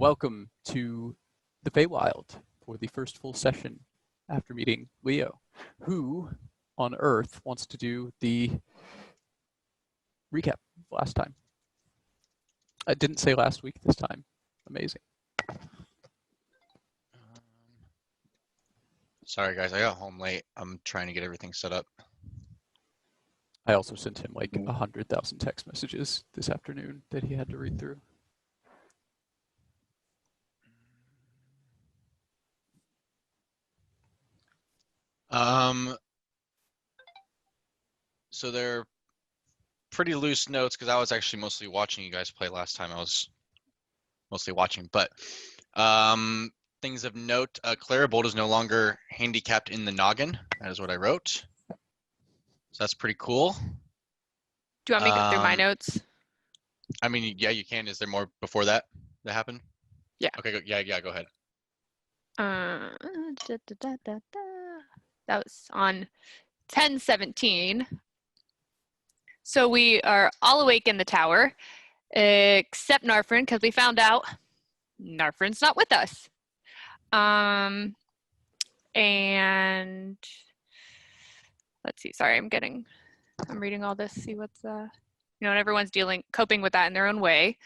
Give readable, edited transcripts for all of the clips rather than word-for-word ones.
welcome to the Feywild for the first full session after meeting Leo, who on Earth wants to do the recap last time. I didn't say last week this time. Amazing. Sorry guys, I got home late. I'm trying to get everything set up. I also sent him like 100,000 text messages this afternoon that he had to read through. So they're pretty loose notes because I was actually mostly watching you guys play last time. I was mostly watching, but things of note, Claribolt is no longer handicapped in the noggin. That is what I wrote. So that's pretty cool. Do you want me to go through my notes? I mean, yeah, you can. Is there more before that happened? Yeah. Okay, yeah, go ahead. That was on 10/17. So we are all awake in the tower, except Narfrin, because we found out Narfrin's not with us. And let's see, sorry, I'm reading all this, see what's, and everyone's coping with that in their own way.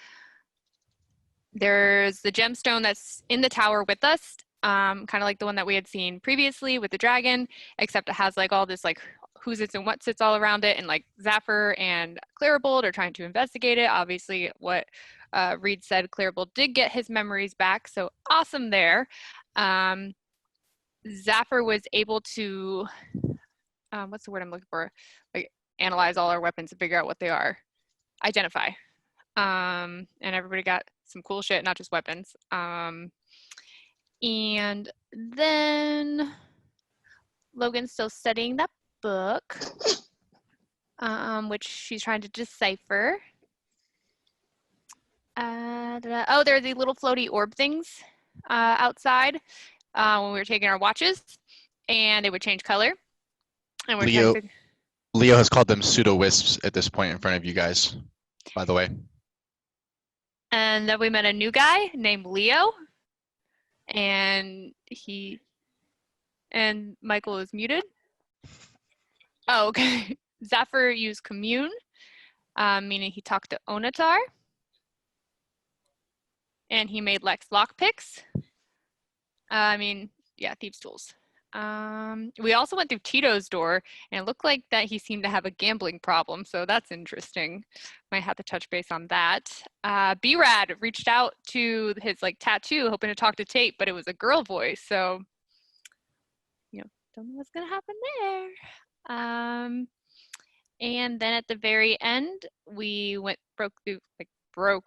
There's the gemstone that's in the tower with us, kind of like the one that we had seen previously with the dragon, except it has like all this like who sits and what sits all around it, and like Zephyr and Claribolt are trying to investigate it. Obviously, what Reed said, Claribolt did get his memories back, so awesome there. Zephyr was able to, what's the word I'm looking for? Like analyze all our weapons and figure out what they are. Identify. And everybody got some cool shit, not just weapons. And then Logan's still studying that book, which she's trying to decipher. Oh, there are the little floaty orb things outside when we were taking our watches, and they would change color. And Leo has called them pseudo-wisps at this point in front of you guys, by the way. And then we met a new guy named Leo, and Michael is muted. Oh, okay. Zephyr used commune, meaning he talked to Onatar. And he made Lex lockpicks. Thieves' tools. We also went through Tito's door, and it looked like that he seemed to have a gambling problem, so that's interesting. Might have to touch base on that. B-Rad reached out to his tattoo, hoping to talk to Tate, but it was a girl voice, so don't know what's gonna happen there. And then at the very end, we broke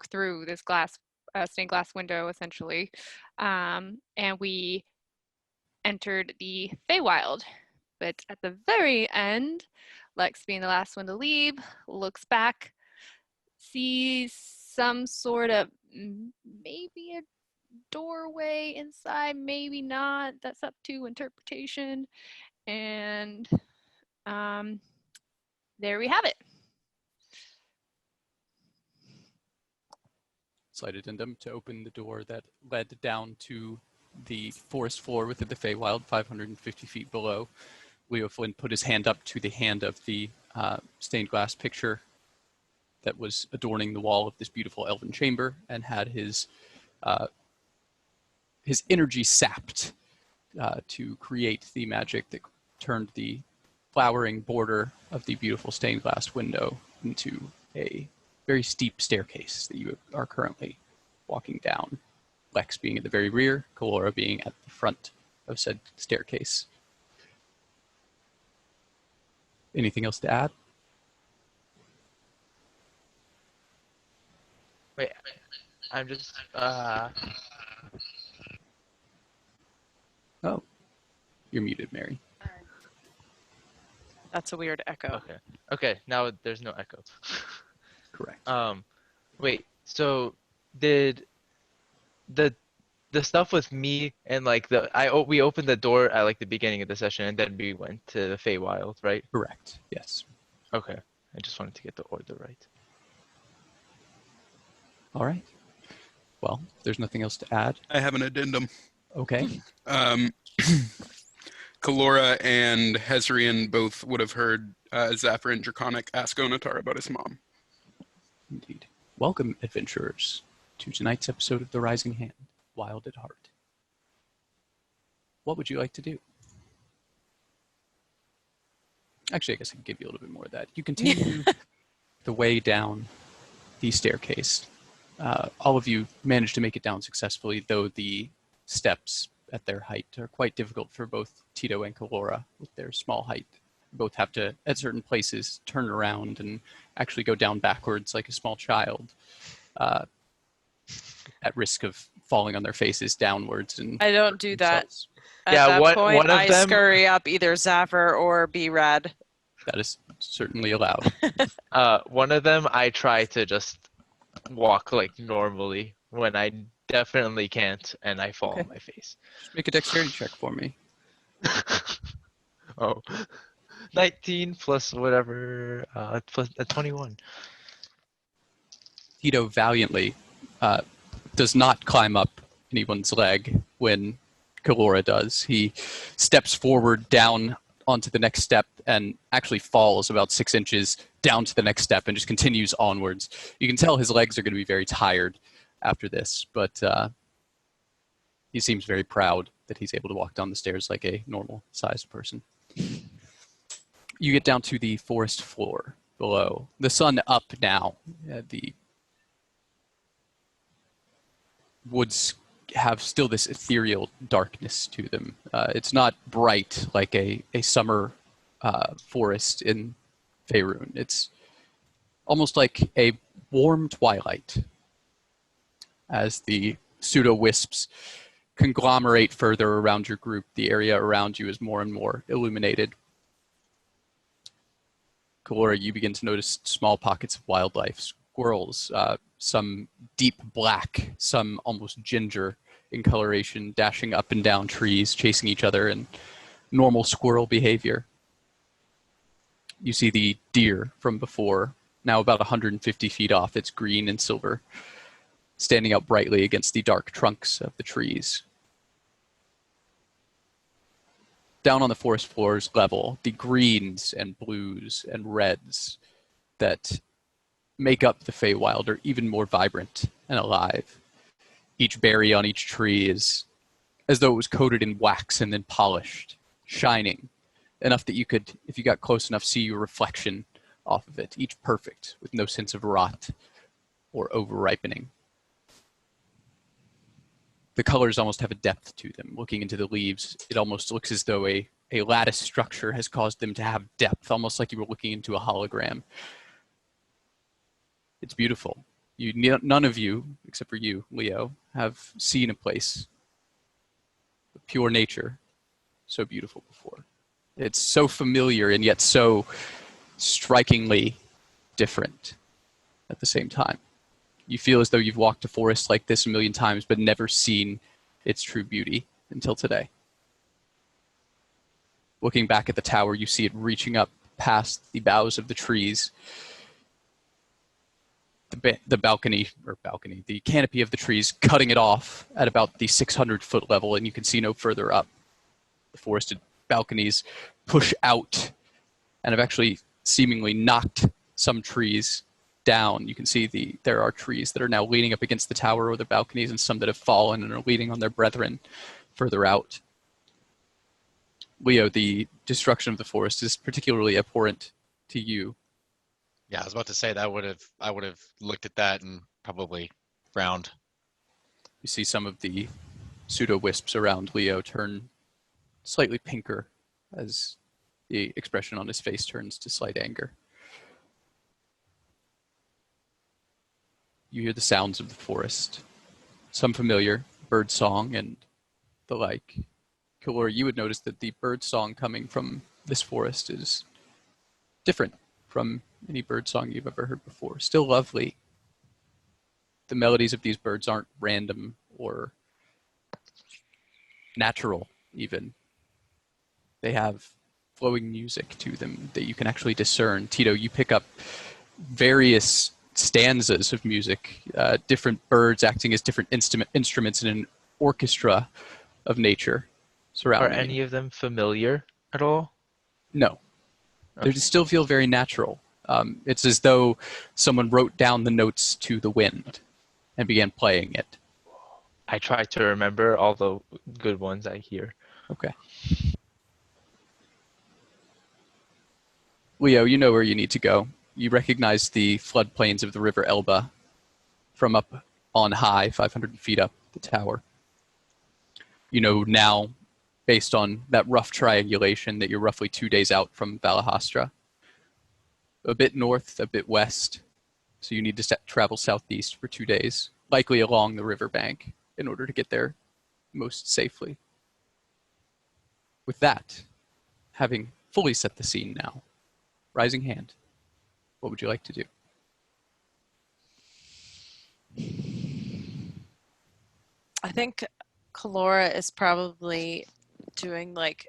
through this stained glass window essentially, and we entered the Feywild. But at the very end, Lex, being the last one to leave, looks back, sees some sort of maybe a doorway inside, maybe not. That's up to interpretation. And there we have it. Slight addendum to open the door that led down to the forest floor within the Feywild, 550 feet below. Leo Flynn put his hand up to the hand of the stained glass picture that was adorning the wall of this beautiful elven chamber, and had his energy sapped to create the magic that turned the flowering border of the beautiful stained glass window into a very steep staircase that you are currently walking down. Lex being at the very rear, Kalora being at the front of said staircase. Anything else to add? Wait, I'm just, Oh, you're muted, Mary. That's a weird echo. Okay, now there's no echo. Correct. Wait, so did the stuff with me and we opened the door at the beginning of the session, and then we went to the Feywild, right? Correct, yes. Okay, I just wanted to get the order right. All right. Well, there's nothing else to add. I have an addendum. Okay. Kalora and Hezrian both would have heard Zephyr and Draconic ask Onatar about his mom. Indeed. Welcome, adventurers, to tonight's episode of The Rising Hand, Wild at Heart. What would you like to do? Actually, I guess I can give you a little bit more of that. You continue the way down the staircase. All of you manage to make it down successfully, though the steps at their height are quite difficult for both Tito and Kalora with their small height. Both have to, at certain places, turn around and actually go down backwards like a small child, at risk of falling on their faces downwards. And I don't do that. themselves. At Yeah, that one point, of I them- scurry up either Zaffer or B-Rad. That is certainly allowed. One of them, I try to just walk like normally when I definitely can't, and I fall Okay. on my face. Just make a dexterity check for me. Oh, 19 plus whatever, plus 21. Tito valiantly does not climb up anyone's leg when Kalora does. He steps forward down onto the next step and actually falls about 6 inches down to the next step and just continues onwards. You can tell his legs are going to be very tired after this, but he seems very proud that he's able to walk down the stairs like a normal-sized person. You get down to the forest floor below. The sun up now. The woods have still this ethereal darkness to them. It's not bright like a summer forest in Faerun. It's almost like a warm twilight as the pseudo-wisps conglomerate further around your group. The area around you is more and more illuminated. Kalora, you begin to notice small pockets of wildlife, squirrels, some deep black, some almost ginger in coloration, dashing up and down trees, chasing each other in normal squirrel behavior. You see the deer from before, now about 150 feet off. It's green and silver, standing out brightly against the dark trunks of the trees. Down on the forest floor's level, the greens and blues and reds that make up the Feywild are even more vibrant and alive. Each berry on each tree is as though it was coated in wax and then polished, shining, enough that you could, if you got close enough, see your reflection off of it, each perfect, with no sense of rot or over-ripening. The colors almost have a depth to them. Looking into the leaves, it almost looks as though a lattice structure has caused them to have depth, almost like you were looking into a hologram. It's beautiful. None of you, except for you, Leo, have seen a place of pure nature so beautiful before. It's so familiar and yet so strikingly different at the same time. You feel as though you've walked a forest like this a million times but never seen its true beauty until today. Looking back at the tower, you see it reaching up past the boughs of the trees. The the canopy of the trees cutting it off at about the 600-foot level, and you can see no further up. The forested balconies push out and have actually seemingly knocked some trees down. You can see there are trees that are now leaning up against the tower or the balconies, and some that have fallen and are leaning on their brethren further out. Leo, the destruction of the forest is particularly abhorrent to you. Yeah, I was about to say that I would have looked at that and probably frowned. You see some of the pseudo-wisps around Leo turn slightly pinker as the expression on his face turns to slight anger. You hear the sounds of the forest, some familiar bird song and the like. Kalora, you would notice that the bird song coming from this forest is different from any bird song you've ever heard before. Still lovely. The melodies of these birds aren't random or natural, even. They have flowing music to them that you can actually discern. Tito, you pick up various stanzas of music, different birds acting as different instruments in an orchestra of nature Are surrounding any you. of them familiar at all? No, they Okay. still feel very natural. It's as though someone wrote down the notes to the wind and began playing it. I try to remember all the good ones I hear. Okay. Leo, you know where you need to go. You recognize the floodplains of the River Elba from up on high, 500 feet up the tower. You know now, based on that rough triangulation, that you're roughly 2 days out from Valahastra. A bit north, a bit west, so you need to travel southeast for 2 days, likely along the riverbank, in order to get there most safely. With that, having fully set the scene now, rising hand, what would you like to do? I think Kalora is probably doing like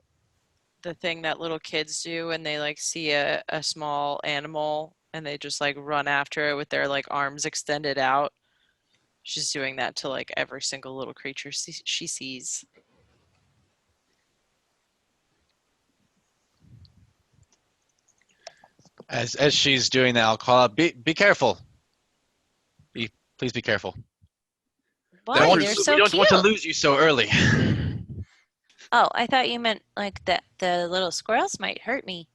the thing that little kids do when they like see a small animal and they just like run after it with their like arms extended out. She's doing that to like every single little creature she sees. As she's doing that, I'll call out, be careful. Please be careful. Why? That They're was- so we don't cute. want to lose you so early. Oh, I thought you meant like that the little squirrels might hurt me.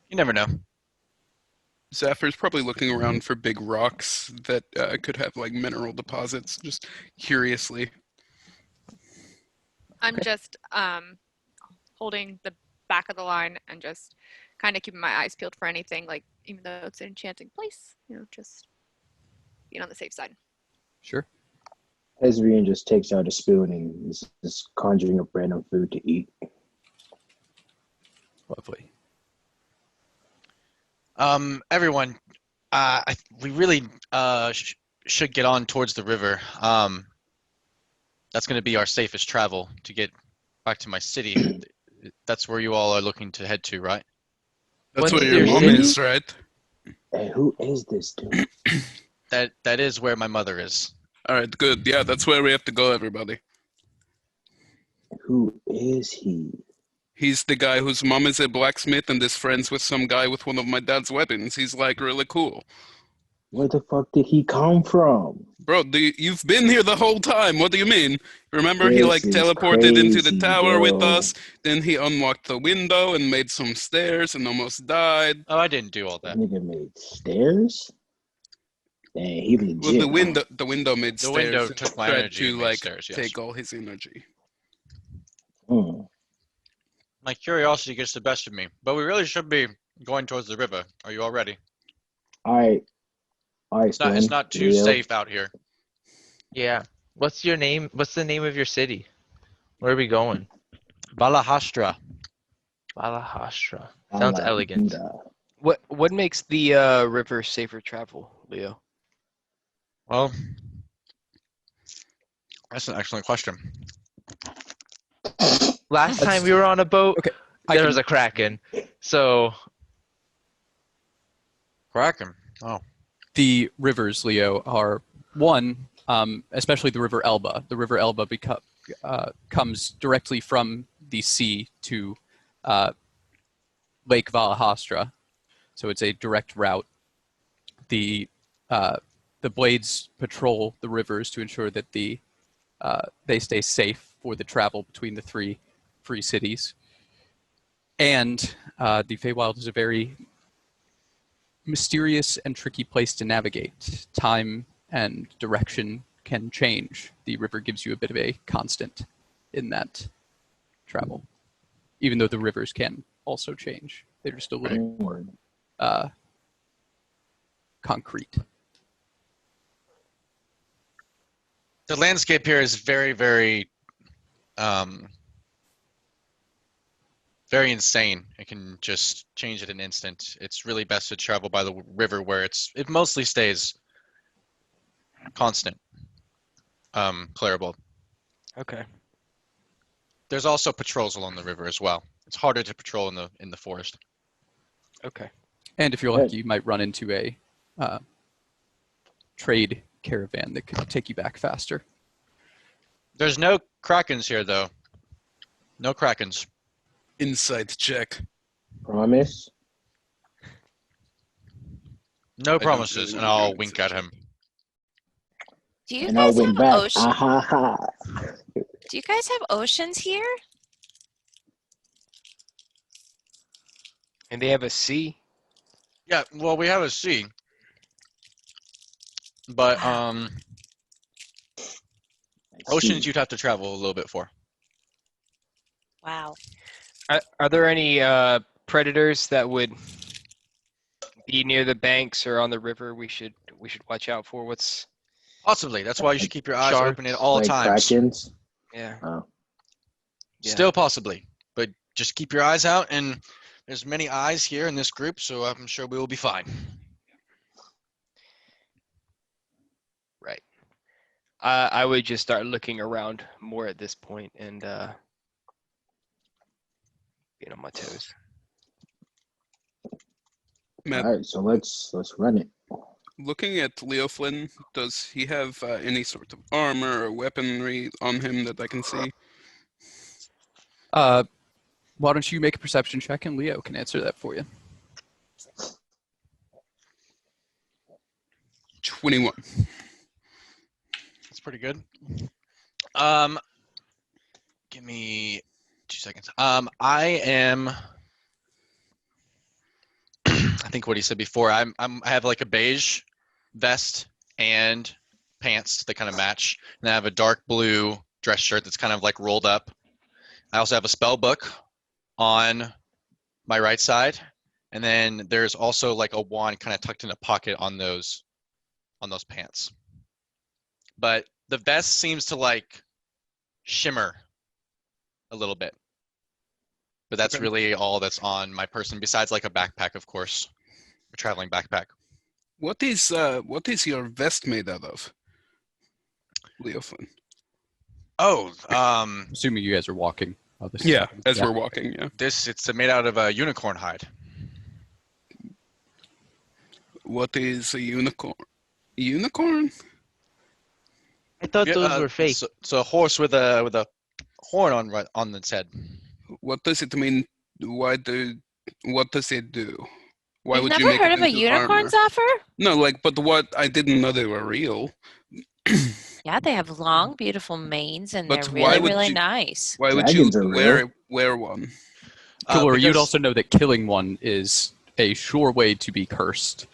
You never know. Zaffir's probably looking around for big rocks that could have like mineral deposits, just curiously. I'm Okay. just holding the back of the line and just kind of keeping my eyes peeled for anything, like even though it's an enchanting place, just being on the safe side. Sure. Hezrian just takes out a spoon and is just conjuring up random food to eat. Lovely. Everyone, we really should get on towards the river. That's going to be our safest travel to get back to my city. That's where you all are looking to head to, right? That's What's where your your mom city? is, right? Hey, who is this dude? That is where my mother is. All right, good. Yeah, that's where we have to go, everybody. Who is he? He's the guy whose mom is a blacksmith and is friends with some guy with one of my dad's weapons. He's like really cool. Where the fuck did he come from? Bro, you've been here the whole time. What do you mean? Remember he like This is teleported into the crazy, tower with bro. us, then he unlocked the window and made some stairs and almost died. Oh, I didn't do all That that. nigga made stairs? Dang, he legit. Well, huh? the window made The stairs. window and took my tried energy to and made like stairs, yes. take all his energy. Hmm. My curiosity gets the best of me, but we really should be going towards the river. Are you all ready? Alright, It's not too Leo. safe out here. Yeah. What's your name? What's the name of your city? Where are we going? Balahastra. Valahastra. Sounds Allah, elegant. Buddha. What makes the river safer travel, Leo? Well, that's an excellent question. Last time we were on a boat, Okay, there was a kraken. So Kraken. Oh. The rivers, Leo, are one, especially the River Elba. The River Elba comes directly from the sea to Lake Valahastra, so it's a direct route. The blades patrol the rivers to ensure that they stay safe for the travel between the three free cities. And the Feywild is a very mysterious and tricky place to navigate. Time and direction can change. The river gives you a bit of a constant in that travel, even though the rivers can also change. They're just a little more concrete. The landscape here is very, very, very insane. It can just change at an instant. It's really best to travel by the river where it mostly stays constant. Clarable. Okay. There's also patrols along the river as well. It's harder to patrol in the forest. Okay. And if you're lucky, you might run into a trade caravan that could take you back faster. There's no krakens here, though. No krakens. Insight check. Promise? No don't promises, really and wanna do I'll it, wink so at him. Do you And I'll guys win have back. ocean? Ah ha ha. Do you guys have oceans here? And they have a sea. Yeah, well, we have a sea, but Wow. oceans See. you'd have to travel a little bit for. Wow. Are there any predators that would be near the banks or on the river we should watch out for? What's Possibly. That's why you should keep your eyes open at all Like times. Krakens? yeah. Oh. Yeah. Still possibly, but just keep your eyes out. And there's many eyes here in this group, so I'm sure we will be fine. Right. I would just start looking around more at this point and get on my toes. Matt, All right, so let's run it. looking at Leo Flynn, does he have any sort of armor or weaponry on him that I can see? Why don't you make a perception check and Leo can answer that for you. 21. That's pretty good. Give me 2 seconds. I am. I think what he said before. I have like a beige vest and pants that kind of match, and I have a dark blue dress shirt that's kind of like rolled up. I also have a spell book on my right side, and then there's also like a wand kind of tucked in a pocket on those pants. But the vest seems to like shimmer a little bit. But that's Okay. really all that's on my person, besides like a backpack, of course, a traveling backpack. What is your vest made out of, Leo Flynn? Oh, Assuming you guys are walking. while this is Yeah, happening. as Yeah. we're walking, yeah. it's made out of a unicorn hide. What is a unicorn? Unicorn? I thought Yeah, those were fake. So a horse with a horn on its head. What does it mean? What does it do? Why You've would never you make heard it of a into unicorn, armor? Zephyr? No, like, but what? I didn't know they were real. Yeah, they have long, beautiful manes, and But they're why really, would really you- nice. Why would Dragons you are real. wear one? Kalora, you'd Because- also know that killing one is a sure way to be cursed.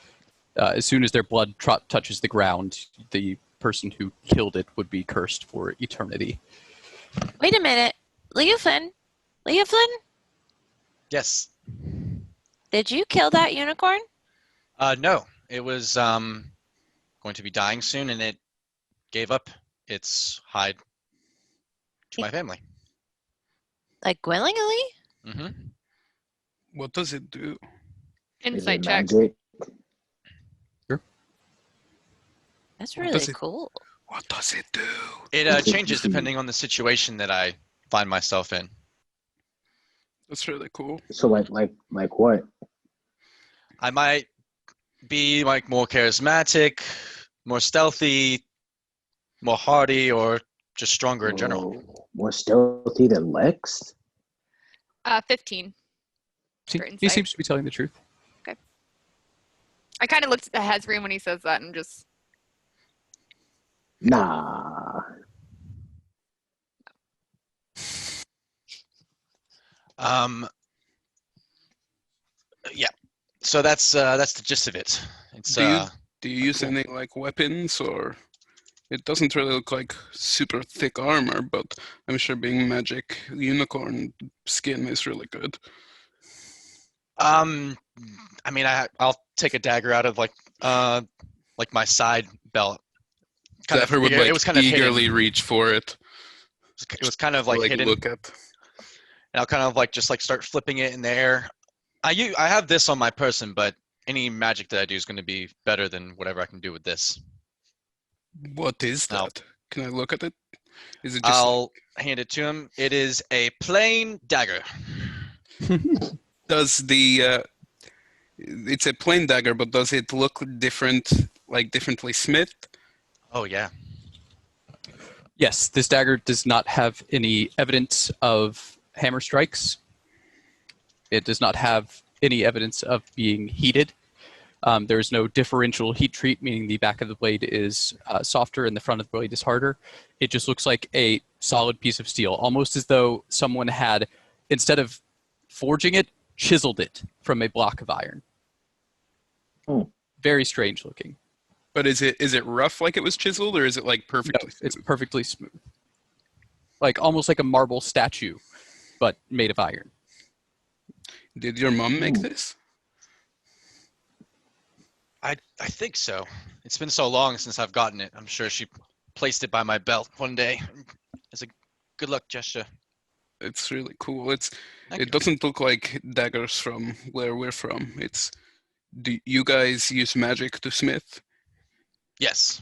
As soon as their blood touches the ground, the person who killed it would be cursed for eternity. Wait a minute. Leo Flynn? Leo Flynn? Yes. Did you kill that unicorn? No, it was going to be dying soon, and it gave up its hide to my family. Like willingly? Hmm. What does it do? Is Insight it check. magic? That's What really does it- cool. What does it do? It It's changes interesting. depending on the situation that I find myself in. That's really cool. So like what? I might be like more charismatic, more stealthy, more hardy, or just stronger in general. Oh, more stealthy than Lex? 15. He, For he insight. seems to be telling the truth. I kind of looked at Hezrian when he says that and just, Nah. Yeah. So that's the gist of it. It's Do you use cool. any like weapons, or it doesn't really look like super thick armor, but I'm sure being magic unicorn skin is really good. I mean, I'll take a dagger out of like my side belt. Kind of, Zephyr would like it was kind of eagerly hidden. reach for it. It was kind of to, like hidden. look at. And I'll kind of like just like start flipping it in the air. I have this on my person, but any magic that I do is going to be better than whatever I can do with this. What is Now- that? Can I look at it? Is it just I'll hand it to him. It is a plain dagger. does the It's a plain dagger, but does it look different, like differently smithed? Oh yeah. Yes, this dagger does not have any evidence of hammer strikes. It does not have any evidence of being heated. There is no differential heat treat, meaning the back of the blade is softer and the front of the blade is harder. It just looks like a solid piece of steel, almost as though someone had, instead of forging it, chiseled it from a block of iron. Hmm. Very strange looking. But is it rough like it was chiseled, or is it like No, perfectly it's smooth? perfectly smooth. Like almost like a marble statue, but made of iron. Did your mom make Hmm. this? I think so. It's been so long since I've gotten it. I'm sure she placed it by my belt one day as a good luck gesture. It's really cool. Thank It you. doesn't look like daggers from where we're from. Do you guys use magic to smith? Yes.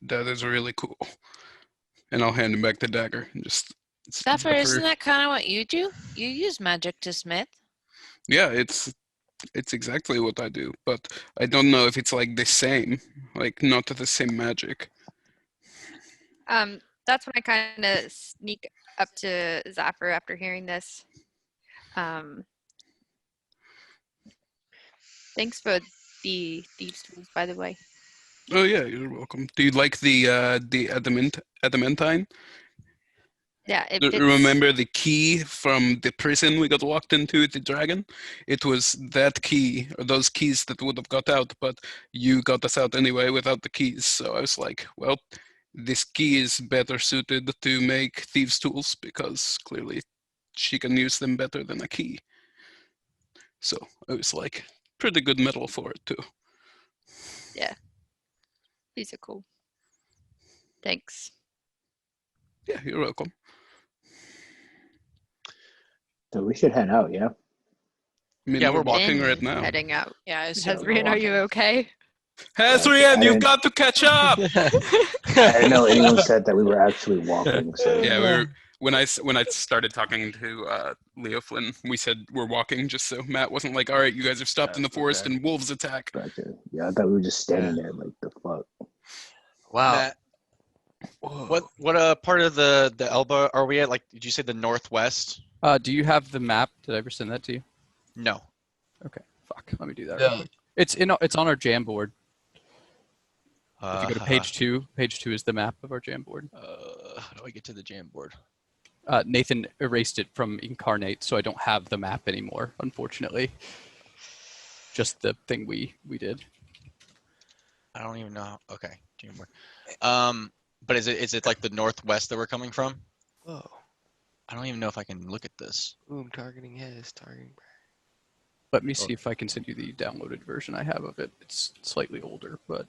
That is really cool. And I'll hand him back the dagger. And just Zephyr, isn't that kind of what you do? You use magic to smith. Yeah, it's exactly what I do, but I don't know if it's like the same, like not the same magic. That's when I kind of sneak up to Zephyr after hearing this. Thanks for the thieves tools, by the way. Oh yeah, you're welcome. Do you like the adamantine? Yeah, it fits. Remember the key from the prison we got locked into with the dragon? It was that key, or those keys that would have got out, but you got us out anyway without the keys. So I was like, well, this key is better suited to make thieves' tools because clearly she can use them better than a key. So I was like, pretty good metal for it too. Yeah. These are cool. Thanks. Yeah, you're welcome. So we should head out, yeah? I mean, Yeah, we're we're walking Been right now. heading out. Yeah, I assume we're Hasrian, are you walking. okay? Hasrian, I you've didn't- got to catch up! I didn't know anyone said that we were actually walking, so Yeah, we were, when I started talking to Leo Flynn, we said we're walking just so Matt wasn't like, all right, you guys are stopped in the forest okay. and wolves attack. Gotcha. Yeah, I thought we were just standing there like the fuck. Wow. Matt, what part of the Elba are we at? Like, did you say the northwest? Do you have the map? Did I ever send that to you? No. Okay, fuck. Let me do that Yeah. real quick. It's on our jam board. If you go to page 2 is the map of our jam board. How do I get to the jam board? Nathan erased it from Incarnate, so I don't have the map anymore, unfortunately. Just the thing we did. I don't even know. Okay, jam board. But is it like the northwest that we're coming from? Whoa. I don't even know if I can look at this. Boom, targeting his, targeting. Let me see if I can send you the downloaded version I have of it. It's slightly older, but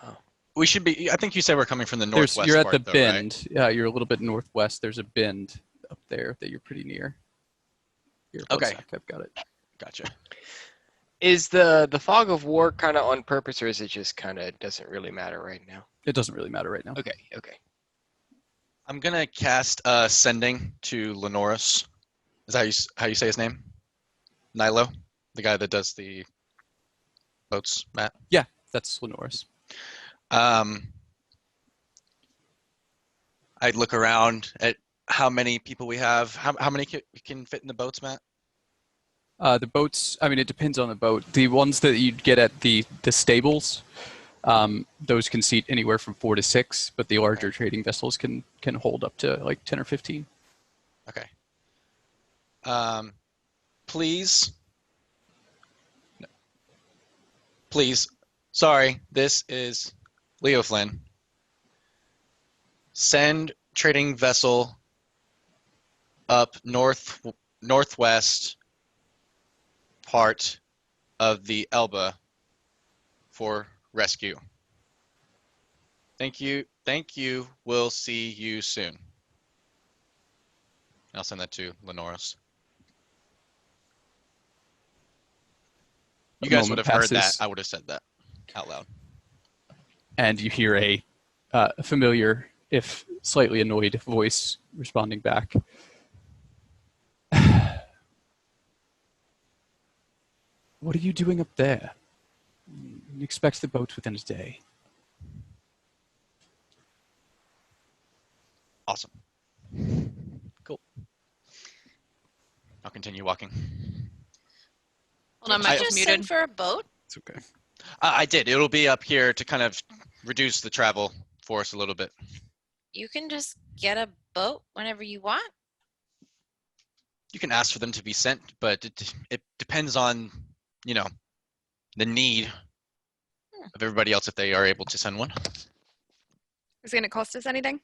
Wow. We should be. I think you said we're coming from the northwest. you're at part, the though, bend. Yeah, you're a little bit northwest. There's a bend up there that you're pretty near. Here, one Okay. sec, I've got it. Right? Gotcha. Is the fog of war kind of on purpose, or is it just kind of doesn't really matter right now? It doesn't really matter right now. Okay, okay. I'm gonna cast sending to Lenoris. Is that how you say his name? Nilo, the guy that does the boats, Matt. Yeah, that's Lenoris. I'd look around at how many people we have. How many can fit in the boats, Matt? The boats, I mean, it depends on the boat. The ones that you'd get at the stables, those can seat anywhere from 4 to 6, but the larger trading vessels can hold up to like 10 or 15. Okay. Please. No. Please. Sorry, this is Leo Flynn. Send trading vessel up northwest part of the Elba for rescue. Thank you. Thank you. We'll see you soon. I'll send that to Lenoris. You A guys would moment have heard that. passes. I would have said that out loud. And you hear a familiar, if slightly annoyed, voice responding back. What are you doing up there? Expect the boat within a day. Awesome. Cool. I'll continue walking. Hold on, Did you Michael's just muted. send for a boat? It's okay. I did. It'll be up here to kind of reduce the travel for us a little bit. You can just get a boat whenever you want. You can ask for them to be sent, but it depends on, you know, the need of everybody else if they are able to send one. Is it going to cost us anything?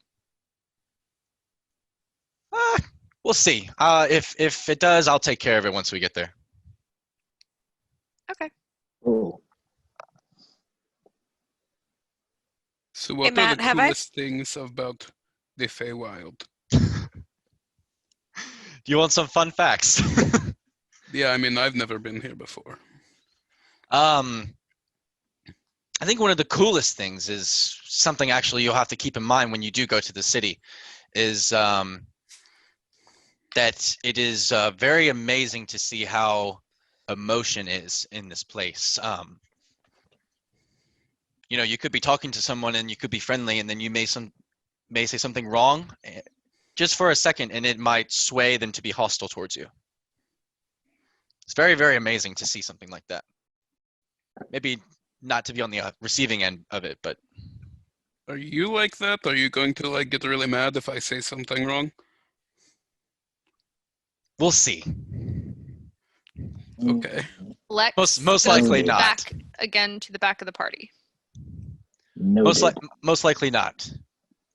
We'll see. If it does, I'll take care of it once we get there. Okay. Oh, So what are Matt, the have I- coolest things about the Feywild? Do you want some fun facts? Yeah, I mean, I've never been here before. I think one of the coolest things is something actually you'll have to keep in mind when you do go to the city is that it is very amazing to see how emotion is in this place. You know, you could be talking to someone and you could be friendly, and then you may say something wrong just for a second, and it might sway them to be hostile towards you. It's very, very amazing to see something like that. Maybe not to be on the receiving end of it, but Are you like that? Are you going to like get really mad if I say something wrong? we'll see. Okay. Lex Most goes likely not. back again to the back of the party. noted. Most likely not.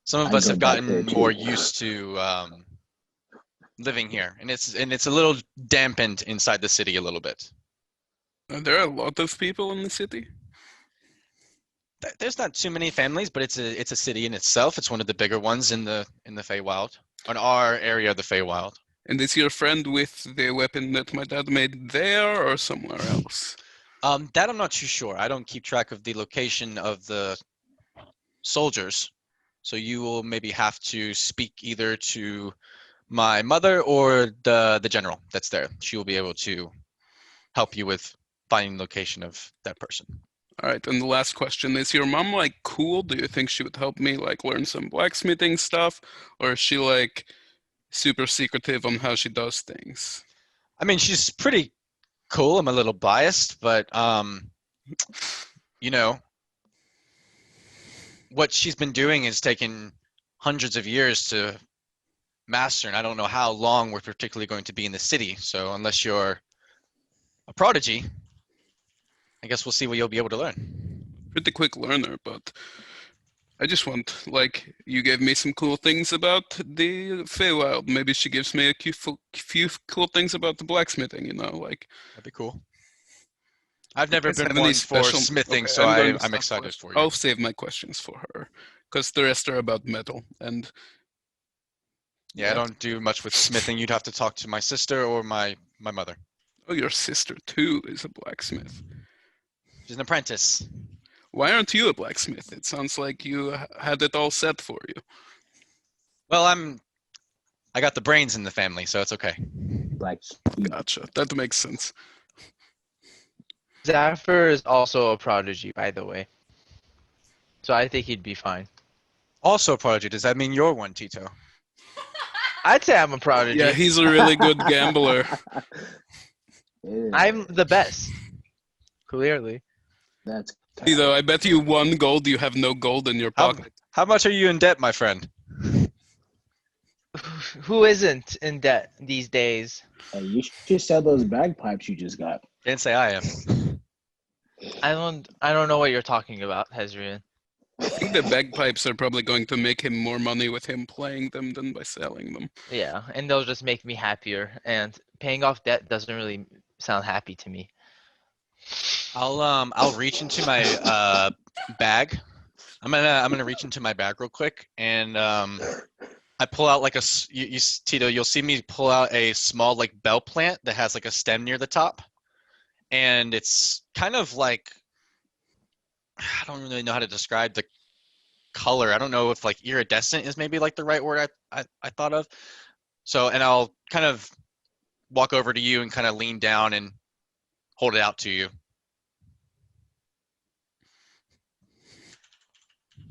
Some of I'd us go have back there, gotten more too. used to living here, and it's a little dampened inside the city a little bit. Are there a lot of people in the city? There's not too many families, but it's a city in itself. It's one of the bigger ones in the Feywild, in our area of the Feywild. And is your friend with the weapon that my dad made there or somewhere else? That I'm not too sure. I don't keep track of the location of the soldiers, so you will maybe have to speak either to my mother or the general that's there. She will be able to help you with finding the location of that person. All right, and the last question, is your mom like cool? Do you think she would help me like learn some blacksmithing stuff? Or is she like super secretive on how she does things? I mean, she's pretty cool. I'm a little biased, but you know, what she's been doing is taken hundreds of years to master, and I don't know how long we're particularly going to be in the city. So unless you're a prodigy, I guess we'll see what you'll be able to learn. Pretty quick learner, but I just want, like, you gave me some cool things about the Feywild. Maybe she gives me a few cool things about the blacksmithing, you know, like. That'd be cool. I've never Guys been have any one for special- smithing, Okay, so going to I'm stop excited question- for you. I'll save my questions for her, because the rest are about metal. And Yeah, I don't do much with smithing. You'd have to talk to my sister or my mother. Oh, your sister too is a blacksmith. She's an apprentice. Why aren't you a blacksmith? It sounds like you had it all set for you. Well, I got the brains in the family, so it's okay. Black. Gotcha. That makes sense. Zafir is also a prodigy, by the way. So I think he'd be fine. Also a prodigy. Does that mean you're one, Tito? I'd say I'm a prodigy. Yeah, he's a really good gambler. Yeah, I'm the best. Clearly. that's Though I bet you 1 gold, you have no gold in your pocket. How much are you in debt, my friend? Who isn't in debt these days? Hey, you should sell those bagpipes you just got. Can't say I am. I don't know what you're talking about, Hezrian. I think the bagpipes are probably going to make him more money with him playing them than by selling them. Yeah, and they'll just make me happier. And paying off debt doesn't really sound happy to me. I'll reach into my bag. I'm gonna reach into my bag real quick, and I pull out like Tito, you'll see me pull out a small like bell plant that has like a stem near the top, and it's kind of like, I don't really know how to describe the color. I don't know if like iridescent is maybe like the right word I thought of. So, and I'll kind of walk over to you and kind of lean down and hold it out to you.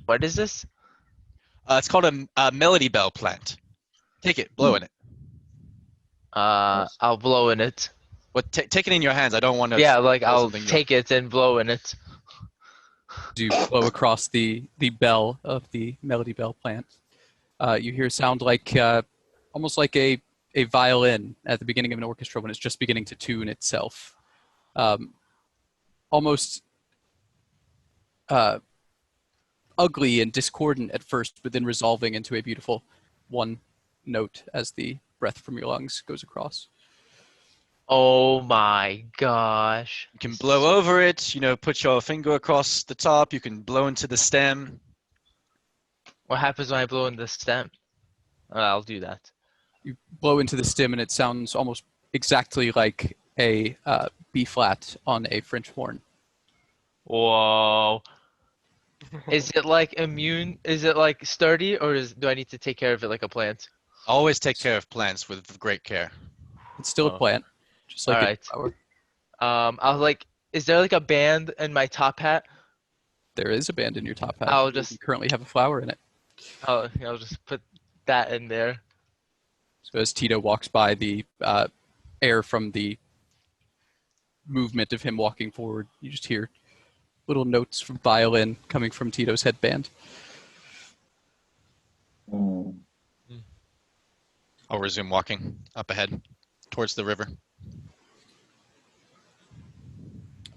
What is this? It's called a melody bell plant. Take it, blow in it. Nice. I'll blow in it. What? Take it in your hands. I don't want to. Yeah, like I'll something take it and blow in it. As you blow across the bell of the melody bell plant, you hear a sound like almost like a violin at the beginning of an orchestra when it's just beginning to tune itself. Almost ugly and discordant at first, but then resolving into a beautiful one note as the breath from your lungs goes across. Oh my gosh. You can blow over it. Put your finger across the top. You can blow into the stem. What happens when I blow in the stem? I'll do that. You blow into the stem and it sounds almost exactly like a B flat on a French horn. Whoa. Is it like immune? Is it like sturdy, or do I need to take care of it like a plant? Always take care of plants with great care. It's still a Oh. plant, just like All a right. flower. I was like, is there like a band in my top hat? There is a band in your top hat. I'll You just- currently have a flower in it. I'll just put that in there. So as Tito walks by, the air from the movement of him walking forward, you just hear little notes from violin coming from Tito's headband. Mm. I'll resume walking up ahead towards the river.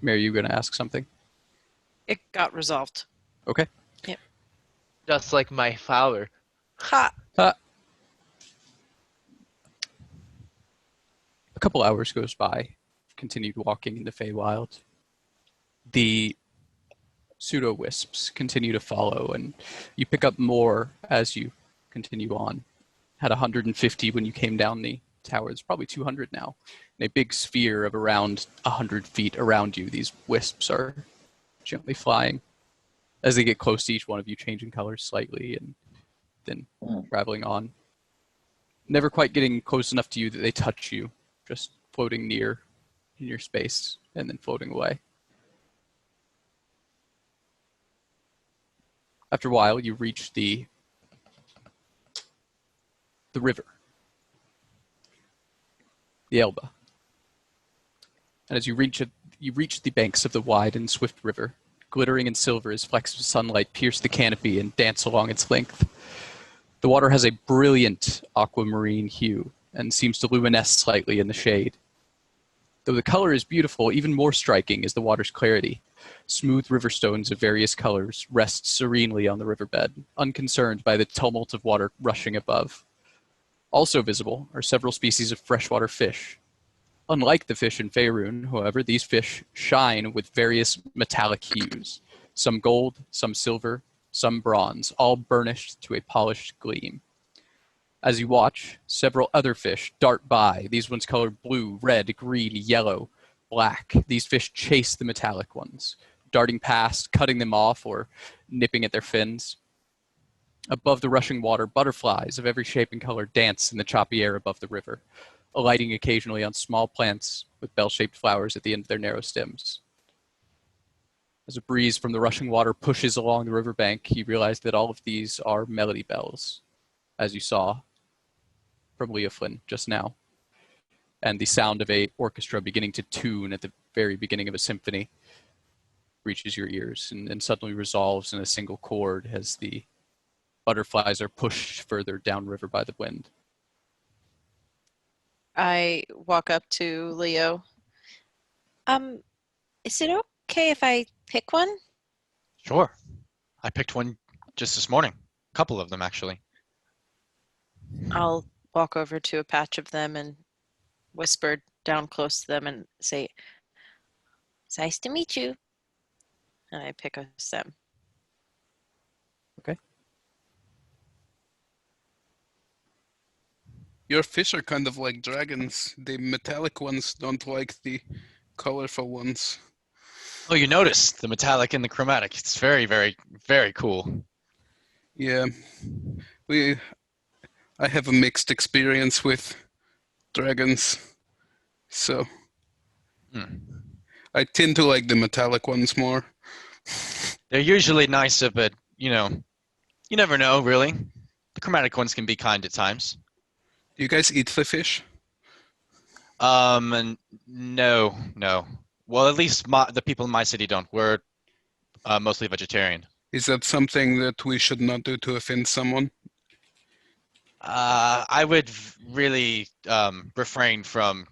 Mary, you going to ask something? It got resolved. Okay. Just like my flower. Ha! A couple hours goes by. Continued walking in the Feywild. The pseudo-wisps continue to follow, and you pick up more as you continue on. Had 150 when you came down the tower. It's probably 200 now. In a big sphere of around 100 feet around you, these wisps are gently flying. As they get close to each one of you, changing colors slightly and then traveling on. Never quite getting close enough to you that they touch you, just floating near in your space and then floating away. After a while, you reach the river, the Elba. And as you reach it, you reach the banks of the wide and swift river. Glittering in silver as flecks of sunlight pierce the canopy and dance along its length. The water has a brilliant aquamarine hue and seems to luminesce slightly in the shade. Though the color is beautiful, even more striking is the water's clarity. Smooth river stones of various colors rest serenely on the riverbed, unconcerned by the tumult of water rushing above. Also visible are several species of freshwater fish. Unlike the fish in Faerun, however, these fish shine with various metallic hues, some gold, some silver, some bronze, all burnished to a polished gleam. As you watch, several other fish dart by, these ones colored blue, red, green, yellow, black. These fish chase the metallic ones, darting past, cutting them off, or nipping at their fins. Above the rushing water, butterflies of every shape and color dance in the choppy air above the river, alighting occasionally on small plants with bell-shaped flowers at the end of their narrow stems. As a breeze from the rushing water pushes along the riverbank, you realize that all of these are melody bells, as you saw from Leoflin just now. And the sound of a orchestra beginning to tune at the very beginning of a symphony reaches your ears and suddenly resolves in a single chord as the butterflies are pushed further downriver by the wind. I walk up to Leo. Is it okay if I pick one? Sure. I picked one just this morning. A couple of them, actually. I'll walk over to a patch of them and whisper down close to them and say, "It's nice to meet you." And I pick a stem. Okay. Your fish are kind of like dragons. The metallic ones don't like the colorful ones. Oh, you noticed the metallic and the chromatic. It's very, very, very cool. Yeah. I have a mixed experience with dragons. So I tend to like the metallic ones more. They're usually nicer, but you never know, really. The chromatic ones can be kind at times. Do you guys eat the fish? And no. Well, at least the people in my city don't. We're mostly vegetarian. Is that something that we should not do to offend someone? I would really refrain from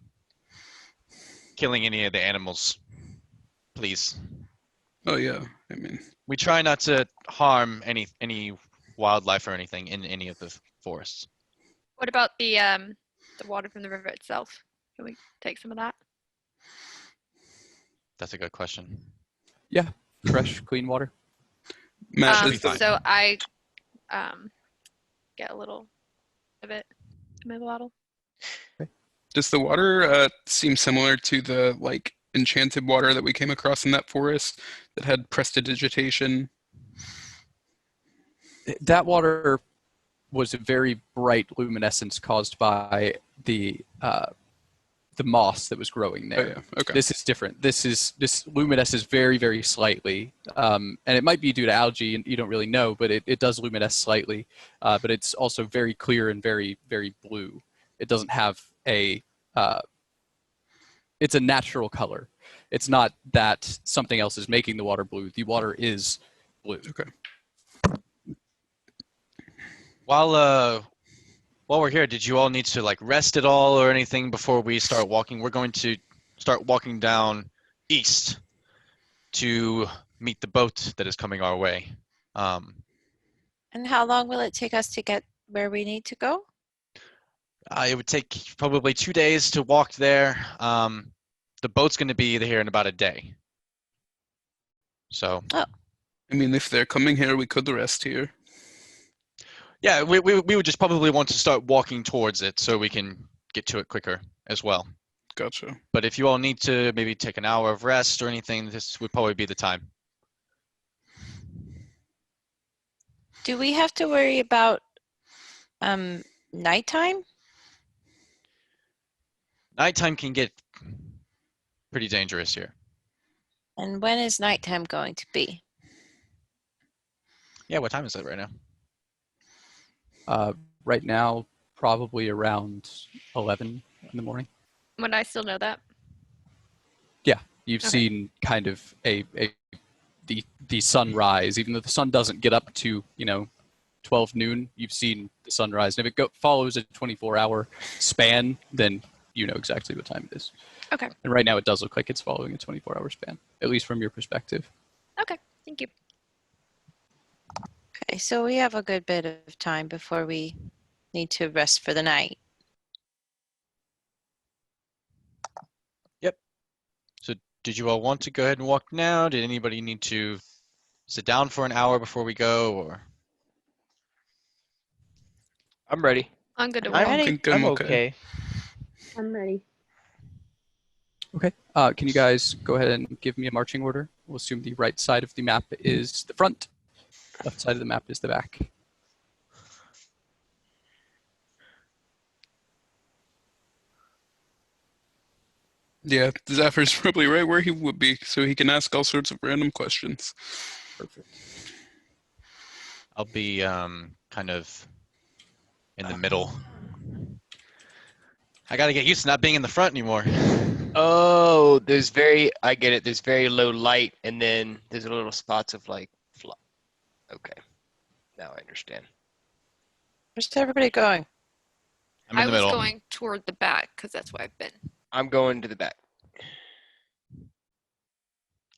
killing any of the animals, please. Oh yeah, I mean, We try not to harm any wildlife or anything in any of the forests. What about the water from the river itself? Can we take some of that? That's a good question. Yeah, fresh, clean water. Matt, should is be the, fine. So I get a little of it in my bottle. does the water seem similar to the like enchanted water that we came across in that forest that had prestidigitation? That water was a very bright luminescence caused by the moss that was growing Oh there. yeah, okay. This is different. This luminesces very, very slightly, and it might be due to algae, and you don't really know, but it does luminesce slightly. But it's also very clear and very, very blue. It doesn't have a. It's a natural color. It's not that something else is making the water blue. The water is blue. Okay. While we're here, did you all need to like rest at all or anything before we start walking? We're going to start walking down east to meet the boat that is coming our way. And how long will it take us to get where we need to go? It would take probably 2 days to walk there. The boat's going to be here in about a day. So, I mean, if they're coming here, we could rest here. yeah, we would just probably want to start walking towards it so we can get to it quicker as well. Gotcha. But if you all need to maybe take an hour of rest or anything, this would probably be the time. Do we have to worry about nighttime? Nighttime can get pretty dangerous here. And when is nighttime going to be? Yeah, what time is it right now? Right now, probably around 11 in the morning. Would I still know that? Yeah, you've Okay. seen kind of the sunrise, even though the sun doesn't get up to 12 noon. You've seen the sunrise, and if it follows a 24-hour span, then you know exactly what time it is. Okay. And right now, it does look like it's following a 24-hour span, at least from your perspective. Okay. Thank you. Okay, so we have a good bit of time before we need to rest for the night. So did you all want to go ahead and walk now? Did anybody need to sit down for an hour before we go? Or I'm ready. I'm good to I'm walk. ready. think I'm okay. I'm ready. Okay. Can you guys go ahead and give me a marching order? We'll assume the right side of the map is the front, left side of the map is the back. Yeah, Zaffir's probably right where he would be, so he can ask all sorts of random questions. Perfect. I'll be kind of in the middle. I got to get used to not being in the front anymore. Oh, I get it. There's very low light, and then there's little spots of like, okay. Now I understand. Where's everybody going? I'm in the was middle. going toward the back because that's where I've been. I'm going to the back. Who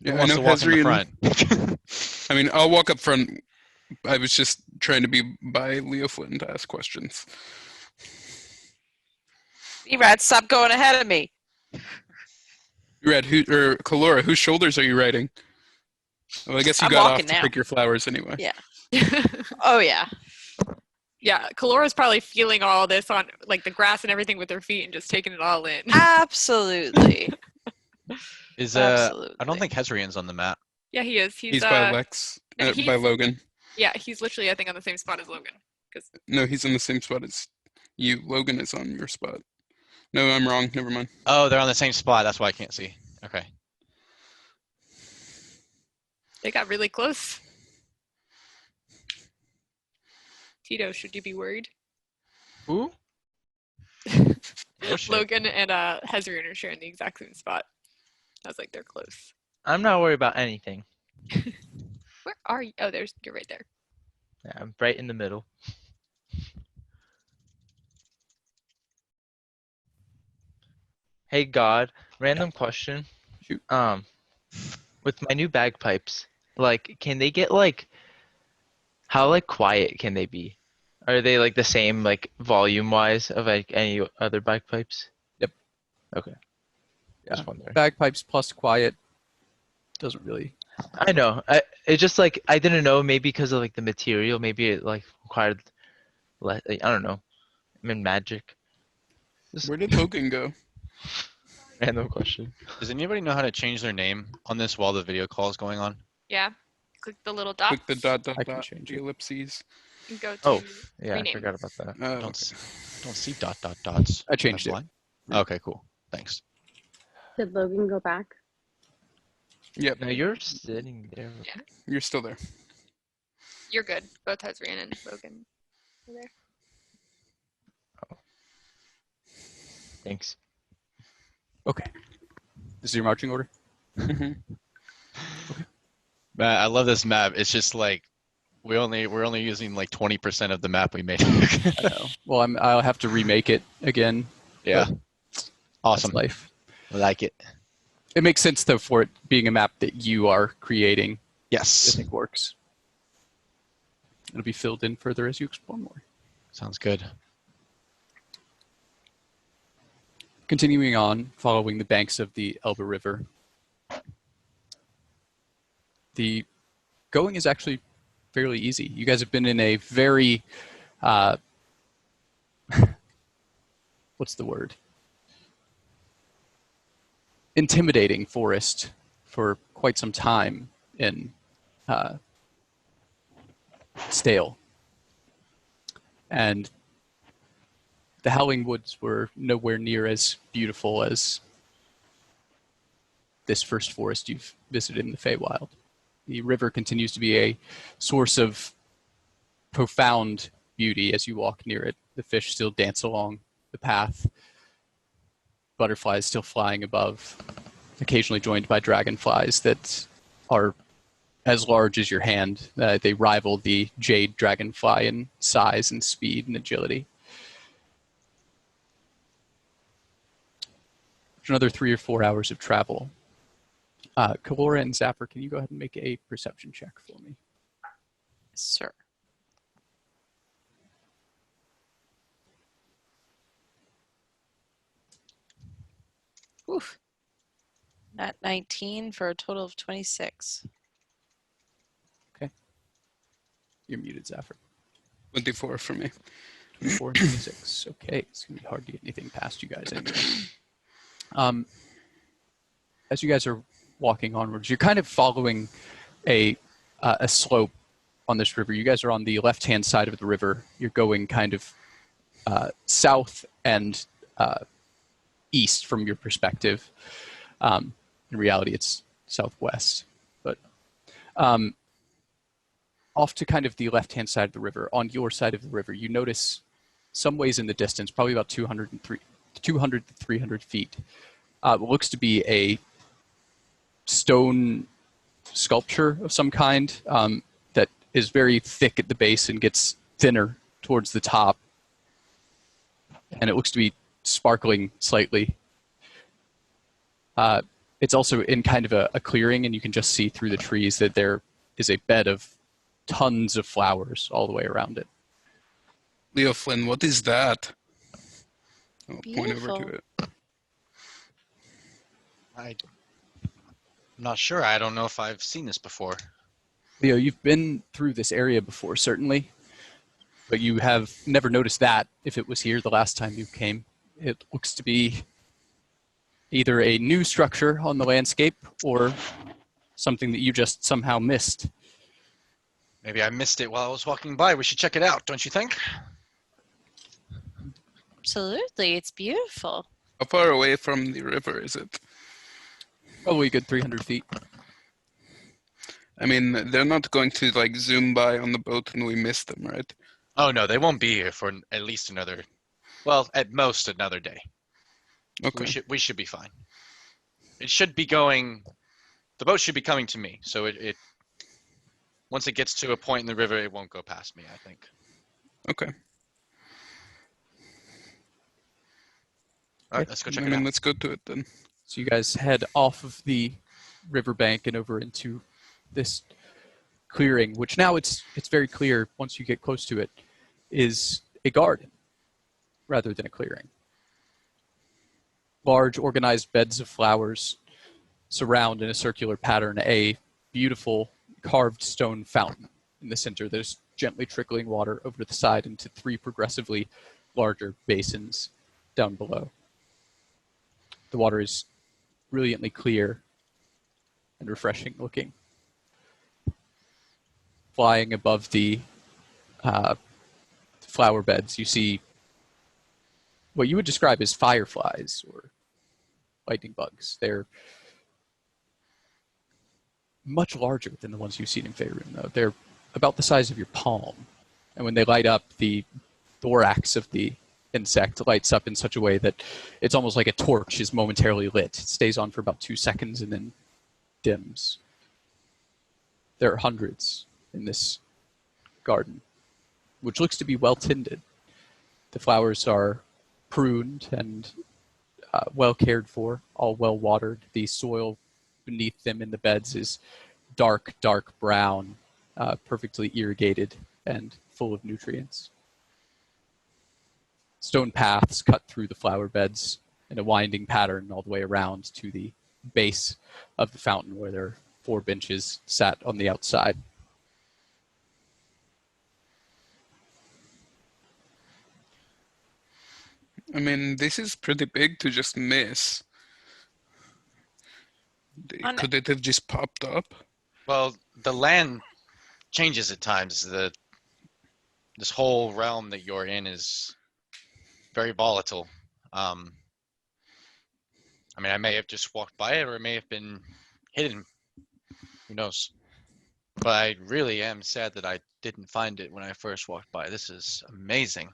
Yeah, I wants know to walk in the Hezrian. front? I mean, I'll walk up front. I was just trying to be by Leo Flynn to ask questions. Erad, stop going ahead of me. Red, Kalora, whose shoulders are you riding? Well, I guess you I'm got off walking to now. pick your flowers anyway. Yeah. Oh, yeah. Yeah, Kalora's probably feeling all this on like the grass and everything with her feet and just taking it all in. Absolutely. Is Absolutely. I don't think Hezrian's on the map. Yeah, he is. He's by Lex, no, by Logan. Yeah, he's literally I think on the same spot as Logan. No, he's in the same spot as you. Logan is on your spot. No, I'm wrong. Never mind. Oh, they're on the same spot. That's why I can't see. Okay. They got really close. Tito, should you be worried? Who? Oh, shit. Logan and Hezrian are sharing the exact same spot. I was like, they're close. I'm not worried about anything. Where are you? Oh, you're right there. Yeah, I'm right in the middle. Hey God, random question. Shoot. With my new bagpipes, like, can they get like, how like quiet can they be? Are they like the same like volume wise of like any other bagpipes? Yep. Okay. Yeah. Just wondering. Bagpipes plus quiet doesn't really. I know. It's just like I didn't know. Maybe because of like the material, maybe it like required. Like, I don't know. I'm in magic. Just Where did Logan go? random question. Does anybody know how to change their name on this while the video call is going on? Yeah. Click the little dots. Click the dot I can dot change the it. ellipses. And go to Oh, yeah, rename. I forgot about that. Don't Okay. don't see dots. I changed it. Blind? Okay, cool. Thanks. Did Logan go back? Yep, No, you're sitting there. Yeah. you're still there. You're good. Both Hezrian and Logan are there. Thanks. Okay. This is your marching order? Mhm. Man, I love this map. It's just like we're only using like 20% of the map we made. I know. Well, I'll have to remake it again. Yeah. That's Awesome. life. I like it. It makes sense though for it being a map that you are creating. I Yes. think works. It'll be filled in further as you explore more. Sounds good. Continuing on, following the banks of the Elbe River, the going is actually fairly easy. You guys have been in a very, what's the word? Intimidating forest for quite some time in Stale. And the Howling Woods were nowhere near as beautiful as this first forest you've visited in the Feywild. The river continues to be a source of profound beauty as you walk near it. The fish still dance along the path. Butterflies still flying above, occasionally joined by dragonflies that are as large as your hand. They rival the jade dragonfly in size and speed and agility. After another 3 or 4 hours of travel, Kalora and Zapper, can you go ahead and make a perception check for me? Sir. Oof. Not 19 for a total of 26. You're muted, Zapper. 24 for me. 24 and 26. Okay, it's going to be hard to get anything past you guys anyway. As you guys are walking onwards, you're kind of following a slope on this river. You guys are on the left-hand side of the river. You're going kind of south and east from your perspective. In reality, it's southwest. But off to kind of the left-hand side of the river, on your side of the river, you notice some ways in the distance, probably about 200 to 300 feet, what looks to be a stone sculpture of some kind that is very thick at the base and gets thinner towards the top. And it looks to be sparkling slightly. It's also in kind of a clearing, and you can just see through the trees that there is a bed of tons of flowers all the way around it. Leo Flynn, what is that? I'll point over Beautiful. to it. I'm not sure. I don't know if I've seen this before. Leo, you've been through this area before, certainly, but you have never noticed that if it was here the last time you came. It looks to be either a new structure on the landscape or something that you just somehow missed. Maybe I missed it while I was walking by. We should check it out, don't you think? Absolutely. It's beautiful. How far away from the river is it? Probably a good 300 feet. I mean, they're not going to like zoom by on the boat and we miss them, right? Oh no, they won't be here for at least another, well, at most another day. Okay. We should be fine. It should be going. The boat should be coming to me. So it once it gets to a point in the river, it won't go past me, I think. Okay. All right, let's go check I it mean, out. let's go to it then. So you guys head off of the riverbank and over into this clearing, which now it's very clear once you get close to it, is a garden rather than a clearing. Large organized beds of flowers surround in a circular pattern a beautiful carved stone fountain in the center that is gently trickling water over to the side into 3 progressively larger basins down below. The water is brilliantly clear and refreshing looking. Flying above the flower beds, you see what you would describe as fireflies or lightning bugs. They're much larger than the ones you've seen in Faerun, though. They're about the size of your palm. And when they light up, the thorax of the insect lights up in such a way that it's almost like a torch is momentarily lit. It stays on for about 2 seconds and then dims. There are hundreds in this garden, which looks to be well tended. The flowers are pruned and well cared for, all well watered. The soil beneath them in the beds is dark, dark brown, perfectly irrigated and full of nutrients. Stone paths cut through the flower beds in a winding pattern all the way around to the base of the fountain where there are 4 benches sat on the outside. I mean, this is pretty big to just miss. Could it have just popped up? Well, the land changes at times. This whole realm that you're in is very volatile. I mean, I may have just walked by it, or it may have been hidden. Who knows? But I really am sad that I didn't find it when I first walked by. This is amazing.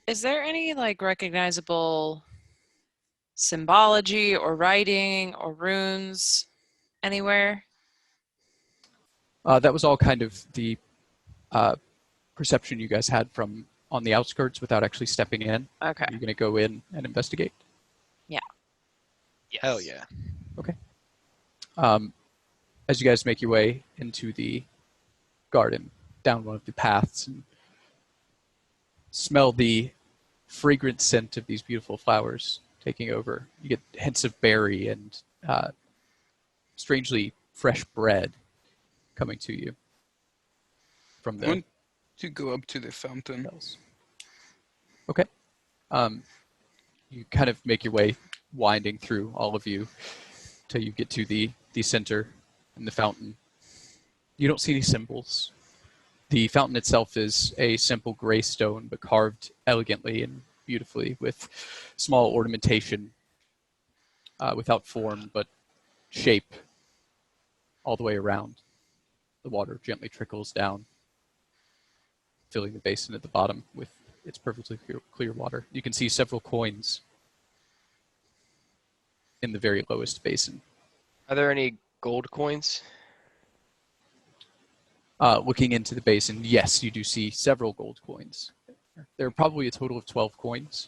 Is there any like recognizable symbology or writing or runes anywhere? That was all kind of the perception you guys had from on the outskirts without actually stepping in. Okay. You're going to go in and investigate. Yeah. Yes. Hell yeah. Okay. As you guys make your way into the garden, down one of the paths, and smell the fragrant scent of these beautiful flowers taking over, you get hints of berry and strangely fresh bread coming to you from I the want to go up to the fountain. bells. Okay. You kind of make your way winding through all of you till you get to the center and the fountain. You don't see any symbols. The fountain itself is a simple gray stone, but carved elegantly and beautifully with small ornamentation without form, but shape all the way around. The water gently trickles down, filling the basin at the bottom with its perfectly clear water. You can see several coins in the very lowest basin. Are there any gold coins? Looking into the basin, yes, you do see several gold coins. There are probably a total of 12 coins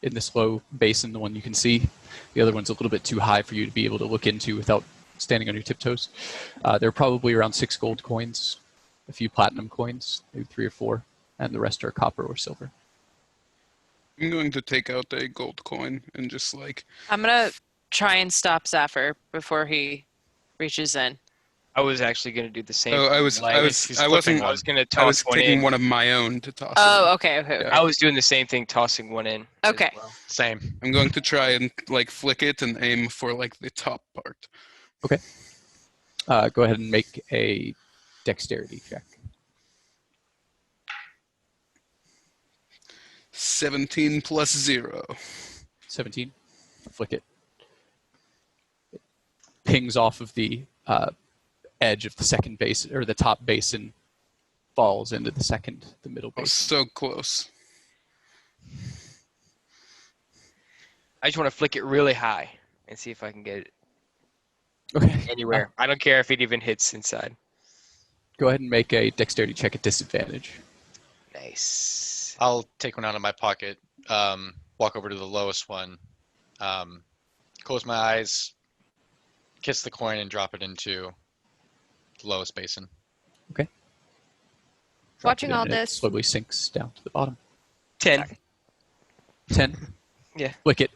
in this low basin, the one you can see. The other one's a little bit too high for you to be able to look into without standing on your tiptoes. There are probably around 6 gold coins, a few platinum coins, maybe 3 or 4, and the rest are copper or silver. I'm going to take out a gold coin and just like. I'm gonna try and stop Zephyr before he reaches in. I was actually going to do the same. Oh, I was. like, I was. he's I wasn't. flipping I was going to I was toss one taking in. one of my own to toss. Oh, in. okay. Yeah. I was doing the same thing, tossing one in. as Okay. well. Same. I'm going to try and like flick it and aim for like the top part. Okay. Go ahead and make a dexterity check. 17 plus 0. 17. Flick it. It pings off of the edge of the second basin, or the top basin, falls into the middle Oh, basin. so close. I just want to flick it really high and see if I can get it Okay. anywhere. I don't care if it even hits inside. Go ahead and make a dexterity check at disadvantage. Nice. I'll take one out of my pocket, walk over to the lowest one, close my eyes, kiss the coin, and drop it into the lowest basin. Drop Watching it in, all and it this, slowly sinks down to the bottom. 10. 10. Yeah. Flick it.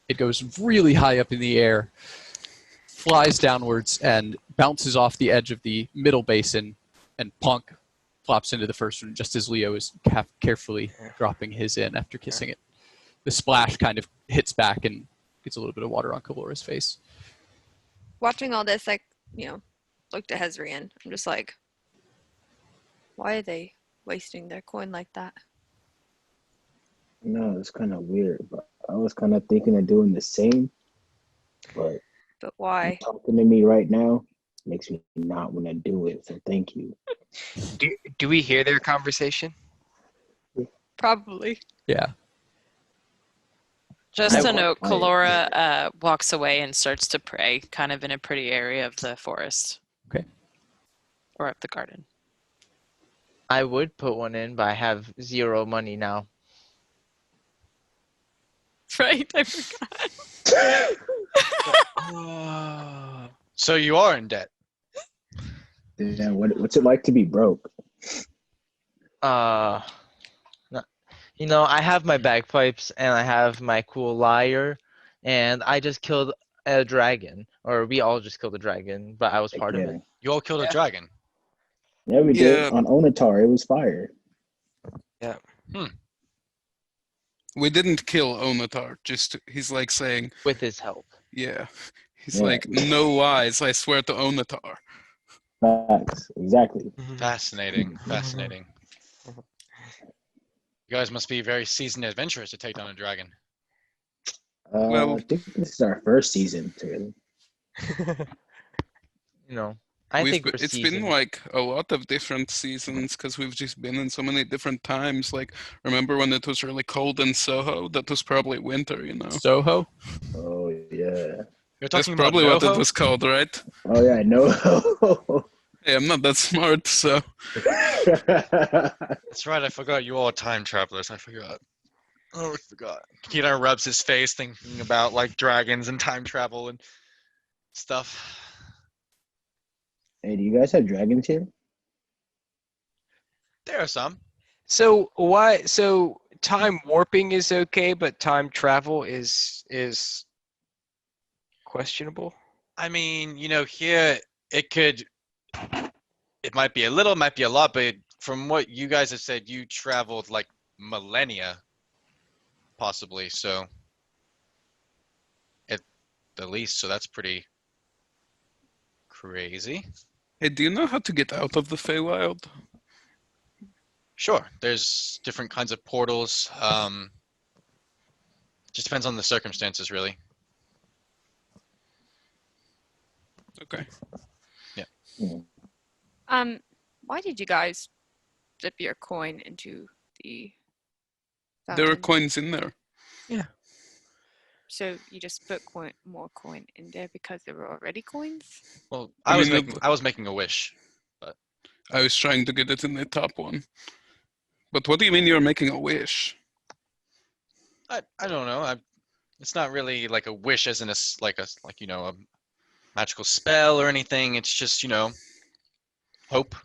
It goes really high up in the air, flies downwards, and bounces off the edge of the middle basin, and plonk, flops into the first one just as Leo is carefully dropping his in after kissing it. The splash kind of hits back and gets a little bit of water on Kalora's face. watching all this, I, looked at Hezrian. I'm just like, why are they wasting their coin like that? No, it's kind of weird, but I was kind of thinking of doing the same. But But why? talking to me right now makes me not want to do it. So thank you. Do we hear their conversation? Probably. Yeah. Just I a want note, quiet. Kalora walks away and starts to pray, kind of in a pretty area of the forest. Okay. Or up the garden. I would put one in, but I have 0 money now. Right? I forgot. So you are in debt. Yeah, what's it like to be broke? No, I have my bagpipes and I have my cool lyre, and I just killed a dragon, or we all just killed a dragon, but I was part of it. You all killed a dragon. Yeah, we Yeah. did on Onatar. It was fire. We didn't kill Onatar. Just he's like saying, With his help. yeah. He's Yeah. like, no lies. I swear to Onatar. Facts. Exactly. Fascinating. Fascinating. You guys must be very seasoned adventurers to take down a dragon. Well- I think this is our first season, too. I We've think been- we're it's seasoned. been like a lot of different seasons because we've just been in so many different times. Like, remember when it was really cold in Soho? That was probably winter, Soho? Oh, yeah. You're That's talking probably about what it Noho? was called, right? Oh, yeah, I know. Hey, I'm not that smart, so That's right. I forgot you all are time travelers. I forgot. Oh, I forgot. Keita rubs his face thinking about like dragons and time travel and stuff. Hey, do you guys have dragons here? There are some. So time warping is okay, but time travel is questionable. I mean, here it might be a little, might be a lot, but from what you guys have said, you traveled like millennia, possibly. So, at the least, so that's pretty crazy. hey, do you know how to get out of the Feywild? Sure, there's different kinds of portals. Just depends on the circumstances, really. Okay. Why did you guys dip your coin into the There are fountain? coins in there. So you just put more coin in there because there were already coins? Well, I I was mean, making a wish. I was trying to get it in the top one. But what do you mean you're making a wish? I don't know. It's not really like a wish, as in a magical spell or anything. It's just hope.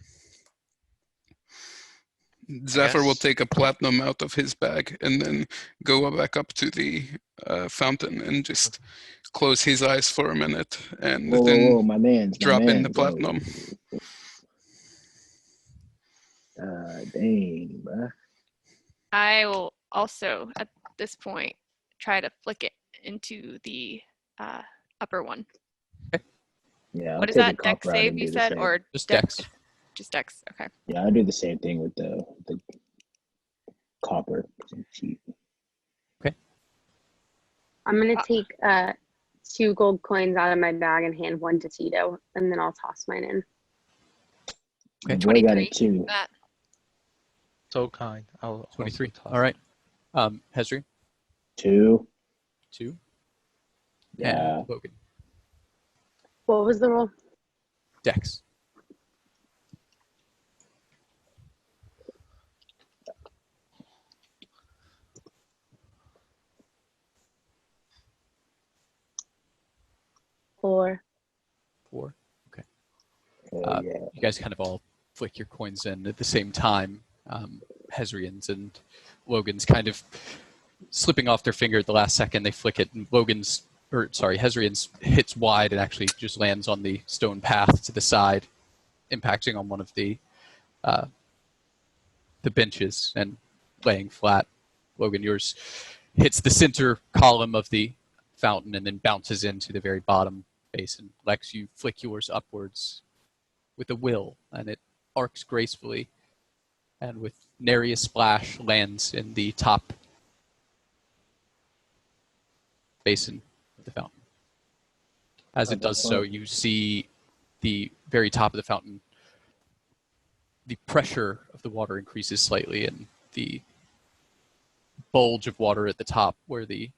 Zephyr will guess. take a platinum out of his bag and then go back up to the fountain and just close his eyes for a minute and Whoa, then whoa, whoa, my man's. drop in the whoa. platinum. Dang, bruh. I will also, at this point, try to flick it into the upper one. Yeah, I'll What is take that? a cop Dex route save, and you do the said? same. Or Just Dex. Just Dex. Okay. Yeah, I'll do the same thing with the copper. Cheap. I'm gonna take 2 gold coins out of my bag and hand one to Tito, and then I'll toss mine in. The boy got a 23. 2. That So kind. I'll also 23. toss All right. Hezri, 2. 2. Yeah. And Logan, What was the roll? Dex. Four. 4. Okay. Hell yeah. You guys kind of all flick your coins in at the same time. Hezrian's and Logan's kind of slipping off their finger at the last second. They flick it, and Hezrian's hits wide and actually just lands on the stone path to the side, impacting on one of the benches and laying flat. Logan, yours hits the center column of the fountain and then bounces into the very bottom basin. Lex, you flick yours upwards with a will, and it arcs gracefully, and with nary a splash lands in the top basin of the fountain. As it does so, you see the very top of the fountain, the pressure of the water increases slightly, and the bulge of water at the top where the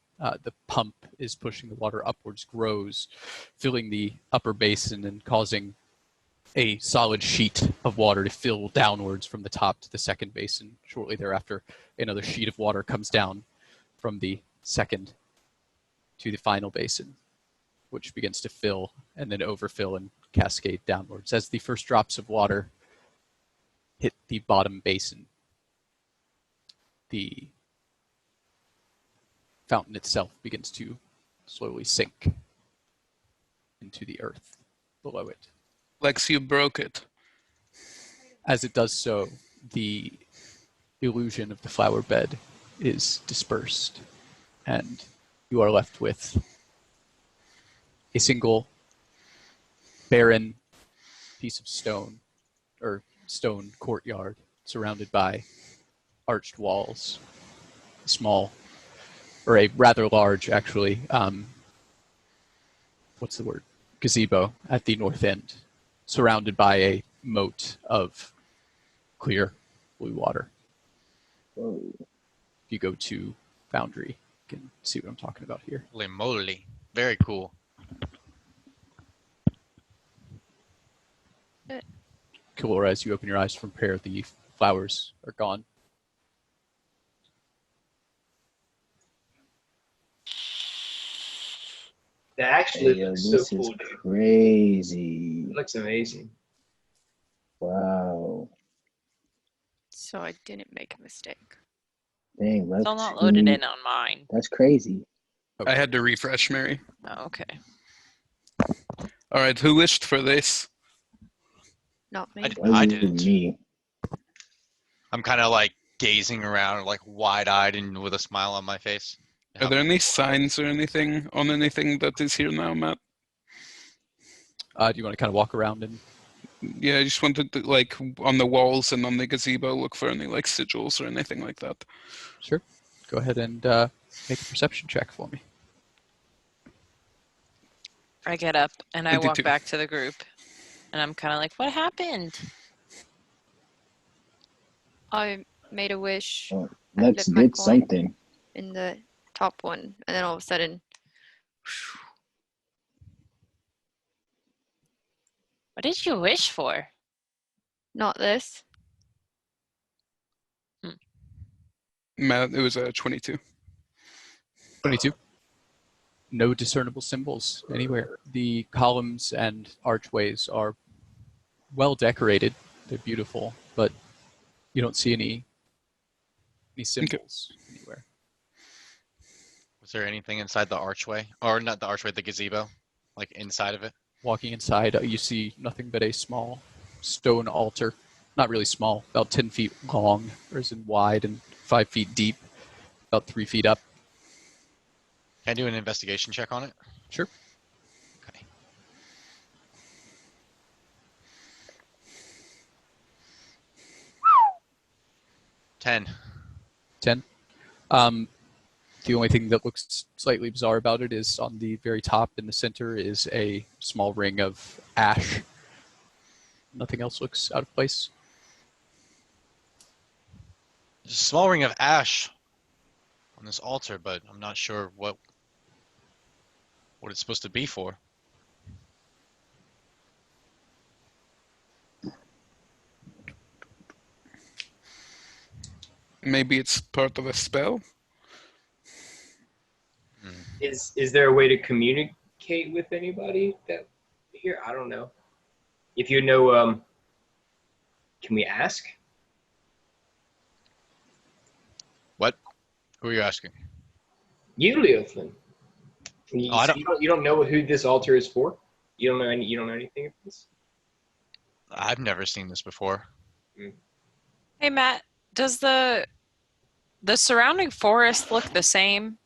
pump is pushing the water upwards grows, filling the upper basin and causing a solid sheet of water to fill downwards from the top to the second basin. Shortly thereafter, another sheet of water comes down from the second to the final basin, which begins to fill and then overfill and cascade downwards. As the first drops of water hit the bottom basin, the fountain itself begins to slowly sink into the earth below it. Lex, you broke it. As it does so, the illusion of the flower bed is dispersed, and you are left with a single barren piece of stone, or stone courtyard, surrounded by arched walls, small, or a rather large, actually, what's the word? Gazebo at the north end, surrounded by a moat of clear blue water. Whoa. If you go to Foundry, you can see what I'm talking about here. Holy moly. Very cool. Kalora, as you open your eyes from prayer, the flowers are gone. That actually Hey, yo, looks this so is cool, dude. crazy. It looks amazing. Wow. so I didn't make a mistake. Dang, Lex. Still not loaded in on mine. That's crazy. I had to refresh, Mary. Oh, okay. All right, who wished for this? Not me. I didn't. Me. I'm kind of like gazing around, like wide-eyed and with a smile on my face. Are there any signs or anything on anything that is here now, Matt? Do you want to kind of walk around and... Yeah, I just wanted to, like, on the walls and on the gazebo, look for any, like, sigils or anything like that. Sure. Go ahead and make a perception check for me. I get up and I walk 22. back to the group, and I'm kind of like, "What happened?" I made a wish Oh, I Lex flipped my did coin. something. in the top one, and then all of a sudden, What did you wish for? not this. Matt, it was 22. 22. No discernible symbols anywhere. The columns and archways are well decorated. They're beautiful, but you don't see any symbols anywhere. Was there anything inside the archway? Or not the archway, the gazebo? Like inside of it? Walking inside, you see nothing but a small stone altar. Not really small, about 10 feet long, or as in wide, and 5 feet deep, about 3 feet up. Can I do an investigation check on it? Sure. Okay. $10. 10. The only thing that looks slightly bizarre about it is on the very top in the center is a small ring of ash. Nothing else looks out of place. There's a small ring of ash on this altar, but I'm not sure what it's supposed to be for. Maybe it's part of a spell. Is there a way to communicate with anybody that here? I don't know. If you know, can we ask? What? Who are you asking? You, Leoflin. You, Oh, I so don't- you don't know who this altar is for? You don't know anything of this? I've never seen this before. Hey, Matt, does the surrounding forest look the same?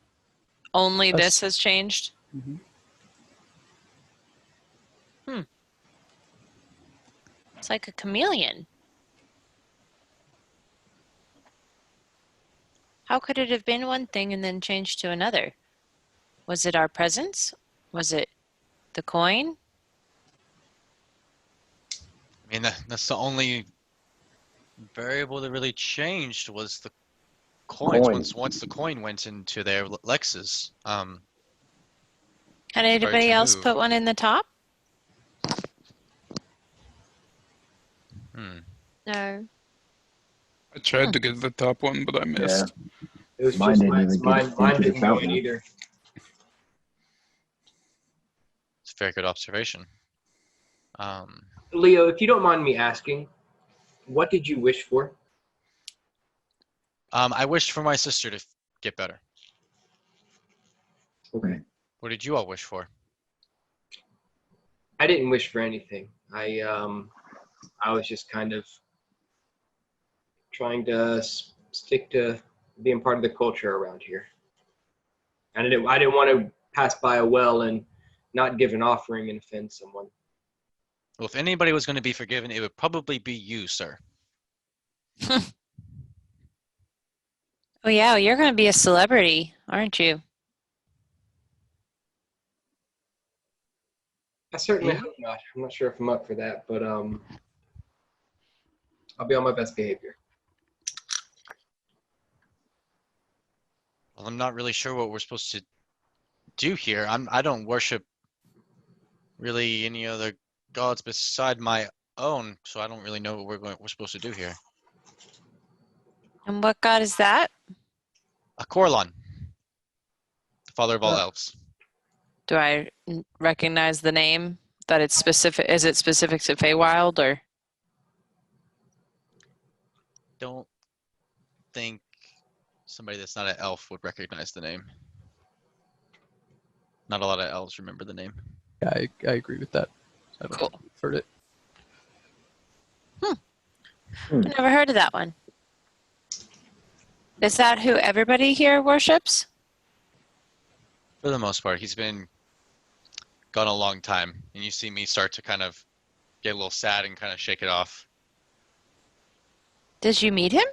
Only Yes. this has changed? Mhm. It's like a chameleon. How could it have been one thing and then changed to another? Was it our presence? Was it the coin? I mean, that's the only variable that really changed was the coins. Coin. Once the coin went into their Lexes, Had Started anybody to else move. put one in the top? No. I tried to get the top one, but I Yeah. missed. It was Mine just didn't even get mine into the didn't know it fountain. either. it's a very good observation. Leo, if you don't mind me asking, what did you wish for? I wished for my sister to get better. Okay. What did you all wish for? I didn't wish for anything. I was just kind of trying to stick to being part of the culture around here. And I didn't want to pass by a well and not give an offering and offend someone. Well, if anybody was going to be forgiven, it would probably be you, sir. Oh, yeah, you're going to be a celebrity, aren't you? I certainly hope not. I'm not sure if I'm up for that, but I'll be on my best behavior. Well, I'm not really sure what we're supposed to do here. I don't worship really any other gods beside my own, so I don't really know what we're supposed to do here. And what god is that? A Corlon, the father of all elves. Do I recognize the name? That it's specific? Is it specific to Feywild or? Don't think somebody that's not an elf would recognize the name. Not a lot of elves remember the name. Yeah, I agree with that. I've Cool. heard it. Never heard of that one. Is that who everybody here worships? For the most part, he's been gone a long time, and you see me start to kind of get a little sad and kind of shake it off. Did you meet him?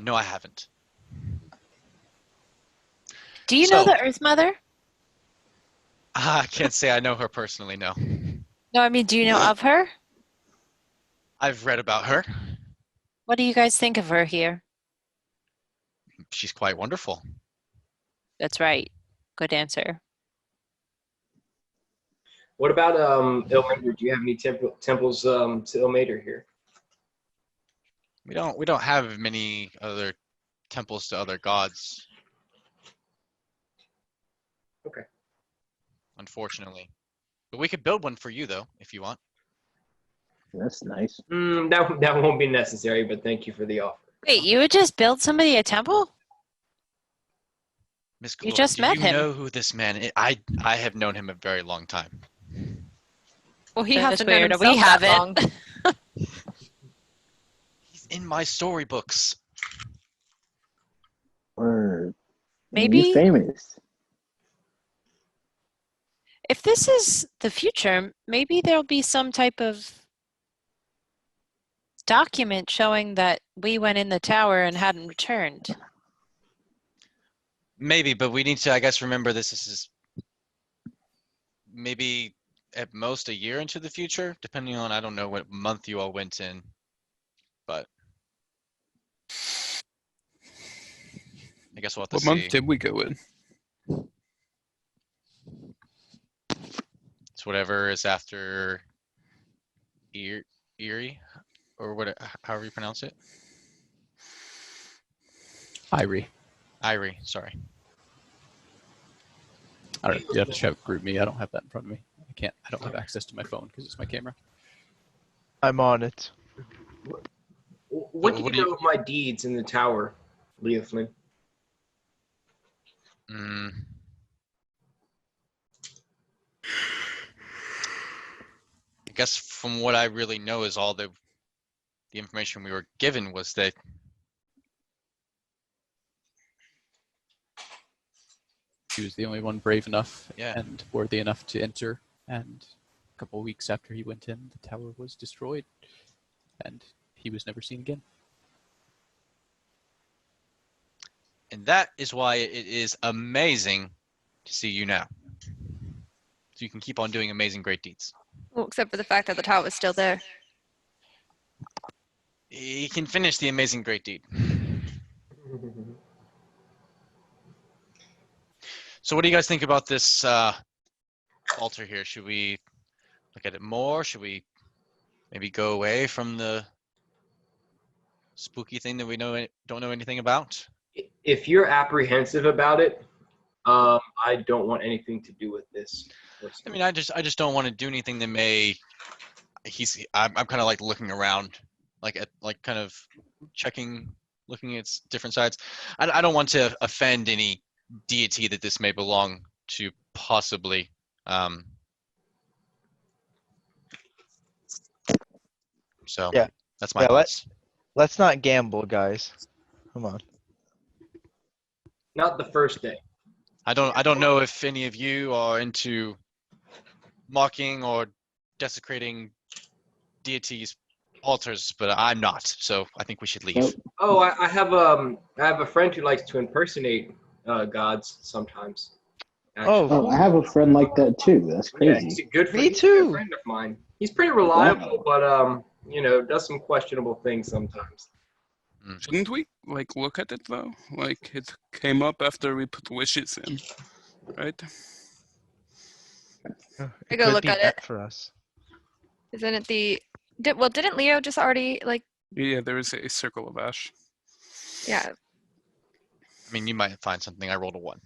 No, I haven't. Do you know So- the Earth Mother? I can't say I know her personally, no. No, I mean, do you know of her? I've read about her. What do you guys think of her here? She's quite wonderful. That's right. Good answer. What about Ilmater? Do you have any temples to Ilmater here? We don't have many other temples to other gods. Okay. Unfortunately. But we could build one for you though, if you want. That's nice. That won't be necessary, but thank you for the offer. Wait, you would just build somebody a temple? Miss You Gloria, just met do you him. know who this man is? I have known him a very long time. Well, he That's hasn't known weird. himself We that haven't. long. He's in my storybooks. Or Maybe- you famous. If this is the future, maybe there'll be some type of document showing that we went in the tower and hadn't returned. Maybe, but we need to, I guess, remember this is maybe at most a year into the future, depending on, I don't know what month you all went in, but I guess we'll have to What see. month did we go in? It's whatever is after Erie, or however you pronounce it. Irie. Irie, sorry. I don't know. You have to shout group me. I don't have that in front of me. I don't have access to my phone because it's my camera. I'm on it. What do what you do know of my deeds in the tower, Leo Flynn? I guess from what I really know is all the information we were given was that He was the only one brave enough Yeah. and worthy enough to enter. And a couple of weeks after he went in, the tower was destroyed, and he was never seen again. and that is why it is amazing to see you now. So you can keep on doing amazing great deeds. Well, except for the fact that the tower was still there. He can finish the amazing great deed. So what do you guys think about this altar here? Should we look at it more? Should we maybe go away from the spooky thing that we don't know anything about? If you're apprehensive about it, I don't want anything to do with this. I mean, I just don't want to do anything that may. I'm kind of like looking around, like kind of looking at different sides. I don't want to offend any deity that this may belong to, possibly. So Yeah. that's my Yeah, thoughts. Let's not gamble, guys. Come on. Not the first day. I don't know if any of you are into mocking or desecrating deities' altars, but I'm not. So I think we should leave. Nope. Oh, I have a friend who likes to impersonate gods sometimes. Oh, Oh, I have a friend like that too. That's Yeah, crazy. he's a good Me he's a too. good friend of mine. He's pretty reliable, but does some questionable things sometimes. Shouldn't we like look at it though? Like it came up after we put wishes in, right? I go could look be at bad it. for us. Isn't it didn't Leo just already Yeah, there is a circle of ash. yeah, I mean, you might find something. I rolled a 1.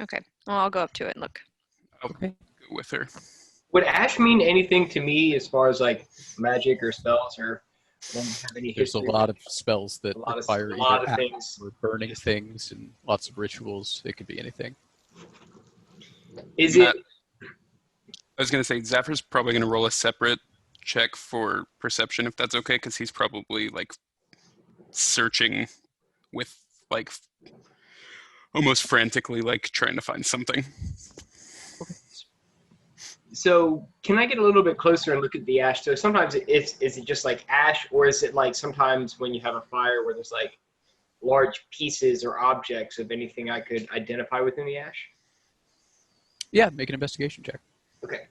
okay. Well, I'll go up to it and look. I'll Okay. go with her. Would ash mean anything to me as far as like magic or spells or have any There's a history? lot of spells that A lot of- require a lot either of ash things. or burning things, and lots of rituals. It could be anything. Is Matt, it? I was gonna say Zaffir's probably gonna roll a separate check for perception if that's okay, because he's probably like searching with like almost frantically like trying to find something. So can I get a little bit closer and look at the ash? So sometimes is it just like ash, or is it like sometimes when you have a fire where there's like large pieces or objects of anything I could identify within the ash? Yeah, make an investigation check. Okay.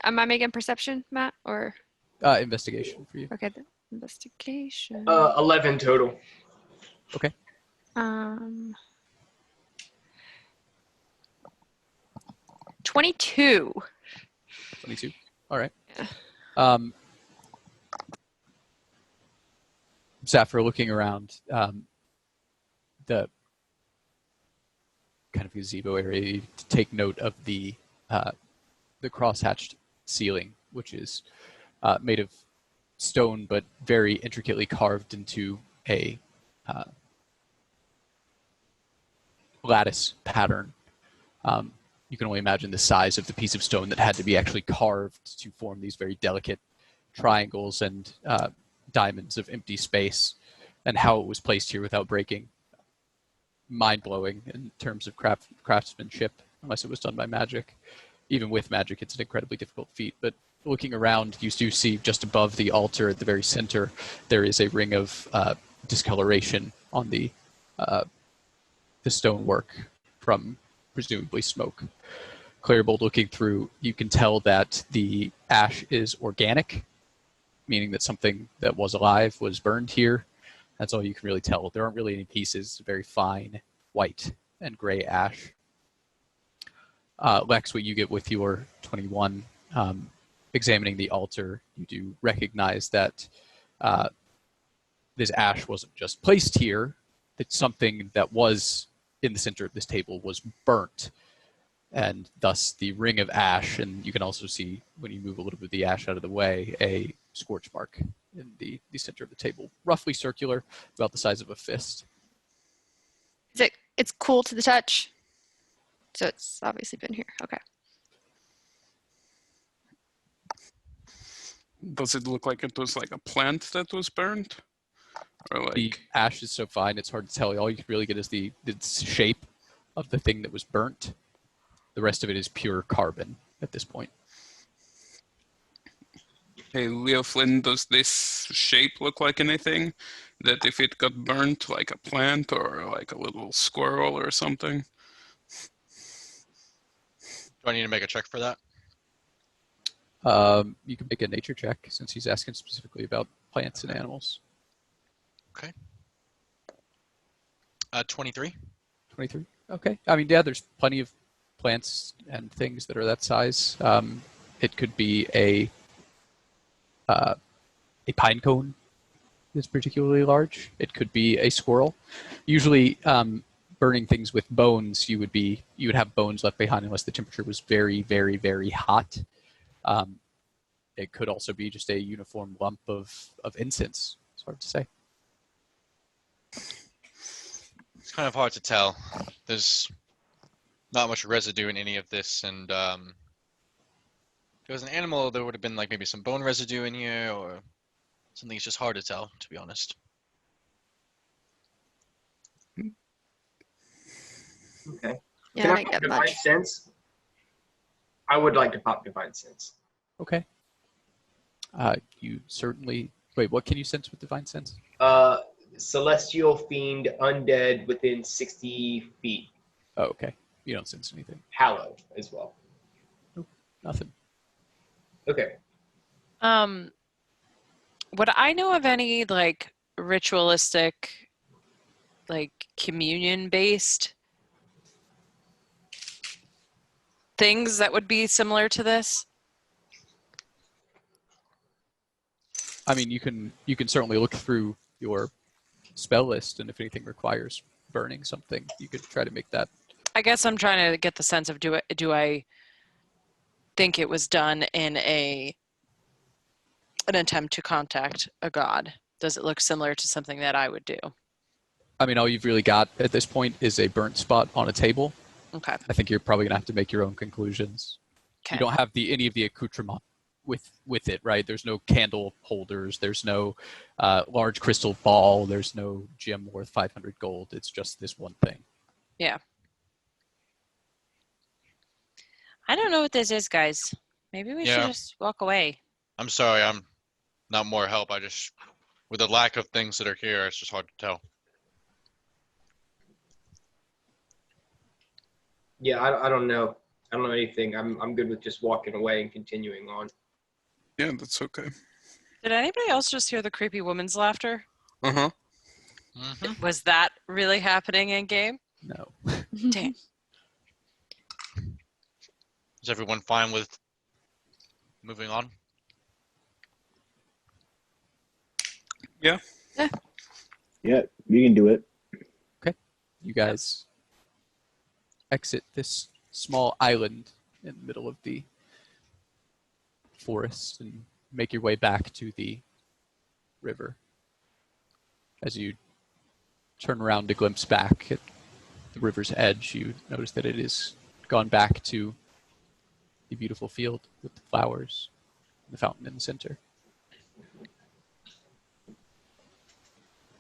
Am I making perception, Matt, or Investigation for you. okay, the investigation. 11 total. Okay. 22. 22. All right. Yeah. Zafir, looking around the kind of gazebo area, to take note of the crosshatched ceiling, which is made of stone but very intricately carved into a lattice pattern. You can only imagine the size of the piece of stone that had to be actually carved to form these very delicate triangles and diamonds of empty space, and how it was placed here without breaking. Mind-blowing in terms of craftsmanship, unless it was done by magic. Even with magic, it's an incredibly difficult feat, but looking around, you do see just above the altar at the very center, there is a ring of discoloration on the stonework from presumably smoke. Clairbold looking through, you can tell that the ash is organic, meaning that something that was alive was burned here. That's all you can really tell. There aren't really any pieces, very fine white and gray ash. Lex, what you get with your 21, examining the altar, you do recognize that this ash wasn't just placed here, that something that was in the center of this table was burnt, and thus the ring of ash, and you can also see, when you move a little bit of the ash out of the way, a scorch mark in the center of the table, roughly circular, about the size of a fist. It's cool to the touch. So it's obviously been here. Okay. Does it look like it was like a plant that was burned? Or like... The ash is so fine, it's hard to tell. All you can really get is the shape of the thing that was burnt. The rest of it is pure carbon at this point. Hey, Leo Flynn, does this shape look like anything? That if it got burnt, like a plant or like a little squirrel or something? Do I need to make a check for that? You can make a nature check, since he's asking specifically about plants and animals. Okay. 23. 23? Okay. I mean, yeah, there's plenty of plants and things that are that size. It could be a pine cone that's particularly large. It could be a squirrel. Usually, burning things with bones, you would have bones left behind unless the temperature was very, very, very hot. It could also be just a uniform lump of incense. It's hard to say. It's kind of hard to tell. There's not much residue in any of this, and if it was an animal, there would have been like maybe some bone residue in here or something. It's just hard to tell, to be honest. Okay. Yeah, Can I I didn't pop get Divine much. Sense? I would like to pop Divine Sense. Okay. You certainly... Wait, what can you sense with Divine Sense? Celestial Fiend Undead within 60 feet. Oh, okay. You don't sense anything. Hallow as well. Nope, nothing. Okay. Would I know of any like ritualistic, like communion based things that would be similar to this? I mean, you can certainly look through your spell list, and if anything requires burning something, you could try to make that. I guess I'm trying to get the sense of do I think it was done in an attempt to contact a god? Does it look similar to something that I would do? I mean, all you've really got at this point is a burnt spot on a table. Okay. I think you're probably gonna have to make your own conclusions. Okay. You don't have any of the accoutrement with it, right? There's no candle holders. There's no large crystal ball. There's no gem worth 500 gold. It's just this one thing. Yeah. I don't know what this is, guys. Maybe we should Yeah. just walk away. I'm sorry, I'm not more help. I just, with the lack of things that are here, it's just hard to tell. Yeah, I don't know. I don't know anything. I'm good with just walking away and continuing on. Yeah, that's okay. Did anybody else just hear the creepy woman's laughter? Uh-huh. Mm-hmm. Was that really happening in game? No. Dang. Is everyone fine with moving on? Yeah. Yeah, you can do it. You guys exit this small island in the middle of the forest and make your way back to the river. As you turn around to glimpse back at the river's edge, you notice that it is gone back to the beautiful field with the flowers and the fountain in the center.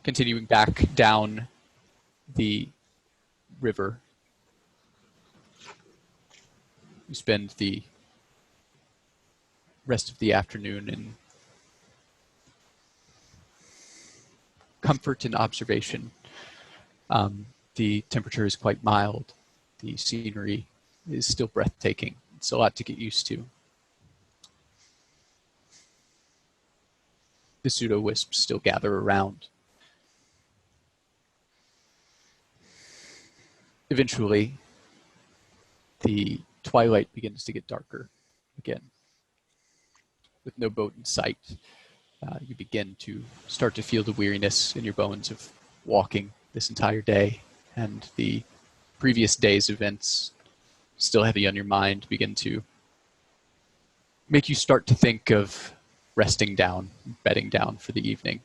Continuing back down the river, you spend the rest of the afternoon in comfort and observation. The temperature is quite mild. The scenery is still breathtaking. It's a lot to get used to. The pseudo-wisps still gather around. Eventually, the twilight begins to get darker again. With no boat in sight, you begin to start to feel the weariness in your bones of walking this entire day, and the previous day's events, still heavy on your mind, begin to make you start to think of resting down, bedding down for the evening.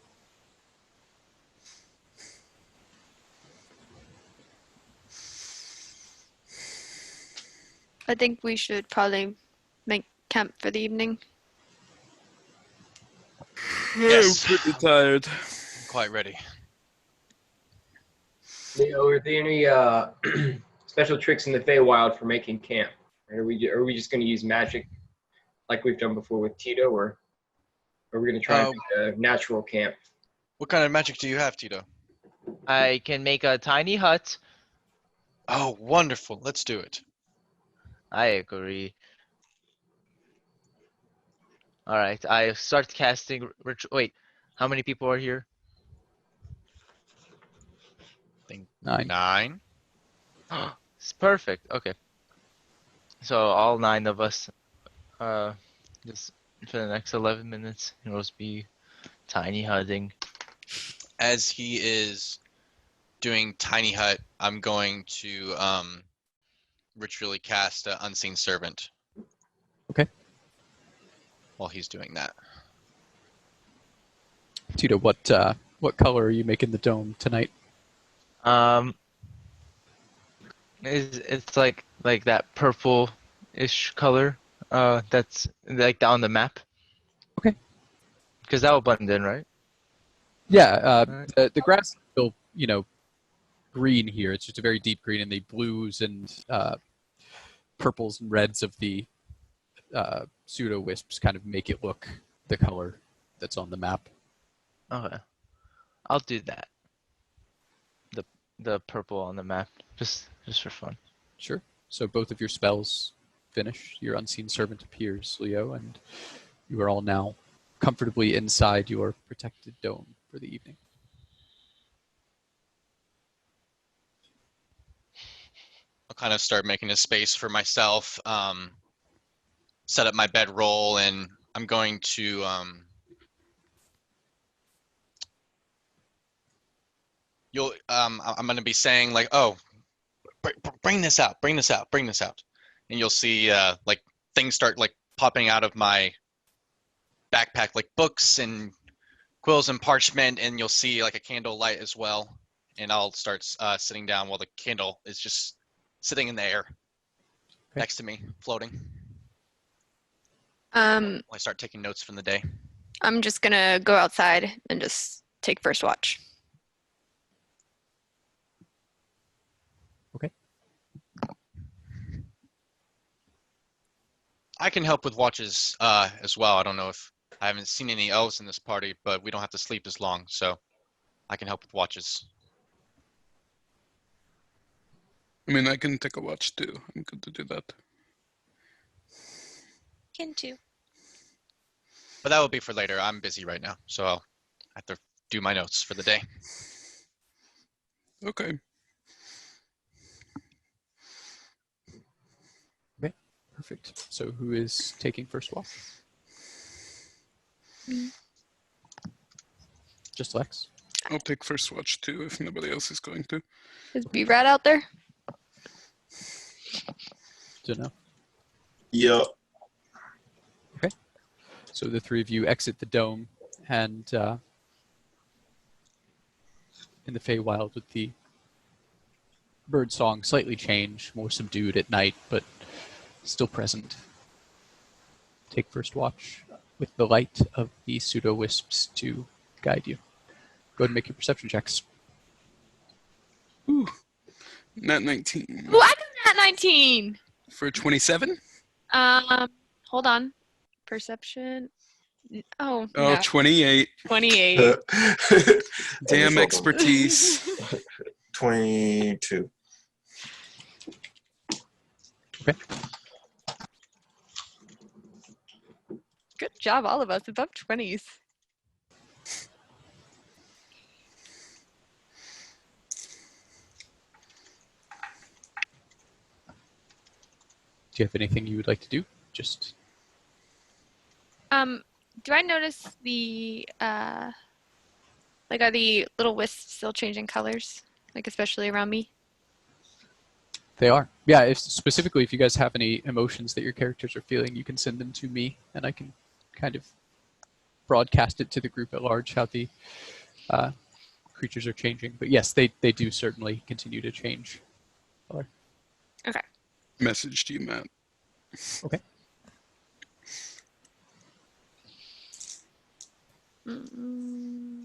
I think we should probably make camp for the evening. Yes. I'm pretty tired. I'm quite ready. Leo, are there any special tricks in the Feywild for making camp? Or are we just going to use magic like we've done before with Tito, or are we going to try and make a natural camp? What kind of magic do you have, Tito? I can make a tiny hut. Oh, wonderful. Let's do it. I agree. All right, I start casting. Wait, how many people are here? Think 9. 9. It's perfect. Okay. So all 9 of us, just for the next 11 minutes, it will be tiny hutting. As he is doing tiny hut, I'm going to ritually cast unseen servant. Okay. While he's doing that. Tito, what color are you making the dome tonight? It's like that purple-ish color. That's like on the map. Okay. Because that will blend in, right? Yeah, Right. the grass is still, green here. It's just a very deep green, and the blues and purples and reds of the pseudo wisps kind of make it look the color that's on the map. Okay. I'll do that. The purple on the map, just for fun. Sure. So both of your spells finish. Your unseen servant appears, Leo, and you are all now comfortably inside your protected dome for the evening. I'll kind of start making a space for myself, set up my bedroll, and I'm going to I'm going to be saying like, oh, bring this out, bring this out, bring this out, and you'll see like things start like popping out of my backpack, like books and quills and parchment, and you'll see like a candle light as well, and I'll start sitting down while the candle is just sitting in the air next to me, floating. I start taking notes from the day. I'm just gonna go outside and just take first watch. Okay. I can help with watches as well. I don't know if I haven't seen any elves in this party, but we don't have to sleep as long, so I can help with watches. I mean, I can take a watch too. I'm good to do that. Can too. But that will be for later. I'm busy right now, so I'll have to do my notes for the day. Okay. Okay. Perfect. So who is taking first watch? Me. Just Lex? I'll take first watch too if nobody else is going to. Is B-Rat out there? Don't know. Yep. So the three of you exit the dome, and in the Feywild with the bird song slightly changed, more subdued at night, but still present. Take first watch with the light of the pseudo-wisps to guide you. Go ahead and make your perception checks. Ooh. Nat 19. Ooh, I got that 19. For 27? Hold on. Perception. Oh, Oh, no. 28. 28. Damn expertise. 22. Good job, all of us. Above 20s. Do you have anything you would like to do? Just Do I notice the like, are the little wisps still changing colors? Like, especially around me? they are. Yeah, specifically if you guys have any emotions that your characters are feeling, you can send them to me, and I can kind of broadcast it to the group at large how the creatures are changing. But yes, they do certainly continue to change color. Okay. Message to you, Matt. Okay. Mm.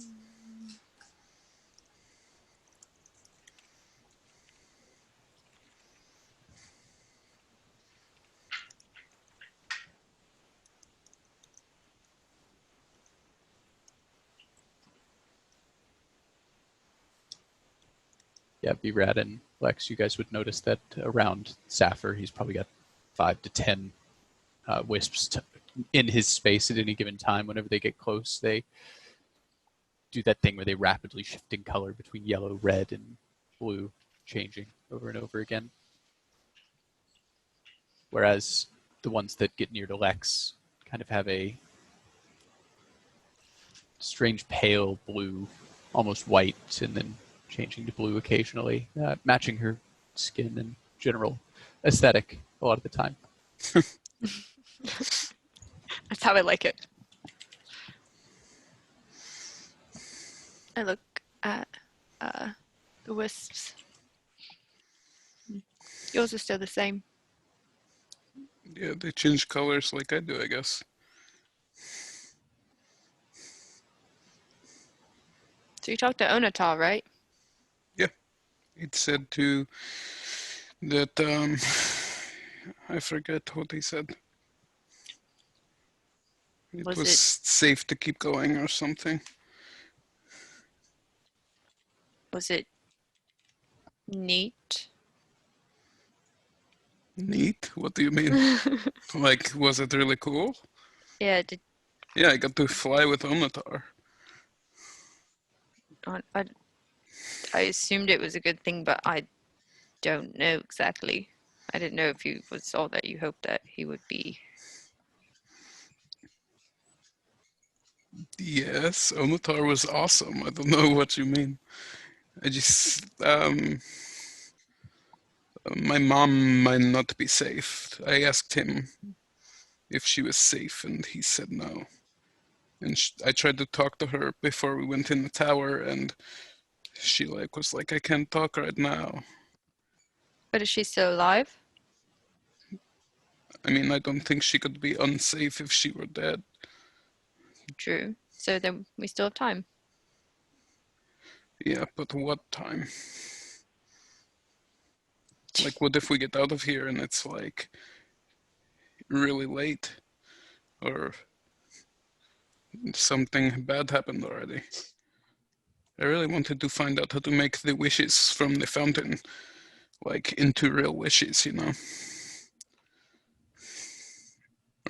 Yeah, B-Rad and Lex, you guys would notice that around Sappher, he's probably got 5 to 10 wisps in his space at any given time. Whenever they get close, they do that thing where they rapidly shift in color between yellow, red, and blue, changing over and over again. Whereas the ones that get near to Lex kind of have a strange pale blue, almost white, and then changing to blue occasionally, matching her skin and general aesthetic a lot of the time. That's how I like it. I look at the wisps. Yours is still the same. Yeah, they change colors like I do, I guess. So you talked to Onatar, right? It said to that I forget what he said. It Was was it- safe to keep going or something. Was it neat? Neat? What do you mean? Like, was it really cool? Yeah, Yeah, I got to fly with Onatar. I assumed it was a good thing, but I don't know exactly. I didn't know if he was all that you hoped that he would be. Yes, Onatar was awesome. I don't know what you mean. I just, my mom might not be safe. I asked him if she was safe, and he said no. And I tried to talk to her before we went in the tower, and she was like, I can't talk right now. But is she still alive? I mean, I don't think she could be unsafe if she were dead. True. So then we still have time. Yeah, but what time? Like, what if we get out of here and it's like really late, or something bad happened already? I really wanted to find out how to make the wishes from the fountain like into real wishes, you know,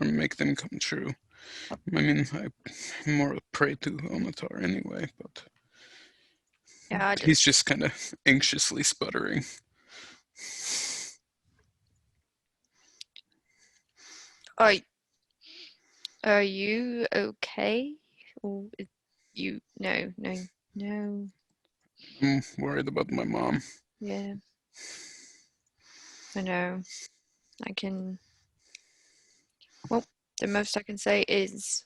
or make them come true. I mean, I more pray to Onatar anyway, but Yeah, he's just kind of anxiously sputtering. Are you okay? Or no. I'm worried about my mom. Yeah. I know. Well, the most I can say is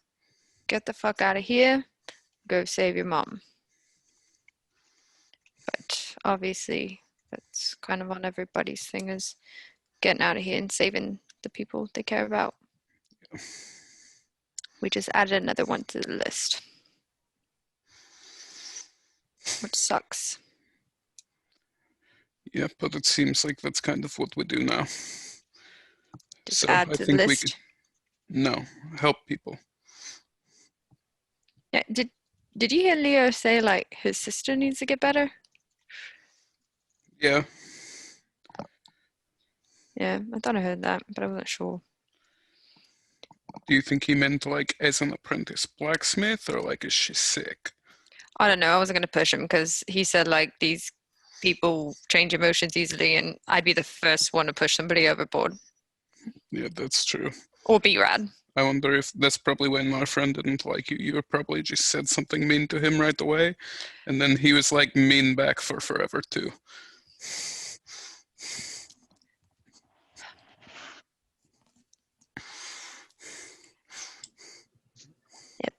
get the fuck out of here. Go save your mom. But obviously, that's kind of on everybody's thing, is getting out of here and saving the people they care about. We just added another one to the list, which sucks. Yeah, but it seems like that's kind of what we do now. Just So add I to the think we list. could. No, help people. Yeah, did you hear Leo say like his sister needs to get better? Yeah, Yeah, I thought I heard that, but I wasn't sure. do you think he meant like as an apprentice blacksmith, or like is she sick? I don't know. I wasn't going to push him because he said like these people change emotions easily, and I'd be the first one to push somebody overboard Yeah, that's true. or be rad. I wonder if that's probably when my friend didn't like you. You probably just said something mean to him right away, and then he was like mean back for forever too. Yep.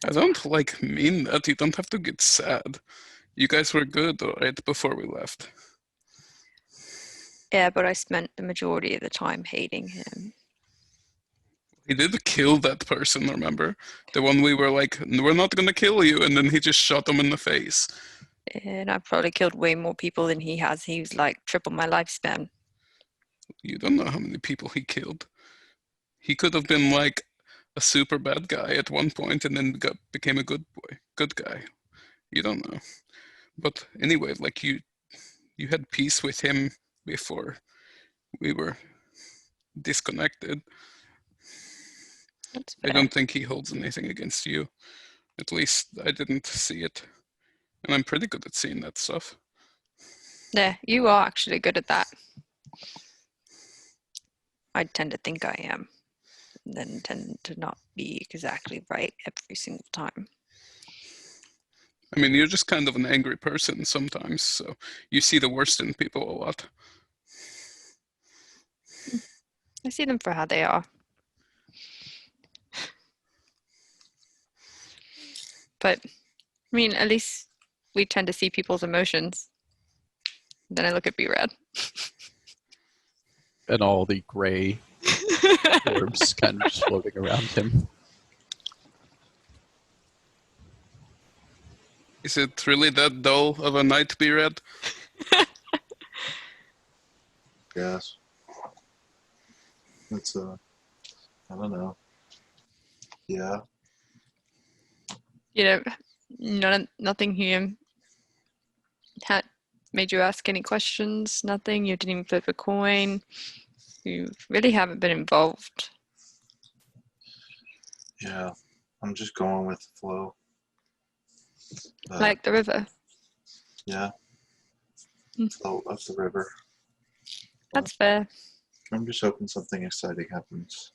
I don't like mean that. You don't have to get sad. You guys were good, right, before we left. Yeah, but I spent the majority of the time hating him. He did kill that person, remember? The one we were like, we're not gonna kill you, and then he just shot him in the face. And I've probably killed way more people than he has. He was like triple my lifespan. You don't know how many people he killed. He could have been like a super bad guy at one point and then became a good guy. You don't know. But anyway, like you had peace with him before we were disconnected. That's I fair. don't think he holds anything against you. At least I didn't see it. And I'm pretty good at seeing that stuff. Yeah, you are actually good at that. I tend to think I am, and then tend to not be exactly right every single time. I mean, you're just kind of an angry person sometimes, so you see the worst in people a lot. I see them for how they are. But, I mean, at least we tend to see people's emotions. Then I look at B-Rad. And all the gray orbs kind of just floating around him. Is it really that dull of a night, B-Red? Yes. It's I don't know. Yeah. You know, nothing here had made you ask any questions, nothing. You didn't even flip a coin. You really haven't been involved. Yeah. I'm just going with the flow. Like the river. Yeah. Mm. Float up the river. That's fair. I'm just hoping something exciting happens.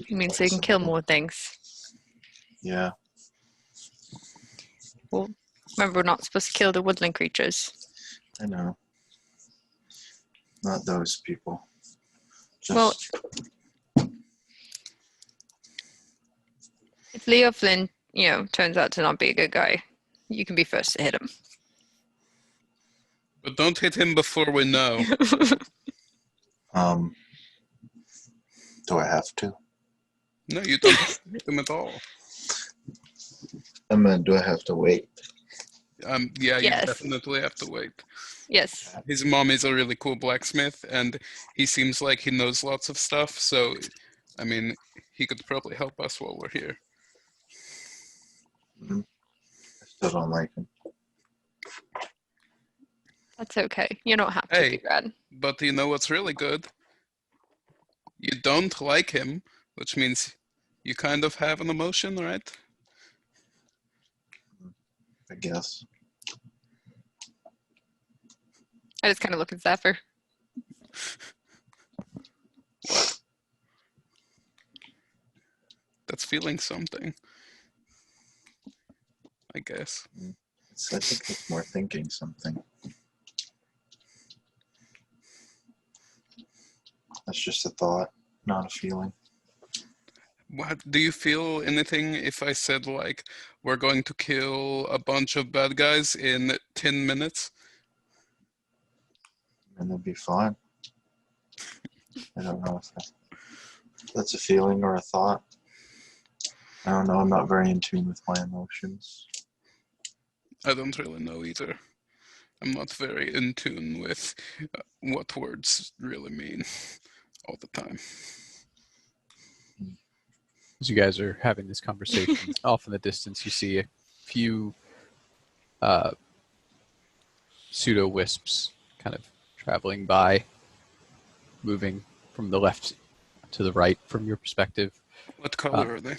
You mean so you can kill more things? Yeah. Well, remember we're not supposed to kill the woodland creatures. I know. Not those people. Just, Well, if Leo Flynn, turns out to not be a good guy, you can be first to hit him. But don't hit him before we know. do I have to? No, you don't have to hit him at all. I mean, do I have to wait? Yeah, you Yes. definitely have to wait. Yes. His mom is a really cool blacksmith, and he seems like he knows lots of stuff, so, I mean, he could probably help us while we're here. I still don't like him. That's okay. You don't have to Hey. be rad. But you know what's really good? You don't like him, which means you kind of have an emotion, right? I guess. I just kind of look at Zephyr. That's feeling something. I guess. I think it's more thinking something. That's just a thought, not a feeling. What, do you feel anything if I said, like, we're going to kill a bunch of bad guys in 10 minutes? And it'd be fine. I don't know if that's a feeling or a thought. I don't know. I'm not very in tune with my emotions. I don't really know either. I'm not very in tune with what words really mean all the time. As you guys are having this conversation, off in the distance, you see a few pseudo wisps kind of traveling by, moving from the left to the right from your perspective. What color are they?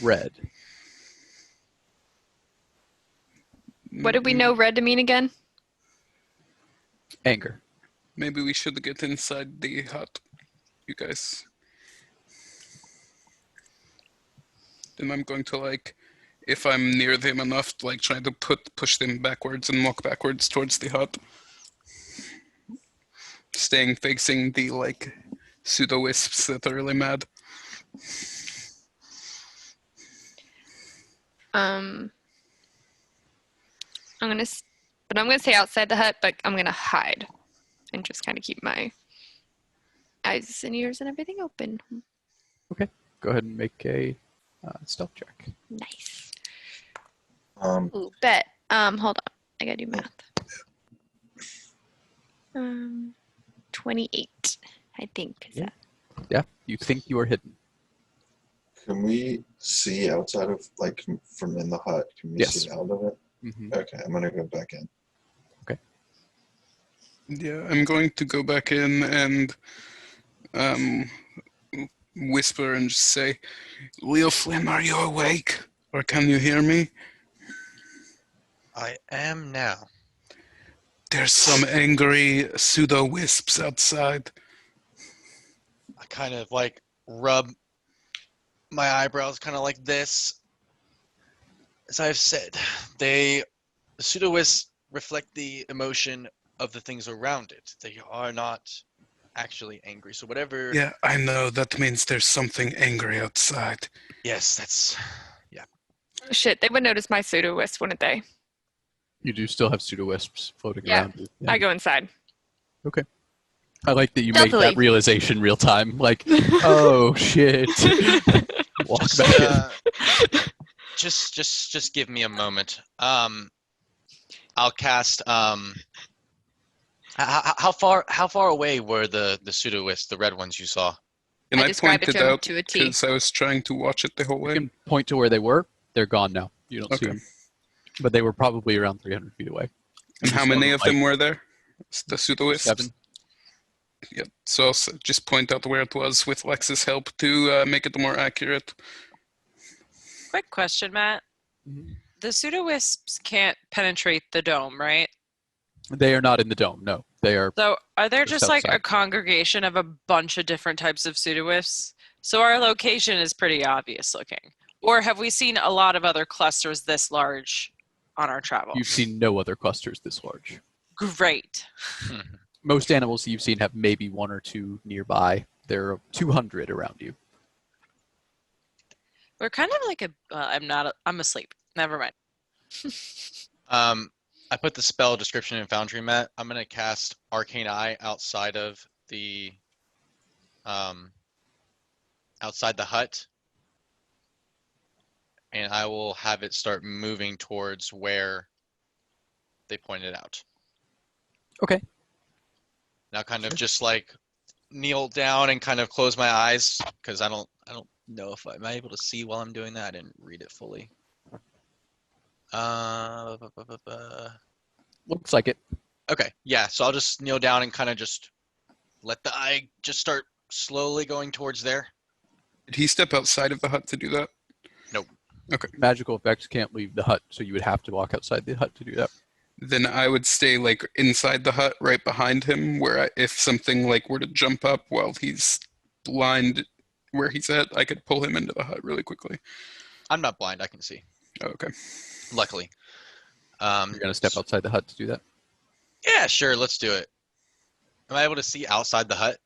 Red. What did we know red to mean again? Anger. Maybe we should get inside the hut, you guys. Then I'm going to, like, if I'm near them enough, like, try to push them backwards and walk backwards towards the hut. Staying facing the, like, pseudo wisps that are really mad. I'm gonna stay outside the hut, but I'm gonna hide and just kind of keep my eyes and ears and everything open. Okay. Go ahead and make a stealth check. Nice. Ooh. Bet. Hold on. I gotta do math. 28, I think. Is Yeah. that? Yeah. You think you are hidden. Can we see outside of, like, from in the hut? Can we Yes. see out of it? Mm-hmm. Okay, I'm gonna go back in. Yeah, I'm going to go back in and whisper and just say, Leo Flynn, are you awake? Or can you hear me? I am now. There's some angry pseudo wisps outside. I kind of like rub my eyebrows kind of like this. As I've said, the pseudo-wisps reflect the emotion of the things around it. They are not actually angry. So whatever. Yeah, I know. That means there's something angry outside. Yes, that's. Oh, shit, they would notice my pseudo wisp, wouldn't they? You do still have pseudo wisps floating Yeah. around you. Yeah. I go inside. Okay. I like that you make Stealthily. that realization real time. Like, oh shit. Walk Just, back in. just give me a moment. I'll cast. How far away were the pseudo-wisps, the red ones you saw? And I I describe it pointed to him out to a T. because I was trying to watch it the whole You way. can point to where they were. They're gone now. You don't see Okay. them. But they were probably around 300 feet away. And how many of them were there? The pseudo wisps? 7. Yeah, so I'll just point out where it was with Lex's help to make it more accurate. Quick question, Matt. Mm-hmm. The pseudo wisps can't penetrate the dome, right? They are not in the dome. No, they are. So are there Just just like a outside. congregation of a bunch of different types of pseudo wisps? So our location is pretty obvious looking. Or have we seen a lot of other clusters this large on our travel? You've seen no other clusters this large. Great. Most animals you've seen have maybe 1 or 2 nearby. There are 200 around you. We're kind of like I'm asleep. Never mind. I put the spell description in Foundry, Matt. I'm gonna cast Arcane Eye outside of the hut, and I will have it start moving towards where they pointed out. Okay. Now, kind of just like kneel down and kind of close my eyes because I don't know if I'm able to see while I'm doing that. I didn't read it fully. Looks like it. Okay, yeah. So I'll just kneel down and kind of just let the eye just start slowly going towards there. Did he step outside of the hut to do that? Nope. Okay. Magical effects can't leave the hut, so you would have to walk outside the hut to do that. Then I would stay like inside the hut right behind him where if something like were to jump up while he's blind where he's at, I could pull him into the hut really quickly. I'm not blind. I can see. Oh, okay. Luckily. You're going to step outside the hut to do that? Yeah, sure. Let's do it. Am I able to see outside the hut?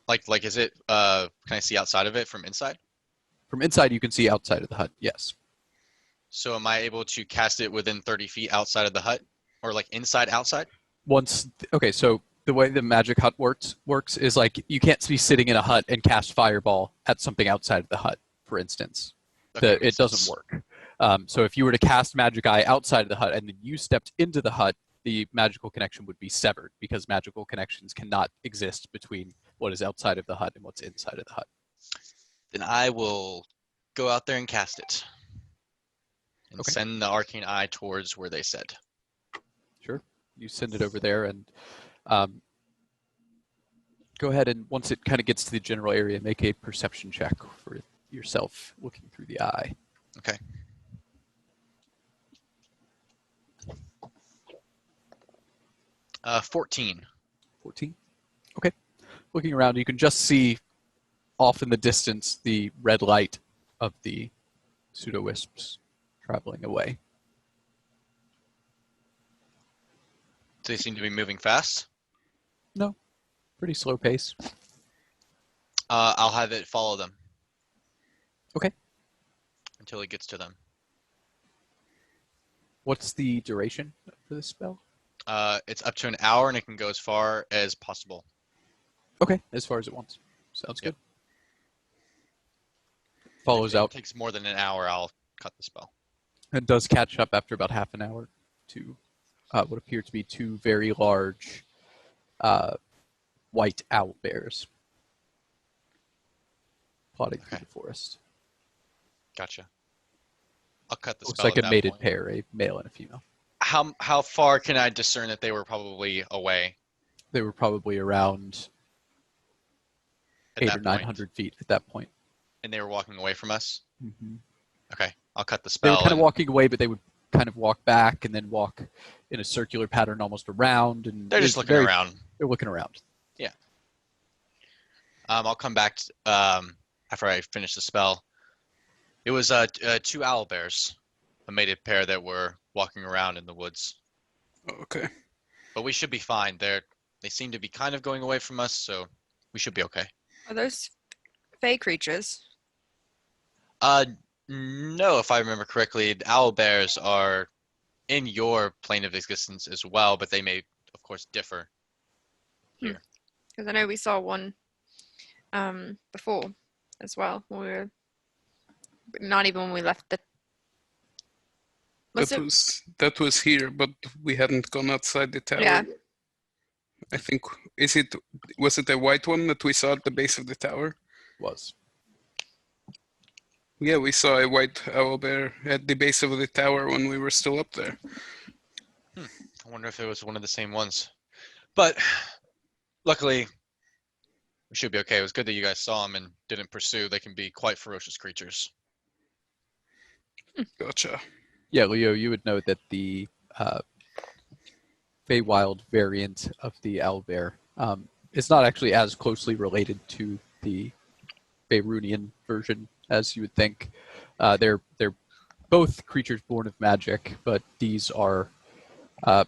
Like, is it? Can I see outside of it from inside? From inside, you can see outside of the hut, yes. So am I able to cast it within 30 feet outside of the hut? Or like inside, outside? Okay, so the way the magic hut works is like you can't be sitting in a hut and cast fireball at something outside of the hut, for instance. Okay, It doesn't work. So if you were to cast Magic Eye outside of the hut and then you stepped into the hut, the magical connection would be severed because magical connections cannot exist between what is outside of the hut and what's inside of the hut. Then I will go out there and cast it. And Okay. send the arcane eye towards where they said. Sure. You send it over there, and go ahead and once it kind of gets to the general area, make a perception check for yourself looking through the eye. Okay. Uh, 14. 14. Okay. Looking around, you can just see off in the distance the red light of the pseudo-wisps traveling away. Do they seem to be moving fast? No. Pretty slow pace. I'll have it follow them. Okay. Until it gets to them. What's the duration for this spell? It's up to an hour, and it can go as far as possible. Okay, as far as it wants. Sounds Yep. good. Follows If out it takes more than an hour, I'll cut the spell. and does catch up after about half an hour to what appear to be two very large white owl bears plodding through Okay. the forest. Gotcha. I'll cut the Looks spell like at a that mated point. pair, a male and a female. How far can I discern that they were probably away They were probably around at 800 that or point? 900 feet at that point. And they were walking away from us? Mm-hmm. Okay, I'll cut the They were spell. kind of and- walking away, but they would kind of walk back and then walk in a circular pattern almost around. And They're just it's looking around. They're looking around. I'll come back after I finish the spell. It was two owl bears, a mated pair that were walking around in the woods. Okay. But we should be fine. They seem to be kind of going away from us, so we should be okay. Are those fey creatures? No, if I remember correctly, the owl bears are in your plane of existence as well, but they may, of course, differ. Because I know we saw one before as well. When we were not even when we left the. That was here, but we hadn't gone outside the tower. Yeah. I think was it a white one that we saw at the base of the tower? Was. Yeah, we saw a white owl bear at the base of the tower when we were still up there. I wonder if it was one of the same ones. But luckily, we should be okay. It was good that you guys saw them and didn't pursue. They can be quite ferocious creatures. Gotcha. Yeah, Leo, you would know that the Feywild variant of the owlbear is not actually as closely related to the Faerunian version as you would think. They're both creatures born of magic, but these are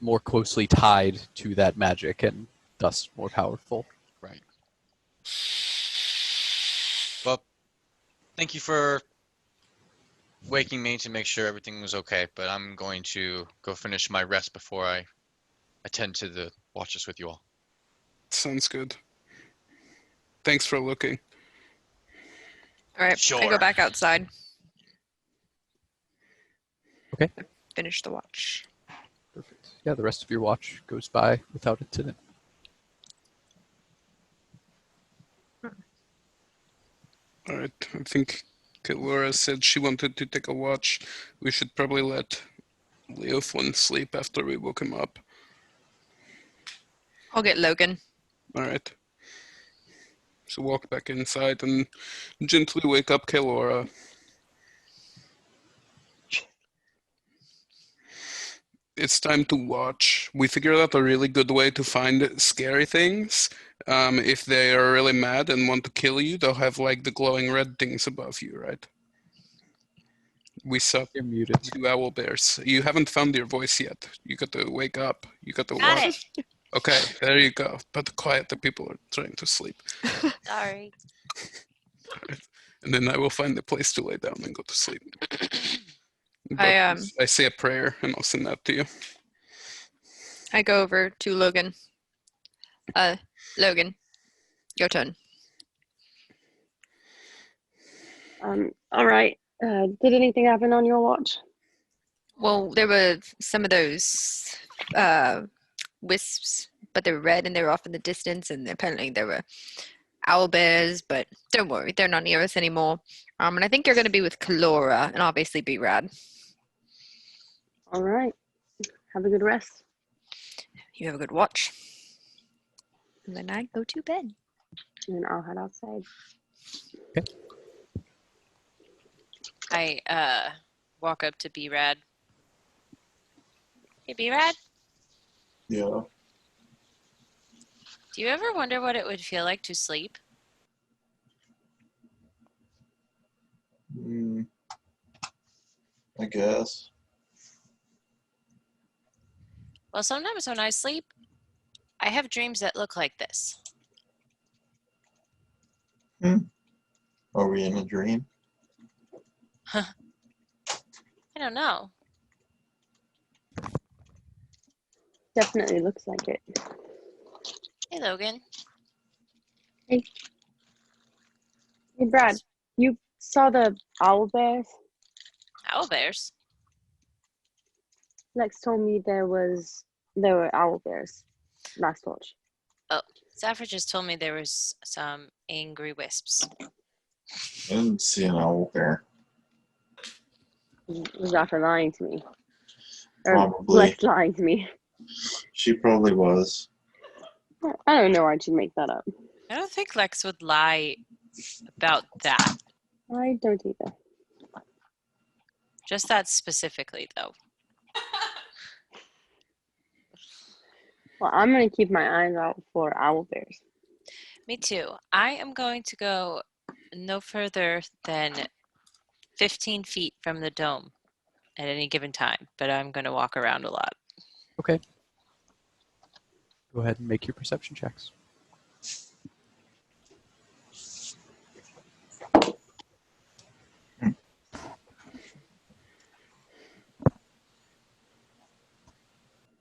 more closely tied to that magic and thus more powerful. Right. Well, thank you for waking me to make sure everything was okay, but I'm going to go finish my rest before I attend to the watches with you all. Sounds good. Thanks for looking. All right, I Sure. go back outside. Okay. Finish the watch. Perfect. Yeah, the rest of your watch goes by without incident. All right. I think Laura said she wanted to take a watch. We should probably let Leoflin sleep after we woke him up. I'll get Logan. All right. So walk back inside and gently wake up Kelora. It's time to watch. We figured out a really good way to find scary things. If they are really mad and want to kill you, they'll have like the glowing red things above you, right? We saw You're muted. 2 owl bears. You haven't found your voice yet. You got to wake up. You got to Got watch. it. Okay, there you go. But quiet, the people are trying to sleep. Sorry. And then I will find a place to lay down and go to sleep. But I I say a prayer and I'll send that to you. I go over to Logan. Logan, your turn. All right. Did anything happen on your watch? Well, there were some of those wisps, but they were red and they were off in the distance, and apparently there were owlbears, but don't worry, they're not near us anymore. And I think you're going to be with Kalora and obviously B-Rad. All right. Have a good rest. You have a good watch. And then I go to bed. And then I'll head outside. I walk up to B-Rad. Hey, B-Rad, Yeah. do you ever wonder what it would feel like to sleep? I guess. Well, sometimes when I sleep, I have dreams that look like this. Are we in a dream? I don't know. Definitely looks like it. Hey, Logan. Hey, Brad, you saw the owl bears? Owlbears? Lex told me there were owl bears last watch. Zafra just told me there was some angry wisps. I didn't see an owl bear. Was Zafra lying to me? Or Probably. Lex lying to me? She probably was. I don't know why'd you make that up. I don't think Lex would lie about that. I don't either. Just that specifically, though. Well, I'm going to keep my eyes out for owl bears. Me too. I am going to go no further than 15 feet from the dome at any given time, but I'm going to walk around a lot. Okay. Go ahead and make your perception checks.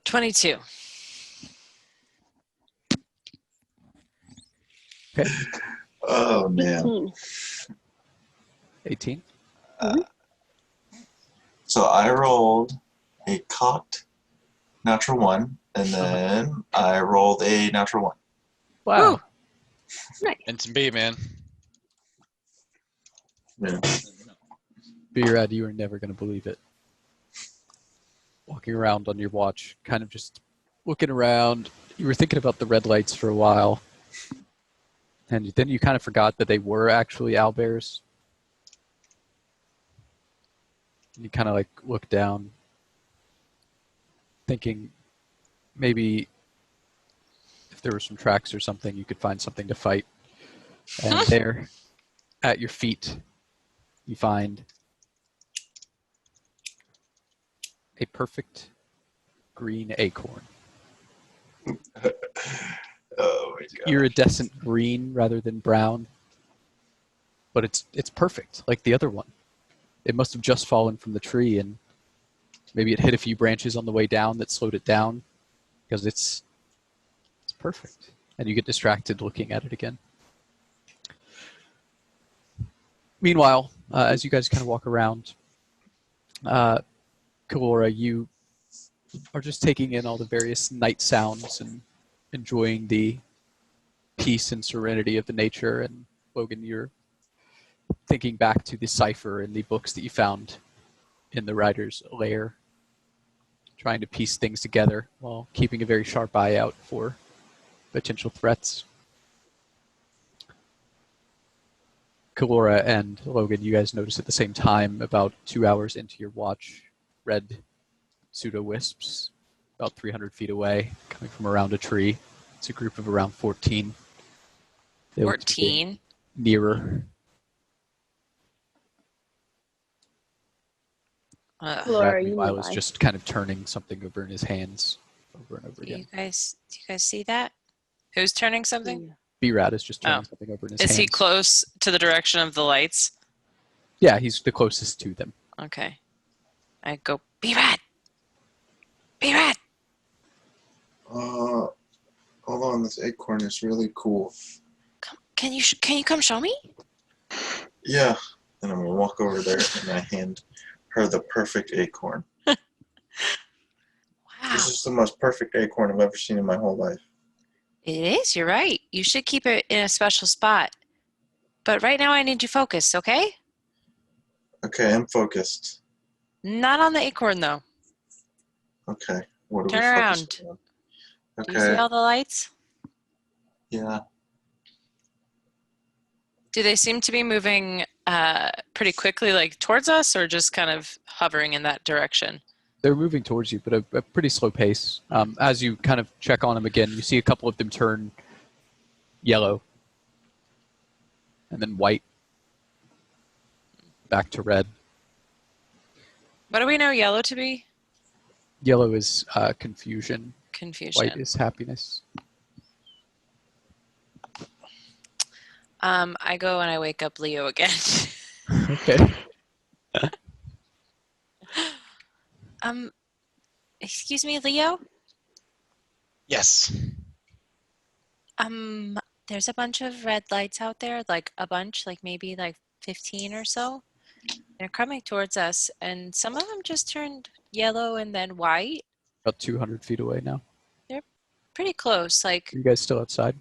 $22. Okay. Oh, man. 18. So I rolled a cocked natural 1, and then I rolled a natural 1. Wow. Woo. Nice. Ensign B, man. Yeah. B-Rad, you are never going to believe it. Walking around on your watch, kind of just looking around. You were thinking about the red lights for a while. And then you kind of forgot that they were actually owlbears. And you kind of like look down, thinking maybe if there were some tracks or something, you could find something to fight. And there, at your feet, you find a perfect green acorn. Oh my god. Iridescent green rather than brown, but it's perfect like the other one. It must have just fallen from the tree, and maybe it hit a few branches on the way down that slowed it down, because it's perfect. And you get distracted looking at it again. Meanwhile, as you guys kind of walk around, Kalora, you are just taking in all the various night sounds and enjoying the peace and serenity of the nature. And Logan, you're thinking back to the cipher and the books that you found in the writer's lair, trying to piece things together while keeping a very sharp eye out for potential threats. Kalora and Logan, you guys notice at the same time, about 2 hours into your watch, red pseudo-wisps about 300 feet away, coming from around a tree. It's a group of around 14. They look to be 14? nearer. Laura, Brad, you meanwhile, know is I. just kind of turning something over in his hands over and over Do you again. guys see that? Who's turning something? B-Rad is just turning Oh. something over in his Is hands. he close to the direction of the lights? Yeah, he's the closest to them. Okay. I go, B-Rad! B-Rad! Hold on, this acorn is really cool. Can you come show me? Yeah. And I'm gonna walk over there and I hand her the perfect acorn. Wow. This is the most perfect acorn I've ever seen in my whole life. It is, you're right. You should keep it in a special spot. But right now I need you focused, okay? Okay, I'm focused. Not on the acorn, though. Okay, what are Turn we around. focusing on? Do you see Okay, all the lights? yeah. Do they seem to be moving pretty quickly, like towards us, or just kind of hovering in that direction? They're moving towards you, but a pretty slow pace. As you kind of check on them again, you see a couple of them turn yellow and then white, back to red. What do we know yellow to be? Yellow is confusion. Confusion. White is happiness. I go and I wake up Leo again. Okay. Excuse me, Leo? Yes. There's a bunch of red lights out there, like a bunch, like maybe like 15 or so. They're coming towards us, and some of them just turned yellow and then white. About 200 feet away now. They're pretty close, like Are you guys still outside?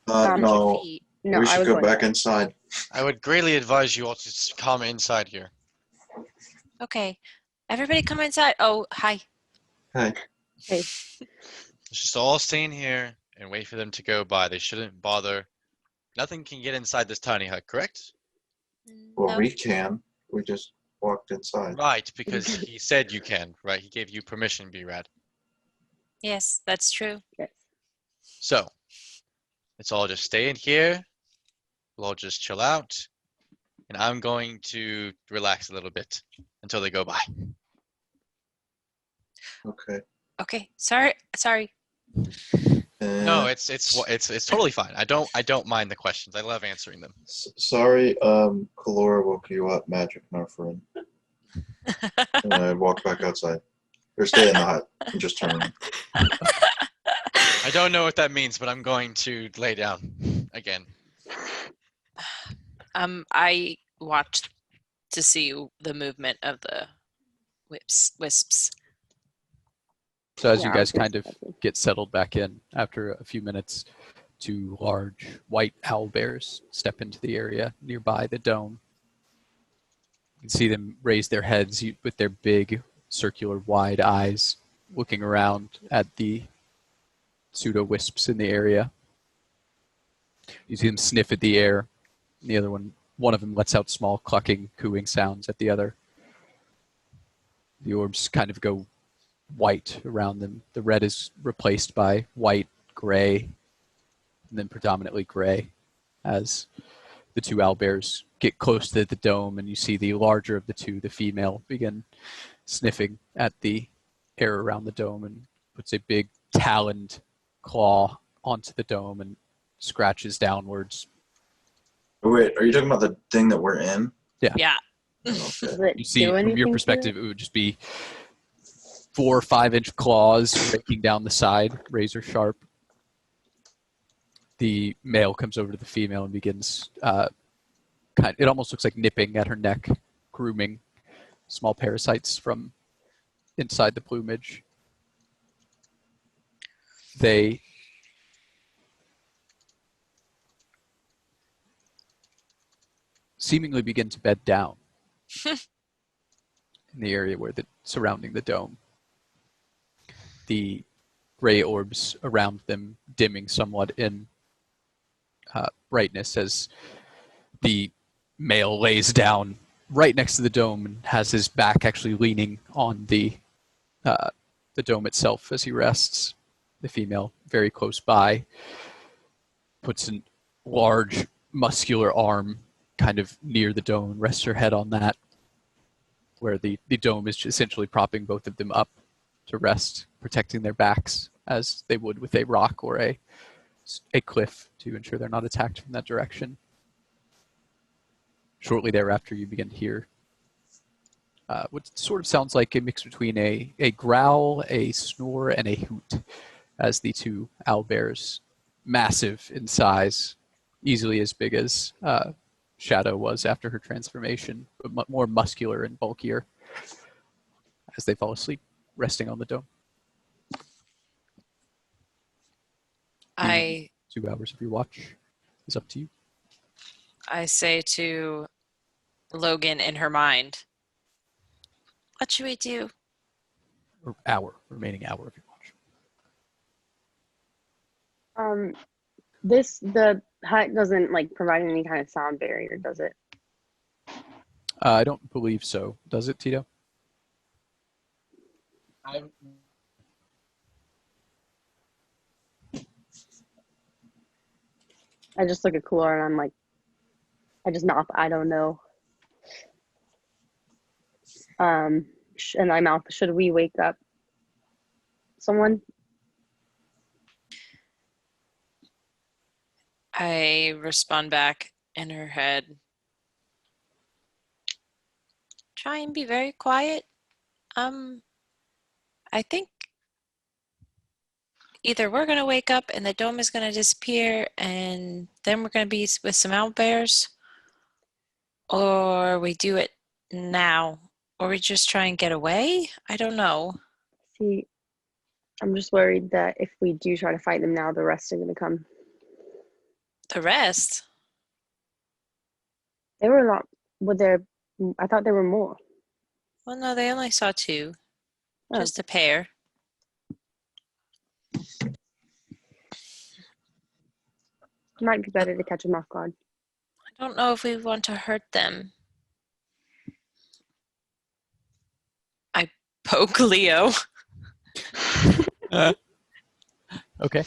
100 No, feet. No, we I should was go going back inside. I would greatly advise you all to come inside here. Okay. Everybody come inside. Oh, hi. Hey, Hey, Let's just all stay in here and wait for them to go by. They shouldn't bother. Nothing can get inside this tiny hut, correct? well, No. we can. We just walked inside. Right, because he said you can, right? He gave you permission, B-Rad. Yes, that's true. yes. So, let's all just stay in here. We'll all just chill out. And I'm going to relax a little bit until they go by. Okay. Okay. Sorry. No, Uh, it's totally fine. I don't mind the questions. I love answering them. sorry, Kalora woke you up, Magic Narfrin. And I walked back outside. Or stay in the hut and just turn around. I don't know what that means, but I'm going to lay down again. I watched to see the movement of the wisps. So as you Yeah, guys I was kind of get settled back in after a few minutes, two large white owl bears step into the area nearby the dome. You can see them raise their heads with their big, circular, wide eyes, looking around at the pseudo-wisps in the area. You see them sniff at the air. The other one of them lets out small clucking, cooing sounds at the other. The orbs kind of go white around them. The red is replaced by white, gray, and then predominantly gray as the two owlbears get close to the dome, and you see the larger of the two, the female, begin sniffing at the air around the dome and puts a big taloned claw onto the dome and scratches downwards. Wait, are you talking about the thing that we're in? Yeah. Okay. Does it You see, do from anything your to perspective, it would just be 4 or 5 inch claws raking down the side, razor sharp. The male comes over to the female and begins it almost looks like nipping at her neck, grooming small parasites from inside the plumage. They seemingly begin to bed down in the area surrounding the dome. The gray orbs around them dimming somewhat in brightness as the male lays down right next to the dome and has his back actually leaning on the dome itself as he rests. The female, very close by, puts a large muscular arm kind of near the dome and rests her head on that, where the dome is essentially propping both of them up to rest, protecting their backs as they would with a rock or a cliff to ensure they're not attacked from that direction. Shortly thereafter, you begin to hear what sort of sounds like a mix between a growl, a snore, and a hoot as the two owlbears, massive in size, easily as big as Shadow was after her transformation, but more muscular and bulkier, as they fall asleep, resting on the dome. I 2 hours of your watch is up to you. I say to Logan in her mind, what should we do? Or remaining hour of your watch. The hut doesn't like provide any kind of sound barrier, does it? I don't believe so. Does it, Tito? I just look at Cooler and I'm like, I just not. I don't know. And I mouth. Should we wake up someone? I respond back in her head. Try and be very quiet. I think either we're going to wake up and the dome is going to disappear and then we're going to be with some owlbears, or we do it now, or we just try and get away. I don't know. See, I'm just worried that if we do try to fight them now, the rest are going to come. The rest? They were not. Were there? I thought there were more. Well, no, they only saw 2. Oh. Just a pair. Might be better to catch them off guard. I don't know if we want to hurt them. I poke Leo. Okay.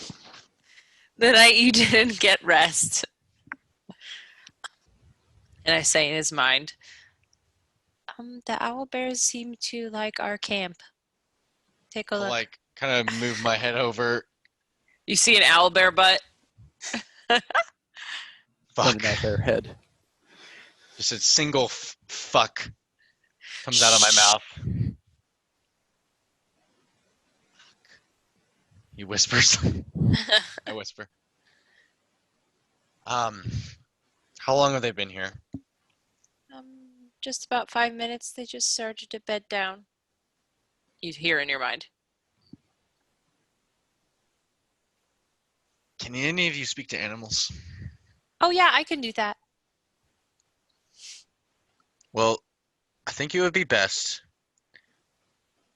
That you didn't get rest. And I say in his mind, the owlbears seem to like our camp. Take a I'll look. like kind of move my head over. You see an owlbear butt? Fuck. Not their head. Just a single fuck comes out of my mouth. He whispers. I whisper. How long have they been here? Just about 5 minutes. They just started to bed down. You hear in your mind. Can any of you speak to animals? Oh yeah, I can do that. Well, I think it would be best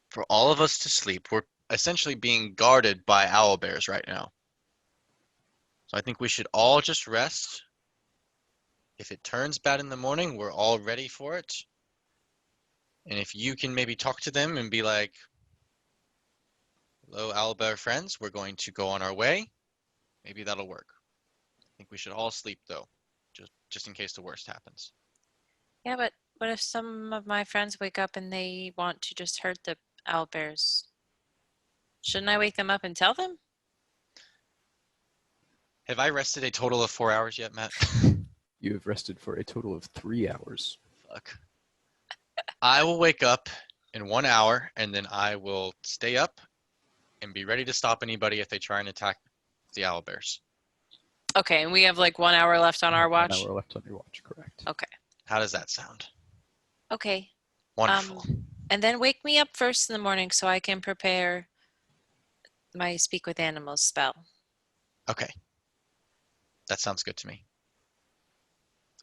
for all of us to sleep. We're essentially being guarded by owlbears right now. So I think we should all just rest. If it turns bad in the morning, we're all ready for it. And if you can maybe talk to them and be like, hello, owlbear friends, we're going to go on our way. Maybe that'll work. I think we should all sleep though, just in case the worst happens. Yeah, but what if some of my friends wake up and they want to just hurt the owlbears? Shouldn't I wake them up and tell them? Have I rested a total of 4 hours yet, Matt? You have rested for a total of 3 hours. Fuck. I will wake up in 1 hour and then I will stay up and be ready to stop anybody if they try and attack the owlbears. Okay, and we have like 1 hour left on our watch? 1 hour left on your watch, correct. Okay. How does that sound? Okay. Wonderful. And then wake me up first in the morning so I can prepare my Speak with Animals spell. Okay. That sounds good to me.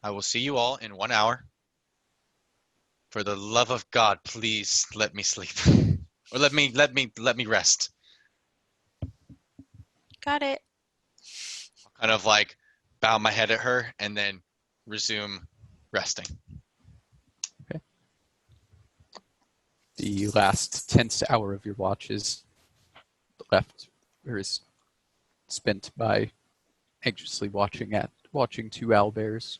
I will see you all in 1 hour. For the love of God, please let me sleep. Or let me rest. Got it. I'll kind of like bow my head at her and then resume resting. Okay. The last tense hour of your watch is spent by anxiously watching 2 owlbears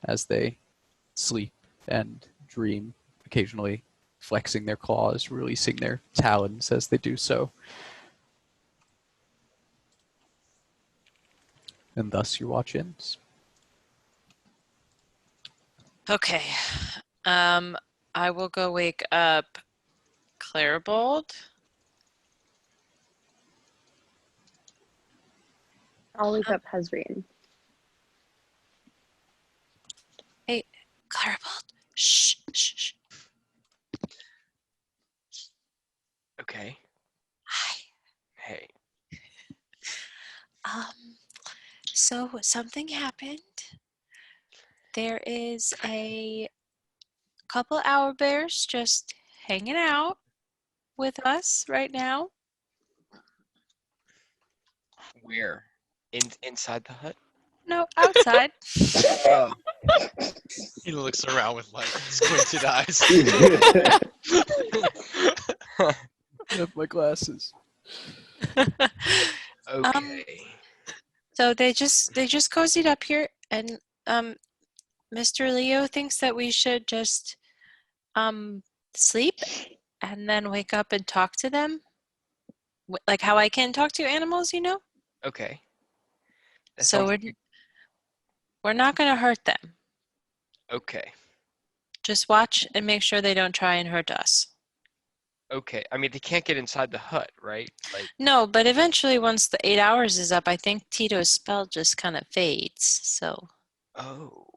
as they sleep and dream, occasionally flexing their claws, releasing their talons as they do so. And thus your watch ends. Okay. I will go wake up Claribald. I'll wake up Hezrian. Hey, Claribald. Shh, shh, shh. Okay. Hi. Hey. So something happened. There is a couple owlbears just hanging out with us right now. Where? Inside the hut? No, outside. Oh, He looks around with like squinted eyes. I have my glasses. okay. So they just cozied up here, and Mr. Leo thinks that we should just sleep and then wake up and talk to them, like how I can talk to animals, you know. Okay. That So sounds we're not gonna hurt them. okay. Just watch and make sure they don't try and hurt us. Okay. I mean, they can't get inside the hut, right? Like, No, but eventually, once the 8 hours is up, I think Tito's spell just kind of fades. So oh,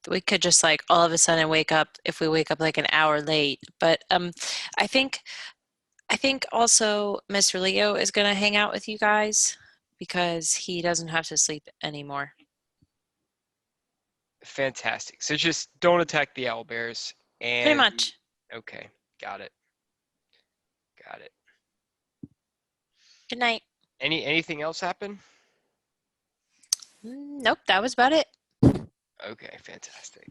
we could just like all of a sudden wake up if we wake up like an hour late. But I think also Mr. Leo is gonna hang out with you guys because he doesn't have to sleep anymore. fantastic. So just don't attack the owlbears. And Pretty much. Okay, got it. Got it. Good night. Anything else happen? Nope, that was about it. Okay, fantastic.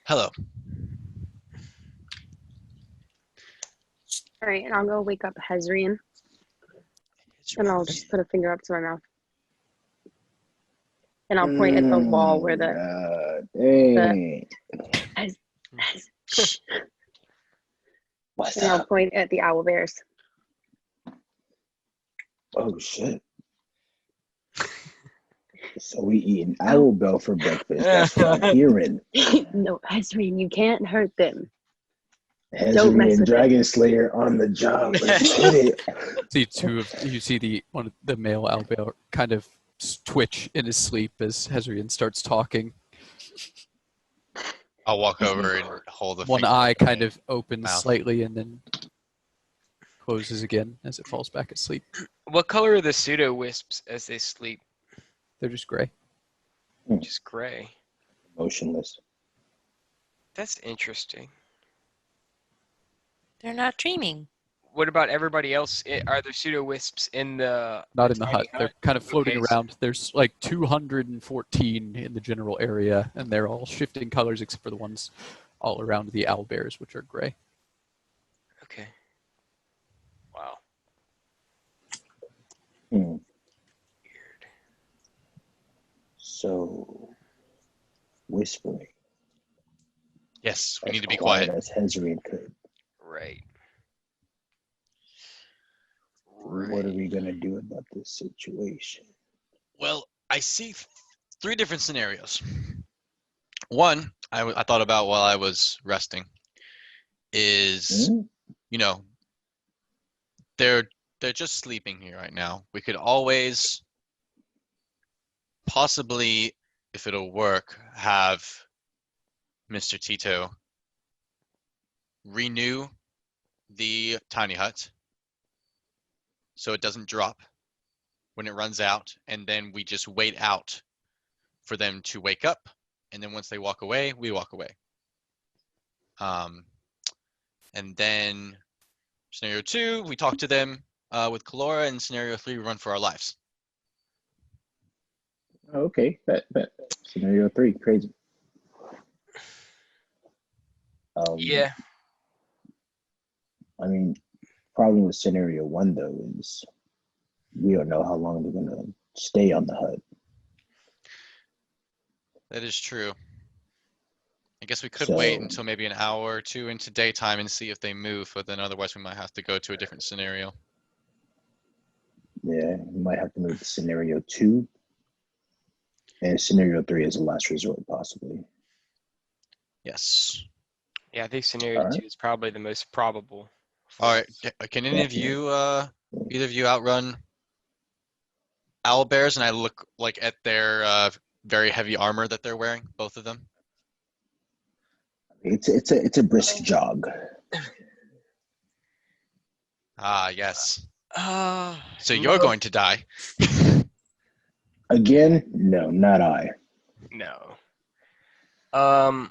Hello. All right, and I'll go wake up Hezrian, and I'll just put a finger up to my mouth, and I'll point at the wall where Dang. shh, What's and I'll up? point at the owl bears. Oh shit. So we eating owl bell for breakfast. That's what I'm hearing. No, Hezrian, you can't hurt them. Don't mess Hezri and with Dragon Slayer on the job. Let's hit it. You see one of the male owlbear kind of twitch in his sleep as Hezrian starts talking. I'll walk over and hold the One finger eye with my kind of opens mouth. slightly and then closes again as it falls back asleep. What color are the pseudo wisps as they sleep? They're just gray. Just gray. Motionless. That's interesting. They're not dreaming. What about everybody else? Are there pseudo wisps in the Not in the tiny hut. They're kind of floating Okay, so- around. There's like 214 in the general area, and they're all shifting colors except for the ones all around the owlbears, which are gray. Okay. Wow. Hmm. So, whispering. Yes, we As need to be quiet quiet. as Hezrian could. Right. What are we gonna do about this situation? Well, I see three different scenarios. One, I thought about while I was resting is, Hmm? you know, they're just sleeping here right now. We could always possibly, if it'll work, have Mr. Tito renew the tiny hut so it doesn't drop when it runs out, and then we just wait out for them to wake up, and then once they walk away, we walk away. And then scenario 2, we talk to them with Kalora, and scenario 3, we run for our lives. Okay, bet. Scenario 3, crazy. Yeah. I mean, problem with scenario 1 though is we don't know how long they're gonna stay on the hut. That is true. I guess we could wait So- until maybe an hour or two into daytime and see if they move, but then otherwise we might have to go to a different scenario. Yeah, you might have to move to scenario 2. And scenario 3 is a last resort, possibly. Yes. Yeah, I think scenario Alright. 2 is probably the most probable. All right. Can any of you, either of you, outrun owlbears? And I look like at their very heavy armor that they're wearing, both of them. It's a brisk jog. Ah, yes. So you're going to die. Again? No, not I. No. I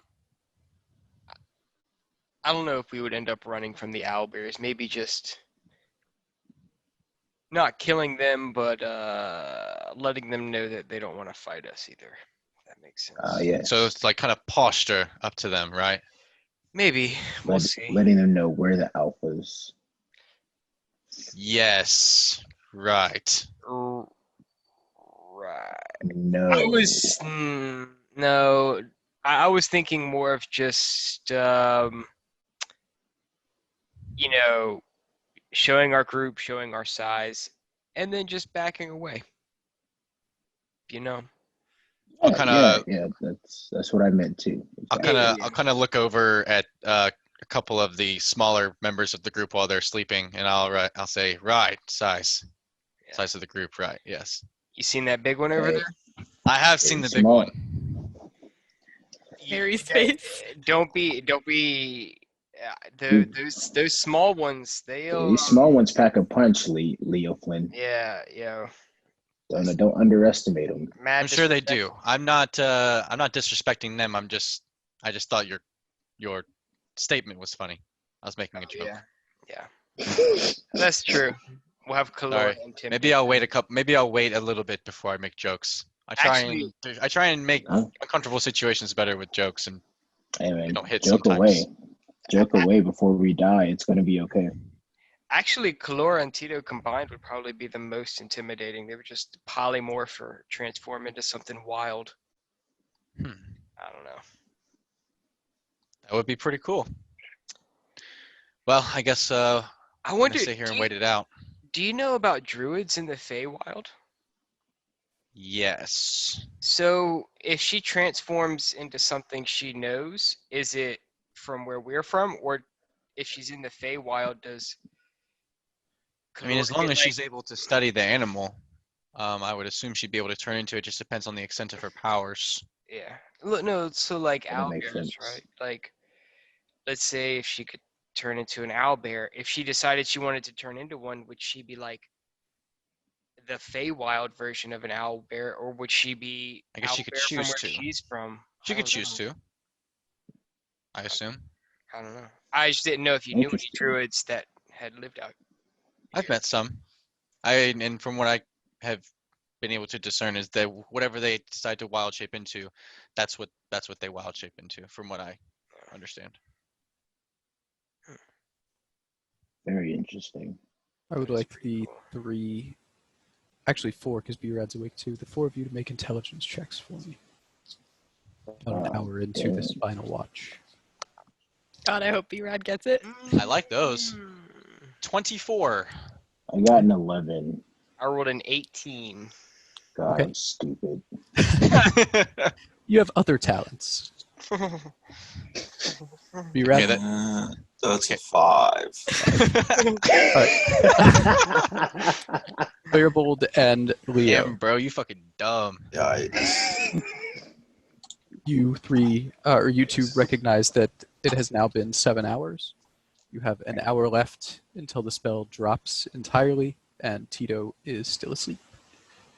don't know if we would end up running from the owlbears. Maybe just not killing them, but letting them know that they don't want to fight us either. If that makes sense. Yes. So it's like kind of posture up to them, right? Maybe. We'll see. Letting them know where the alphas. Yes. Right. Right. No. I was no. I was thinking more of just you know, showing our group, showing our size, and then just backing away. You know. I'll kinda Yeah. That's what I meant too. I'll Exactly. kind of look over at a couple of the smaller members of the group while they're sleeping, and I'll say, right, size of the group, right? Yes. You seen that big one over Hey, there? I have seen the big small. one. Harry's face. Don't be. Those small ones. They'll. These small ones pack a punch, Leo Flynn. Yeah. Don't underestimate them. I'm sure they do. I'm not disrespecting them. I just thought your statement was funny. I was making a joke. Yeah. That's true. We'll have Kalora Sorry. and Tim. Maybe I'll wait a little bit before I make jokes. I try and make uncomfortable situations better with jokes, and Hey man, they don't hit joke sometimes. Joke away before we die. It's gonna be okay. Actually, Kalora and Tito combined would probably be the most intimidating. They would just polymorph or transform into something wild. I don't know. That would be pretty cool. Well, I guess I I'm wonder. gonna sit here and wait it out. Do you know about druids in the Feywild? Yes. So, if she transforms into something she knows, is it from where we're from, or if she's in the Feywild, does? I mean, as Kalora long get, as she's able to study the animal, I would assume she'd be able to turn into it. Just depends on the extent of her powers. Yeah. Look, no. So like That makes owlbears, sense. right? Like, let's say if she could turn into an owlbear, if she decided she wanted to turn into one, would she be like the Feywild version of an owlbear, or would she be I guess she could owlbear from choose where to. she's from? She I could don't choose know. to. I assume. I don't know. I just didn't know if you knew any Interesting. druids that had lived out. I've met some. And from what I have been able to discern is that whatever they decide to wild shape into, that's what they wild shape into, from what I understand. Very interesting. I would like the three, actually four, because B-Rad's awake too. The four of you to make intelligence checks for me. About an hour into this final watch. God, I hope B-Rad gets it. I like those. 24. I got an 11. I rolled an 18. God, Okay. I'm stupid. You have other talents. B-Rad? Okay, That's a 5. Firebolt and Leo. Damn, bro, you fucking dumb. Yikes. You three, or you two recognize that it has now been 7 hours. You have an hour left until the spell drops entirely, and Tito is still asleep.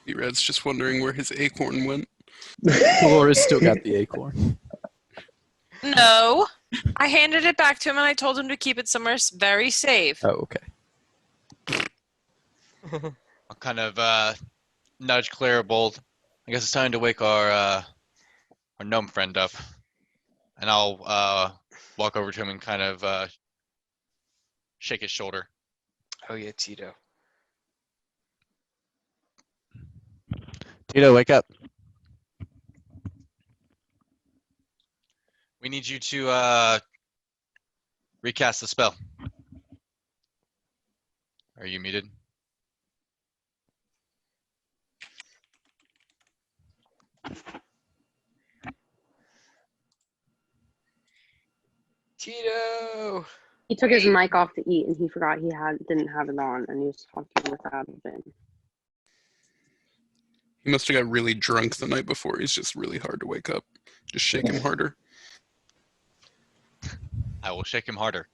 B-Red's just wondering where his acorn went. Laura's still got the acorn. No, I handed it back to him and I told him to keep it somewhere very safe. Oh, okay. I'll kind of nudge Claribold. I guess it's time to wake our gnome friend up. And I'll walk over to him and kind of shake his shoulder. Oh yeah, Tito. Tito, wake up. We need you to recast the spell. Are you muted? Tito. He took his mic off to eat, and he forgot didn't have it on, and he was talking without it. He must have got really drunk the night before. He's just really hard to wake up. Just shake him harder. I will shake him harder.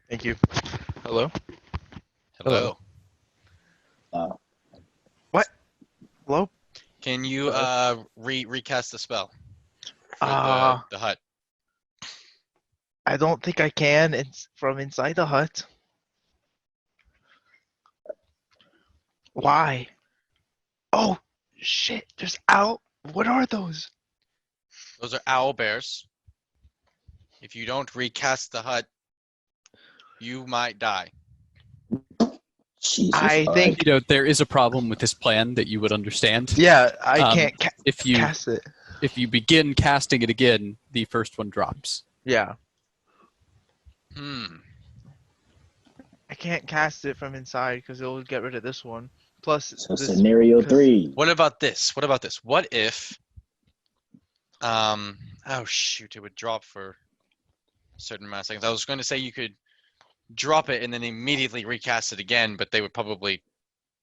Thank you. Hello? Hello. Uh, Hello? Can you recast the spell for Uh, the hut? I don't think I can. It's from inside the hut. Why? Oh, shit. There's owl. What are those? Those are owl bears. If you don't recast the hut, you might die. Jesus. I all think- right. You know, there is a problem with this plan that you would understand. Yeah, I Um, can't If you cast it. if you begin casting it again, the first one drops. Yeah. Hmm. I can't cast it from inside because it'll get rid of this one. Plus, So this, scenario 'cause- 3. What about this? What about this? What if oh shoot, it would drop for a certain amount of seconds. I was going to say you could drop it and then immediately recast it again, but they would probably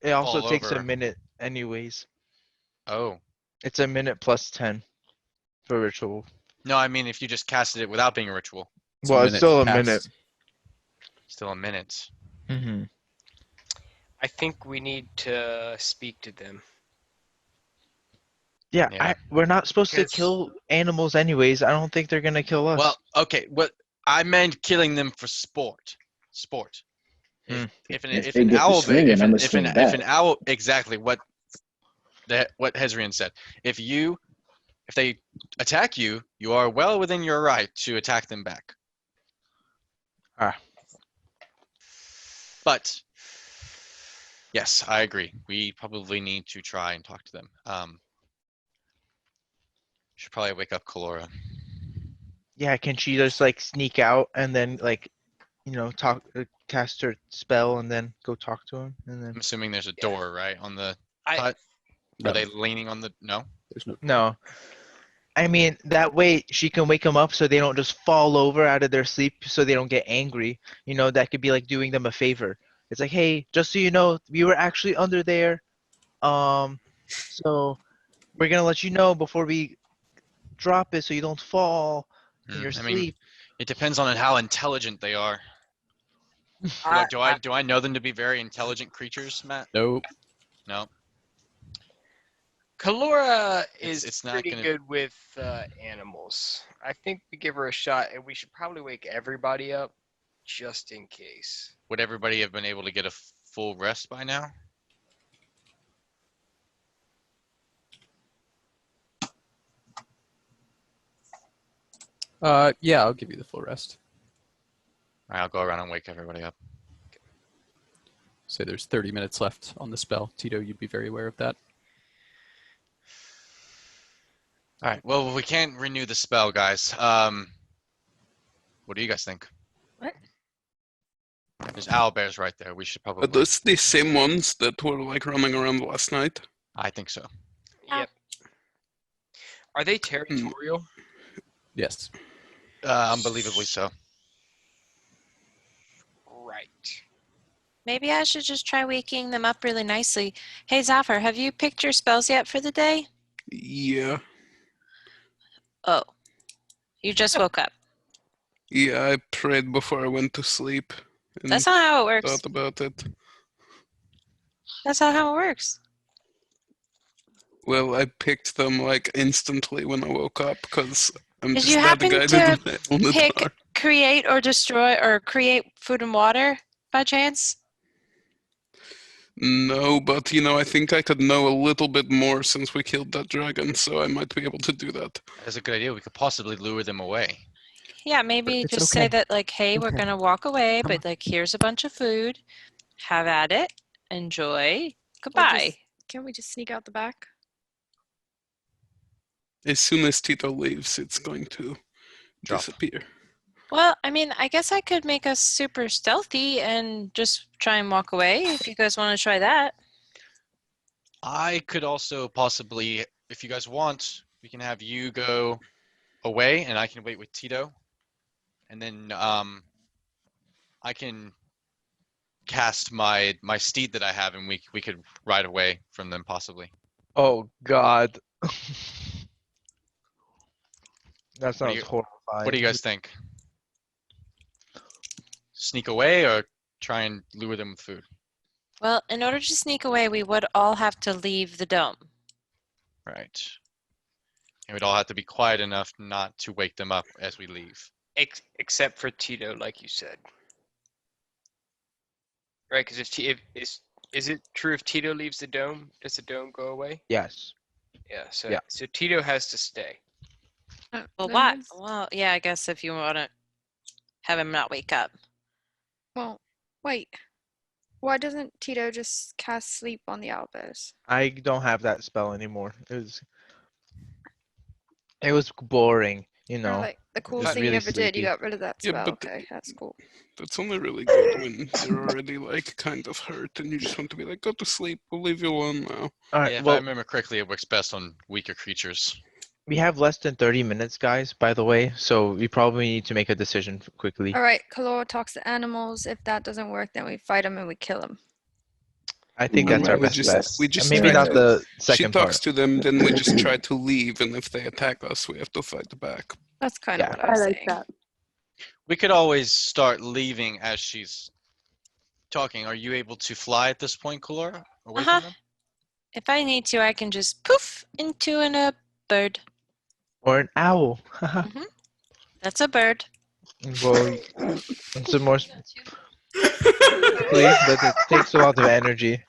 it also fall takes a over. minute anyways. Oh. It's a minute plus 10 for ritual. No, I mean if you just casted it without being a ritual. Well, it's still a cast. minute. Still a minute. Mm-hmm. I think we need to speak to them. Yeah, Yeah. we're not supposed to Because- kill animals anyways. I don't think they're gonna kill us. Well, okay, what I meant killing them for sport. Sport. Hmm. If If they get to owl bear, swinging, I'ma if swing an back. owl, exactly what Hezrian said. If they attack you, you are well within your right to attack them back. Ah. But yes, I agree. We probably need to try and talk to them. Should probably wake up Kalora. Yeah, can she just like sneak out and then like, talk, cast her spell and then go talk to him and then? I'm assuming there's a door, right, on the I- hut. No, Are they leaning on the? No. there's no. No. I mean, that way she can wake them up so they don't just fall over out of their sleep so they don't get angry. That could be like doing them a favor. It's like, hey, just so you know, we were actually under there. So we're gonna let you know before we drop it so you don't fall in your I mean, sleep. it depends on how intelligent they are. Do I know them to be very intelligent creatures, Matt? Nope. No. Kalora is it's not pretty gonna- good with animals. I think we give her a shot, and we should probably wake everybody up just in case. Would everybody have been able to get a full rest by now? Yeah, I'll give you the full rest. All right, I'll go around and wake everybody up. Say there's 30 minutes left on the spell. Tito, you'd be very aware of that. All right. Well, we can't renew the spell, guys. What do you guys think? What? There's owlbears right there. We should probably. Are those the same ones that were like running around last night? I think so. Yep. Are they territorial? Yes. Unbelievably so. Right. Maybe I should just try waking them up really nicely. Hey, Zafar, have you picked your spells yet for the day? Yeah. Oh, you just woke up. Yeah, I prayed before I went to sleep and That's not how it works. thought about it. That's not how it works. Well, I picked them like instantly when I woke up because I'm Did just you that happen guided to on the pick dark. create or destroy or create food and water by chance? No, but I think I could know a little bit more since we killed that dragon, so I might be able to do that. That's a good idea. We could possibly lure them away. Yeah, maybe It's just okay. say that like, hey, we're Okay. gonna walk away, Come but like here's a bunch of food. Have at it. Enjoy. Or Goodbye. just- Can't we just sneak out the back? As soon as Tito leaves, it's going to Drop. disappear. Well, I mean, I guess I could make us super stealthy and just try and walk away if you guys want to try that. I could also possibly, if you guys want, we can have you go away, and I can wait with Tito, and then I can cast my steed that I have, and we could ride away from them possibly. Oh God. That What do sounds you- horrifying. What do you guys think? sneak away or try and lure them with food? Well, in order to sneak away, we would all have to leave the dome. Right. And we'd all have to be quiet enough not to wake them up as we leave. Except for Tito, like you said. Right, because is it true if Tito leaves the dome, does the dome go away? Yes. Yeah, so Yeah. so Tito has to stay. Well, then what? let's- Well, yeah, I guess if you want to have him not wake up. Well, wait. Why doesn't Tito just cast sleep on the owlbears? I don't have that spell anymore. It was boring, you Or know. like the It coolest was thing you really ever did, you sleepy. got rid of that Yeah, spell. but Okay, that's cool. That's only really good when you're already like kind of hurt and you just want to be like, go to sleep. We'll leave you alone now. All right. Yeah, if I Well, remember correctly, it works best on weaker creatures. we have less than 30 minutes, guys, by the way, so we probably need to make a decision quickly. All right, Kalora talks to animals. If that doesn't work, then we fight them and we kill them. I think that's our We best just- bet. we just Maybe try not to- the She second talks part. to them, then we just try to leave, and if they attack us, we have to fight back. That's kind of Yeah. what I I was like saying. that. We could always start leaving as she's talking. Are you able to fly at this point, Kalora? Away Uh-huh. from them? If I need to, I can just poof into a bird. Or an owl. That's a bird. Well, it's a more please, but it takes a lot of energy.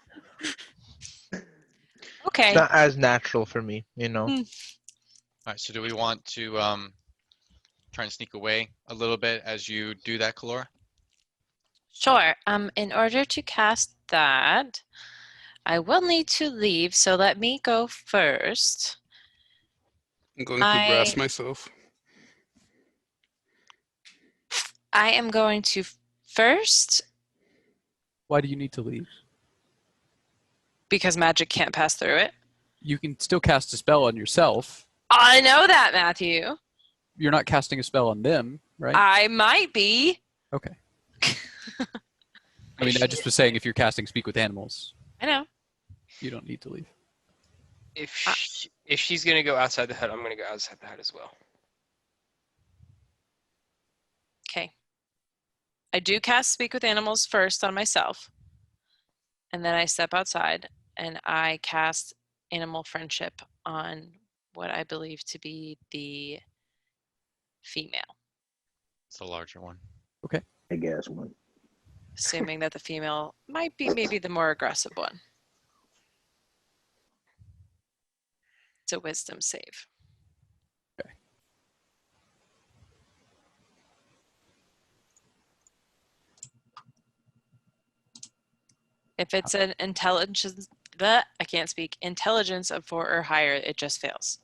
Okay. It's not as natural for me, you know. Hmm. All right, so do we want to try and sneak away a little bit as you do that, Kalora? Sure. In order to cast that, I will need to leave, so let me go first. I'm going to brass myself. I am going to first, Why do you need to leave? because magic can't pass through it. You can still cast a spell on yourself. I know that, Matthew. You're not casting a spell on them, right? I might be. Okay. I mean, I just was saying if you're casting Speak with Animals, I know. you don't need to leave. If she's gonna go outside the hut, I'm gonna go outside the hut as well. Okay. I do cast Speak with Animals first on myself. And then I step outside and I cast Animal Friendship on what I believe to be the female, It's a larger one. I guess one. assuming that the female might be maybe the more aggressive one. It's a wisdom save. Okay. If it's an intelligence, I can't speak, intelligence of 4 or higher, it just fails.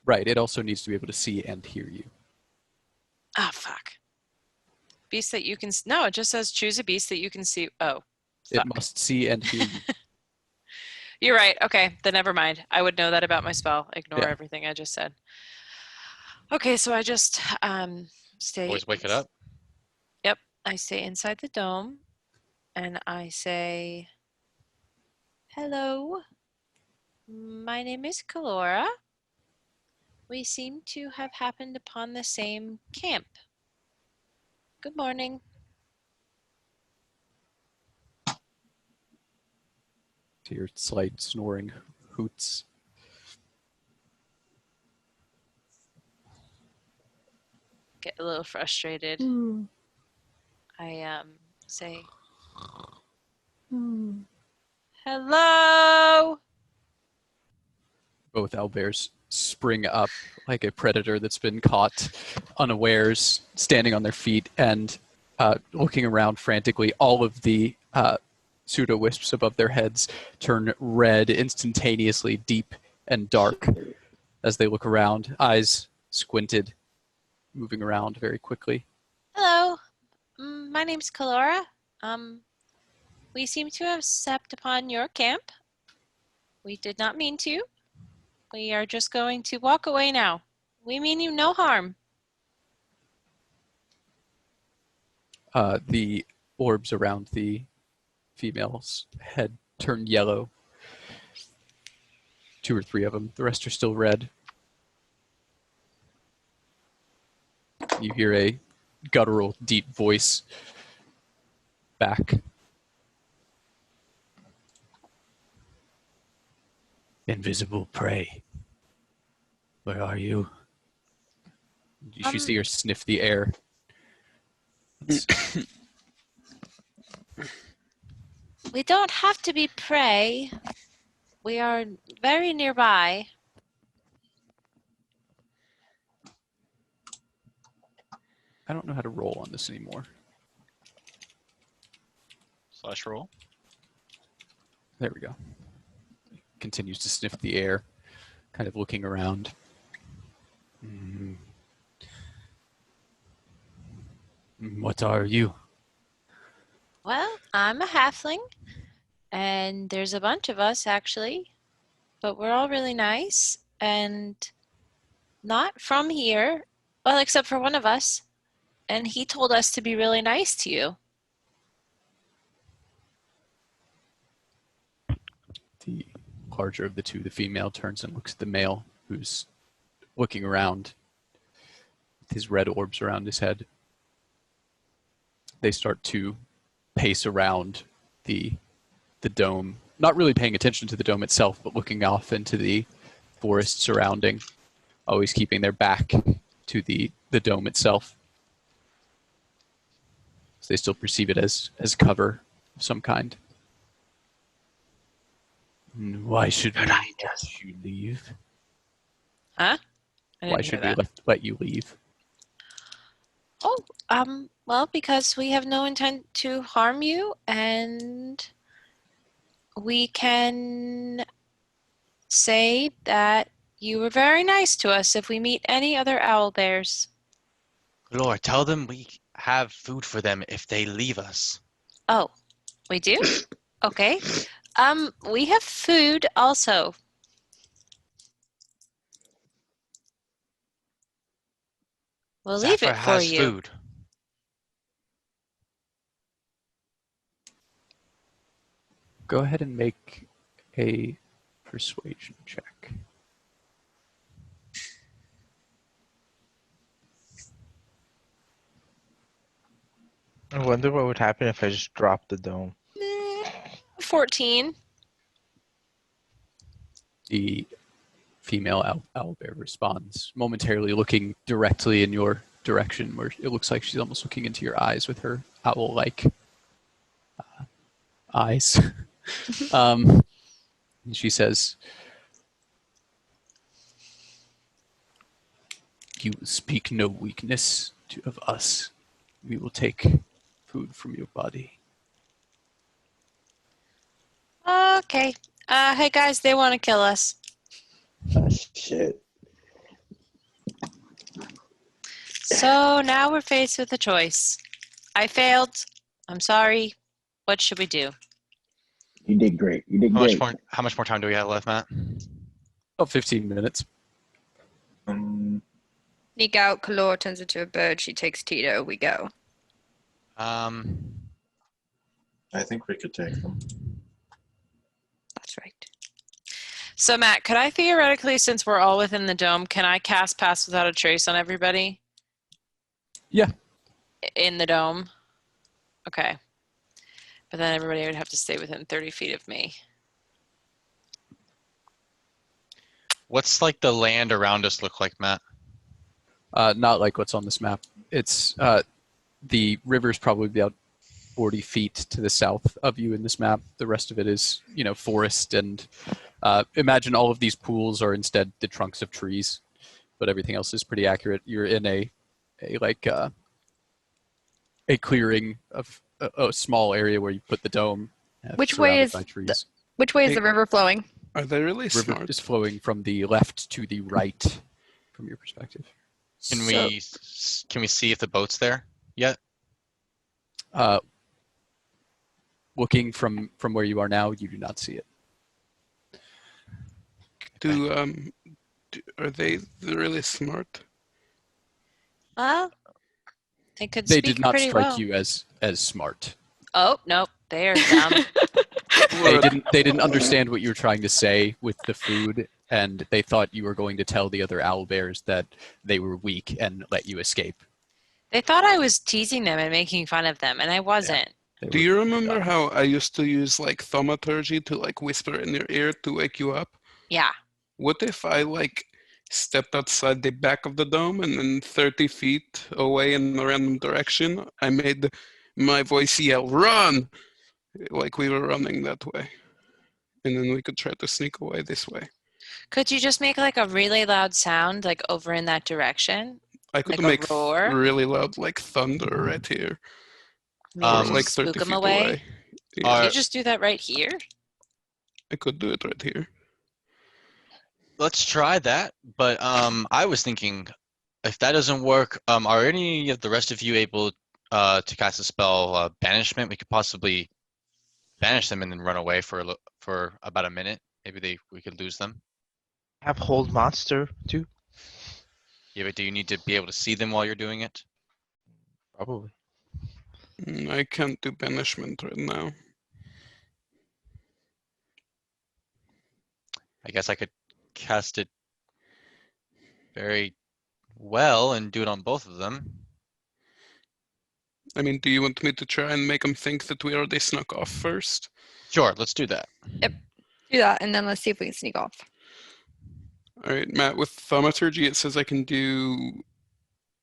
Right. It also needs to be able to see and hear you. Ah, fuck. Beast that you can, no, it just says choose a beast that you can see. Oh, It fuck. must see and hear you. You're right. Okay, then never mind. I would know that about my spell. Ignore Yeah. everything I just said. Okay, so I just stay. Always wake it up. Yep, I stay inside the dome, and I say, "Hello, my name is Kalora. We seem to have happened upon the same camp. Good morning." To your slight snoring hoots. Get a little frustrated. I say, "Hello." Both owlbears spring up like a predator that's been caught unawares, standing on their feet and looking around frantically. All of the pseudo-wisps above their heads turn red instantaneously, deep and dark as they look around, eyes squinted, moving around very quickly. Hello, my name's Kalora. We seem to have stepped upon your camp. We did not mean to. We are just going to walk away now. We mean you no harm. The orbs around the female's head turn yellow. 2 or 3 of them. The rest are still red. You hear a guttural, deep voice back. Invisible prey. Where are you? You see her sniff the air. We don't have to be prey. We are very nearby. I don't know how to roll on this anymore. / roll. There we go. Continues to sniff the air, kind of looking around. What are you? Well, I'm a halfling, and there's a bunch of us actually, but we're all really nice and not from here. Well, except for one of us, and he told us to be really nice to you. The larger of the two, the female, turns and looks at the male, who's looking around with his red orbs around his head. They start to pace around the dome, not really paying attention to the dome itself, but looking off into the forest surrounding, always keeping their back to the dome itself. So they still perceive it as cover of some kind. Why should we let you leave? Huh? Why should we let you leave? Oh, well, because we have no intent to harm you, and we can say that you were very nice to us if we meet any other owl bears. Lord, tell them we have food for them if they leave us. Oh, we do? Okay. We have food also. We'll leave Zephyr it for has you. food. Go ahead and make a persuasion check. I wonder what would happen if I just dropped the dome. 14. The female owlbear responds, momentarily looking directly in your direction, where it looks like she's almost looking into your eyes with her owl-like eyes. And she says, "You speak no weakness of us. We will take food from your body." Okay. Hey guys, they want to kill us. Shit. So now we're faced with a choice. I failed. I'm sorry. What should we do? You did great. You did great. How much more time do we have left, Matt? About 15 minutes. Sneak out, Kalor turns into a bird, she takes Tito, we go. I think we could take them. That's right. So Matt, could I theoretically, since we're all within the dome, can I cast Pass Without a Trace on everybody? Yeah. In the dome? Okay. But then everybody would have to stay within 30 feet of me. What's like the land around us look like, Matt? Not like what's on this map. It's the river's probably about 40 feet to the south of you in this map. The rest of it is, forest, and imagine all of these pools are instead the trunks of trees, but everything else is pretty accurate. You're in a clearing of a small area where you put the dome. Which way is by trees. Which way is Hey, the river flowing? Are they really River smart? is flowing from the left to the right, from your perspective. Can we see if the boat's there yet? Looking from where you are now, you do not see it. Are they really smart? Well, they could They speak did not pretty strike well. you as smart. Oh, nope. They are dumb. They didn't understand what you were trying to say with the food, and they thought you were going to tell the other owl bears that they were weak and let you escape. They thought I was teasing them and making fun of them, and I wasn't. Do you remember how I used to use like thaumaturgy to like whisper in your ear to wake you up? Yeah. What if I like stepped outside the back of the dome and then 30 feet away in a random direction, I made my voice yell, "Run!" Like we were running that way. And then we could try to sneak away this way. Could you just make like a really loud sound, like over in that direction? I could Like a make roar? really loud, like thunder right here. Maybe Or just like spook 30 them feet away? away. Can Yeah, you just do that right here? I could do it right here. Let's try that. But I was thinking, if that doesn't work, are any of the rest of you able to cast a spell, banishment? We could possibly banish them and then run away for about a minute. Maybe we could lose them. Have hold monster too? Yeah, but do you need to be able to see them while you're doing it? Probably. I can't do banishment right now. I guess I could cast it very well and do it on both of them. I mean, do you want me to try and make them think that we already snuck off first? Sure, let's do that. Do that, and then let's see if we can sneak off. All right, Matt, with thaumaturgy, it says I can do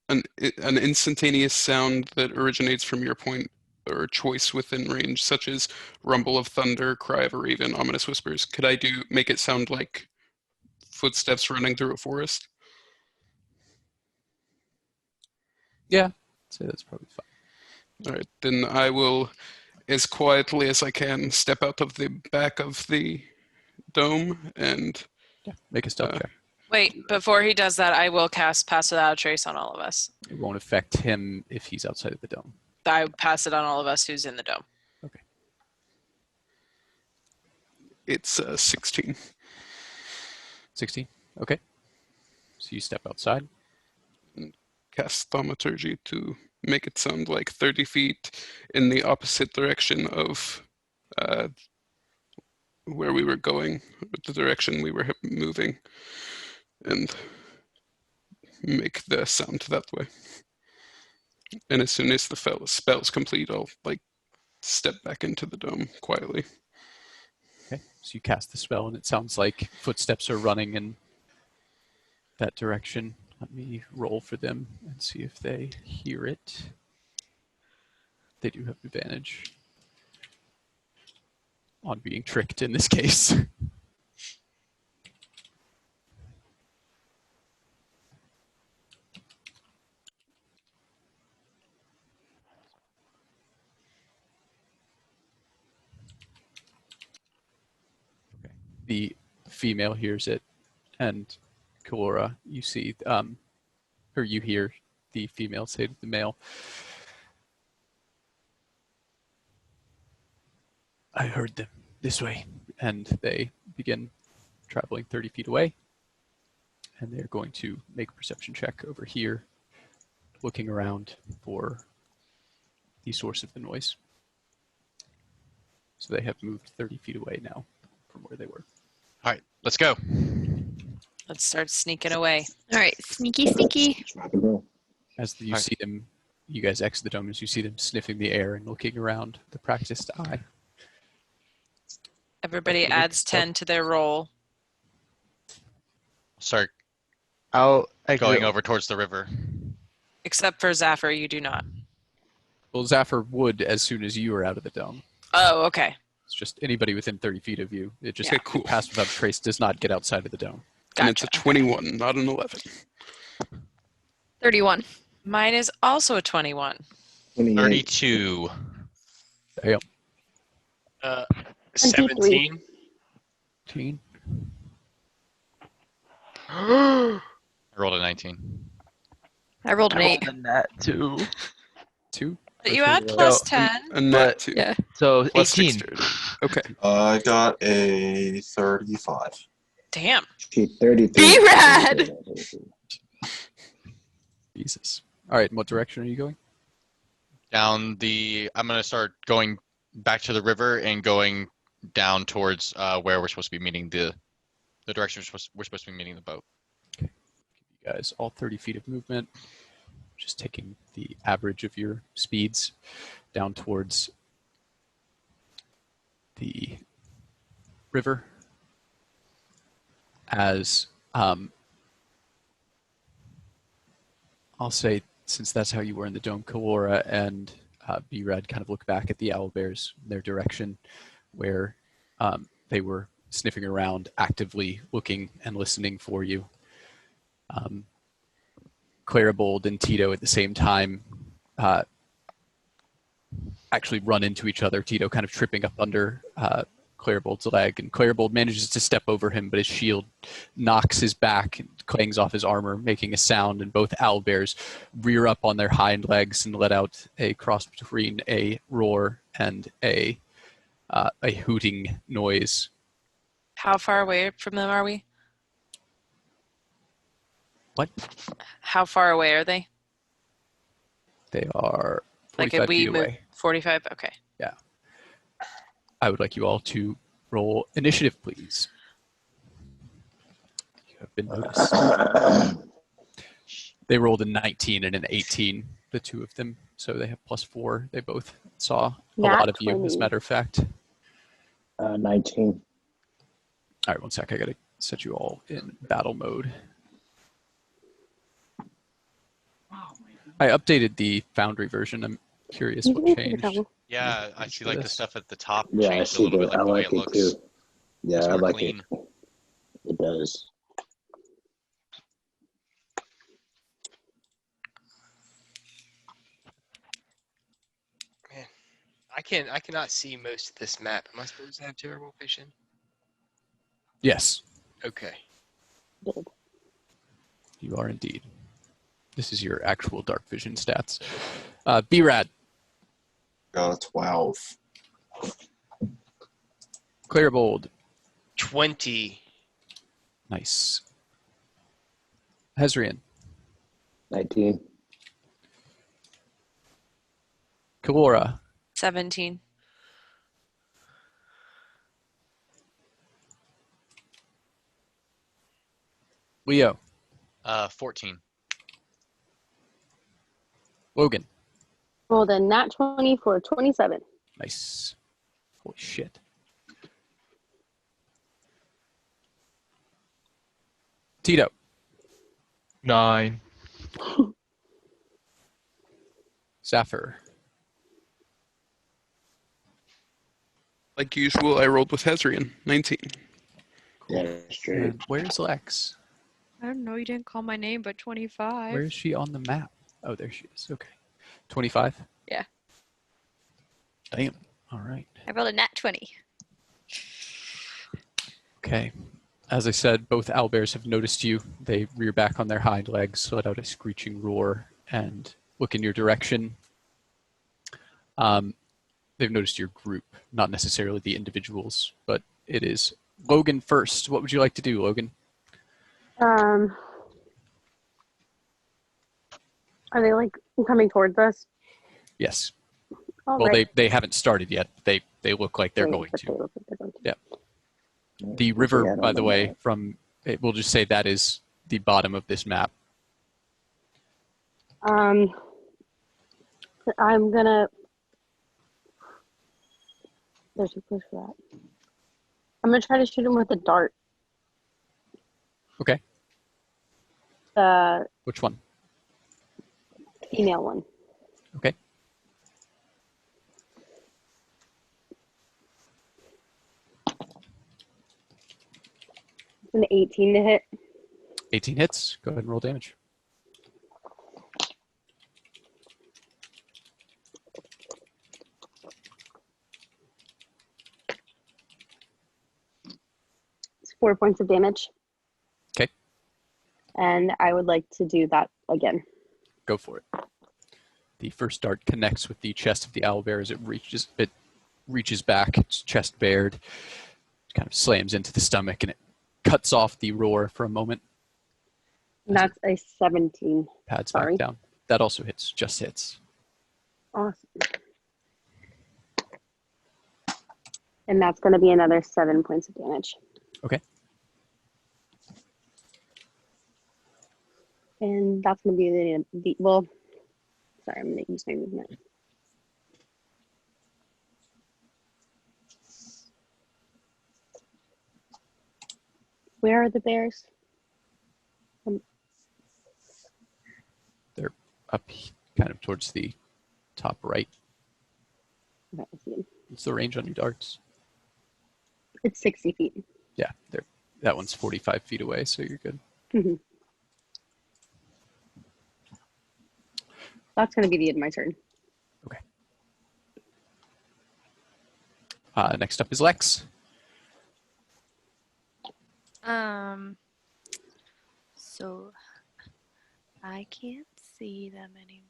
an instantaneous sound that originates from your point or choice within range, such as rumble of thunder, cry of a raven, ominous whispers. Could I make it sound like footsteps running through a forest? Yeah, so that's probably fine. All right, then I will, as quietly as I can, step out of the back of the dome and Make a stealth check. Wait, before he does that, I will cast Pass Without a Trace on all of us. It won't affect him if he's outside of the dome. I pass it on all of us who's in the dome. it's 16. 16. Okay. So you step outside. Cast thaumaturgy to make it sound like 30 feet in the opposite direction of where we were going, the direction we were moving, and make the sound that way. And as soon as the spell's complete, I'll step back into the dome quietly. Okay. So you cast the spell, and it sounds like footsteps are running in that direction. Let me roll for them and see if they hear it. They do have advantage on being tricked in this case. Okay. The female hears it, and Kalora, you see, or you hear the female say to the male, "I heard them this way," and they begin traveling 30 feet away, and they're going to make a perception check over here, looking around for the source of the noise. So they have moved 30 feet away now from where they were. All right, let's go. Let's start sneaking away. All right, sneaky, sneaky. Let's rock and roll. As you see them, you guys exit the dome, as you see them sniffing the air and looking around the practiced eye. Everybody adds 10 to their roll. Start I'll going over towards the river. Except for Zephyr, you do not. Well, Zephyr would as soon as you are out of the dome. Oh, okay. It's just anybody within 30 feet of you. It just Yeah. Cool. Pass Without a Trace does not get outside of the dome. And it's a 21, not an 11. 31. Mine is also a 21. 28. 32. Damn. 17. 18. I rolled a 19. I rolled an 8. And that too. 2. But you add plus 10. And not But- 2. Yeah. So Plus 18. dexterity. Okay. I got a 35. Damn. She 33. B-Rad! Jesus. All right, in what direction are you going? I'm going to start going back to the river and going down towards where we're supposed to be meeting the direction we're supposed to be meeting the boat. You guys, all 30 feet of movement. just taking the average of your speeds down towards the river. As I'll say, since that's how you were in the dome, Kalora and B-Rad kind of look back at the owlbears, their direction, where they were sniffing around, actively looking and listening for you. Claribold and Tito at the same time actually run into each other, Tito kind of tripping up under Claribold's leg, and Claribold manages to step over him, but his shield knocks his back and clangs off his armor, making a sound, and both owlbears rear up on their hind legs and let out a cross between a roar and a hooting noise. How far away from them are we? What? How far away are they? They are Like 45 if we feet move away. 45? Okay. Yeah. I would like you all to roll initiative, please. You have been noticed. They rolled a 19 and an 18, the two of them, so they have +4. They both saw a lot of you, as a matter of fact. 19. All right, one sec. I got to set you all in battle mode. I updated the Foundry version. I'm curious You what can make it changed. a Yeah, I see like the this. stuff at the top Yeah, I changed a see little bit, that. like I the way like it it looks. too. Yeah, Looks I more like clean. it. It does. Man, I cannot see most of this map. Am I supposed to have terrible vision? Yes, Okay. Good. you are indeed. This is your actual dark vision stats. B-Rad, Got a 12. Claribold, 20. nice. Hezrian, 19. Kalora, 17. Leo, 14. Logan, Rolled a nat 20 for 27. nice. Holy shit. Tito, 9. Zephyr, Like usual, I rolled with Hezrian, 19. Yeah, that's straight. and where's Lex? I don't know. You didn't call my name, but 25. Where is she on the map? Oh, there she is. Okay. 25? Yeah. Damn. All right. I rolled a nat 20. Okay. As I said, both owlbears have noticed you. They rear back on their hind legs, let out a screeching roar, and look in your direction. They've noticed your group, not necessarily the individuals, but it is Logan first. What would you like to do, Logan? Are they like coming towards us? Yes. All Well, right. they haven't started yet. They look like they're going But to. they look like they're going to. Yeah. Yeah, The usually river, I don't by the know way, that. from we'll just say that is the bottom of this map. I'm gonna. They're too close for that. I'm gonna try to shoot him with a dart. Okay. The Which one? female one. Okay. It's an 18 to hit. 18 hits. Go ahead and roll damage. It's 4 points of damage. Okay. And I would like to do that again. Go for it. The first dart connects with the chest of the owlbear as it reaches back, its chest bared, kind of slams into the stomach, and it cuts off the roar for a moment. And that's a 17. Pads Sorry. back down. That also hits. Just hits. Awesome. And that's going to be another 7 points of damage. Okay. And that's going to be the well, Sorry, I'm going to use my movement. Where are the bears? They're up kind of towards the top right. Okay, I see them. What's the range on your darts? It's 60 feet. Yeah, that one's 45 feet away, so you're good. Mhm. That's going to be the end of my turn. Okay. Next up is Lex. So I can't see them anywhere.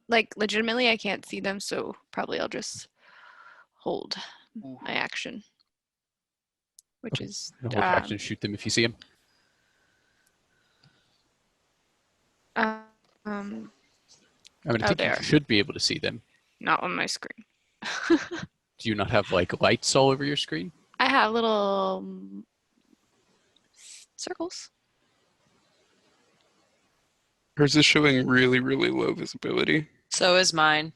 Like legitimately, I can't see them, so probably I'll just hold my action, which is Hold your action, shoot them if you see them. um, I mean, I think there. you should be able to see them. Not on my screen. Do you not have like lights all over your screen? I have little circles. Hers is showing really, really low visibility. So is mine.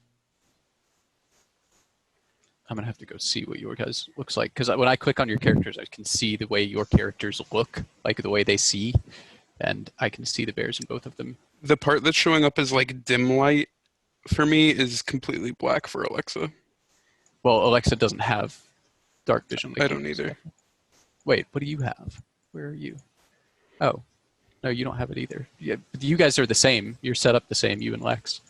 I'm gonna have to go see what your guys looks like, because when I click on your characters, I can see the way your characters look, like the way they see, and I can see the bears in both of them. The part that's showing up as like dim light for me is completely black for Alexa. Well, Alexa doesn't have dark vision. I don't either. Wait, what do you have? Where are you? Oh, no, you don't have it either. Yeah, you guys are the same. You're set up the same, you and Lex.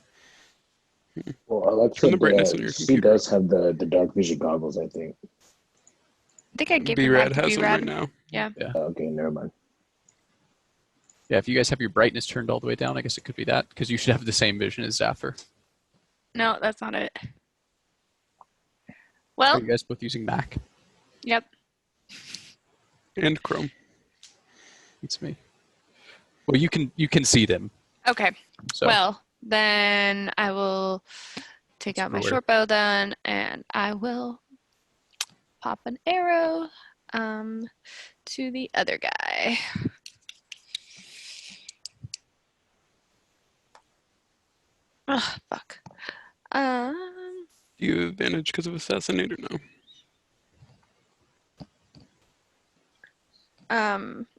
Well, Alexa, Turn the brightness on your she computer. does have the dark vision goggles, I think. I think I gave them B-Rad back to has them B-Rad. right now. Yeah. Okay, never mind. Yeah, if you guys have your brightness turned all the way down, I guess it could be that, because you should have the same vision as Zafir. No, that's not it. Are Well, you guys both using Mac? yep. And Chrome. It's me. Well, you can see them. Okay. So Well, then I will take out my Square. short bow then, and I will pop an arrow to the other guy. Oh, fuck. Do you have advantage because of assassinate or no?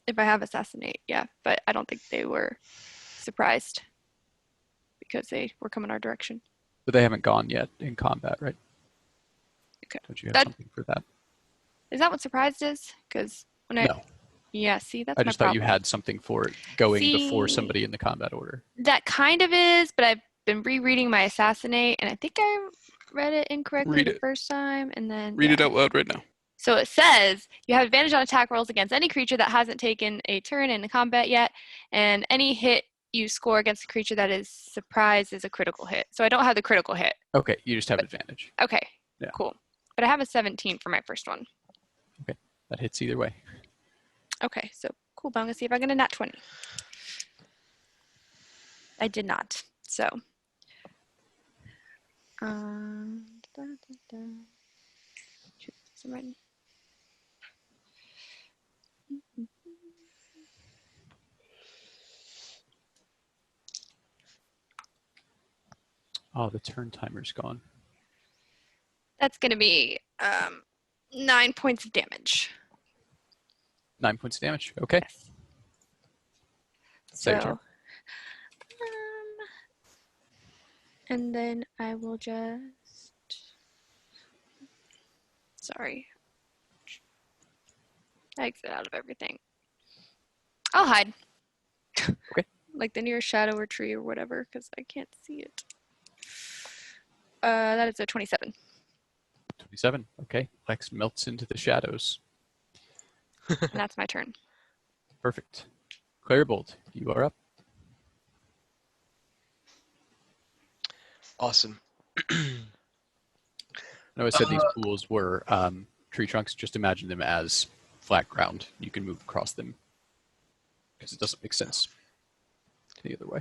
If I have assassinate, yeah, but I don't think they were surprised because they were coming our direction. But they haven't gone yet in combat, right? Okay. Don't you have That- something for that? Is that what surprised is? Because when I No. yeah, see, that's I my just thought you problem. had something for it going before See- somebody in the combat order. That kind of is, but I've been rereading my assassinate, and I think I read it incorrectly Read the it. first time, and then Read it yeah. out loud right now. So it says you have advantage on attack rolls against any creature that hasn't taken a turn in the combat yet, and any hit you score against a creature that is surprised is a critical hit. So I don't have the critical hit. Okay, you just have advantage. Okay, Yeah. cool. But I have a 17 for my first one. That hits either way. Okay, so cool. But I'm gonna see if I get a nat 20. I did not. So. Da, da, da. Shoot, I'm writing. Oh, the turn timer's gone. That's gonna be 9 points of damage. 9 points of damage. Okay. Yes. That's your So, turn. and then I will just. Sorry. I exit out of everything. I'll hide. Okay. Like the nearest shadow or tree or whatever, because I can't see it. That is a 27. 27. Okay. Lex melts into the shadows. And that's my turn. Perfect. Clarebolt, you are up. Awesome. I know I said these pools were tree trunks. Just imagine them as flat ground. You can move across them because it doesn't make sense any other way.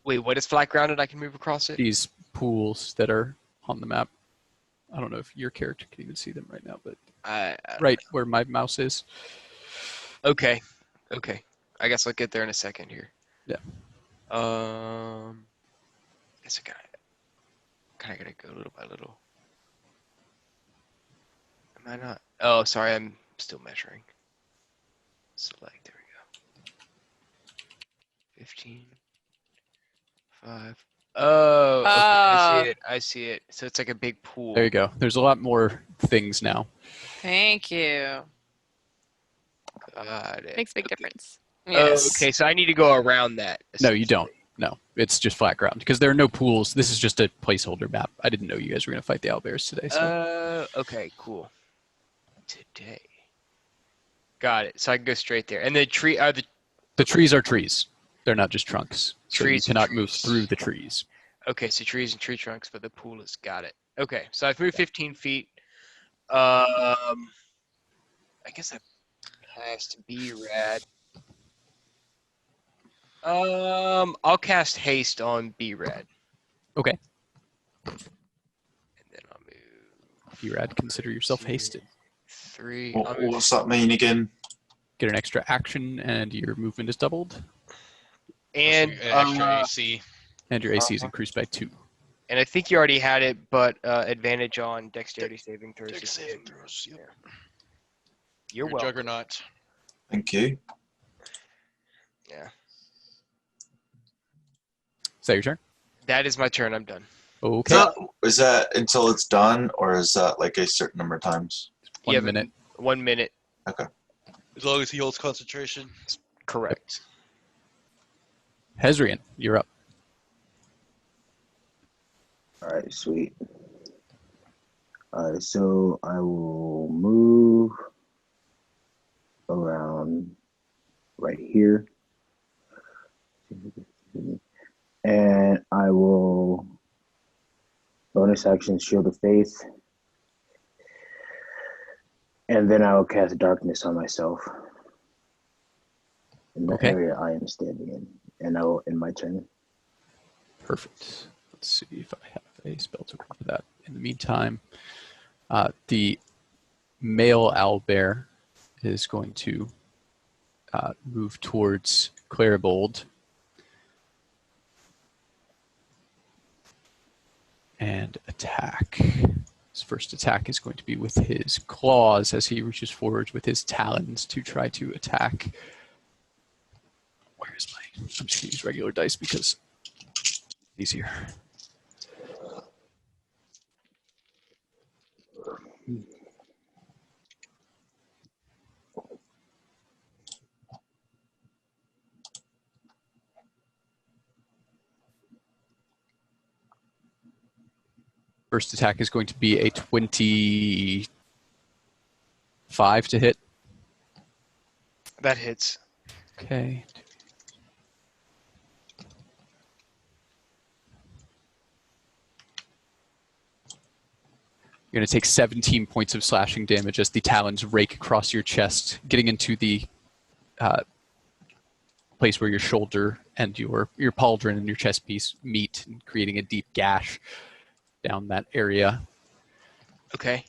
Wait, what is flat grounded? I can move across it? These pools that are on the map. I don't know if your character can even see them right now, but I right where my mouse is. Okay. Okay. I guess I'll get there in a second here. Yeah. Guess I kind of gotta go little by little. Am I not? Oh, sorry. I'm still measuring. Select. There we go. 15. 5. Oh, okay. I see it. I see it. So it's like a big pool. There you go. There's a lot more things now. Thank you. Got it. Makes a big difference. Yes. Okay, so I need to go around that. No, you don't. No, it's just flat ground because there are no pools. This is just a placeholder map. I didn't know you guys were going to fight the owlbears today. So. Okay, cool. Today. Got it. So I can go straight there. And the tree are The trees are trees. They're not just trunks. So Trees you and cannot move trees. through the trees. Okay, so trees and tree trunks, but the pool is got it. Okay, so I've moved 15 feet. I guess that has to be rad. I'll cast haste on B-Rad. Okay. And then I'll move Brad, consider yourself hasted. 3. What's that mean again? Get an extra action and your movement is doubled. And extra AC. And your AC is increased by 2. And I think you already had it, but advantage on dexterity saving throws. Dex saving throws. Yep. You're Your welcome. Juggernaut. Thank you. Yeah. Is that your turn? That is my turn. I'm done. Okay. Is that until it's done, or is that like a certain number of times? 1 minute. 1 minute. Okay. As long as he holds concentration. Correct. Hezrian, you're up. All right, sweet. All right, so I will move around right here. And I will bonus action Shield of Faith. And then I will cast Darkness on myself in the area I am standing in. And I will end my turn. Perfect. Let's see if I have a spell token for that. In the meantime, the male owlbear is going to move towards Claribold and attack. His first attack is going to be with his claws as he reaches forward with his talons to try to attack. Where is my... I'm just going to use regular dice because it's easier. First attack is going to be a 25 to hit. That hits. Okay. You're going to take 17 points of slashing damage as the talons rake across your chest, getting into the place where your shoulder and your pauldron and your chest piece meet, and creating a deep gash down that area. Okay.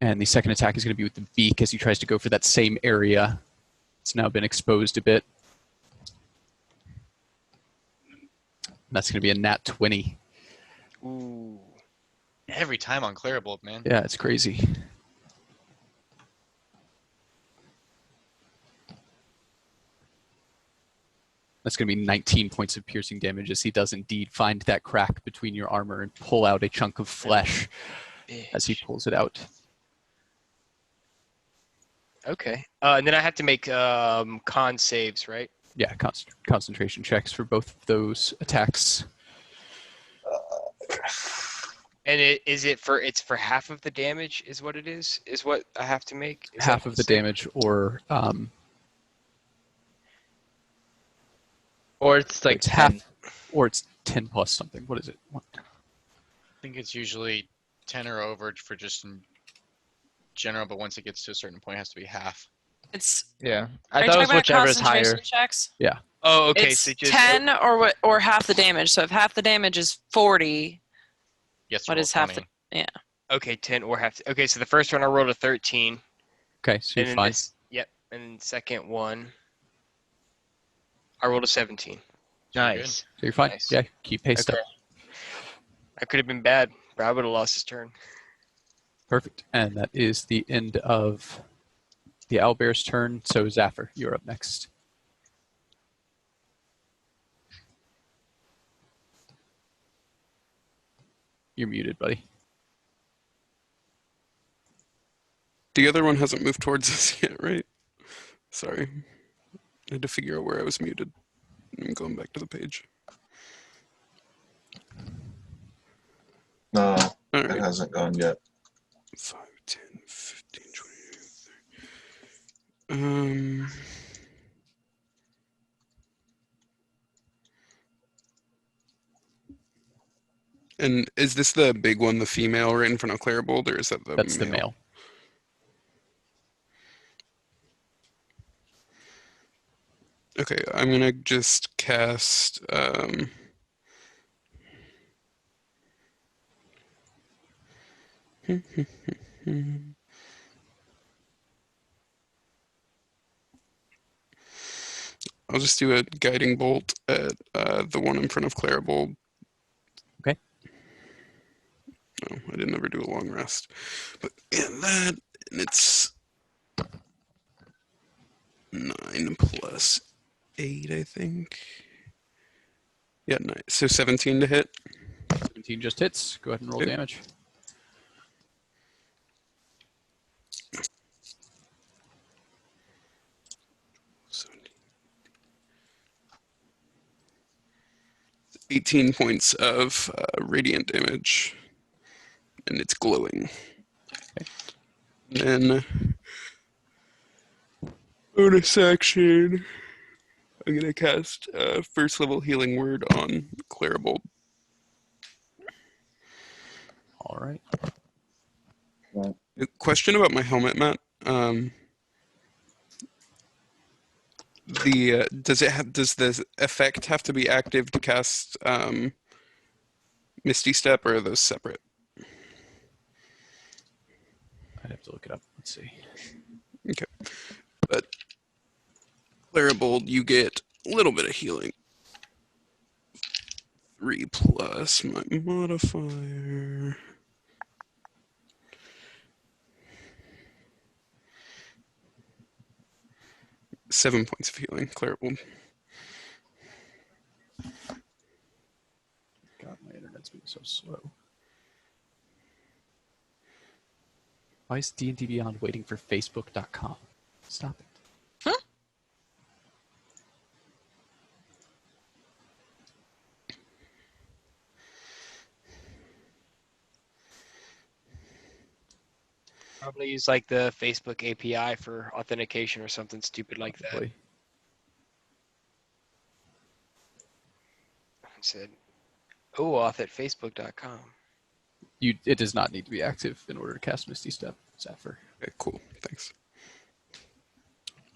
And the second attack is going to be with the beak as he tries to go for that same area. It's now been exposed a bit. And that's going to be a nat 20. Ooh. Every time on Claribolt, man. Yeah, it's crazy. That's going to be 19 points of piercing damage as he does indeed find that crack between your armor and pull out a chunk of flesh as he pulls it out. Okay. And then I have to make con saves, right? Yeah, concentration checks for both of those attacks. And it's for half of the damage is what it is what I have to make? Is Half that of the save? damage, or it's like it's 10. half, or it's 10 plus something. What is it? What? I think it's usually 10 or over for just in general, but once it gets to a certain point, it has to be half. It's Yeah. are I you thought it talking was about whichever is higher. concentration checks? Yeah. Oh, okay. It's So just 10 or half the damage. So if half the damage is 40, Yes, what roll is half the 20. yeah. Okay, 10 or have to. Okay, so the first one I rolled a 13. Okay, so And you're then fine. this, yep. And then the second one, I rolled a 17. So you're good. Nice. So you're fine. Nice. Yeah, keep pace Okay. up. That could have been bad, but I would have lost his turn. Perfect. And that is the end of the owlbear's turn. So Zafir, you're up next. You're muted, buddy. The other one hasn't moved towards us yet, right? Sorry. I had to figure out where I was muted. I'm going back to the page. No, All it right. hasn't gone yet. 5, 10, 15, 20, 30. And is this the big one, the female, right in front of Clairbold, or is that the That's male? the male. Okay, I'm gonna just cast. I'll just do a guiding bolt at the one in front of Clairbold. Okay. No, I didn't ever do a long rest. But yeah, that, and it's 9 plus 8, I think. Yeah, 9. So 17 to hit. 17 just hits. Go ahead and roll Okay. damage. So 18 points of radiant damage, and it's glowing. Okay. Then bonus action, I'm gonna cast first level healing word on Clairbold. All right. Right. A question about my helmet, Matt. Does the effect have to be active to cast Misty Step, or are those separate? I'd have to look it up. Let's see. Okay, but Clairbold, you get a little bit of healing. 3 plus my modifier. Seven points of healing, Clairbold. God, my internet's being so slow. Why is D&D Beyond waiting for Facebook.com? Stop it. Probably use like the Facebook API for authentication or something stupid like that. Probably. I said, auth at facebook.com. It does not need to be active in order to cast Misty Step, Zafir. Okay, cool. Thanks.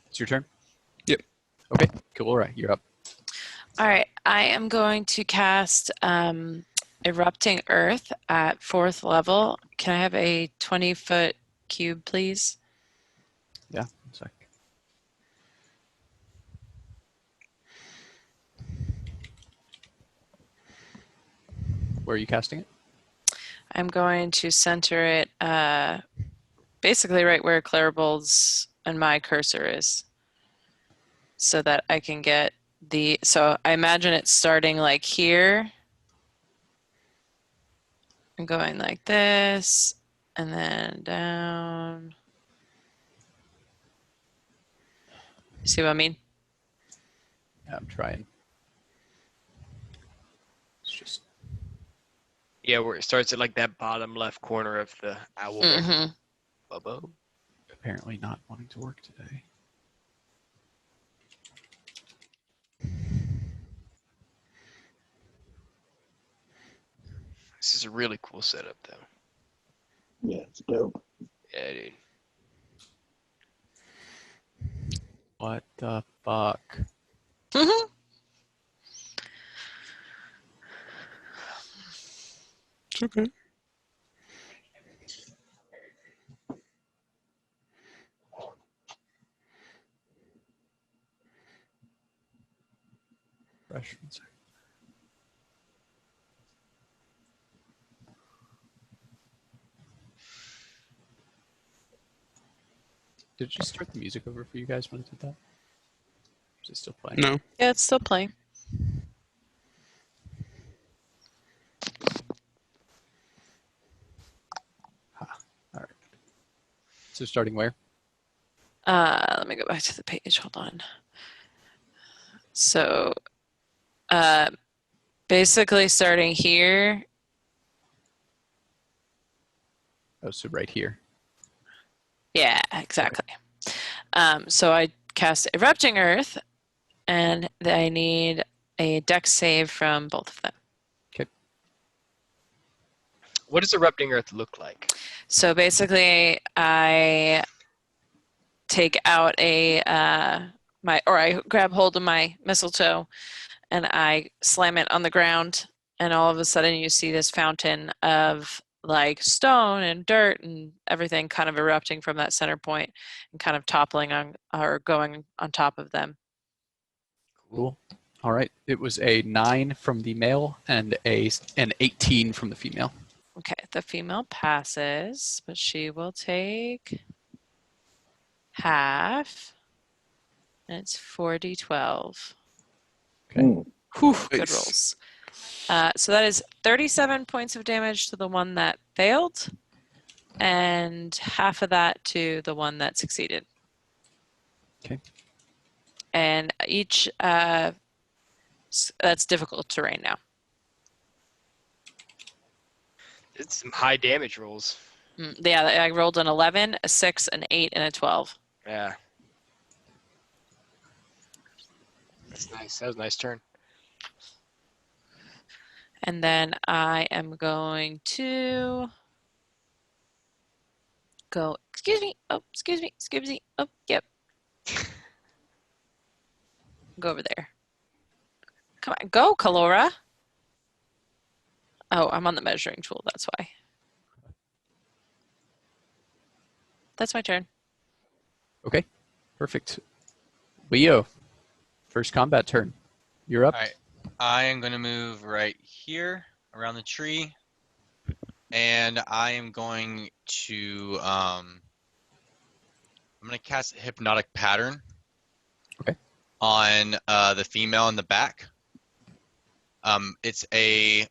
It's your turn? Yep. Okay, cool. All right, you're up. All right, I am going to cast Erupting Earth at 4th level. Can I have a 20-foot cube, please? Yeah, one sec. Where are you casting it? I'm going to center it basically right where Clairbold's and my cursor is, so that I can get the, so I imagine it's starting like here and going like this and then down. See what I mean? Yeah, I'm trying. It's just Yeah, where it starts at like that bottom left corner of the owl bear. Mm-hmm. Bubbo. apparently not wanting to work today. This is a really cool setup, though. Yeah, it's dope. Yeah, dude. What the fuck? It's okay. Refresh. 1 second. Did it just start the music over for you guys when it did that? Or is it still playing? No. Yeah, it's still playing. All right. So starting where? Let me go back to the page. Hold on. So, basically starting here. Oh, so right here. Yeah, exactly. So I cast Erupting Earth, and I need a dex save from both of them. Okay. What does erupting earth look like? So basically, I take out I grab hold of my mistletoe, and I slam it on the ground, and all of a sudden you see this fountain of like stone and dirt and everything kind of erupting from that center point and kind of toppling on or going on top of them. Cool. All right. It was a 9 from the male and an 18 from the female. Okay, the female passes, but she will take half. And it's 4d12. Okay. Whew, good Nice. rolls. So that is 37 points of damage to the one that failed, and half of that to the one that succeeded. Okay. And each, that's difficult terrain now. It's some high damage rolls. Yeah, I rolled an 11, a 6, an 8, and a 12. Yeah. That's nice. That was a nice turn. And then I am going to go, excuse me, oh, yep. Go over there. Come on, go, Kalora. Oh, I'm on the measuring tool, that's why. That's my turn. Okay. Perfect. Leo, first combat turn. You're up. All right. I am going to move right here around the tree. And I am going to I'm going to cast a hypnotic pattern. Okay. On the female in the back. It's a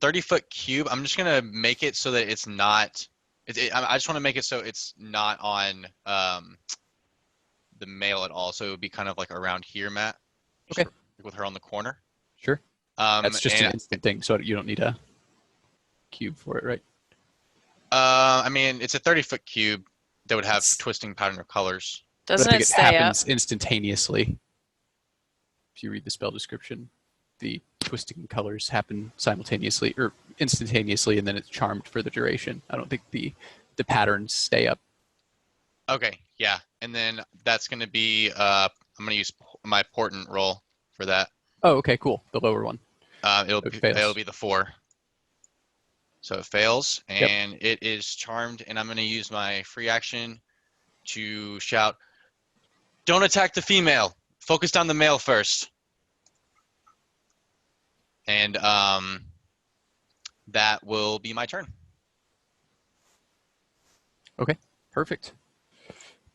30-foot cube. I'm just going to make it so that it's not I just want to make it so it's not on the male at all. So it would be kind of like around here, Matt. Okay. With her on the corner. Sure. That's just and an instant thing, so you don't need a cube for it, right? I mean, it's a 30-foot cube that would have twisting pattern of colors. Doesn't But I think it it stay happens up? instantaneously. If you read the spell description, the twisting colors happen simultaneously or instantaneously, and then it's charmed for the duration. I don't think the patterns stay up. Okay, yeah, and then that's going to be I'm going to use my portent roll for that. Oh, okay, cool. The lower one. It'll be the 4. So it fails, and it is charmed, and I'm going to use my free action to shout, "Don't attack the female. Focus on the male first." And that will be my turn. Okay, perfect.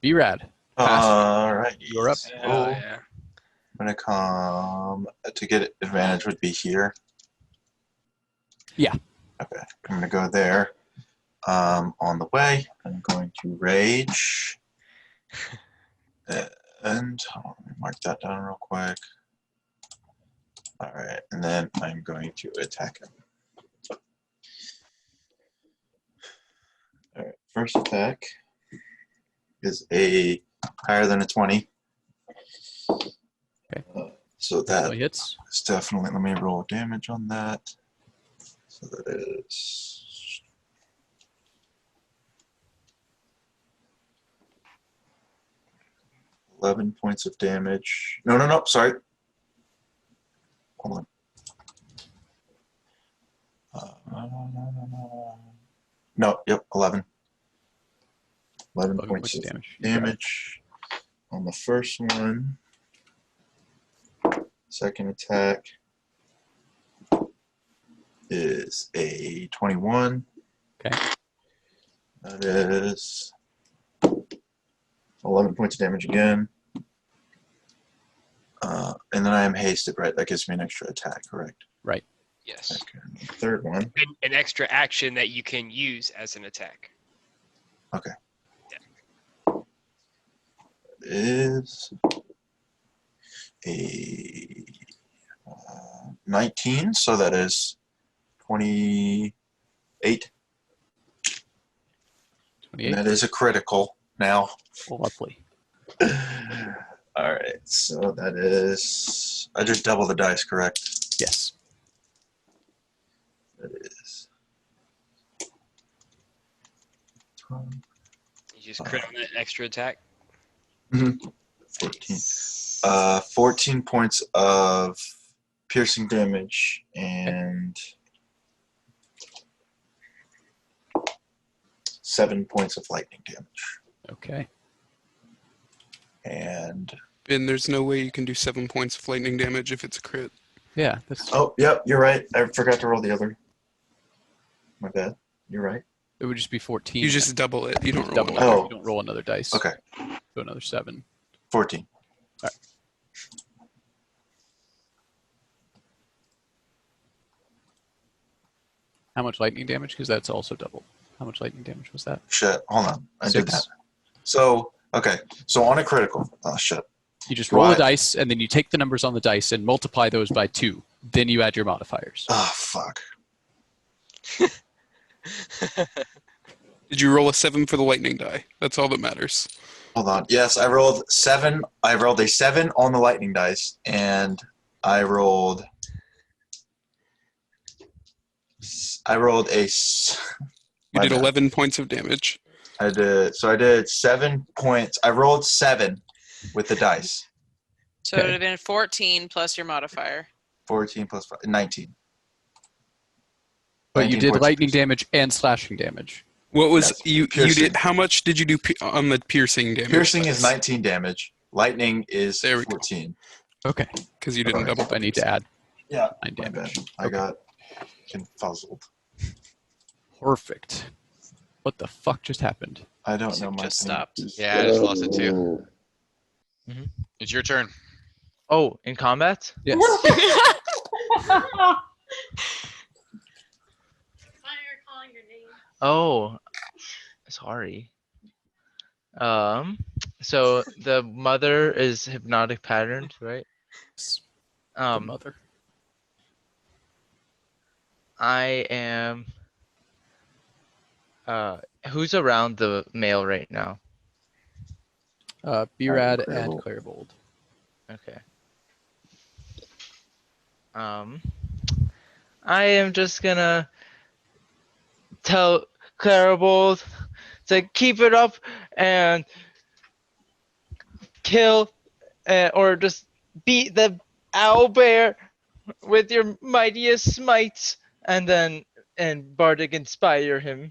B-Rad. All right. You're up. So yeah. I'm gonna come to get advantage would be here. Yeah. Okay, I'm gonna go there. On the way, I'm going to rage. And hold on, let me mark that down real quick. All right, and then I'm going to attack him. All right, first attack is a higher than a 20. Okay. So that hits. is definitely, let me roll damage on that. So that is 11 points of damage. No, sorry. Hold on. No, yep, 11. 11 points of damage on the first one. Second attack is a 21. Okay. That is 11 points of damage again. And then I am hasted, right? That gives me an extra attack, correct? Right. Yes. Okay. Third one. An extra action that you can use as an attack. Okay. Yeah. Is a 19, so that is 28. 28. And that is a critical now. Lovely. All right, so that is. I just double the dice, correct? Yes. That is. 12, You just crit on that extra attack. 14. 14 points of piercing damage and 7 points of lightning damage. Okay. And And there's no way you can do 7 points of lightning damage if it's a crit. Yeah. That's. oh, yep, you're right. I forgot to roll the other. My bad. You're right. It would just be 14. You just double it. You don't roll double it. it. Oh. You don't roll another dice. Okay, So another 7. 14. How much lightning damage? Because that's also double. How much lightning damage was that? Shit, hold on. I did 6. that. So, okay, so on a critical. Oh, shit. You just roll Right. a dice, and then you take the numbers on the dice and multiply those by 2. Then you add your modifiers. Oh, fuck. Did you roll a 7 for the lightning die? That's all that matters. Hold on. Yes, I rolled 7. I rolled a 7 on the lightning dice, and I rolled a. You My did bad. 11 points of damage. I did 7 points. I rolled 7 with the dice. So it would have been 14 plus your modifier. 14 plus 5, 19. But you 19 did points of lightning piercing. damage and slashing damage. What was Yes, you piercing. did? How much did you do on the piercing damage? Piercing is 19 damage. Lightning is There we go. 14. Okay. Because you didn't Alright. double. I need to add Yeah, 9 my damage. bad. I Okay. got confuzzled. Perfect. What the fuck just happened? I don't Music know my just thing. stopped. Yeah, I just lost it too. Oh. It's your turn. Oh, in combat? Yes. Oh, sorry. So the mother is hypnotic patterned, right? The mother. I am. Who's around the male right now? B-Rad Clairvolt. and Clairvolt. Okay. I am just gonna tell Clairvolt to keep it up and kill or just beat the owlbear with your mightiest smites, and then Bardic inspire him.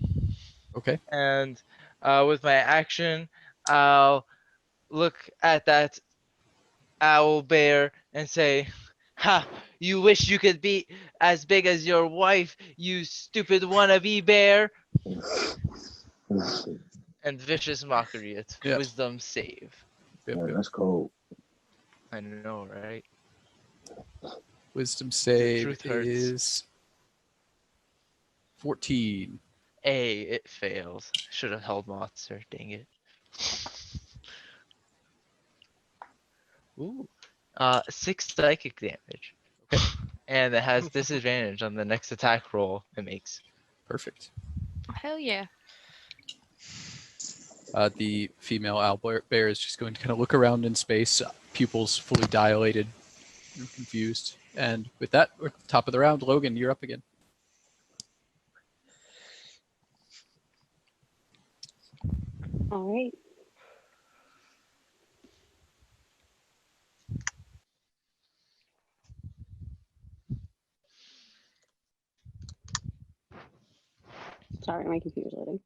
Okay. And with my action, I'll look at that owl bear and say, "Ha! You wish you could be as big as your wife, you stupid wannabe bear!" And vicious mockery it. Yep. Wisdom save. Yep, Yeah, yep. that's cool. I know, right? Wisdom save truth hurts. is 14. It fails. Should have held monster. Dang it. Ooh. 6 psychic damage. Okay. And it has disadvantage on the next attack roll it makes. Perfect. Hell yeah. The female owlbear is just going to kind of look around in space, pupils fully dilated and confused. And with that, we're at the top of the round. Logan, you're up again. All right. Sorry, my computer's loading.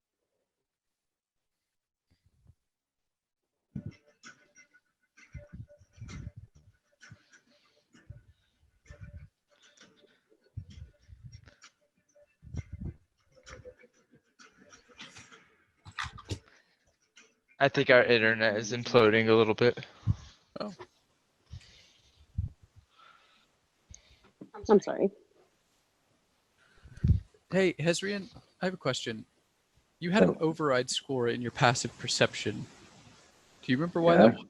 I think our internet is imploding a little bit. I'm sorry. Hey, Hezrian, I have a question. You had an Oh. override score in your passive perception. Do you remember why Yeah? that was?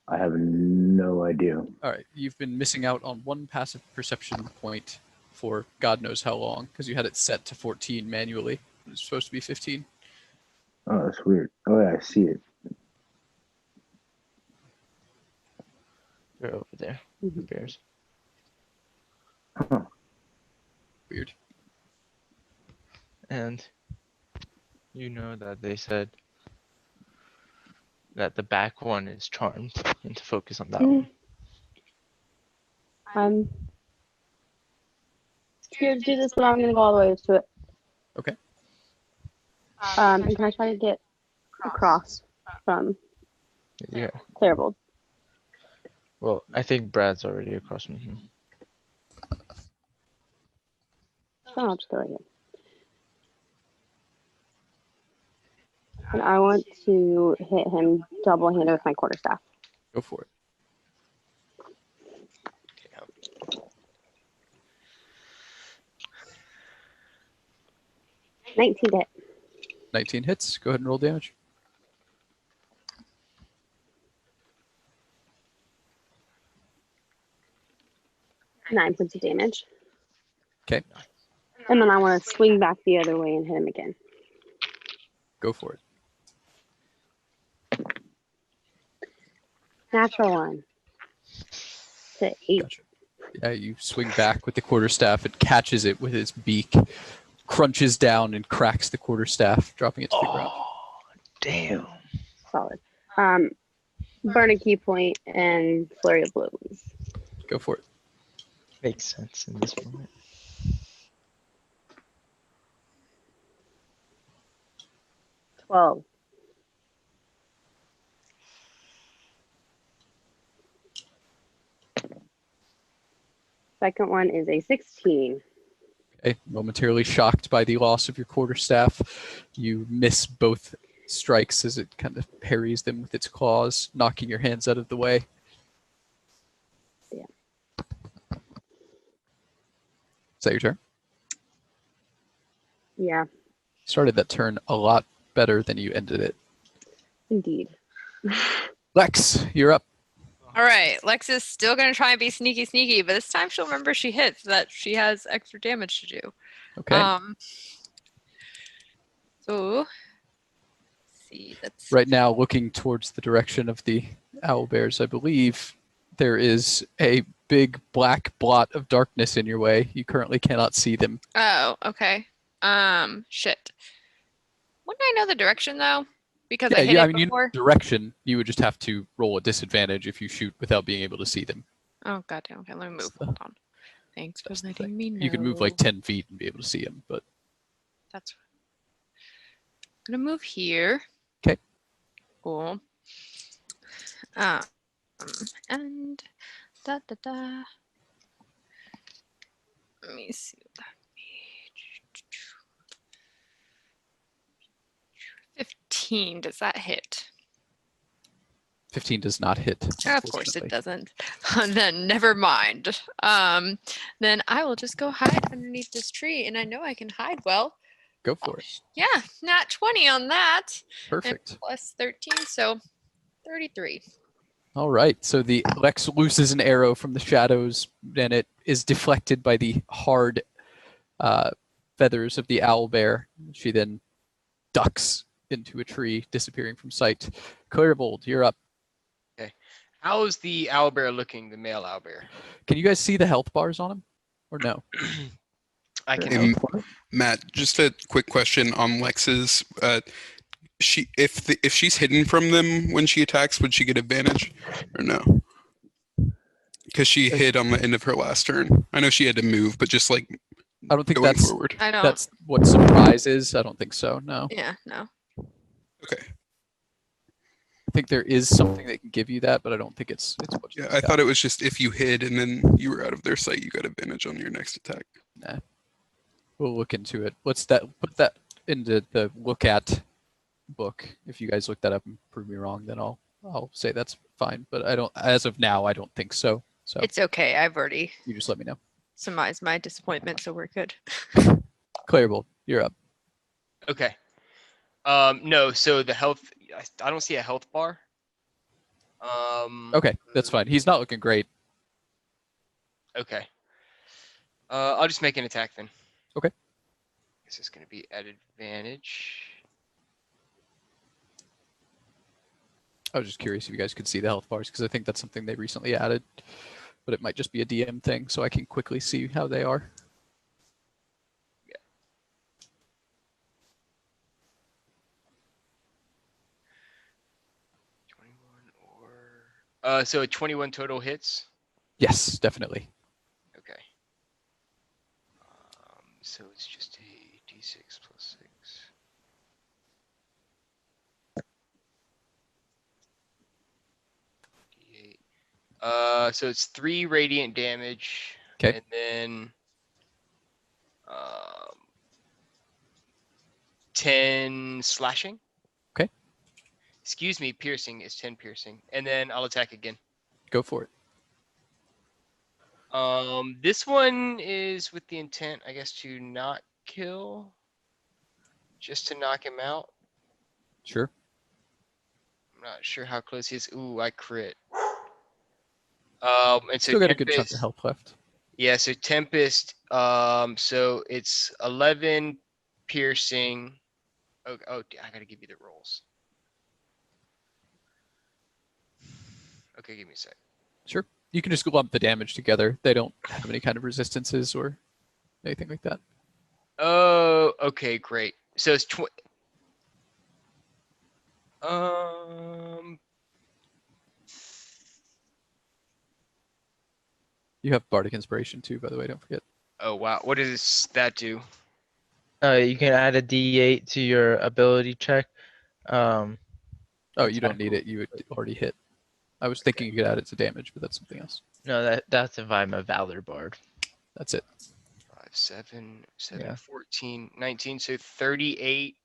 I have no idea. All right, you've been missing out on one passive perception point for God knows how long because you had it set to 14 manually. It was supposed to be 15. Oh, that's weird. Oh, yeah, I see it. They're over there. The Mhm. bears. Huh. Weird. And you know that they said that the back one is charmed and to focus on that one. I'm scared to do this, but I'm gonna go all the way to it. Okay. And can I try to get across from Yeah. Clairvold? Well, I think Brad's already across from him. So I'll just go right here. And I want to hit him double-handed with my quarterstaff. Go for it. 19 to hit. 19 hits. Go ahead and roll damage. Nine points of damage. Okay. And then I want to swing back the other way and hit him again. Go for it. Natural one. To 8. Gotcha. Yeah, you swing back with the quarterstaff. It catches it with its beak, crunches down, and cracks the quarterstaff, dropping it to the ground. Damn. Solid. Burn a key point and flurry of blows. Go for it. Makes sense in this moment. $12. Second one is a 16. Okay. Momentarily shocked by the loss of your quarterstaff, you miss both strikes as it kind of parries them with its claws, knocking your hands out of the way. Yeah. Is that your turn? Yeah, Started that turn a lot better than you ended it. indeed. Lex, you're up. All right, Lex is still going to try and be sneaky, but this time she'll remember she hits that she has extra damage to do. Okay. So, let's see, that's Right now, looking towards the direction of the owlbears, I believe there is a big black blot of darkness in your way. You currently cannot see them. Oh, okay. Shit. Wouldn't I know the direction though? Because Yeah, I hit you, it I mean, you know before. the direction. You would just have to roll a disadvantage if you shoot without being able to see them. Oh goddamn. Okay, let me move. So- Hold on. Thanks for That's the letting thing. me know. You could move like 10 feet and be able to see them, but That's. I'm gonna move here. 'Kay. Cool. And da da da. Let me see what that means. 15. Does that hit? 15 does not hit. Of course it unfortunately. doesn't. Then never mind. Then I will just go hide underneath this tree, and I know I can hide well. Go for it. Yeah, nat 20 on that. And Perfect. plus 13, so 33. All right. So the Lex looses an arrow from the shadows, and it is deflected by the hard feathers of the owlbear. She then ducks into a tree, disappearing from sight. Clairvold, you're up. How's the owlbear looking, the male owlbear? Can you guys see the health bars on him, or no? I can Hey, help. Matt, just a quick question on Lex's. If she's hidden from them when she attacks, would she get advantage, or no? Because she hid on the end of her last turn. I know she had to move, but just like I don't think going that's forward. I don't. that's what surprise is. I don't think so. No. Yeah, no. Okay. I think there is something that can give you that, but I don't think it's what you Yeah, I just thought got. it was just if you hid and then you were out of their sight, you got advantage on your next attack. We'll look into it. What's that? Put that into the look at book. If you guys look that up and prove me wrong, then I'll say that's fine. But I don't, as of now, I don't think so. So It's okay. I've already you just let me know. surmised my disappointment, so we're good. Clarable, you're up. Okay. No, so the health, I don't see a health bar. Okay, that's fine. He's not looking great. Okay. I'll just make an attack then. Okay. This is going to be at advantage. I was just curious if you guys could see the health bars because I think that's something they recently added, but it might just be a DM thing, so I can quickly see how they are. Yeah. So 21 total hits. Yes, definitely. Okay. So it's just a d6 plus 6. D8. So it's 3 radiant damage. Okay. And then 10 slashing. Okay. Excuse me, piercing is 10 piercing. And then I'll attack again. Go for it. This one is with the intent, I guess, to not kill. Just to knock him out. Sure. I'm not sure how close he is. Ooh, I crit. And so Still got a good chunk Tempest. of health left. Yeah, so Tempest. So it's 11 piercing. Oh, I gotta give you the rolls. Okay, give me a sec. Sure. You can just lump the damage together. They don't have any kind of resistances or anything like that. Oh, okay, great. So it's You have Bardic Inspiration too, by the way, don't forget. Oh wow, what does that do? You can add a D8 to your ability check. Oh, you attack don't need roll. it. You already hit. I was thinking you could add it to damage, but that's something else. No, that's if I'm a Valor Bard. That's it. 5, 7, Yeah. 14, 19, so 38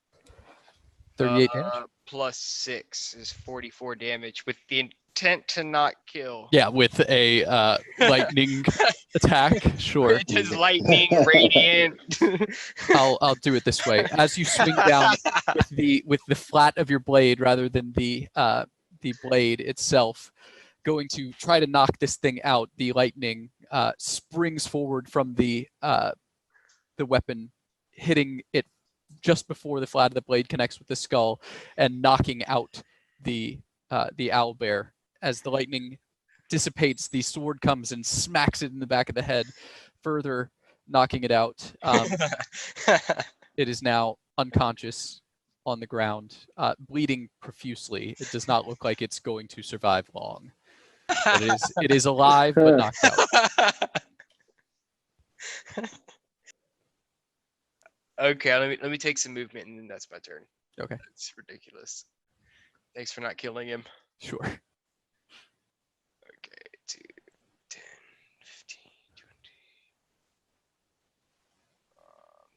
38 damage? plus 6 is 44 damage with the intent to not kill. Yeah, with a lightning attack. Sure. It is lightning radiant. I'll do it this way. As you swing down with the flat of your blade rather than the blade itself, going to try to knock this thing out, the lightning springs forward from the weapon, hitting it just before the flat of the blade connects with the skull and knocking out the owlbear. As the lightning dissipates, the sword comes and smacks it in the back of the head, further knocking it out. It is now unconscious on the ground, bleeding profusely. It does not look like it's going to survive long. But it is alive but knocked out. Okay, let me take some movement and then that's my turn. Okay. It's ridiculous. Thanks for not killing him. Sure. Okay, 2, 10, 15, 20.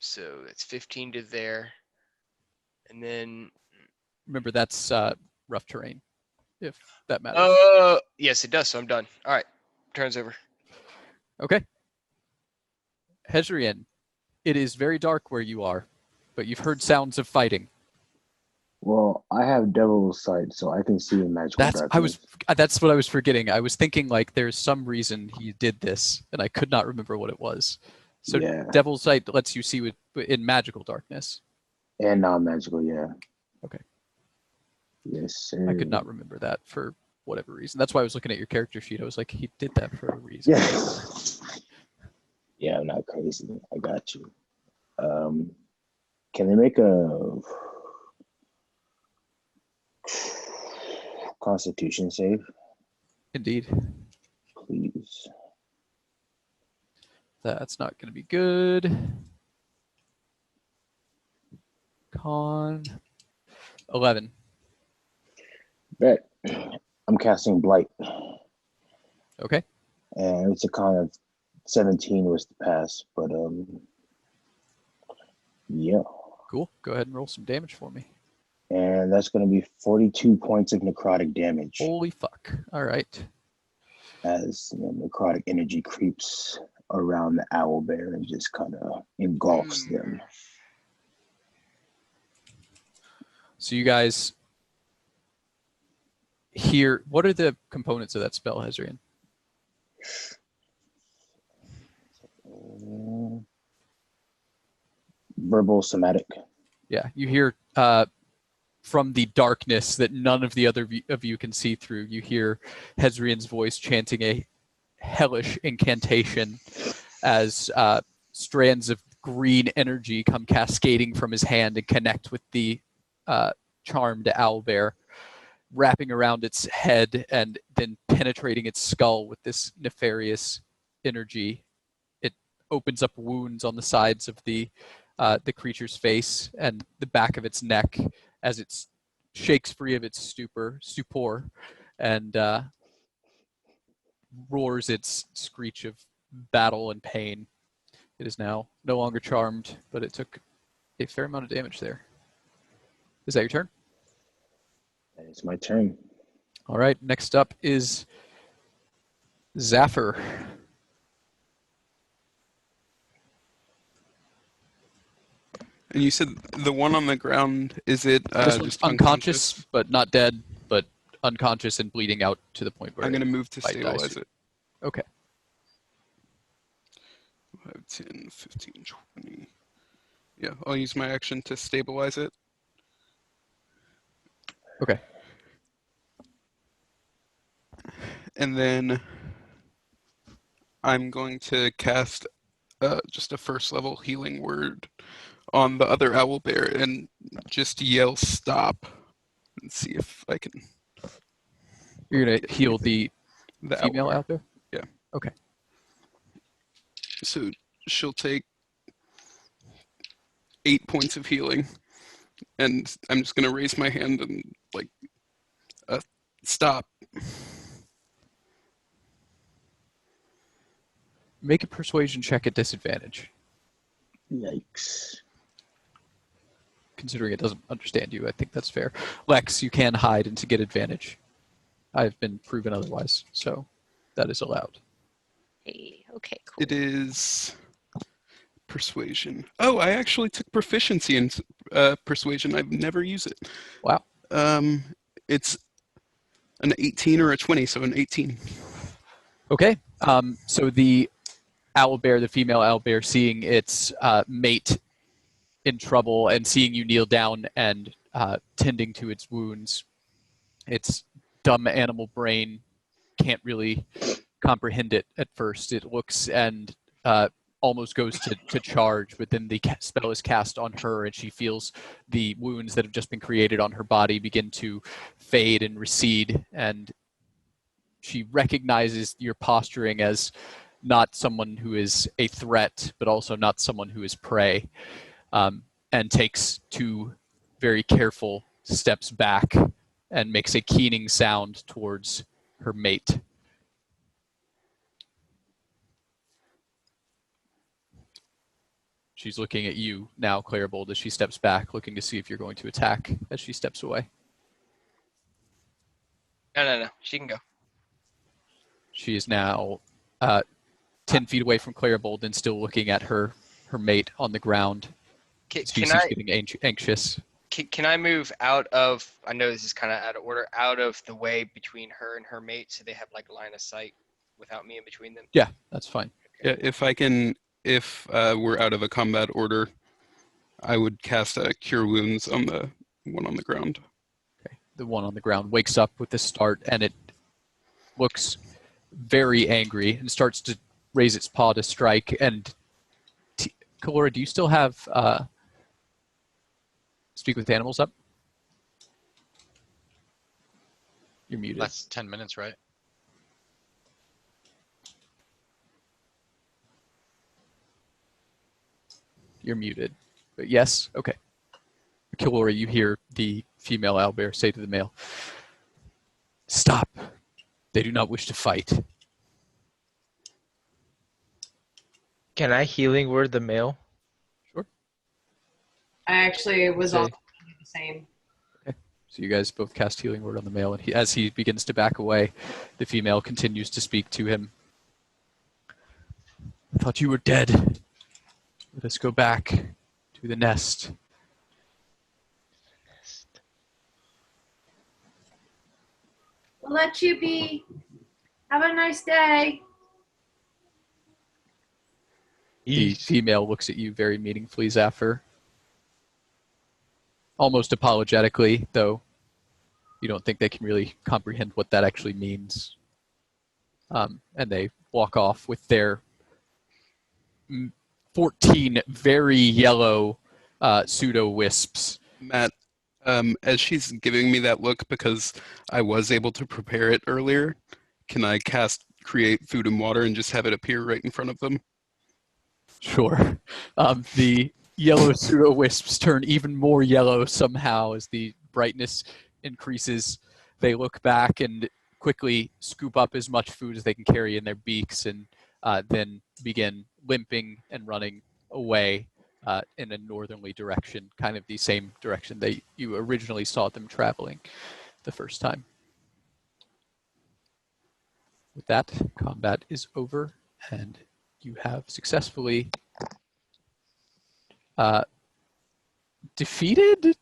So that's 15 to there. And then Remember, that's rough terrain, if that matters. yes, it does, so I'm done. All right, turn's over. Okay. Hezrian, it is very dark where you are, but you've heard sounds of fighting. Well, I have Devil's Sight, so I can see in magical darkness. That's what I was forgetting. I was thinking like there's some reason he did this, and I could not remember what it was. So Yeah. Devil's Sight lets you see in magical darkness. And non-magical, yeah. Okay. Yes, sir. I could not remember that for whatever reason. That's why I was looking at your character sheet. I was like, he did that for a reason. Yes. Yeah, I'm not crazy. I got you. Can they make a Constitution save? Indeed. Please. That's not going to be good. Con 11. Bet. I'm casting Blight. Okay. And it's a con of 17 was the pass, but yeah. Cool. Go ahead and roll some damage for me. And that's going to be 42 points of necrotic damage Holy fuck. All right. as necrotic energy creeps around the owlbear and just kind of engulfs them. So you guys hear, what are the components of that spell, Hezrian? Verbal, somatic. Yeah, you hear from the darkness that none of the other of you can see through, you hear Hezrian's voice chanting a hellish incantation as strands of green energy come cascading from his hand and connect with the charmed owlbear, wrapping around its head and then penetrating its skull with this nefarious energy. It opens up wounds on the sides of the creature's face and the back of its neck as it shakes free of its stupor, and roars its screech of battle and pain. It is now no longer charmed, but it took a fair amount of damage there. Is that your turn? That is my turn. All right, next up is Zephyr. And you said the one on the ground, is it This one's just unconscious, but not dead, but unconscious and bleeding out to the point where I'm going to move to might die stabilize soon. it. Okay. 5, 10, 15, 20. Yeah, I'll use my action to stabilize it. Okay. And then I'm going to cast just a first level healing word on the other owlbear and just yell stop and see if I can. You're going to heal the female owlbear. out there? Yeah. Okay. So she'll take 8 points of healing, and I'm just going to raise my hand and like stop. Make a persuasion check at disadvantage. Yikes. Considering it doesn't understand you, I think that's fair. Lex, you can hide and to get advantage. I've been proven otherwise, so that is allowed. Hey, okay, cool. It is persuasion. Oh, I actually took proficiency in persuasion. I've never used it. Wow. It's an 18 or a 20, so an 18. Okay. So the owlbear, the female owlbear, seeing its mate in trouble and seeing you kneel down and tending to its wounds, its dumb animal brain can't really comprehend it at first. It looks and almost goes to charge, but then the spell is cast on her and she feels the wounds that have just been created on her body begin to fade and recede, and she recognizes your posturing as not someone who is a threat, but also not someone who is prey, and takes 2 very careful steps back and makes a keening sound towards her mate. She's looking at you now, Clairbold, as she steps back, looking to see if you're going to attack as she steps away. No. She can go. She is now 10 feet away from Clairbold and still looking at her mate on the ground. Can She's I getting anxious. can I move out of? I know this is kind of out of order. Out of the way between her and her mate, so they have like line of sight without me in between them. Yeah, that's fine. Yeah, if we're out of a combat order, I would cast a Cure Wounds on the one on the ground. Okay. The one on the ground wakes up with this start, and it looks very angry and starts to raise its paw to strike. And Kalora, do you still have Speak with Animals up? You're muted. That's 10 minutes, right? You're muted. But yes? Okay. Kalora, you hear the female owlbear say to the male, "Stop. They do not wish to fight." Can I healing word the male? Sure. I actually was Say- also thinking the same. So you guys both cast Healing Word on the male, and as he begins to back away, the female continues to speak to him. I thought you were dead. Let us go back to the nest. We'll let you be. Have a nice day. The female looks at you very meaningfully, Zephyr. Almost apologetically, though you don't think they can really comprehend what that actually means. And they walk off with their 14 very yellow pseudo-wisps. Matt, as she's giving me that look because I was able to prepare it earlier, can I cast Create Food and Water and just have it appear right in front of them? Sure. The yellow pseudo-wisps turn even more yellow somehow as the brightness increases. They look back and quickly scoop up as much food as they can carry in their beaks, and then begin limping and running away in a northerly direction, kind of the same direction you originally saw them traveling the first time. With that, combat is over, and you have successfully defeated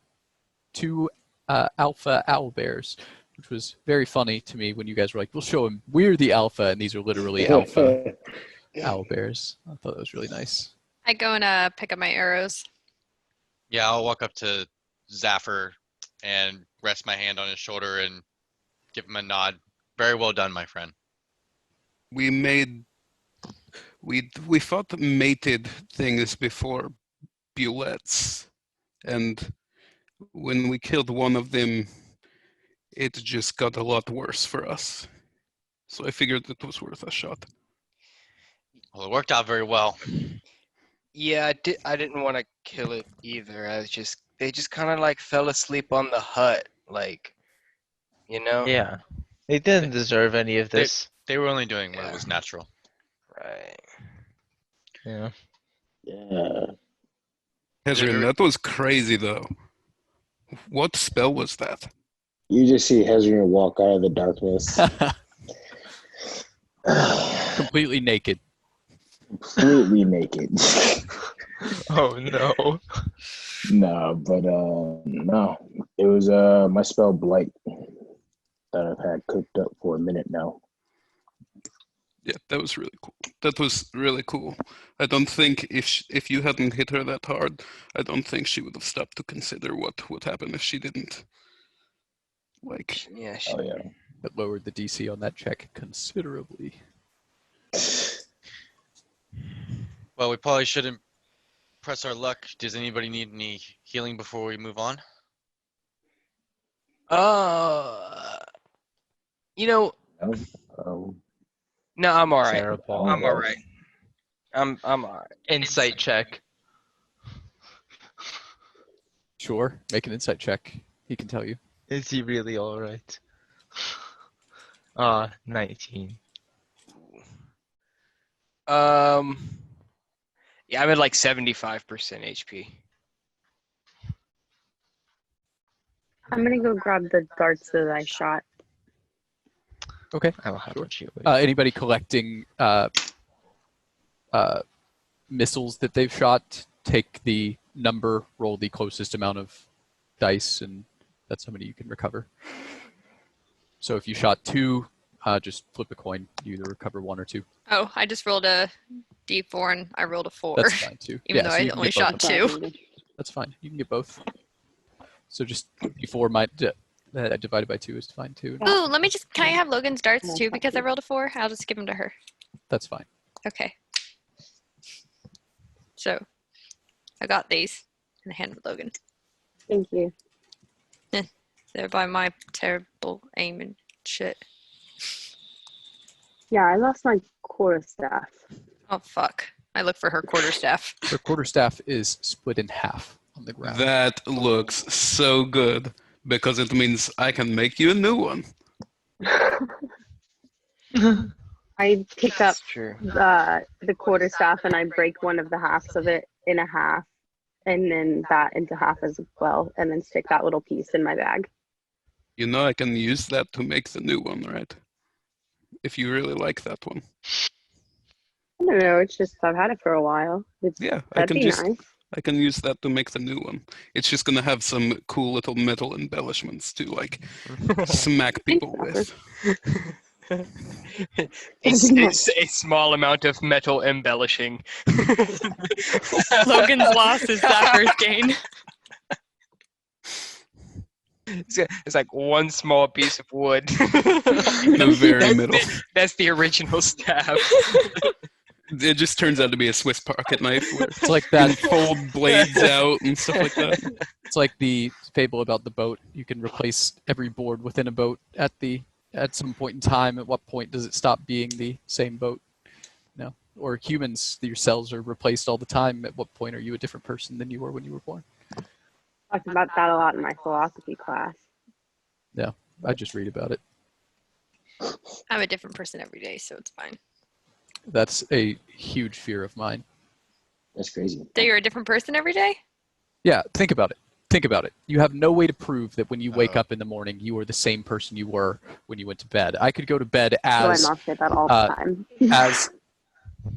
2 alpha owlbears, which was very funny to me when you guys were like, we'll show them we're the alpha, and these are literally alpha owlbears. I thought that was really nice. I go and pick up my arrows. Yeah, I'll walk up to Zephyr and rest my hand on his shoulder and give him a nod. Very well done, my friend. We fought mated things before, bullets, and when we killed one of them, it just got a lot worse for us. So I figured it was worth a shot. Well, it worked out very well. Yeah, I didn't want to kill it either. They just kind of like fell asleep on the hut, like, you know? Yeah. They didn't deserve any of this. They were only doing what was natural. Right. Yeah. Yeah. Hezrin, that was crazy though. What spell was that? You just see Hezrin walk out of the darkness. Completely naked. Completely naked. Oh no. No, but no. It was my spell Blight that I've had cooked up for a minute now. Yeah, that was really cool. That was really cool. I don't think if you hadn't hit her that hard, I don't think she would have stopped to consider what would happen if she didn't. Like, Yeah. Oh yeah. That lowered the DC on that check considerably. Well, we probably shouldn't press our luck. Does anybody need any healing before we move on? You know, No, no, I'm all right. Sarah Paul. I'm all right. I'm all right. Insight check. Sure, make an insight check. He can tell you. Is he really alright? 19. Yeah, I'm at like 75% HP. I'm gonna go grab the darts that I shot. Okay. I don't have Sure. what you Anybody collecting missiles that they've shot, take the number, roll the closest amount of dice, and that's how many you can recover. So if you shot 2, just flip a coin. You either recover 1 or 2. Oh, I just rolled a d4 and I rolled a 4. That's fine too. Even Yeah, though so I you can only get both shot of them. 2. That's fine. You can get both. So just d4 divided by 2 is fine too. Ooh, can I have Logan's darts too because I rolled a 4? I'll just give them to her. That's fine. Okay. So, I got these in the hand of Logan. Thank you. They're by my terrible aim and shit. Yeah, I lost my quarterstaff. Oh, fuck. I look for her quarterstaff. Her quarterstaff is split in half on the ground. that looks so good because it means I can make you a new one. I pick up True. the quarterstaff and I break one of the halves of it in a half, and then that into half as well, and then stick that little piece in my bag. You know, I can use that to make the new one, right? If you really like that one. I don't know. It's just I've had it for a while. Yeah, That'd be nice. I can use that to make the new one. It's just gonna have some cool little metal embellishments to like smack people with. A small amount of metal embellishing. Logan's loss is Zapper's gain. It's like one small piece of wood. The very middle. That's the original stab. It just turns out to be a Swiss pocket knife where It's like that. you can fold blades out and stuff like that. It's like the fable about the boat. You can replace every board within a boat at some point in time. At what point does it stop being the same boat? No. Or humans, your cells are replaced all the time. At what point are you a different person than you were when you were born? Talked about that a lot in my philosophy class. Yeah, I just read about it. I'm a different person every day, so it's fine. That's a huge fear of mine. That's crazy. That you're a different person every day? Yeah, think about it. Think about it. You have no way to prove that when you wake up in the morning, you are the same person you were when you went to bed. I could go to bed as... So I must say that all the time. as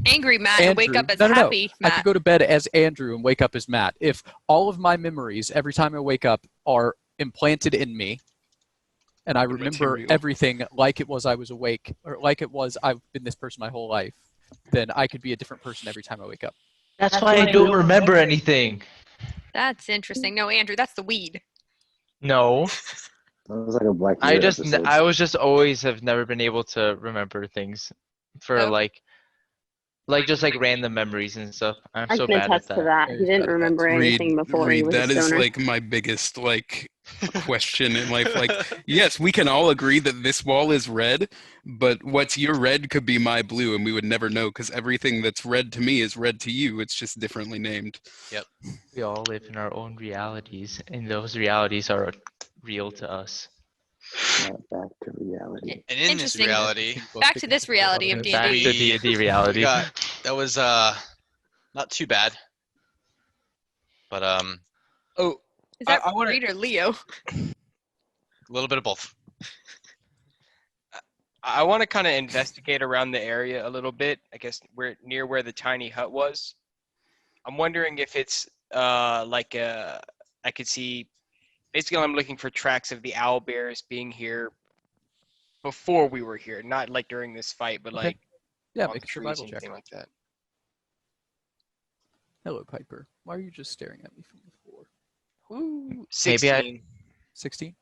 angry Matt Andrew. and wake up as No. happy I Matt. could go to bed as Andrew and wake up as Matt. If all of my memories, every time I wake up, are implanted in me, and I The remember material. everything like it was I was awake, or like it was I've been this person my whole life, then I could be a different person every time I wake up. That's why I don't remember anything. That's interesting. No, Andrew, that's the weed. No. That was like a Black I Mirror just episode. I was just always have never been able to remember things for Oh. like just like random memories and stuff. I'm I so can bad at attest to that. that. Yeah, He he's didn't bad at that. remember anything before he was That a is stoner. like my biggest like question in life. Like, yes, we can all agree that this wall is red, but what's your red could be my blue, and we would never know because everything that's red to me is red to you. It's just differently named. We all live in our own realities, and those realities are real to us. Not back to reality. And in this Interesting. reality, Back to this reality of Back D&D. to D&D reality. that was not too bad. But Oh, Is that I wanna- Reed or Leo? a little bit of both. I want to kind of investigate around the area a little bit. I guess we're near where the tiny hut was. I'm wondering if it's I could see. Basically, I'm looking for tracks of the owl bears being here before we were here, not like during this fight, but Okay. like Yeah, on make the a trees, survival check. anything like that. Hello, Piper. Why are you just staring at me from the floor? Ooh, Maybe I- 16. 16?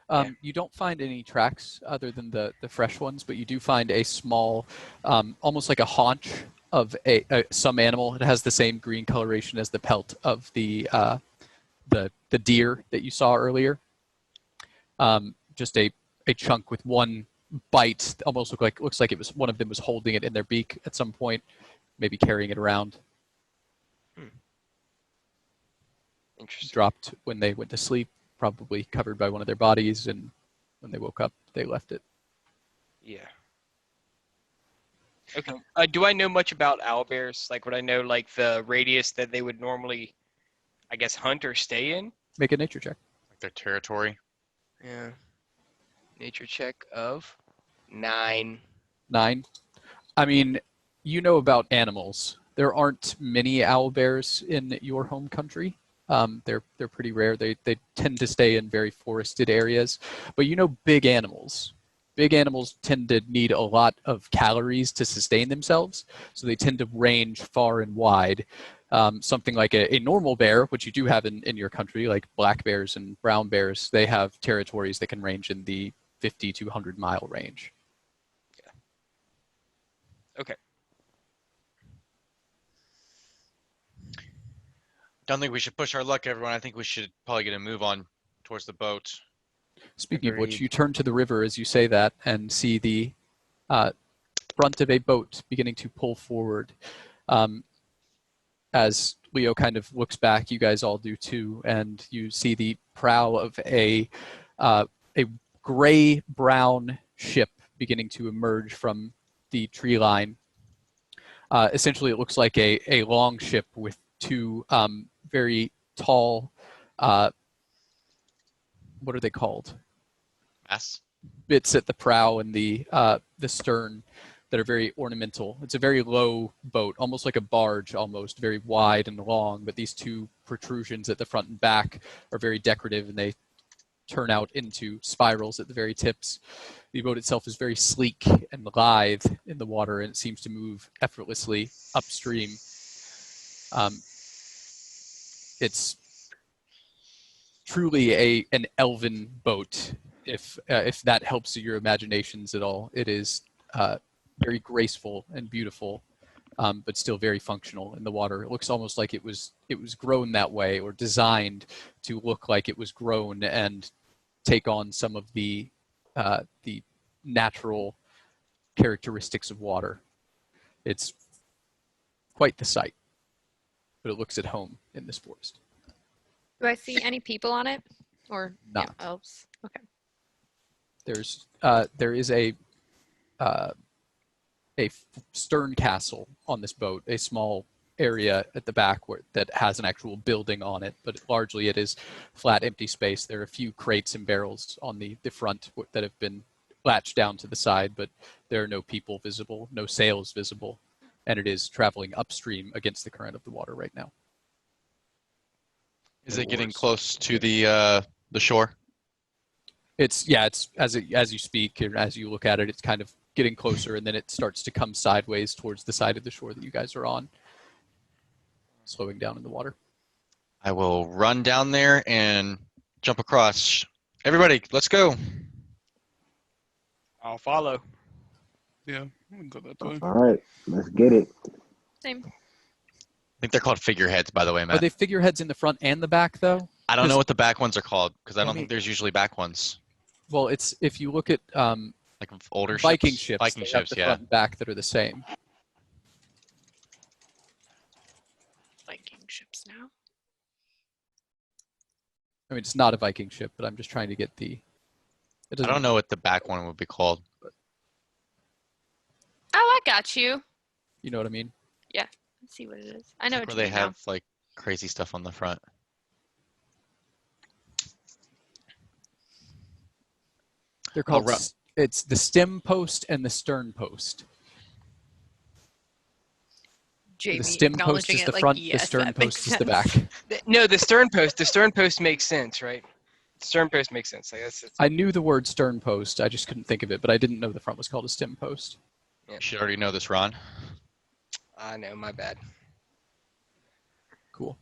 Yeah. You don't find any tracks other than the fresh ones, but you do find a small, almost like a haunch of some animal. It has the same green coloration as the pelt of the deer that you saw earlier. Just a chunk with one bite, almost looks like it was one of them was holding it in their beak at some point, maybe carrying it around. Interesting. Dropped when they went to sleep, probably covered by one of their bodies, and when they woke up, they left it. Yeah. Okay. Do I know much about owlbears? Like, would I know like the radius that they would normally, I guess, hunt or stay in? Make a nature check. Like their territory. Yeah. Nature check of 9. 9. I mean, you know about animals. There aren't many owl bears in your home country. They're pretty rare. They tend to stay in very forested areas. But you know big animals. Big animals tend to need a lot of calories to sustain themselves, so they tend to range far and wide. Something like a normal bear, which you do have in your country, like black bears and brown bears, they have territories that can range in the 50 to 100 mile range. Okay. Don't think we should push our luck, everyone. I think we should probably get a move on towards the boat. Speaking of which, Agreed. you turn to the river as you say that and see the front of a boat beginning to pull forward. As Leo kind of looks back, you guys all do too, and you see the prow of a gray-brown ship beginning to emerge from the tree line. Essentially, it looks like a long ship with two very tall, what are they called? Glass. bits at the prow and the stern that are very ornamental. It's a very low boat, almost like a barge, almost very wide and long. But these two protrusions at the front and back are very decorative, and they turn out into spirals at the very tips. The boat itself is very sleek and lithe in the water, and it seems to move effortlessly upstream. It's truly an elven boat, if that helps your imaginations at all. It is very graceful and beautiful, but still very functional in the water. It looks almost like it was grown that way, or designed to look like it was grown and take on some of the natural characteristics of water. It's quite the sight, but it looks at home in this forest. Do I see any people on it, or Not. elves? Okay. There is a stern castle on this boat, a small area at the back that has an actual building on it, but largely it is flat, empty space. There are a few crates and barrels on the front that have been latched down to the side, but there are no people visible, no sails visible, and it is traveling upstream against the current of the water right now. Is it getting close to the shore? It's as you speak and as you look at it, it's kind of getting closer, and then it starts to come sideways towards the side of the shore that you guys are on, slowing down in the water. I will run down there and jump across. Everybody, let's go. I'll follow. Yeah, we'll go that way. All right, let's get it. Same. I think they're called figureheads, by the way, Matt. Are they figureheads in the front and the back, though? I don't know what the back ones are called, because I don't me- think there's usually back ones. Well, it's if you look at Like older Viking ships. ships, Viking they have ships, the yeah. front and back that are the same. Viking ships now. I mean, it's not a Viking ship, but I'm just trying to get the. I don't know what the back one would be called. Oh, I got you. You know what I mean? Yeah, let's see what it is. I know Where what they you mean have like crazy stuff on the front. They're called. ru- It's the stem post and the stern post. Jamie The stem post acknowledging is it the like, front. yes, the stern that makes post is the sense. back. No, the stern post. The stern post makes sense, right? The stern post makes sense. Like that's I knew the word stern post. I just couldn't think of it, but I didn't know the front was called a stem post. You should already know this, Ron. I know, my bad. Cool.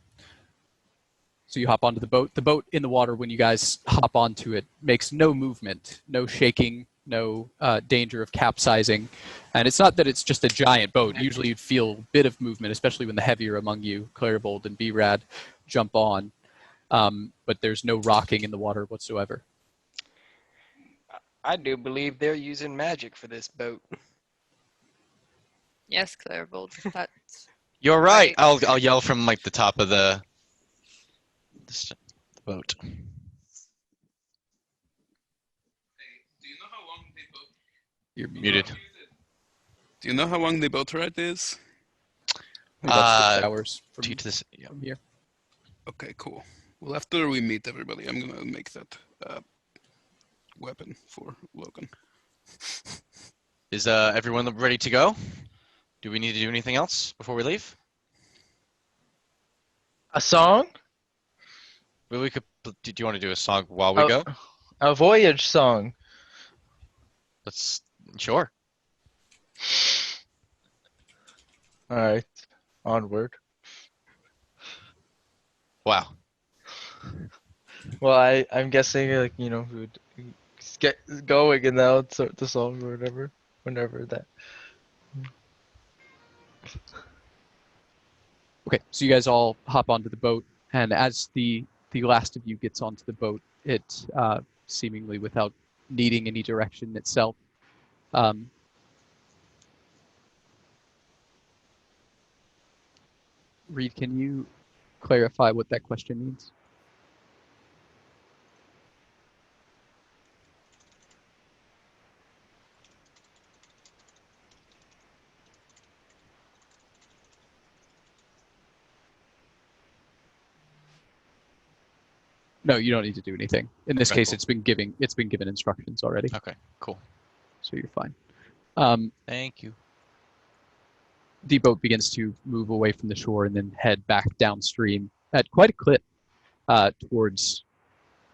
So you hop onto the boat. The boat in the water, when you guys hop onto it, makes no movement, no shaking, no danger of capsizing. And it's not that it's just a giant boat. Usually you'd feel a bit of movement, especially when the heavier among you, Claribold and B-Rad, jump on. But there's no rocking in the water whatsoever. I do believe they're using magic for this boat. Yes, Clairvold. That's You're right. Right. I'll yell from like the top of the boat. Do you know how long the boat? You're Muted. Do you know how long the boat ride is? About 6 hours from, To this, yeah. from here. Okay, cool. Well, after we meet everybody, I'm gonna make that weapon for Logan. Is everyone ready to go? Do we need to do anything else before we leave? A song? Well, we could. Do you want to do a song while we Oh. go? A voyage song. Let's. Sure. All right. Onward. Wow. Well, I'm guessing like we would get going and then I'll start the song or whatever, whenever that. Okay, so you guys all hop onto the boat, and as the last of you gets onto the boat, it seemingly without needing any direction itself, Reed, can you clarify what that question means? No, you don't need to do anything. In this Okay, case, cool. it's been given instructions already, Okay, cool. so you're fine. Thank you. The boat begins to move away from the shore and then head back downstream at quite a clip towards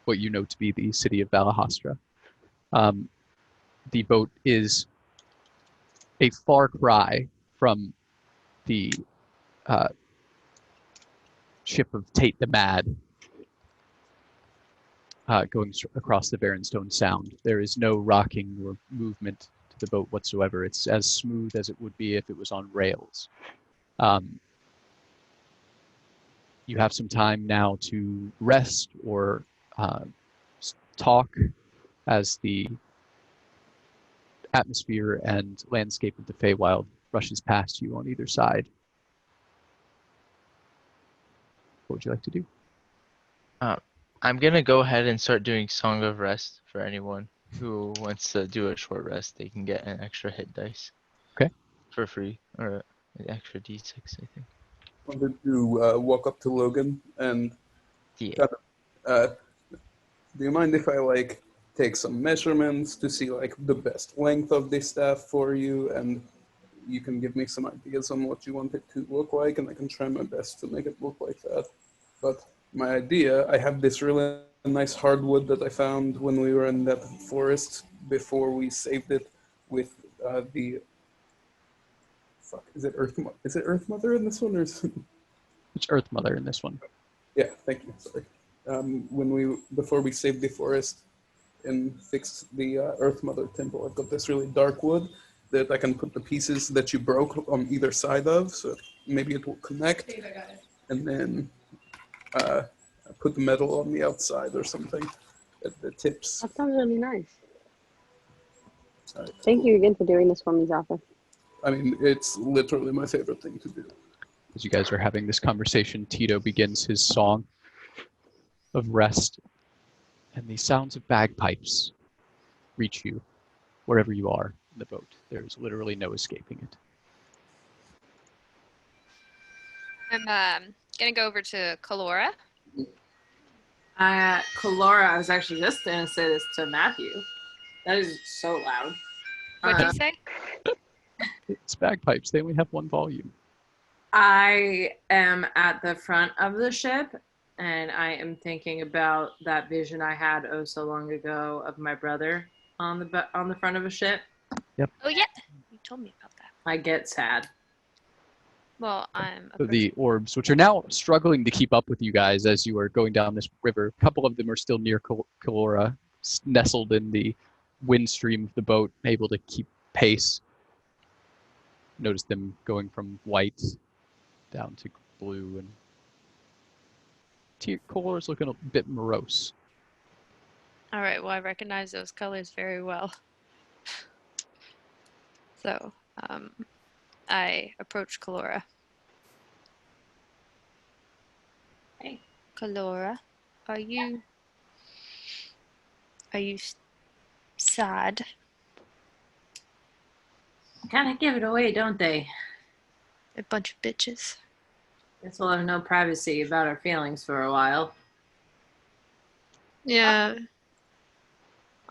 what you know to be the city of Valahastra. The boat is a far cry from the ship of Tate the Mad going across the Baronstone Sound. There is no rocking or movement to the boat whatsoever. It's as smooth as it would be if it was on rails. You have some time now to rest or talk as the atmosphere and landscape of the Feywild rushes past you on either side. What would you like to do? I'm gonna go ahead and start doing Song of Rest for anyone who wants to do a short rest. They can get an extra hit dice. Okay. For free, or an extra d6, I think. Wanted to walk up to Logan and Yeah. do you mind if I like take some measurements to see like the best length of this staff for you, and you can give me some ideas on what you want it to look like, and I can try my best to make it look like that. But my idea, I have this really nice hardwood that I found when we were in that forest before we saved it with the fuck. Is it Earth Mother in this one, or is it... It's Earth Mother in this one. Yeah, thank you. Sorry. Before we saved the forest and fixed the Earth Mother temple, I've got this really dark wood that I can put the pieces that you broke on either side of, so maybe it will connect. And then put the metal on the outside or something at the tips. That sounds really nice. Right, Thank you again for doing this for me, Zaffa. I mean, it's literally my favorite thing to do. As you guys are having this conversation, Tito begins his song of rest, and the sounds of bagpipes reach you wherever you are in the boat. There's literally no escaping it. I'm gonna go over to Kalora. Kalora, I was actually just going to say this to Matthew. That is so loud. What'd you say? It's bagpipes. They only have one volume. I am at the front of the ship, and I am thinking about that vision I had oh so long ago of my brother on the front of a ship. Yep. Oh yeah, you told me about that. I get sad. Well, I'm So the orbs, which are now struggling to keep up with you guys as you are going down this river. A couple of them are still near Kalora, nestled in the wind stream of the boat, able to keep pace. Notice them going from white down to blue, and Kalora's looking a bit morose. All right. Well, I recognize those colors very well. So, I approach Kalora. Hey, Kalora, are you sad? Kind of give it away, don't they? A bunch of bitches. Guess we'll have no privacy about our feelings for a while. Yeah.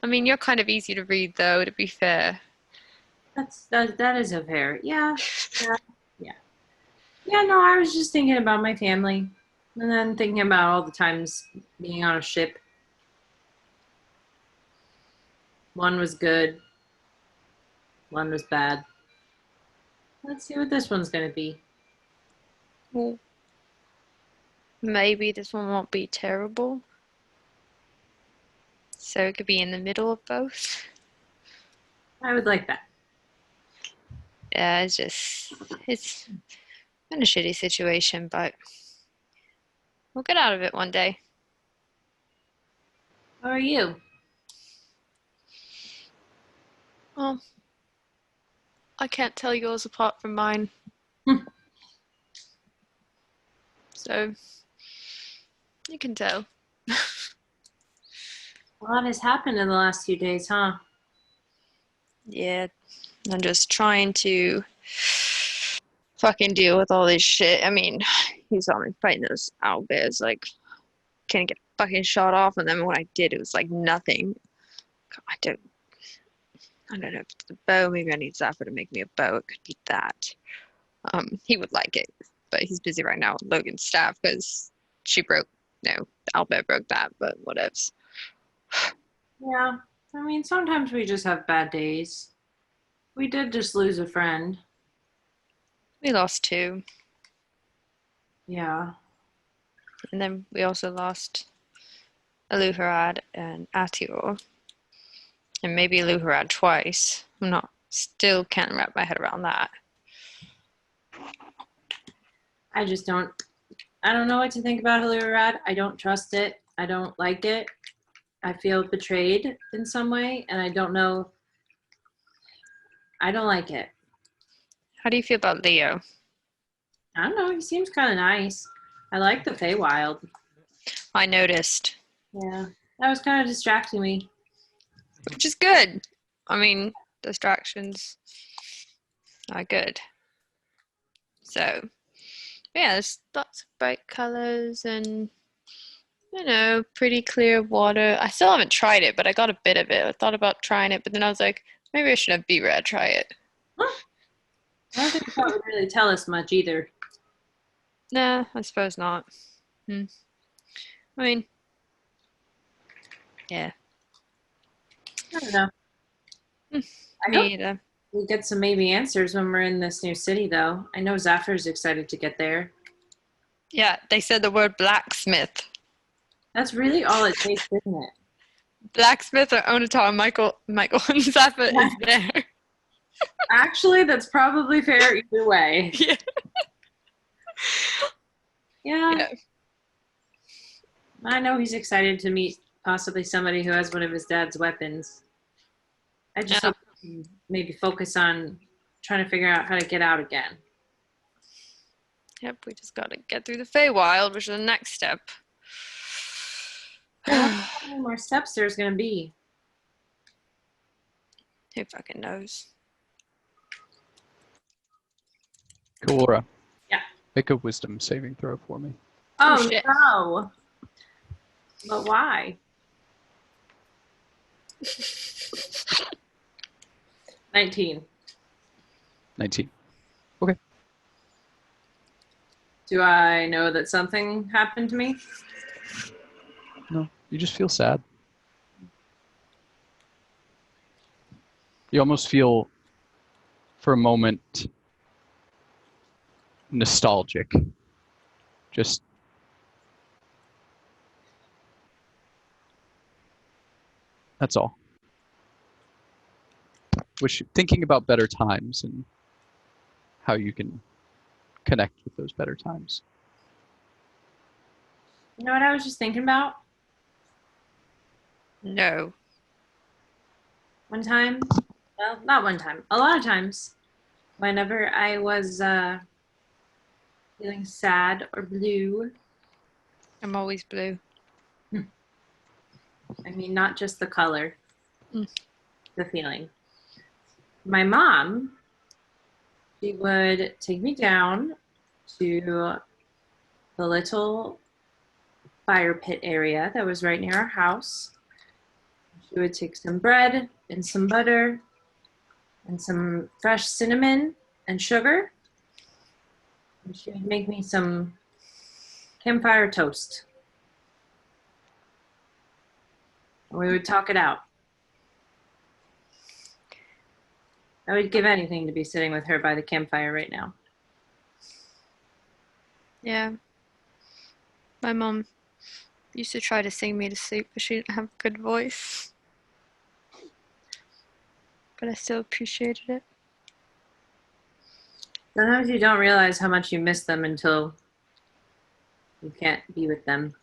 I mean, you're kind of easy to read, though, to be fair. That is a fair. Yeah. Yeah, no, I was just thinking about my family. And then thinking about all the times being on a ship. One was good. One was bad. Let's see what this one's going to be. Well, maybe this one won't be terrible. So it could be in the middle of both. I would like that. Yeah, it's in a shitty situation, but we'll get out of it one day. How are you? Well, I can't tell yours apart from mine. So, you can tell. A lot has happened in the last few days, huh? Yeah, I'm just trying to fucking deal with all this shit. I mean, he's only fighting those owlbears like can't get a fucking shot off. And then when I did, it was like nothing. I don't know if it's the bow. Maybe I need Zappa to make me a bow. It could be that. He would like it, but he's busy right now with Logan's staff because Albert broke that, but whatevs. Yeah. I mean, sometimes we just have bad days. We did just lose a friend. We lost 2. Yeah. And then we also lost Aluharad and Atior. And maybe Aluharad twice. Still can't wrap my head around that. I don't know what to think about Hilurad. I don't trust it. I don't like it. I feel betrayed in some way, and I don't know. I don't like it. How do you feel about Leo? I don't know. He seems kind of nice. I like the Feywild. I noticed. Yeah. That was kind of distracting me. Which is good. I mean, distractions are good. So, yeah, there's lots of bright colors and, pretty clear water. I still haven't tried it, but I got a bit of it. I thought about trying it, but then I was like, maybe I should have B-Rad try it. I don't think that would really tell us much either. Nah, I suppose not. I mean, yeah. I don't know. I Me hope either. we'll get some maybe answers when we're in this new city, though. I know Zafar's excited to get there. Yeah, they said the word blacksmith. That's really all it takes, isn't it? Blacksmith or Onatar, Michael and Zappa is there. Actually, that's probably fair either way. Yeah. Yeah. I know he's excited to meet possibly somebody who has one of his dad's weapons. I just hope he can maybe focus on trying to figure out how to get out again. Yep, we just got to get through the Feywild, which is the next step. How many more steps there's going to be? Who fucking knows? Kalora. Yeah. Make a wisdom saving throw for me. Oh, shit. no. But why? 19. 19. Do I know that something happened to me? No, you just feel sad. You almost feel, for a moment, nostalgic. Just that's all. Thinking about better times and how you can connect with those better times. You know what I was just thinking about? No. One time, well, not one time, a lot of times, whenever I was feeling sad or blue, I'm always blue. I mean, not just the color, Mm. the feeling. My mom, she would take me down to the little fire pit area that was right near our house. She would take some bread and some butter and some fresh cinnamon and sugar. And she would make me some campfire toast. And we would talk it out. I would give anything to be sitting with her by the campfire right now. Yeah. My mom used to try to sing me to sleep, but she didn't have a good voice. But I still appreciated it. Sometimes you don't realize how much you miss them until you can't be with them.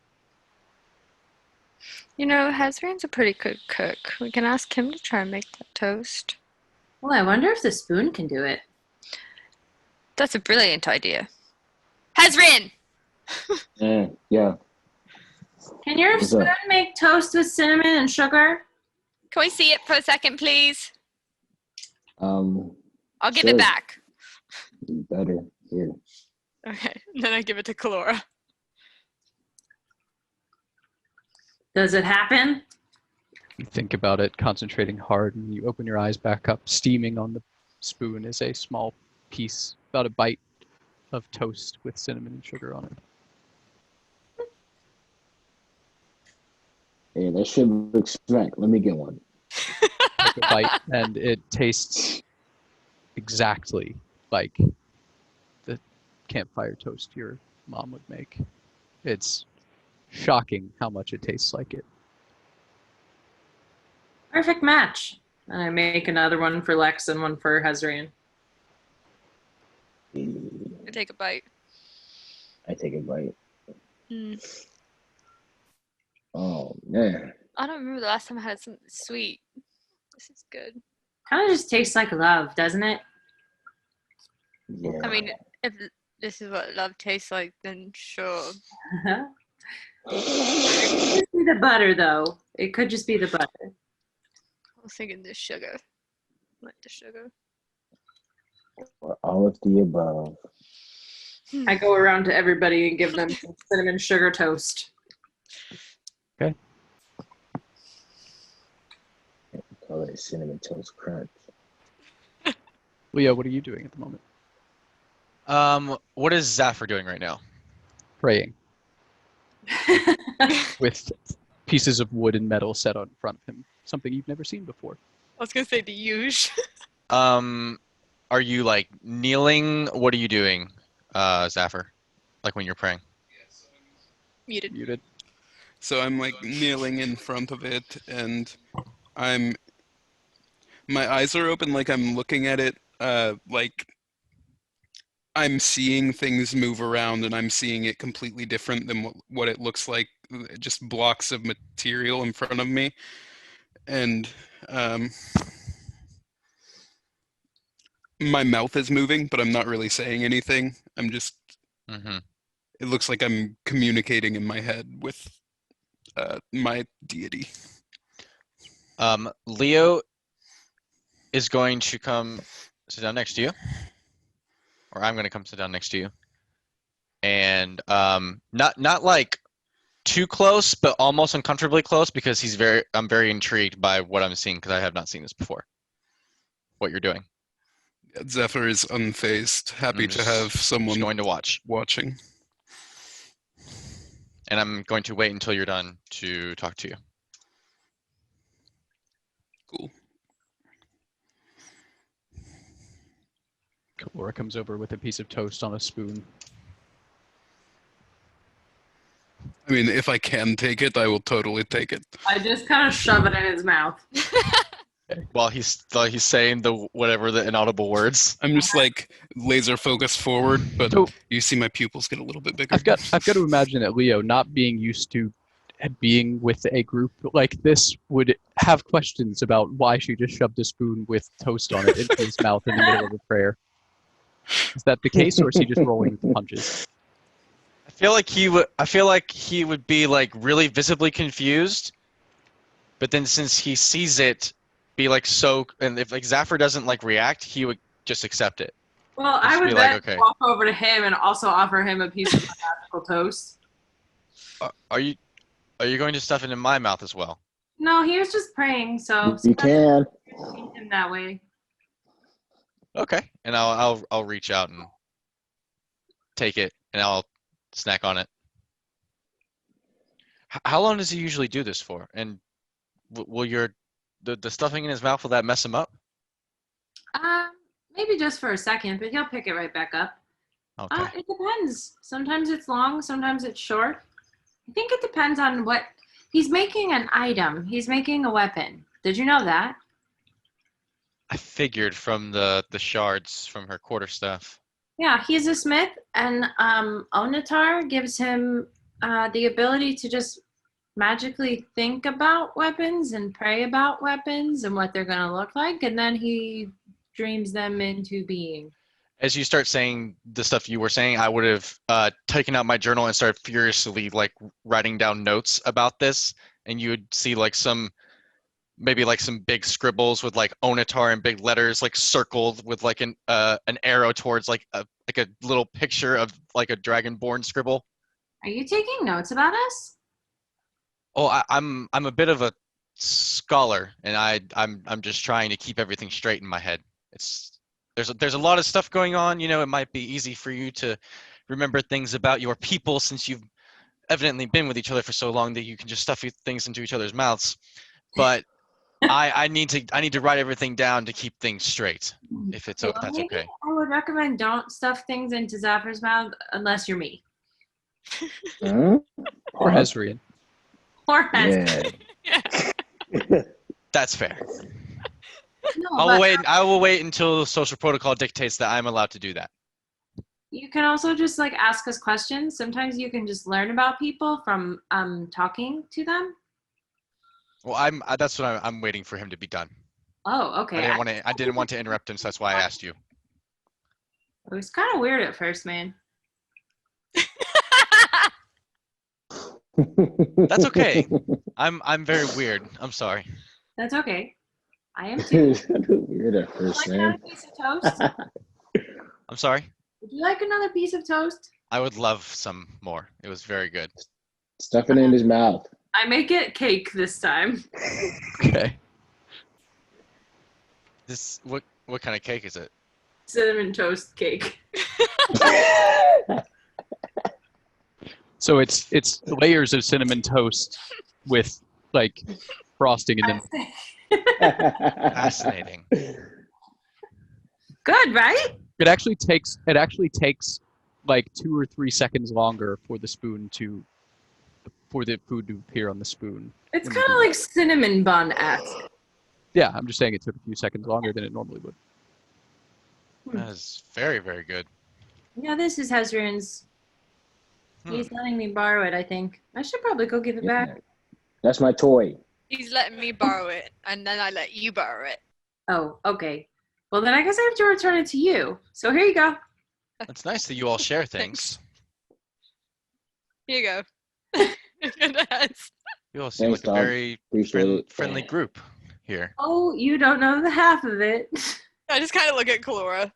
Hazrian's a pretty good cook. We can ask him to try and make that toast. Well, I wonder if the spoon can do it. That's a brilliant idea. Hazrian! Yeah. Can your What's spoon up? make toast with cinnamon and sugar? Can we see it for a second, please? I'll give Sure. it back. Better here. Okay, and then I give it to Kalora. Does it happen? You think about it, concentrating hard, and you open your eyes back up. Steaming on the spoon is a small piece, about a bite of toast with cinnamon and sugar on it. Hey, that shit looks smack. Let me get one. Take a bite, and it tastes exactly like the campfire toast your mom would make. It's shocking how much it tastes like it. Perfect match. And I make another one for Lex and one for Hezrian. I take a bite. I take a bite. Mm. Oh man. I don't remember the last time I had something sweet. This is good. Kind of just tastes like love, doesn't it? Yeah. I mean, if this is what love tastes like, then sure. It could just be the butter, though. It could just be the butter. I was thinking the sugar. Like the sugar. Or all of the above. I go around to everybody and give them some cinnamon sugar toast. Okay. Call it a cinnamon toast crunch. Leo, what are you doing at the moment? What is Zafir doing right now? Praying. With pieces of wood and metal set on front of him. Something you've never seen before. I was gonna say the huge. Are you like kneeling? What are you doing, Zafir? Like when you're praying? Muted. Muted. So I'm like kneeling in front of it, and my eyes are open, like I'm looking at it, like I'm seeing things move around, and I'm seeing it completely different than what it looks like. Just blocks of material in front of me, and my mouth is moving, but I'm not really saying anything. I'm just. Mm-hmm. It looks like I'm communicating in my head with my deity. Leo is going to come sit down next to you, or I'm going to come sit down next to you, and not like too close, but almost uncomfortably close because I'm very intrigued by what I'm seeing because I have not seen this before. What you're doing. Zephyr is unfazed, happy to have someone going to watch. Watching. And I'm going to wait until you're done to talk to you. Cool. Laura comes over with a piece of toast on a spoon. I mean, if I can take it, I will totally take it. I just kind of shove it in his mouth. While he's saying the inaudible words. I'm just like laser focused forward, but So, you see my pupils get a little bit bigger. I've got to imagine that Leo, not being used to being with a group like this, would have questions about why she just shoved a spoon with toast on it into his mouth in the middle of a prayer. Is that the case, or is he just rolling with the punches? I feel like he would be like really visibly confused, but then since he sees it, be like so, and if like Zafir doesn't like react, he would just accept it. Well, Just I would be then like, okay. walk over to him and also offer him a piece of my magical toast. Are you going to stuff it in my mouth as well? No, he was just praying, so You can. treat him that way. Okay, and I'll reach out and take it, and I'll snack on it. How long does he usually do this for? And will the stuffing in his mouth, will that mess him up? Maybe just for a second, but he'll pick it right back up. Okay. It depends. Sometimes it's long, sometimes it's short. I think it depends on what he's making. An item. He's making a weapon. Did you know that? I figured from the shards from her quarterstaff. Yeah, he's a smith, and Onatar gives him the ability to just magically think about weapons and pray about weapons and what they're going to look like, and then he dreams them into being. As you start saying the stuff you were saying, I would have taken out my journal and started furiously like writing down notes about this, and you would see like maybe like some big scribbles with like Onatar in big letters, like circled with like an arrow towards like a little picture of like a dragonborn scribble. Are you taking notes about us? Oh, I'm a bit of a scholar, and I'm just trying to keep everything straight in my head. There's a lot of stuff going on. You know, it might be easy for you to remember things about your people since you've evidently been with each other for so long that you can just stuff things into each other's mouths. But I need to write everything down to keep things straight. If Well, that's maybe okay. I would recommend don't stuff things into Zaffir's mouth unless you're me. Huh? Or Huh? Hezrian. Or Yeah. That's fair. No, I but will wait until social protocol dictates that I'm allowed to do that. you can also just like ask us questions. Sometimes you can just learn about people from talking to them. Well, that's what I'm waiting for him to be done. Oh, okay. I didn't want to interrupt him, so that's why I asked you. It was kind of weird at first, man. That's okay. I'm very weird. I'm sorry. That's okay. I am too. Weird at Would you first, like man. another piece of toast? I'm sorry. Would you like another piece of toast? I would love some more. It was very good. Stuff it in his mouth. I make it cake this time. Okay. What kind of cake is it? Cinnamon toast cake. So it's layers of cinnamon toast with like frosting in them. Fascinating. Good, right? It actually takes like 2 or 3 seconds longer for the food to appear on the spoon. It's when you kind of do like that. cinnamon bun-esque. Yeah, I'm just saying it took a few seconds longer than it normally would. That is very, very good. Yeah, this is Hezrian's. He's letting me borrow it, I think. I should probably go give it back. That's my toy. He's letting me borrow it, and then I let you borrow it. Oh, okay. Well, then I guess I have to return it to you. So here you go. It's nice that you all share things. Here you go. You all seem Thanks, like a dog. very Appreciate it. friendly group here. Oh, you don't know the half of it. I just kind of look at Kalora.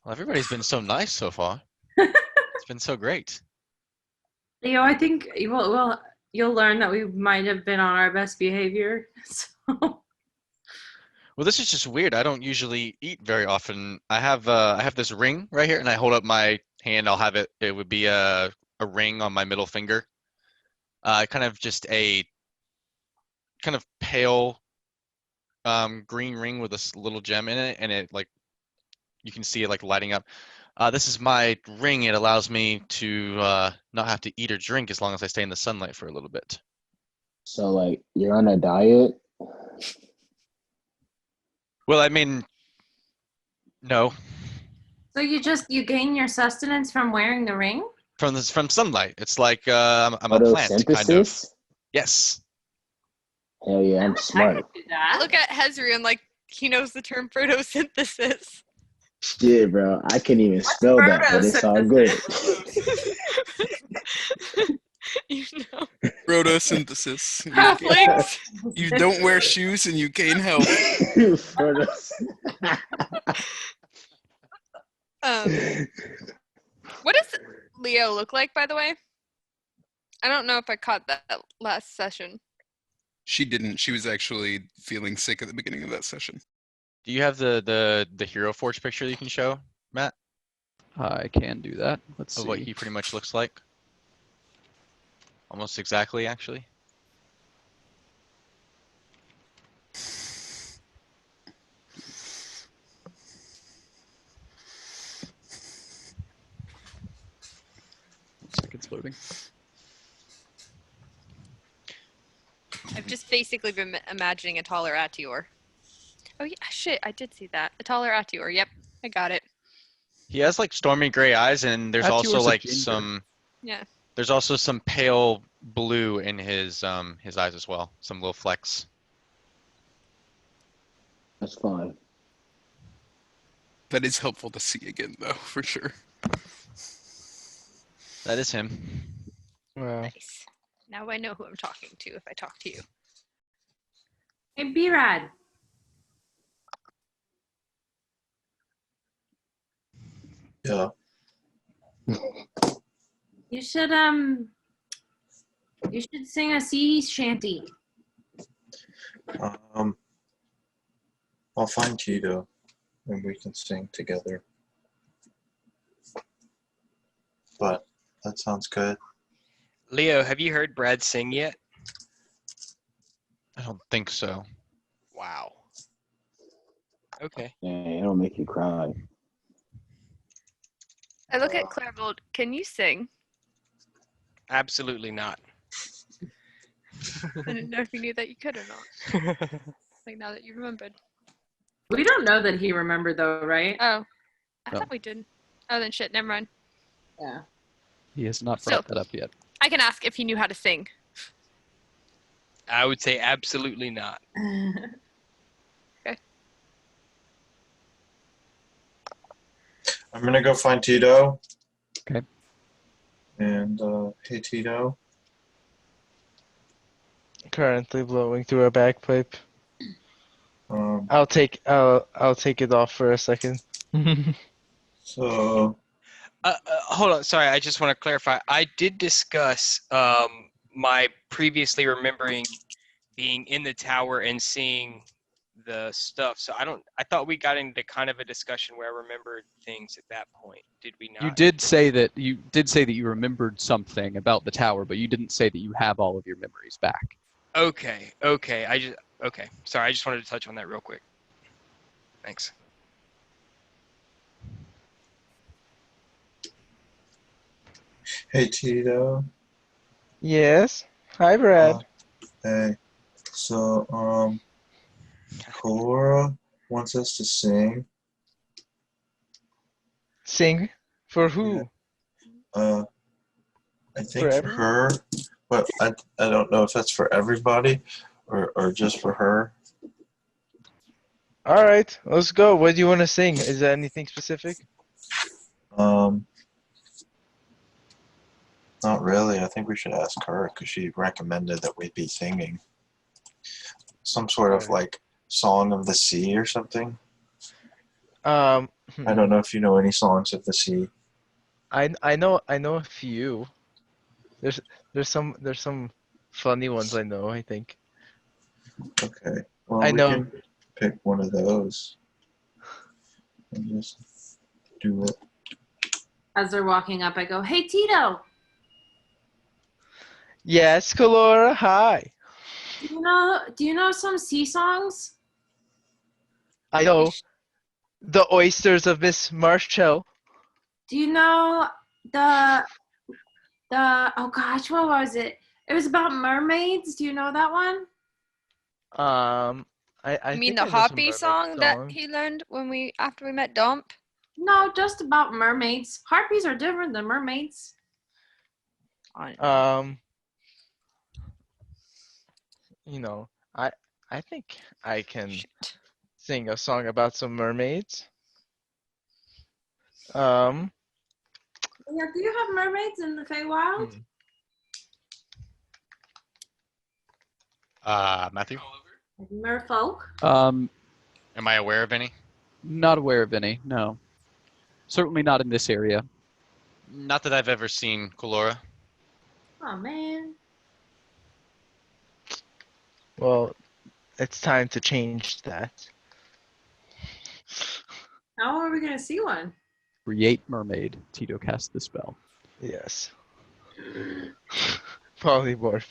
Well, everybody's been so nice so far. It's been so great. Leo, I think you'll learn that we might have been on our best behavior. So. Well, this is just weird. I don't usually eat very often. I have this ring right here, and I hold up my hand. I'll have it. It would be a ring on my middle finger. Kind of just a kind of pale green ring with a little gem in it, and it like you can see it like lighting up. This is my ring. It allows me to not have to eat or drink as long as I stay in the sunlight for a little bit. So, like, you're on a diet? Well, I mean, no. So you gain your sustenance from wearing the ring? From sunlight. It's like I'm a plant, kind of. Photosynthesis? Yes. Hell yeah, I'm smart. I look at Hezrian like he knows the term photosynthesis. Shit, bro. I can't even spell that, but it's all good. You know. Photosynthesis. Halflings. You don't wear shoes and you gain health. What does Leo look like, by the way? I don't know if I caught that last session. She didn't. She was actually feeling sick at the beginning of that session. Do you have the Hero Forge picture that you can show, Matt? I can do that. Let's Of see. what he pretty much looks like? Almost exactly, actually. Looks like it's loading. I've just basically been imagining a taller Atior. Oh yeah, shit, I did see that. A taller Atior. Yep, I got it. He has like stormy gray eyes, and there's Atior's also a like ginger. some. Yeah. There's also some pale blue in his eyes as well. Some little flecks. That's fine. That is helpful to see again, though, for sure. That is him. Wow. Nice. Now I know who I'm talking to if I talk to you. Hey, B-Rad. Yeah. You should You should sing a sea shanty. I'll find Tito and we can sing together. But that sounds good. Leo, have you heard Brad sing yet? I don't think so. Wow. Okay. Yeah, it'll make you cry. I look at Clairvolt. Can you sing? Absolutely not. I didn't know if you knew that you could or not. Like now that you remembered. We don't know that he remembered though, right? Oh, I No. thought we did. Oh, then shit. Never mind. Yeah. He has not So- brought that up yet. I can ask if he knew how to sing. I would say absolutely not. I'm gonna go find Tito. Okay. And hey Tito. Currently blowing through a bagpipe. Um, I'll take it off for a second. so Hold on. Sorry, I just want to clarify. I did discuss my previously remembering being in the tower and seeing the stuff. So I thought we got into kind of a discussion where I remembered things at that point. Did we not? You did say that you remembered something about the tower, but you didn't say that you have all of your memories back. Okay. Okay. Sorry, I just wanted to touch on that real quick. Thanks. hey Tito. Yes. Hi, Brad. Hey. So Cora wants us to sing. Sing for who? I think for her, but I don't know if that's for everybody or just for her. All right, let's go. What do you want to sing? Is there anything specific? Not really. I think we should ask her because she recommended that we be singing some sort of like song of the sea or something. I don't know if you know any songs of the sea. I know a few. There's some funny ones I know, I think. Okay. Well, I we know. can pick one of those and just do it. As they're walking up, I go, "Hey, Tito, Yes, Colora, hi. do you know some sea songs? I know the oysters of Miss Marshall. Do you know the oh gosh, what was it? It was about mermaids. Do you know that one? I You mean think the I know some Hoppy mermaid song that songs. he learned after we met Dump? No, just about mermaids. Harpies are different than mermaids. You know, I think I can sing a song about some mermaids. Yeah, do you have mermaids in the Feywild? Matthew? Merfolk? Am I aware of any? Not aware of any, no. Certainly not in this area. Not that I've ever seen, Colora. Oh man. Well, it's time to change that. How are we gonna see one? Create mermaid. Tito cast the spell. Yes. Polymorph.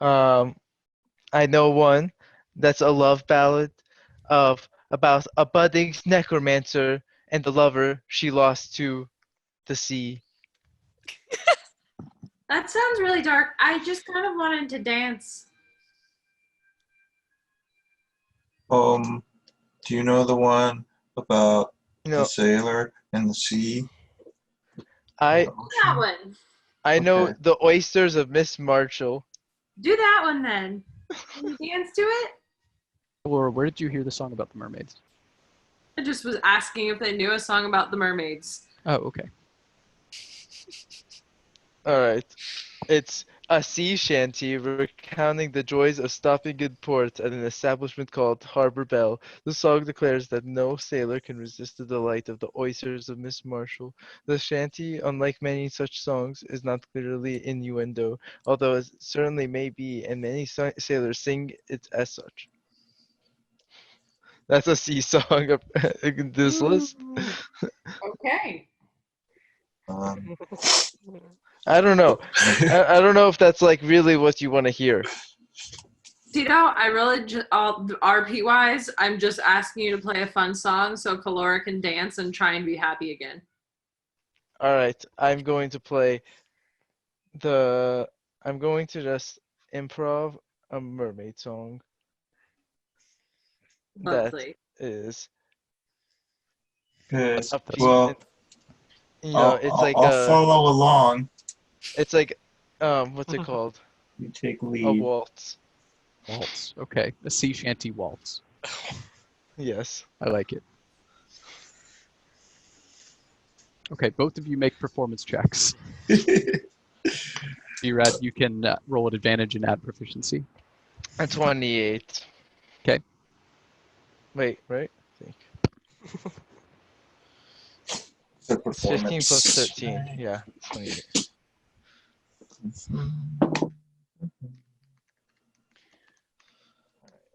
I know one that's a love ballad about a budding necromancer and the lover she lost to the sea. That sounds really dark. I just kind of wanted to dance. Do you know the one about No. the sailor and the sea? I That one. I know Okay. the oysters of Miss Marshall. Do that one then. Can you dance to it? Or where did you hear the song about the mermaids? I just was asking if they knew a song about the mermaids. Oh, okay. All right. It's a sea shanty recounting the joys of stopping in port at an establishment called Harbor Bell. The song declares that no sailor can resist the delight of the oysters of Miss Marshall. The shanty, unlike many such songs, is not clearly innuendo, although it certainly may be, and many sailors sing it as such. That's a sea song of this list. Okay. I don't know. I don't know if that's like really what you want to hear. Tito, I really just RP wise, I'm just asking you to play a fun song so Kalora can dance and try and be happy again. All right, I'm going to play I'm going to just improv a mermaid song Lovely. that is Good. upbeat. Well, You know, it's like I'll follow along. it's like what's it called? You take A lead. waltz. Waltz. Okay. A sea shanty waltz. Yes. I like it. Okay, both of you make performance checks. B-Rad, you can roll at advantage and add proficiency. A 28. Okay. Wait, right? I think. It's 15 plus 13. Yeah, 28.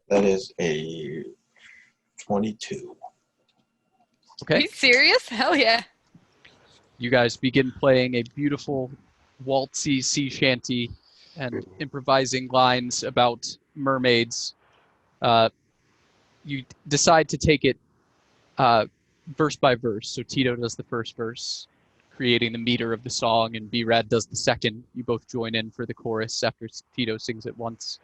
That is a 22. Are Okay. you serious? Hell yeah. You guys begin playing a beautiful waltzy sea shanty and improvising lines about mermaids. You decide to take it verse by verse. So Tito does the first verse, creating the meter of the song, and B-Rad does the second. You both join in for the chorus after Tito sings it once.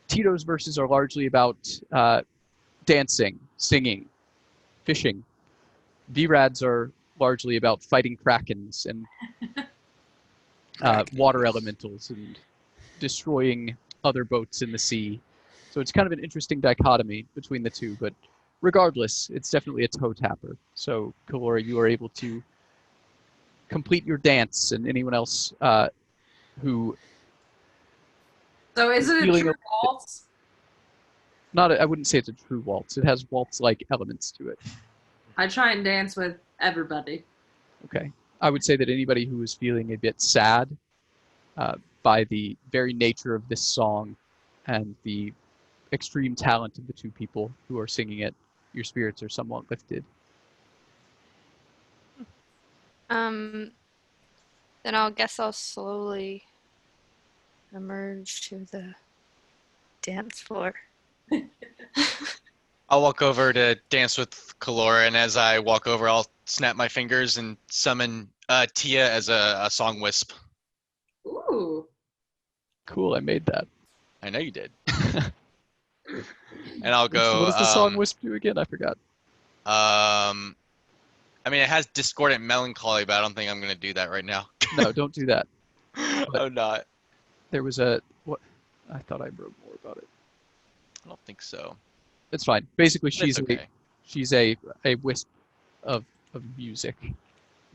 Tito's verses are largely about dancing, singing, fishing. B-Rad's are largely about fighting krakens and water elementals and destroying other boats in the sea. So it's kind of an interesting dichotomy between the two, but regardless, it's definitely a toe tapper. So, Kalora, you are able to complete your dance, and anyone else who So is it a feeling true waltz? I wouldn't say it's a true waltz. It has waltz-like elements to it. I try and dance with everybody. Okay. I would say that anybody who is feeling a bit sad by the very nature of this song and the extreme talent of the two people who are singing it, your spirits are somewhat lifted. Then I'll slowly emerge to the dance floor. I'll walk over to dance with Kalora, and as I walk over, I'll snap my fingers and summon Tia as a song wisp. Ooh. Cool, I made that. I know you did. And I'll go. What does the song wisp do again? I forgot. I mean, it has discordant melancholy, but I don't think I'm gonna do that right now. No, don't do that. I'm not. There was what? I thought I wrote more about it. I don't think so. It's fine. Basically, It's she's okay. she's a wisp of music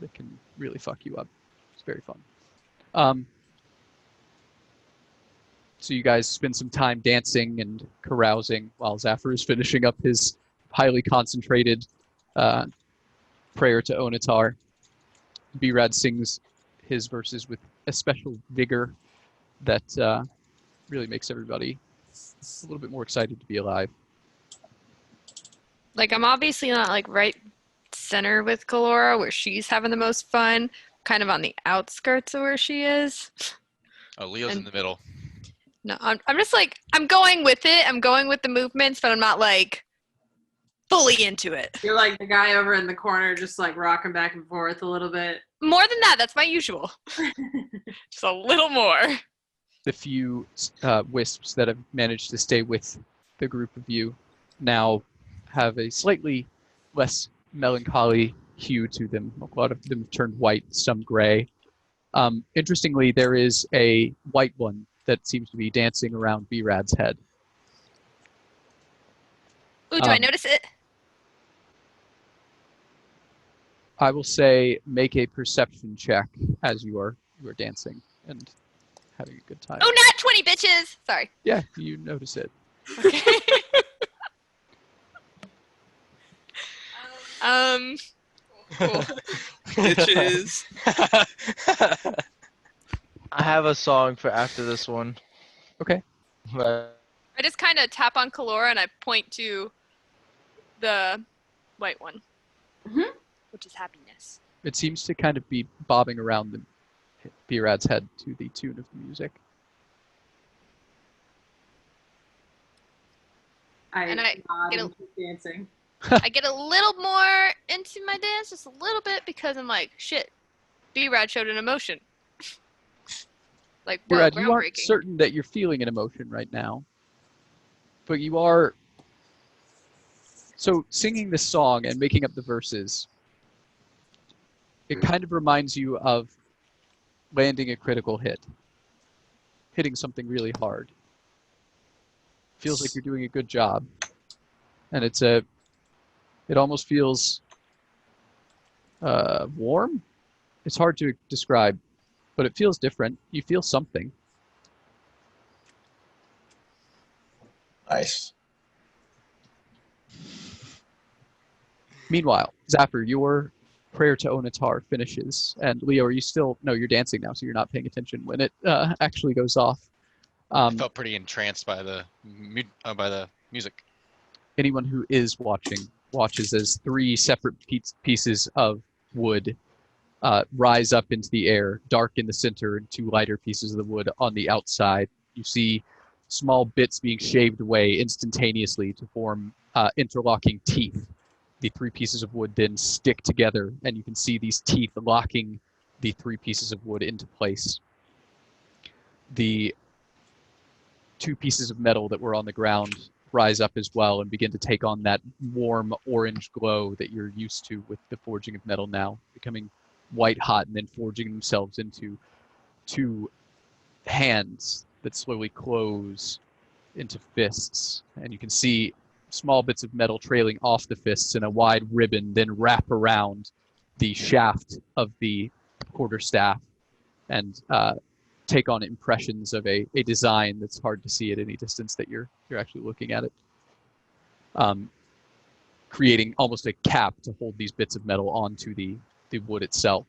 that can really fuck you up. It's very fun. So you guys spend some time dancing and carousing while Zafir is finishing up his highly concentrated prayer to Onatar. B-Rad sings his verses with a special vigor that really makes everybody a little bit more excited to be alive. Like, I'm obviously not like right center with Kalora where she's having the most fun, kind of on the outskirts of where she is. Oh, Leo's in the middle. No, I'm just like, I'm going with it. I'm going with the movements, but I'm not like fully into it. You're like the guy over in the corner just like rocking back and forth a little bit. More than that, that's my usual. Just a little more. The few wisps that have managed to stay with the group of you now have a slightly less melancholy hue to them. A lot of them have turned white, some gray. Interestingly, there is a white one that seems to be dancing around B-Rad's head. Ooh, do I notice it? I will say make a perception check as you are dancing and having a good time. Oh, not 20 bitches! Sorry. Yeah, you notice it. Okay. Cool. Bitches. I have a song for after this one. Okay. But I just kind of tap on Kalora and I point to the white one, which is happiness. It seems to kind of be bobbing around the Birad's head to the tune of the music. I And I nod get and keep dancing. I get a little more into my dance, just a little bit, because I'm like, shit, B-Rad showed an emotion. Like, whoa, Birad, you aren't groundbreaking. certain that you're feeling an emotion right now, but you are. So singing this song and making up the verses, it kind of reminds you of landing a critical hit, hitting something really hard. Feels like you're doing a good job, and it almost feels warm. It's hard to describe, but it feels different. You feel something. Nice. Meanwhile, Zapper, your prayer to Onatar finishes, and Leo, are you still? No, you're dancing now, so you're not paying attention when it actually goes off. I felt pretty entranced by the music. Anyone who is watching watches as three separate pieces of wood rise up into the air, dark in the center and two lighter pieces of the wood on the outside. You see small bits being shaved away instantaneously to form interlocking teeth. The three pieces of wood then stick together, and you can see these teeth locking the three pieces of wood into place. The two pieces of metal that were on the ground rise up as well and begin to take on that warm orange glow that you're used to with the forging of metal now, becoming white hot and then forging themselves into two hands that slowly close into fists. And you can see small bits of metal trailing off the fists in a wide ribbon, then wrap around the shaft of the quarterstaff and take on impressions of a design that's hard to see at any distance that you're actually looking at it. Creating almost a cap to hold these bits of metal onto the wood itself.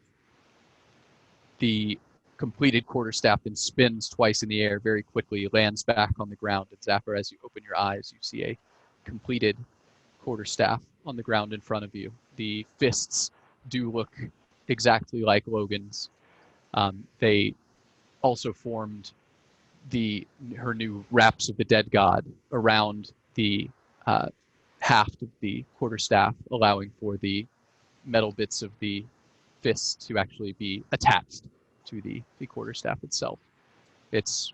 The completed quarterstaff then spins twice in the air very quickly, lands back on the ground. And Zapper, as you open your eyes, you see a completed quarterstaff on the ground in front of you. The fists do look exactly like Logan's. They also formed her new wraps of the dead god around the haft of the quarterstaff, allowing for the metal bits of the fists to actually be attached to the quarterstaff itself. It's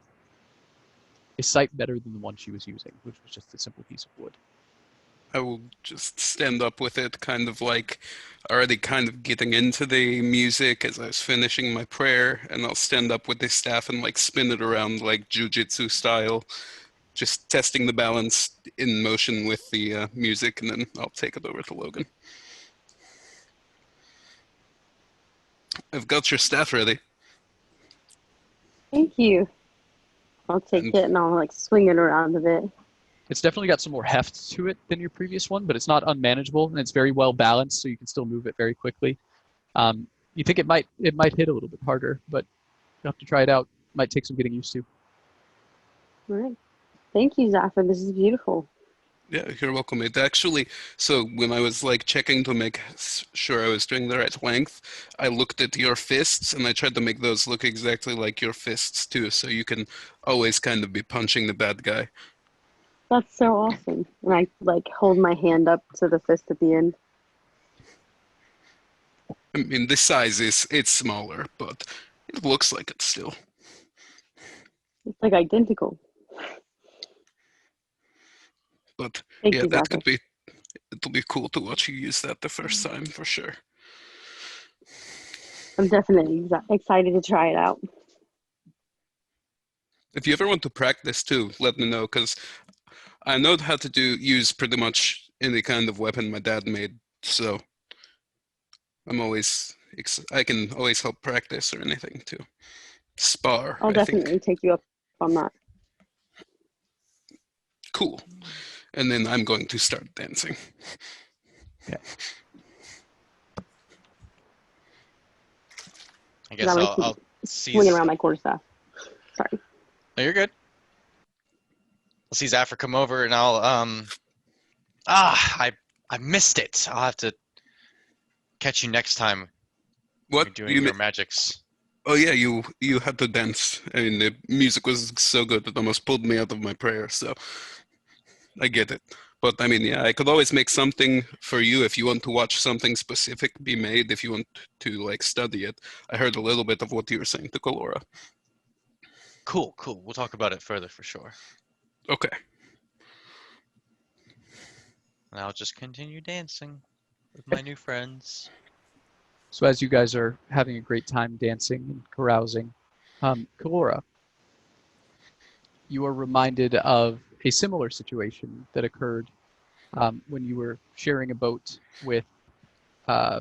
a sight better than the one she was using, which was just a simple piece of wood. I will just stand up with it, kind of like already kind of getting into the music as I was finishing my prayer, and I'll stand up with the staff and like spin it around like jujitsu style, just testing the balance in motion with the music, and then I'll take it over to Logan. I've got your staff ready. Thank you. I'll take it and I'll like swing it around a bit. It's definitely got some more heft to it than your previous one, but it's not unmanageable, and it's very well balanced, so you can still move it very quickly. You think it might hit a little bit harder, but you'll have to try it out. It might take some getting used to. All right. Thank you, Zafir. This is beautiful. Yeah, you're welcome. It actually, so when I was like checking to make sure I was doing the right length, I looked at your fists and I tried to make those look exactly like your fists too, so you can always kind of be punching the bad guy. That's so awesome. And I like hold my hand up to the fist at the end. I mean, this size it's smaller, but it looks like it still. It's like identical. But Thank yeah, you, that Zafir. could be, it'll be cool to watch you use that the first time for sure. I'm definitely excited to try it out. If you ever want to practice too, let me know, because I know how to use pretty much any kind of weapon my dad made, so I can always help practice or anything too. spar, I'll I think. definitely take you up on that. Cool. And then I'm going to start dancing. Okay. I guess I'm gonna I'll keep seize. swinging around my quarterstaff. Sorry. No, you're good. I'll see Zafra come over, and I'll I missed it. I'll have to catch you next time. What? You're doing your magics. Oh yeah, you had to dance. I mean, the music was so good it almost pulled me out of my prayer. So I get it. But I mean, yeah, I could always make something for you if you want to watch something specific be made. If you want to like study it, I heard a little bit of what you were saying to Kalora. Cool. We'll talk about it further for sure. Okay. And I'll just continue dancing with my new friends. So as you guys are having a great time dancing and carousing, Kalora, you are reminded of a similar situation that occurred when you were sharing a boat with, I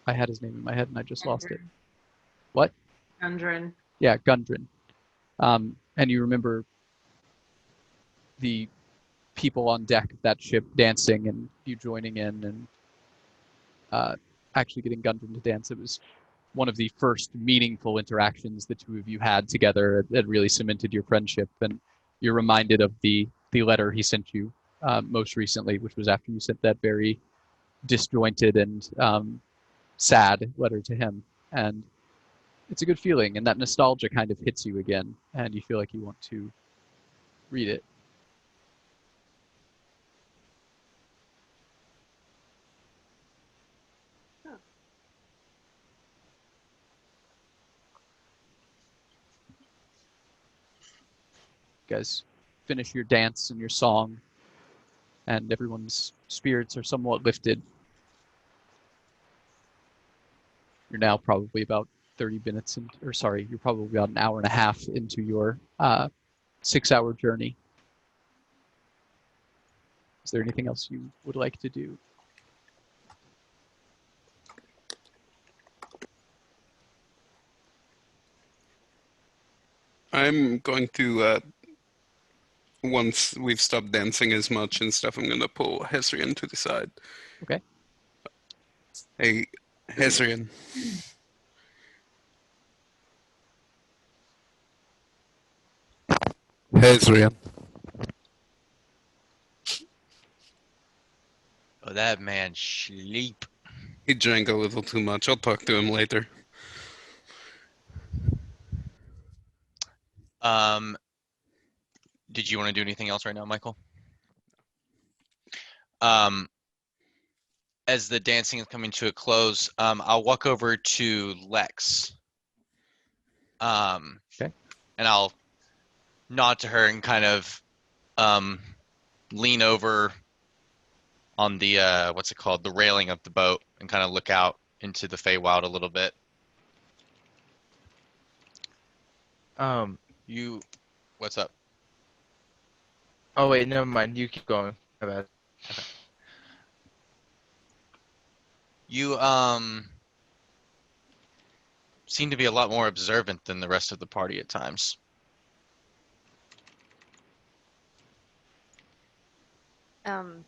had his name in my head and I just lost it. What? Gundren. Yeah, Gundren. And you remember the people on deck of that ship dancing and you joining in and actually getting Gundren to dance. It was one of the first meaningful interactions the two of you had together that really cemented your friendship. And you're reminded of the letter he sent you most recently, which was after you sent that very disjointed and sad letter to him. And it's a good feeling, and that nostalgia kind of hits you again, and you feel like you want to read it. You guys finish your dance and your song, and everyone's spirits are somewhat lifted. You're now probably about 30 minutes, you're probably about an hour and a half into your 6-hour journey. Is there anything else you would like to do? I'm going to, once we've stopped dancing as much and stuff, I'm going to pull Hezrian to the side. Okay. Hey, Hezrian. Hezrian. Oh, that man sleep. He drank a little too much. I'll talk to him later. Did you want to do anything else right now, Michael? As the dancing is coming to a close, I'll walk over to Lex. Okay. And I'll nod to her and kind of lean over on the what's it called, the railing of the boat, and kind of look out into the Feywild a little bit. What's up? Oh wait, never mind. You keep going. My bad. Okay. You seem to be a lot more observant than the rest of the party at times. And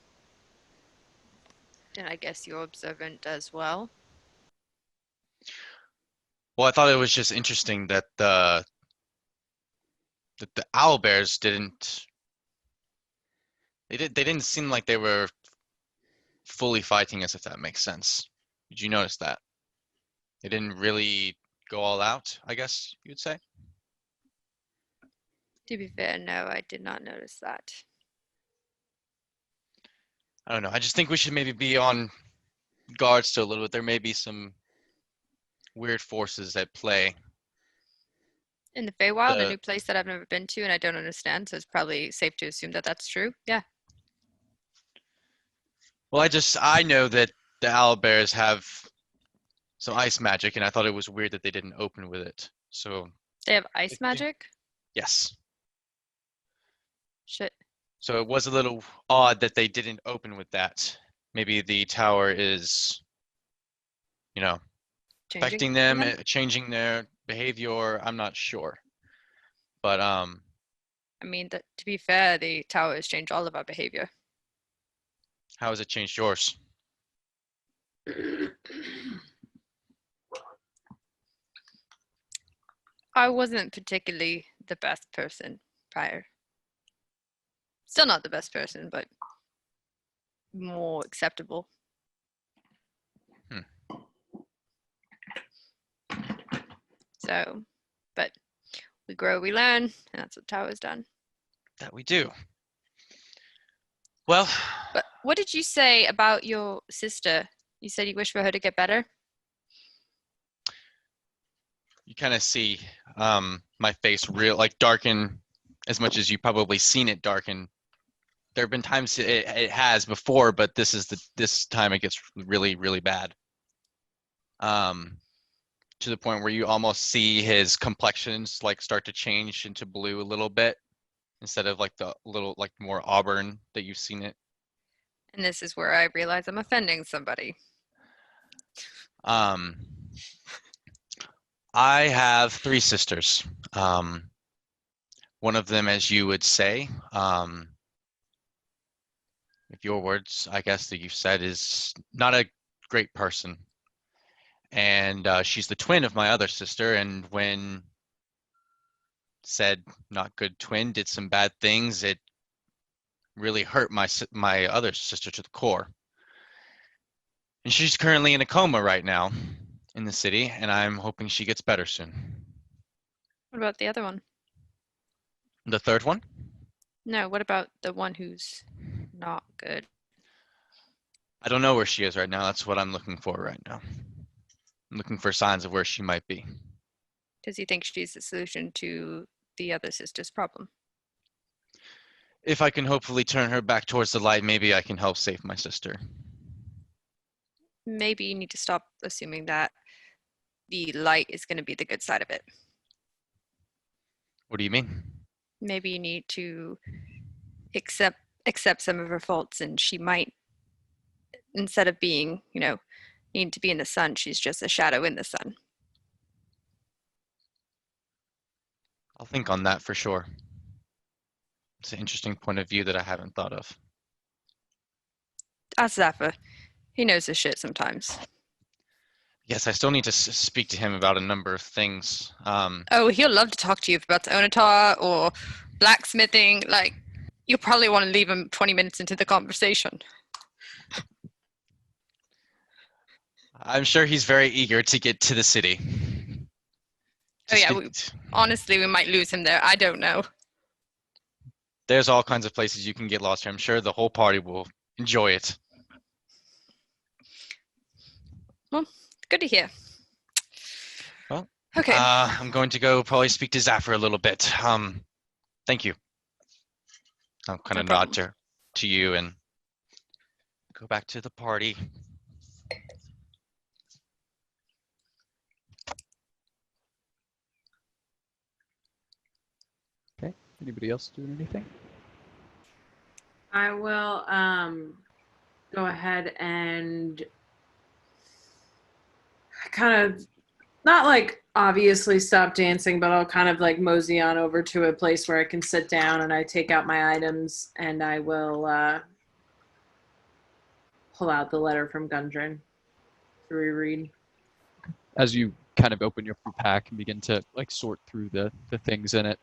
I guess you're observant as well. Well, I thought it was just interesting that the owlbears they didn't seem like they were fully fighting us, if that makes sense. Did you notice that? They didn't really go all out, I guess you'd say. To be fair, no, I did not notice that. I don't know. I just think we should maybe be on guard still a little bit. There may be some weird forces at play. In the Feywild, a new place that I've never been to and I don't understand, so it's probably safe to assume that that's true. Yeah. Well, I know that the owlbears have some ice magic, and I thought it was weird that they didn't open with it. So they have ice magic? Yes. Shit. So it was a little odd that they didn't open with that. Maybe the tower is, affecting them, changing their behavior. I'm not sure, but I mean, to be fair, the towers change all of our behavior. how has it changed yours? I wasn't particularly the best person prior. Still not the best person, but more acceptable. So, but we grow, we learn, and that's what Tower's done. That we do. Well, but what did you say about your sister? You said you wish for her to get better? You kind of see my face darken as much as you've probably seen it darken. There have been times it has before, but this time it gets really, really bad. To the point where you almost see his complexions start to change into blue a little bit instead of the little more auburn that you've seen it. And this is where I realize I'm offending somebody. I have 3 sisters. One of them, as you would say, if your words, I guess, that you've said, is not a great person. And she's the twin of my other sister, and when said not good twin did some bad things, it really hurt my other sister to the core. And she's currently in a coma right now in the city, and I'm hoping she gets better soon. What about the other one? The third one? No, what about the one who's not good? I don't know where she is right now. That's what I'm looking for right now. I'm looking for signs of where she might be. Does he think she's the solution to the other sister's problem? If I can hopefully turn her back towards the light, maybe I can help save my sister. Maybe you need to stop assuming that the light is going to be the good side of it. What do you mean? Maybe you need to accept some of her faults, and she might, instead of being, needing to be in the sun, she's just a shadow in the sun. I'll think on that for sure. It's an interesting point of view that I haven't thought of. Ask Zaffa. He knows his shit sometimes. Yes, I still need to speak to him about a number of things. Oh, he'll love to talk to you about Onatar or blacksmithing. You'll probably want to leave him 20 minutes into the conversation. I'm sure he's very eager to get to the city. Honestly, we might lose him there. I don't know. There's all kinds of places you can get lost here. I'm sure the whole party will enjoy it. Well, good to hear. Well, okay. I'm going to go probably speak to Zafir a little bit. Thank you. I'll kind of nod to you and go back to the party. Okay. Anybody else doing anything? I will go ahead and kind of not obviously stop dancing, but I'll kind of mosey on over to a place where I can sit down, and I take out my items, and I will pull out the letter from Gundren to reread. As you kind of open your pack and begin to sort through the things in it,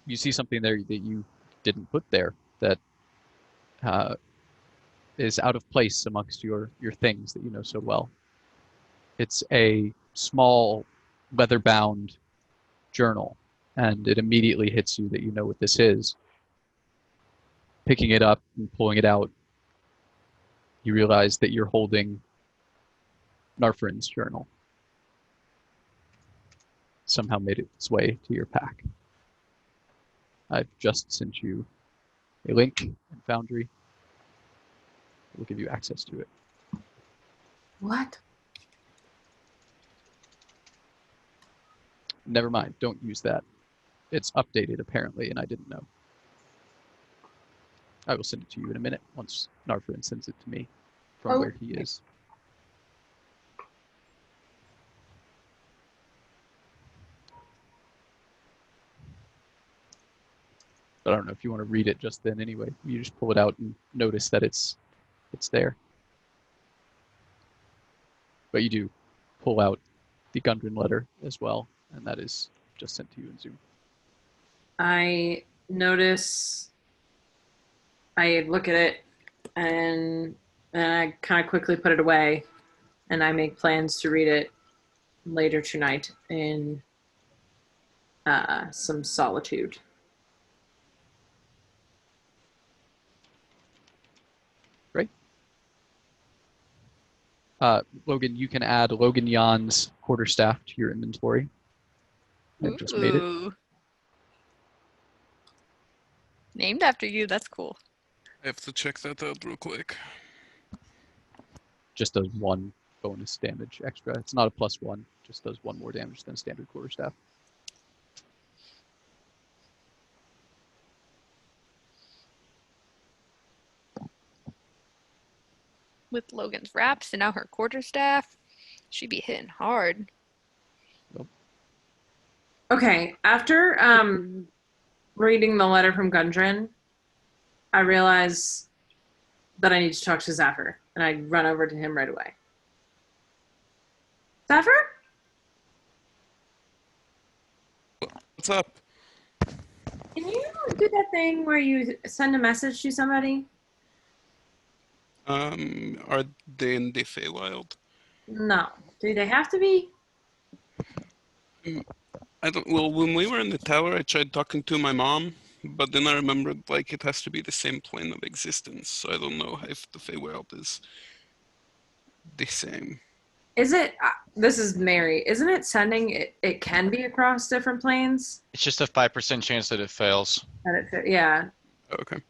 you see something there that you didn't put there that is out of place amongst your things that you know so well. It's a small leather-bound journal, and it immediately hits you that you know what this is. Picking it up and pulling it out, you realize that you're holding Narfrin's journal. Somehow made its way to your pack. I've just sent you a link in Foundry. It will give you access to it. What? Never mind, don't use that. It's updated apparently, and I didn't know. I will send it to you in a minute once Narfrin sends it to me from where he is. But I don't know if you want to read it just then anyway. You just pull it out and notice that it's there. But you do pull out the Gundren letter as well, and that is just sent to you in Zoom. I notice, I look at it, and I kind of quickly put it away, and I make plans to read it later tonight in some solitude. Great. Logan, you can add Logan Jan's quarterstaff to your inventory. I've just made it. Ooh. Named after you. That's cool. I have to check that out real quick. Just does 1 bonus damage extra. It's not a +1. Just does 1 more damage than standard quarterstaff. With Logan's wraps and now her quarterstaff, she'd be hitting hard. Okay, after reading the letter from Gundren, I realize that I need to talk to Zephyr, and I run over to him right away. Zephyr? What's up? Can you do that thing where you send a message to somebody? Are they in the Feywild? No. Do they have to be? I don't. Well, when we were in the tower, I tried talking to my mom, but then I remembered like it has to be the same plane of existence. So I don't know if the Feywild is the same. Is it? This is Mary. Isn't it sending? It can be across different planes. It's just a 5% chance that it fails. Yeah. Okay.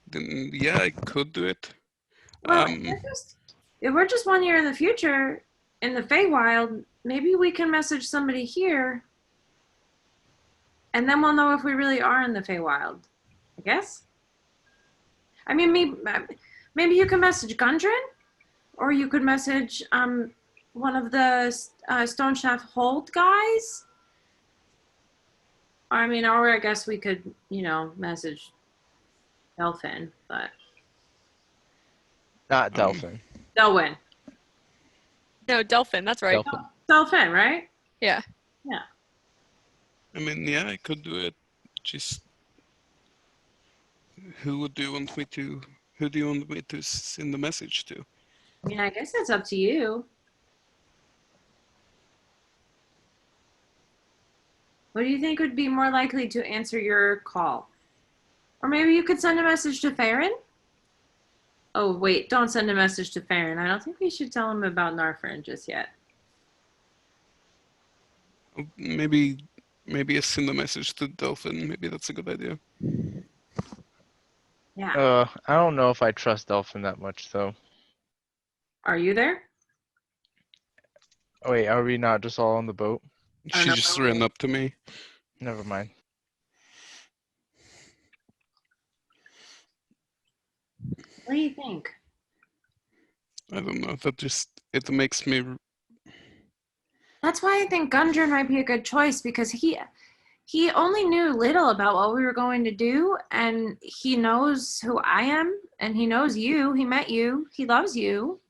Then yeah, I could do it. Well, if we're just 1 year in the future in the Feywild, maybe we can message somebody here, and then we'll know if we really are in the Feywild. I guess. I mean, maybe you can message Gundren, or you could message one of the Stone Shaft Hold guys. I mean, or I guess we could, message Delphin, but Not Delphin. Delwyn. No, Delphin. That's right. Delphin, right? Yeah. Yeah. I mean, yeah, I could do it. Just who do you want me to? Who do you want me to send the message to? I mean, I guess that's up to you. What do you think would be more likely to answer your call? Or maybe you could send a message to Farron? Oh, wait, don't send a message to Farron. I don't think we should tell him about Narfern just yet. Maybe I send a message to Delphin. Maybe that's a good idea. Yeah. I don't know if I trust Delphin that much, though. Are you there? Oh, wait, are we not just all on the boat? She just ran up to me. Never mind. What do you think? I don't know. It makes me. That's why I think Gundren might be a good choice, because he only knew little about what we were going to do, and he knows who I am, and he knows you. He met you. He loves you.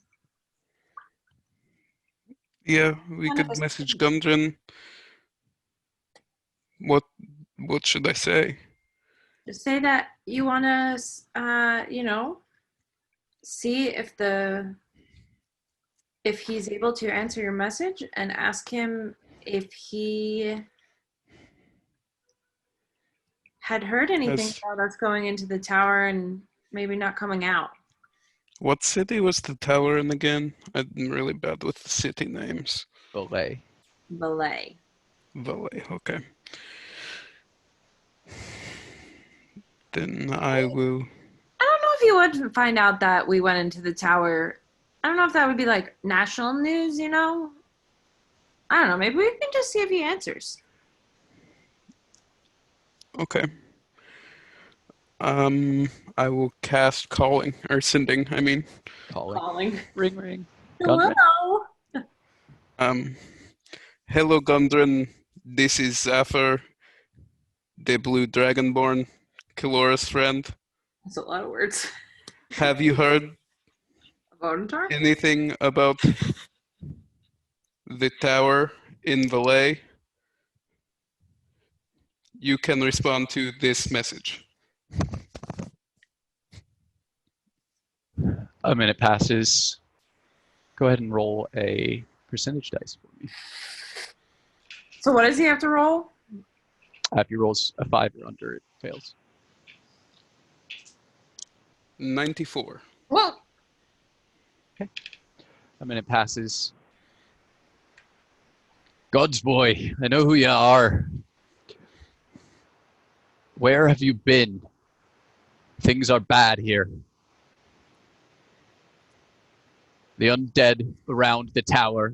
Yeah, we could message Gundren. What should I say? Just say that you want to, see if he's able to answer your message, and ask him if he had heard anything about us going into the tower and maybe not coming out. What city was the tower in again? I'm really bad with the city names. Valet. Valet. Okay. Then I will. I don't know if you would find out that we went into the tower. I don't know if that would be like national news, I don't know. Maybe we can just see if he answers. Okay. I will cast calling or sending. I mean, Calling. Ring, ring. Hello. Hello, Gundren. This is Zephyr, the Blue Dragonborn. Kalora's friend, That's a lot of words. have you heard Vodentar? anything about the tower in Valais? You can respond to this message. A minute passes. Go ahead and roll a percentage dice for me. So what does he have to roll? If he rolls a 5 or under, it fails. 94. Whoa. A minute passes. God's boy, I know who you are. Where have you been? Things are bad here. The undead around the tower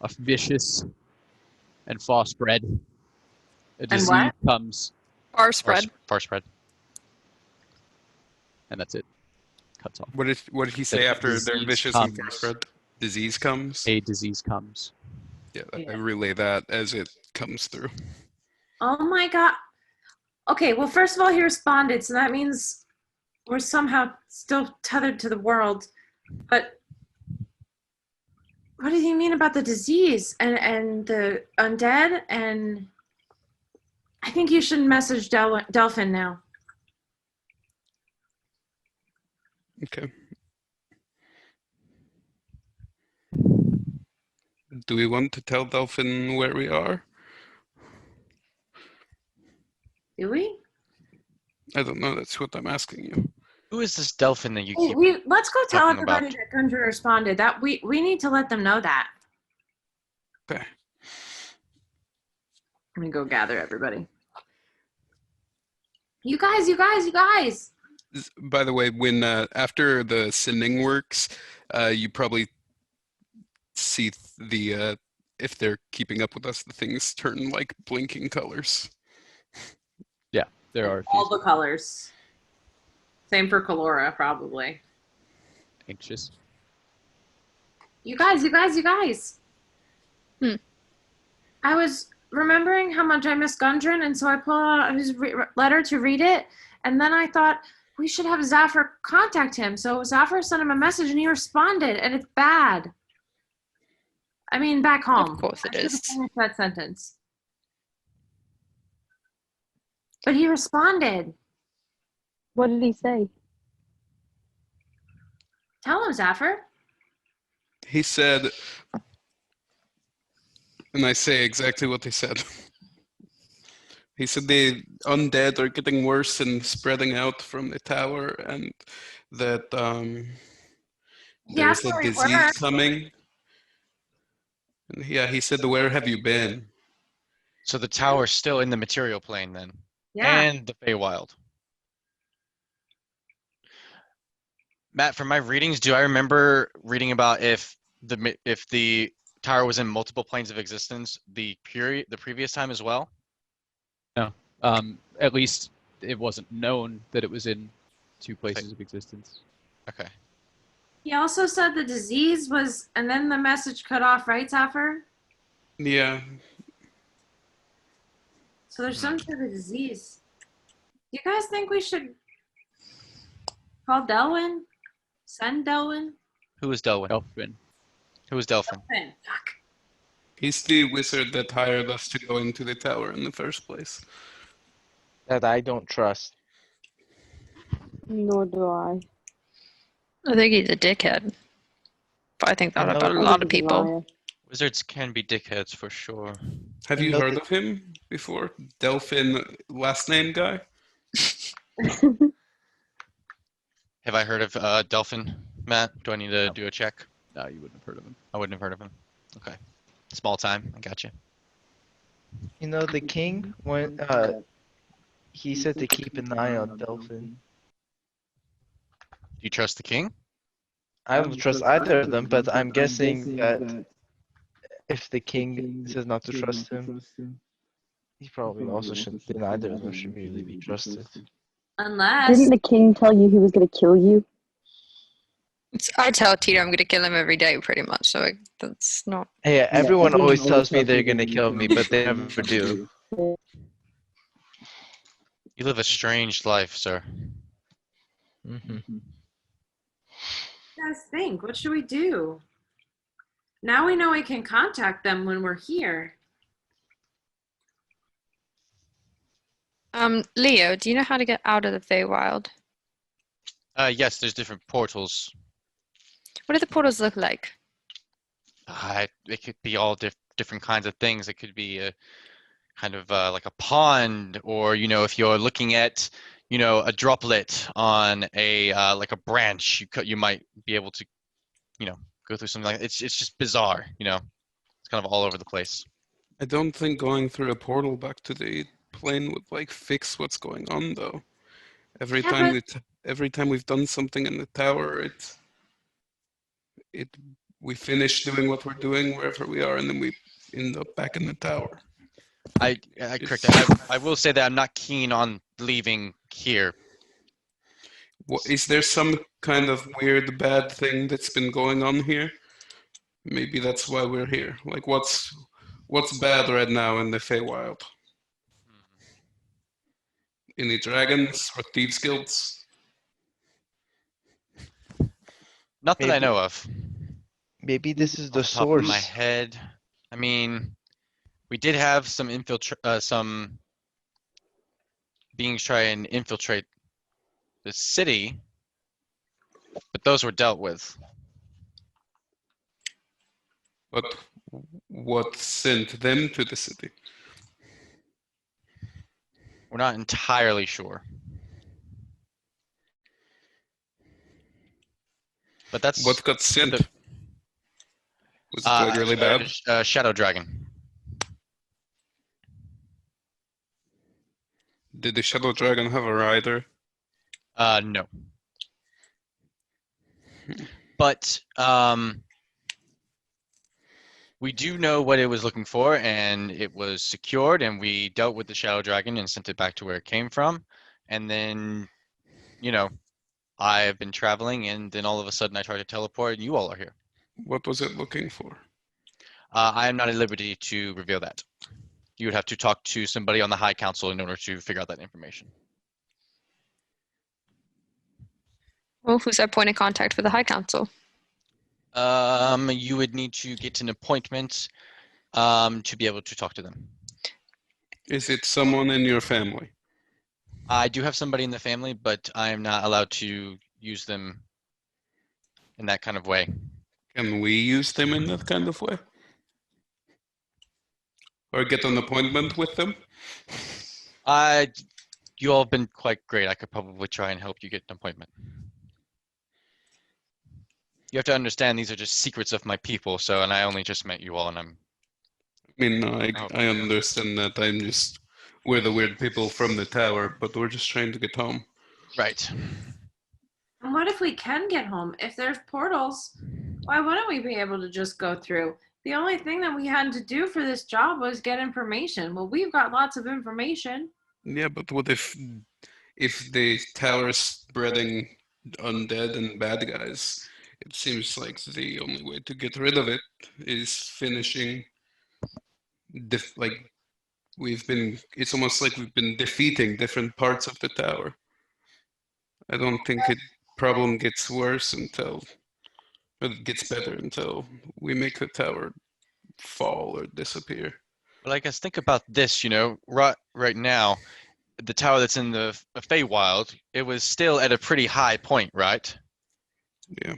are vicious and far spread. A disease what? comes, Bar spread. Far spread. and that's it. Cuts off. What did he say The after they're disease vicious and comes. spread? Disease comes? A disease comes. Yeah, I relay that as it comes through. Oh my god. Okay, well, first of all, he responded, so that means we're somehow still tethered to the world. But what did he mean about the disease and the undead? And I think you should message Delphin now. Okay. Do we want to tell Delphin where we are? Do we? I don't know. That's what I'm asking you. Who is this Delphin that you Hey, keep? let's go tell talking everybody about? that Gundry responded. That we need to let them know that. Okay. I'm gonna go gather everybody. You guys! By the way, when after the sending works, you probably see the if they're keeping up with us, the things turn like blinking colors. Yeah, there are a few All the colors. Same for Kalora, probably. anxious. You guys! Hmm. I was remembering how much I miss Gundren, and so I pulled out his letter to read it, and then I thought we should have Zafir contact him. So Zafir sent him a message, and he responded, and it's bad. I mean, back home. Of course it I should have is. finished that sentence. But he responded. What did he say? Tell him, Zafir. He said, and I say exactly what he said. He said the undead are getting worse and spreading out from the tower, and that there's a where- disease coming. And yeah, he said, "Where have you been?" So the tower's still in the material plane then, Yeah. and the Feywild. Matt, from my readings, do I remember reading about if the tower was in multiple planes of existence the previous time as well? No. At least it wasn't known that it was in 2 places of existence. Okay. He also said the disease was, and then the message cut off, right, Zafir? Yeah. So there's some sort of disease. Do you guys think we should call Delwyn? Send Delwyn? Who is Delwyn? Delphin. Who is Delphin? Fuck. He's the wizard that hired us to go into the tower in the first place. That I don't trust. Nor do I. I think he's a dickhead. But I think that I know- about a I lot think of he's a people. liar. Wizards can be dickheads for sure. Have I you know heard that- of him before? Delphin, last name guy? Have I heard of Delphin, Matt? Do I need to do a check? No, you wouldn't have heard of him. I wouldn't have heard of him. Okay. Small time. I got you. You know, the king, when he said to keep an eye on Delphin. Do you trust the king? I don't trust either of them, but I'm guessing that if the king says not to trust him, he probably also shouldn't, then either of them should really be trusted. Unless. Didn't the king tell you he was going to kill you? I tell Tito I'm going to kill him every day, pretty much. So that's not. Hey, everyone always tells me they're gonna kill me, but they never do. You You live a strange life, sir. Mm-hmm. You guys think? What should we do? Now we know we can contact them when we're here. Leo, do you know how to get out of the Feywild? Yes, there's different portals. What do the portals look like? It could be all different kinds of things. It could be a kind of like a pond, or if you're looking at a droplet on a like a branch, you might be able to go through something like that. It's just bizarre. It's kind of all over the place. I don't think going through a portal back to the plane would like fix what's going on though. Every Yeah, time but every time we've done something in the tower, it we finish doing what we're doing wherever we are, and then we end up back in the tower. I correct. I will say that I'm not keen on leaving here. Is there some kind of weird bad thing that's been going on here? Maybe that's why we're here. Like, what's bad right now in the Feywild? Any dragons or thieves guilds? Not that I Maybe- know of. Maybe this is Off the the top of my source. head, I mean, we did have some some beings try and infiltrate the city, but those were dealt with. But what sent them to the city? We're not entirely sure. But that's What got sent? the Was it like really bad? Shadow Dragon. Did the Shadow Dragon have a rider? No. But we do know what it was looking for, and it was secured, and we dealt with the Shadow Dragon and sent it back to where it came from. And then, I've been traveling, and then all of a sudden I try to teleport, and you all are here. What was it looking for? I am not at liberty to reveal that. You would have to talk to somebody on the High Council in order to figure out that information. Well, who's our point of contact for the High Council? You would need to get an appointment to be able to talk to them. Is it someone in your family? I do have somebody in the family, but I am not allowed to use them in that kind of way. Can we use them in that kind of way? Or get an appointment with them? You all have been quite great. I could probably try and help you get an appointment. You have to understand these are just secrets of my people, and I only just met you all, and I mean, no, I understand that. We're the weird people from the tower, but we're just trying to get home. Right. And what if we can get home? If there's portals, why wouldn't we be able to just go through? The only thing that we had to do for this job was get information. Well, we've got lots of information. Yeah, but what if the tower's spreading undead and bad guys? It seems like the only way to get rid of it is finishing it's almost like we've been defeating different parts of the tower. I don't think problem gets worse or it gets better until we make the tower fall or disappear. But I guess think about this, right now, the tower that's in the Feywild, it was still at a pretty high point, right? Yeah.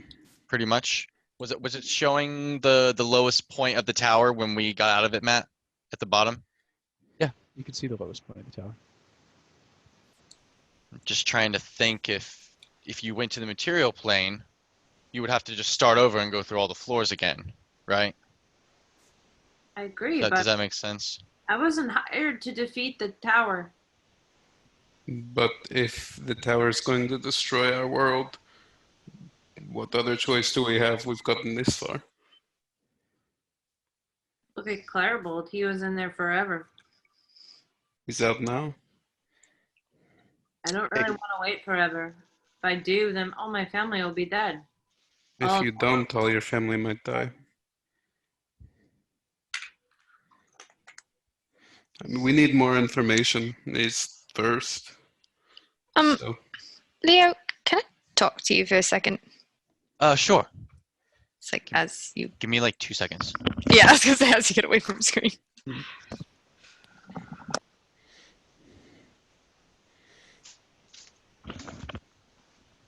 Pretty much. Was it showing the lowest point of the tower when we got out of it, Matt? At the bottom? Yeah, you can see the lowest point of the tower. I'm just trying to think if you went to the material plane, you would have to just start over and go through all the floors again, right? I agree, Does that make sense? I wasn't hired to defeat the tower. But if the tower is going to destroy our world, what other choice do we have? We've gotten this far. Look at Clarebold. He was in there forever. He's out now. I don't really want to wait forever. If I do, then all my family will be dead. If you don't, all your family might die. I mean, we need more information first. So Leo, can I talk to you for a second? Sure. It's like as you. Give me like 2 seconds. Yeah, I was gonna say as you get away from the screen.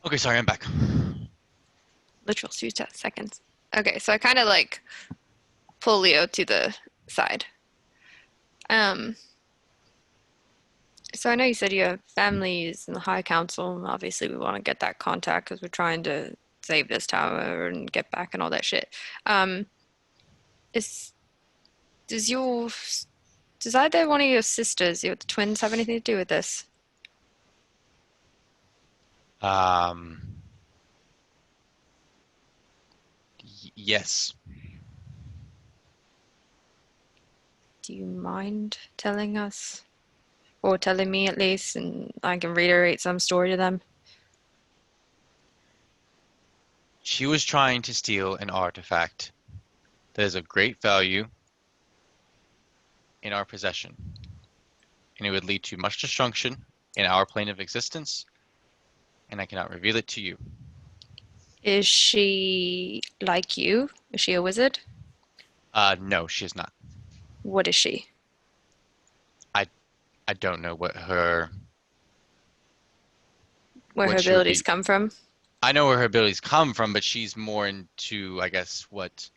Okay, sorry, I'm back. Literal 2 seconds. Okay, so I kind of like pull Leo to the side. So I know you said you have families in the High Council, and obviously we want to get that contact because we're trying to save this tower and get back and all that shit. Is does your does either one of your sisters, your twins, have anything to do with this? Yes. Do you mind telling us? Or telling me at least, and I can reiterate some story to them? She was trying to steal an artifact that is of great value in our possession, and it would lead to much destruction in our plane of existence, and I cannot reveal it to you. Is she like you? Is she a wizard? No, she is not. What is she? I don't know what her Where her what she would abilities be. come from? I know where her abilities come from, but she's more into, I guess, what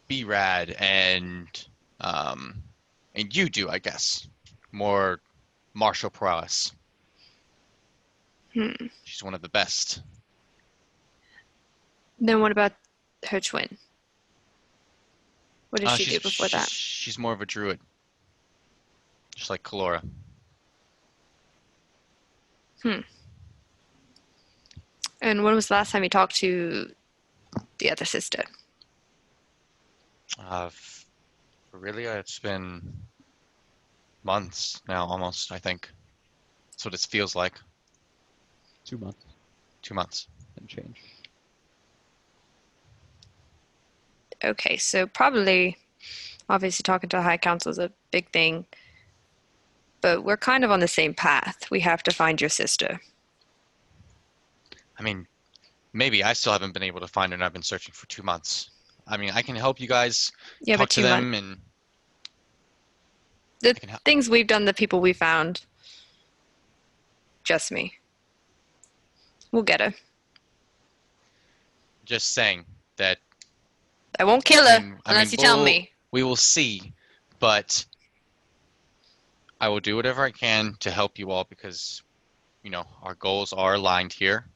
B-Rad and you do, I guess. More martial prowess. She's one of the best. Then what about her twin? What did she she's, do before that? She's more of a druid. Just like Kalora. And when was the last time you talked to the other sister? Really, it's been months now, almost, I think. That's what it feels like. 2 months 2 months. and change. Okay, so probably, obviously talking to the High Council is a big thing, but we're kind of on the same path. We have to find your sister. I mean, maybe I still haven't been able to find her, and I've been searching for 2 months. I mean, I can help you guys Yeah, talk but to 2 them, months. and The I can help. things we've done, the people we found, just me. We'll get her. Just saying that. I won't kill her I unless mean, you tell me. we will see, but I will do whatever I can to help you all because, our goals are aligned here.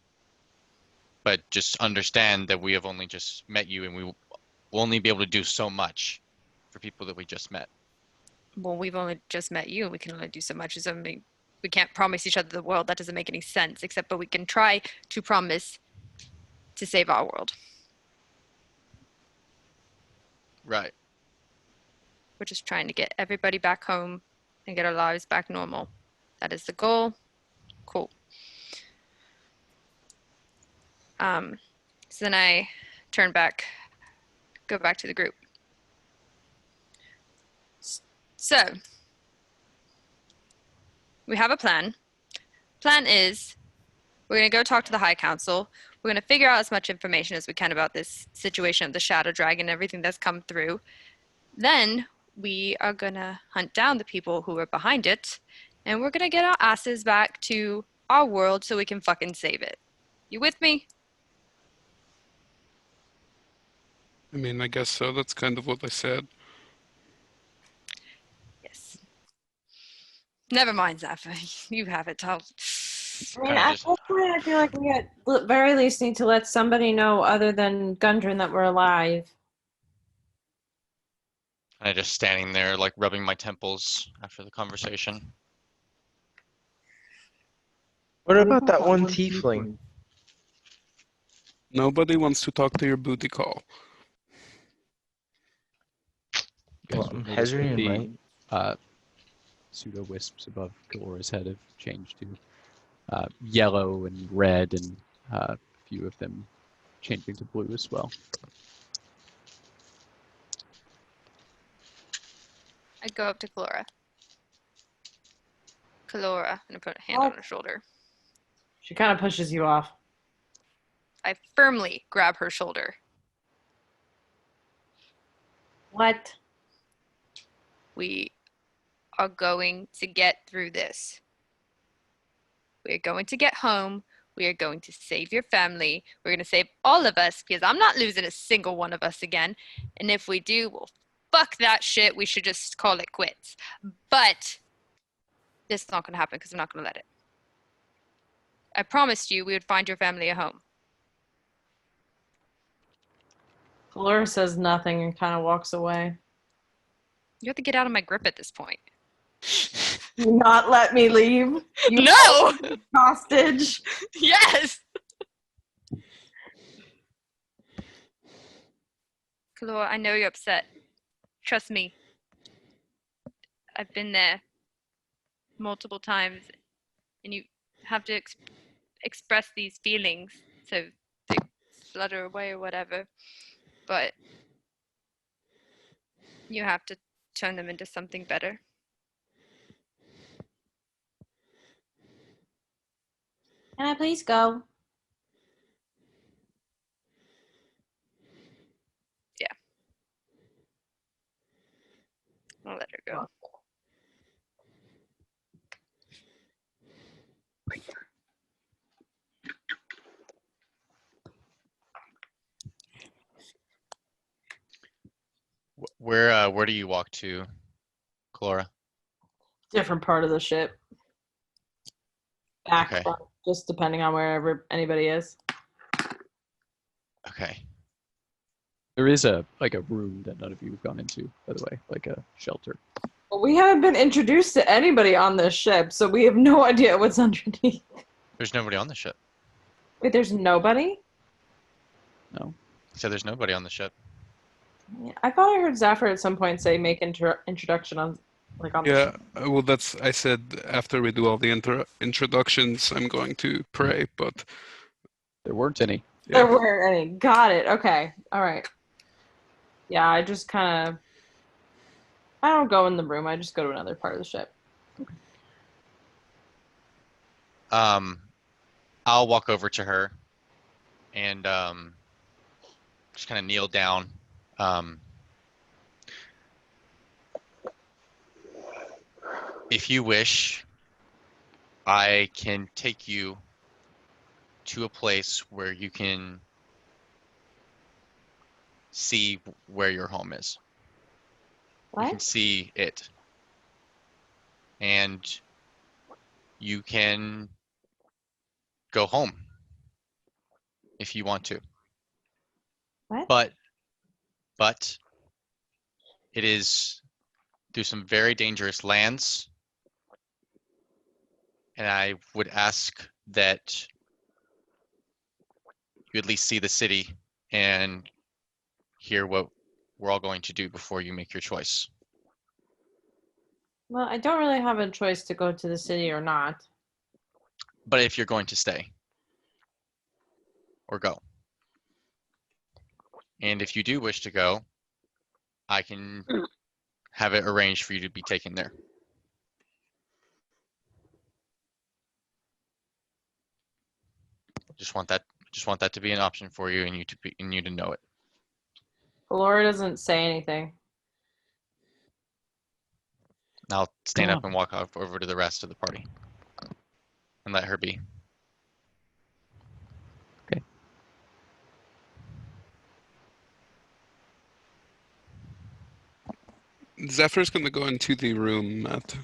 But just understand that we have only just met you, and we will only be able to do so much for people that we just met. Well, we've only just met you, and we can only do so much. So, I mean, we can't promise each other the world. That doesn't make any sense. Except, but we can try to promise to save our world. Right. We're just trying to get everybody back home and get our lives back normal. That is the goal. Cool. So then I turn back, go back to the group. So we have a plan. Plan is we're going to go talk to the High Council. We're going to figure out as much information as we can about this situation of the Shadow Dragon and everything that's come through. Then we are going to hunt down the people who are behind it, and we're going to get our asses back to our world so we can fucking save it. You with me? I mean, I guess so. That's kind of what I said. Yes. Never mind, Zephyr. You have it. I mean, at this point, I feel like we at very least need to let somebody know other than Gundren that we're alive. And I just standing there, like rubbing my temples after the conversation. What about that one tiefling? Nobody wants to talk to your booty call. You guys Well, will notice that Hezrian the pseudo wisps above Kalora's head have changed to yellow and red, and a few of them changing to blue as well. I go up to Kalora. Kalora, and I put a hand on her shoulder. She kind of pushes you off. I firmly grab her shoulder. What? We are going to get through this. We are going to get home. We are going to save your family. We're going to save all of us because I'm not losing a single one of us again. And if we do, well, fuck that shit. We should just call it quits. But this is not going to happen because I'm not going to let it. I promised you we would find your family a home. Laura says nothing and kind of walks away. You have to get out of my grip at this point. Do not let me leave. You No! hostage. Yes! Kalora, I know you're upset. Trust me. I've been there multiple times, and you have to express these feelings so they flutter away or whatever. But you have to turn them into something better. Can I please go? Yeah. I'll let her go. Where do you walk to, Clora? Different part of the ship. Back, Okay. front, just depending on wherever anybody is. Okay. There is a room that none of you have gone into, by the way, like a shelter. Well, we haven't been introduced to anybody on this ship, so we have no idea what's underneath. There's nobody on the ship. Wait, there's nobody? No. So there's nobody on the ship. I thought I heard Zephyr at some point say make introduction on the Yeah, ship. well, I said after we do all the introductions, I'm going to pray, but there weren't any. Yeah. There weren't any. Got it. Okay. All right. Yeah, I just kind of, I don't go in the room. I just go to another part of the ship. I'll walk over to her and just kind of kneel down. If you wish, I can take you to a place where you can see where your home is. What? You can see it. And you can go home if you want to. What? But it is through some very dangerous lands. And I would ask that you at least see the city and hear what we're all going to do before you make your choice. Well, I don't really have a choice to go to the city or not. But if you're going to stay or go. And if you do wish to go, I can have it arranged for you to be taken there. Just want that to be an option for you and you to know it. Laura doesn't say anything. I'll stand up and walk over to the rest of the party and let her be. Okay. Zephyr's going to go into the room, Matt.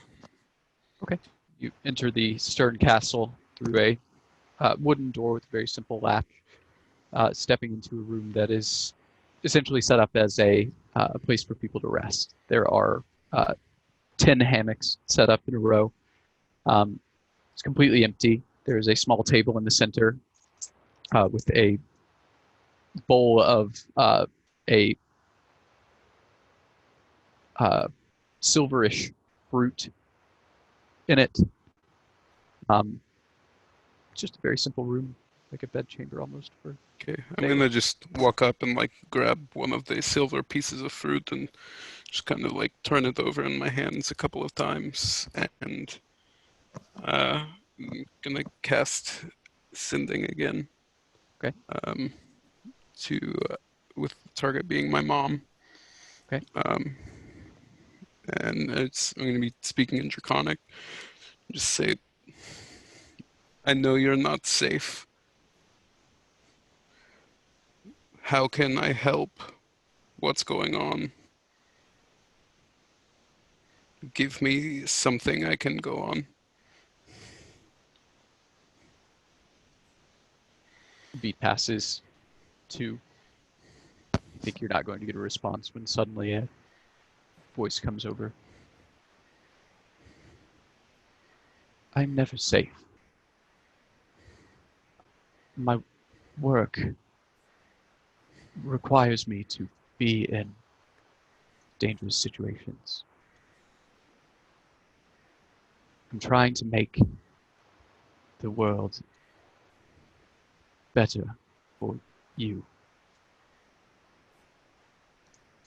Okay. You enter the stern castle through a wooden door with a very simple latch, stepping into a room that is essentially set up as a place for people to rest. There are 10 hammocks set up in a row. It's completely empty. There is a small table in the center with a bowl of a silverish fruit in it. Just a very simple room, like a bedchamber almost. Okay, I'm gonna just walk up and grab one of the silver pieces of fruit and just kind of turn it over in my hands a couple of times and I'm gonna cast Sending again. Okay. To with the target being my mom. Okay. And I'm gonna be speaking in Draconic. Just say, I know you're not safe. How can I help? What's going on? Give me something I can go on. The beat passes to. You think you're not going to get a response when suddenly a voice comes over. I'm never safe. My work requires me to be in dangerous situations. I'm trying to make the world better for you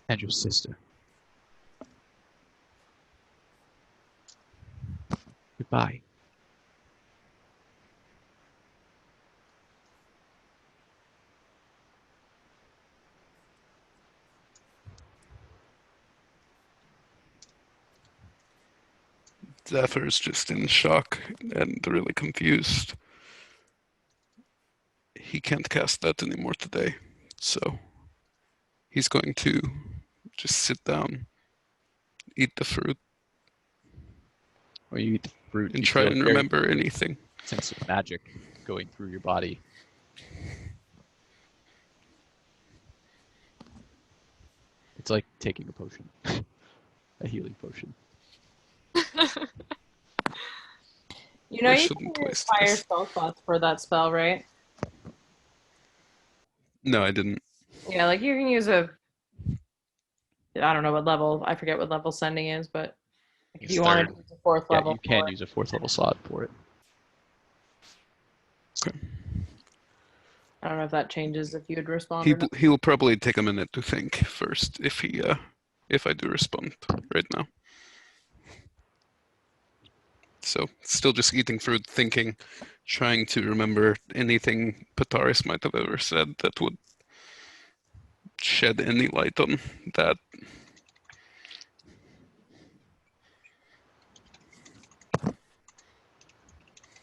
and your sister. Goodbye. Zephyr's just in shock and really confused. He can't cast that anymore today, so he's going to just sit down, eat the fruit, When you eat the fruit, and you try feel and a very remember anything. sense of magic going through your body. It's like taking a potion, a healing potion. You know, I you can shouldn't use waste fire this. spell slots for that spell, right? No, I didn't. Yeah, like you can use a. I don't know what level. I forget what level sending is, but if It's you wanted third. to use a fourth Yeah, level you can for it. use a 4th level slot for it. I don't know if that changes if you'd respond or not. He will probably take a minute to think first if I do respond right now. So still just eating fruit, thinking, trying to remember anything Pataris might have ever said that would shed any light on that.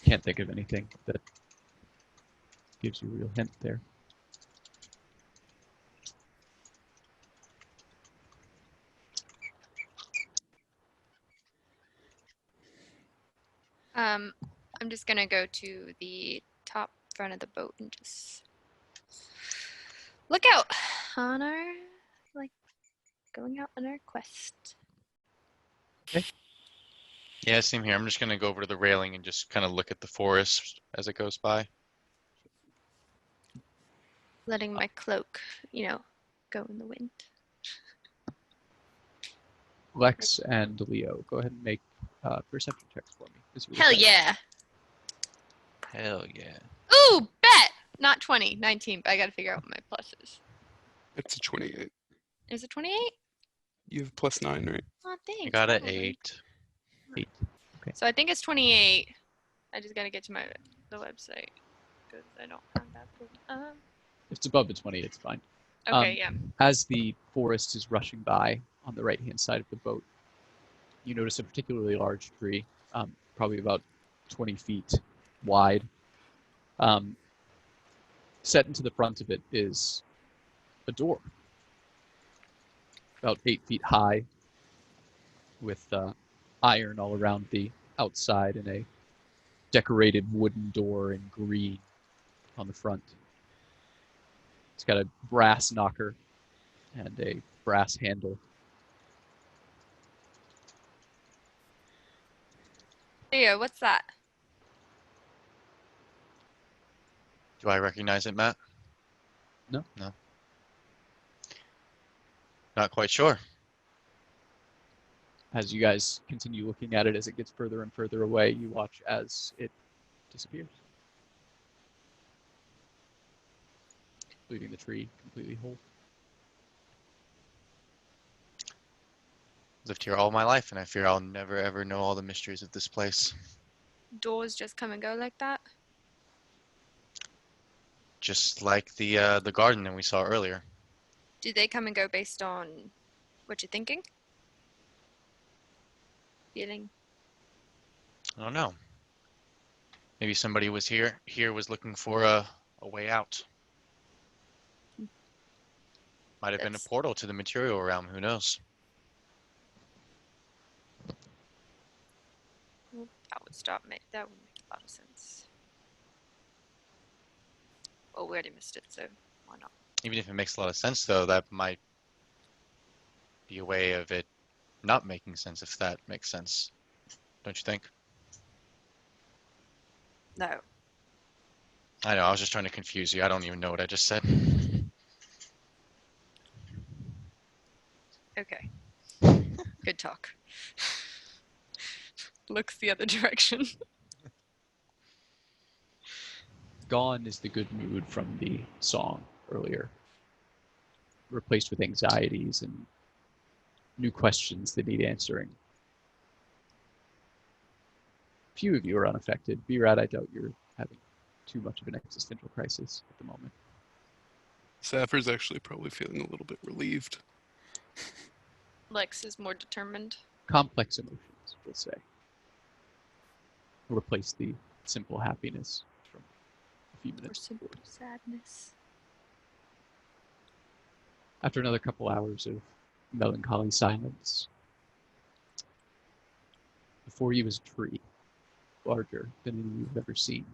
Can't think of anything that gives you a real hint there. I'm just gonna go to the top front of the boat and just look out on our, like, going out on our quest. Yeah, same here. I'm just gonna go over to the railing and just kind of look at the forest as it goes by. Letting my cloak, go in the wind. Lex and Leo, go ahead and make perception checks for me. as you look Hell at it. yeah. Hell yeah. Ooh, bet! Not 20, 19, but I gotta figure out what my plus is. It's a 28. Is it 28? You have +9, right? Oh, thanks. I got an Hold on. 8. 8. Okay. So I think it's 28. I just gotta get to the website because I don't have that pulled up. If it's above the 20, it's fine. Okay, yeah. As the forest is rushing by on the right-hand side of the boat, you notice a particularly large tree, probably about 20 feet wide. Set into the front of it is a door, about 8 feet high, with iron all around the outside and a decorated wooden door in green on the front. It's got a brass knocker and a brass handle. Theo, what's that? Do I recognize it, Matt? No. No. Not quite sure. As you guys continue looking at it as it gets further and further away, you watch as it disappears, leaving the tree completely whole. Lived here all my life, and I fear I'll never ever know all the mysteries of this place. doors just come and go like that? Just like the garden that we saw earlier. Do they come and go based on what you're thinking? Feeling? I don't know. Maybe somebody was here was looking for a way out. Might have been a That's- portal to the material realm. Who knows? Well, that would make a lot of sense. Well, we already missed it, so why not? Even if it makes a lot of sense, though, that might be a way of it not making sense, if that makes sense. Don't you think? No. I know, I was just trying to confuse you. I don't even know what I just said. Okay. Good talk. Looks the other direction. Gone is the good mood from the song earlier, replaced with anxieties and new questions that need answering. Few of you are unaffected. B-Rad, I doubt you're having too much of an existential crisis at the moment. Sapphire's actually probably feeling a little bit relieved. Lex is more determined. Complex emotions, we'll say. Replace the simple happiness from a few Or minutes simple before. sadness. After another couple hours of melancholy silence, before you is a tree, larger than any you've ever seen.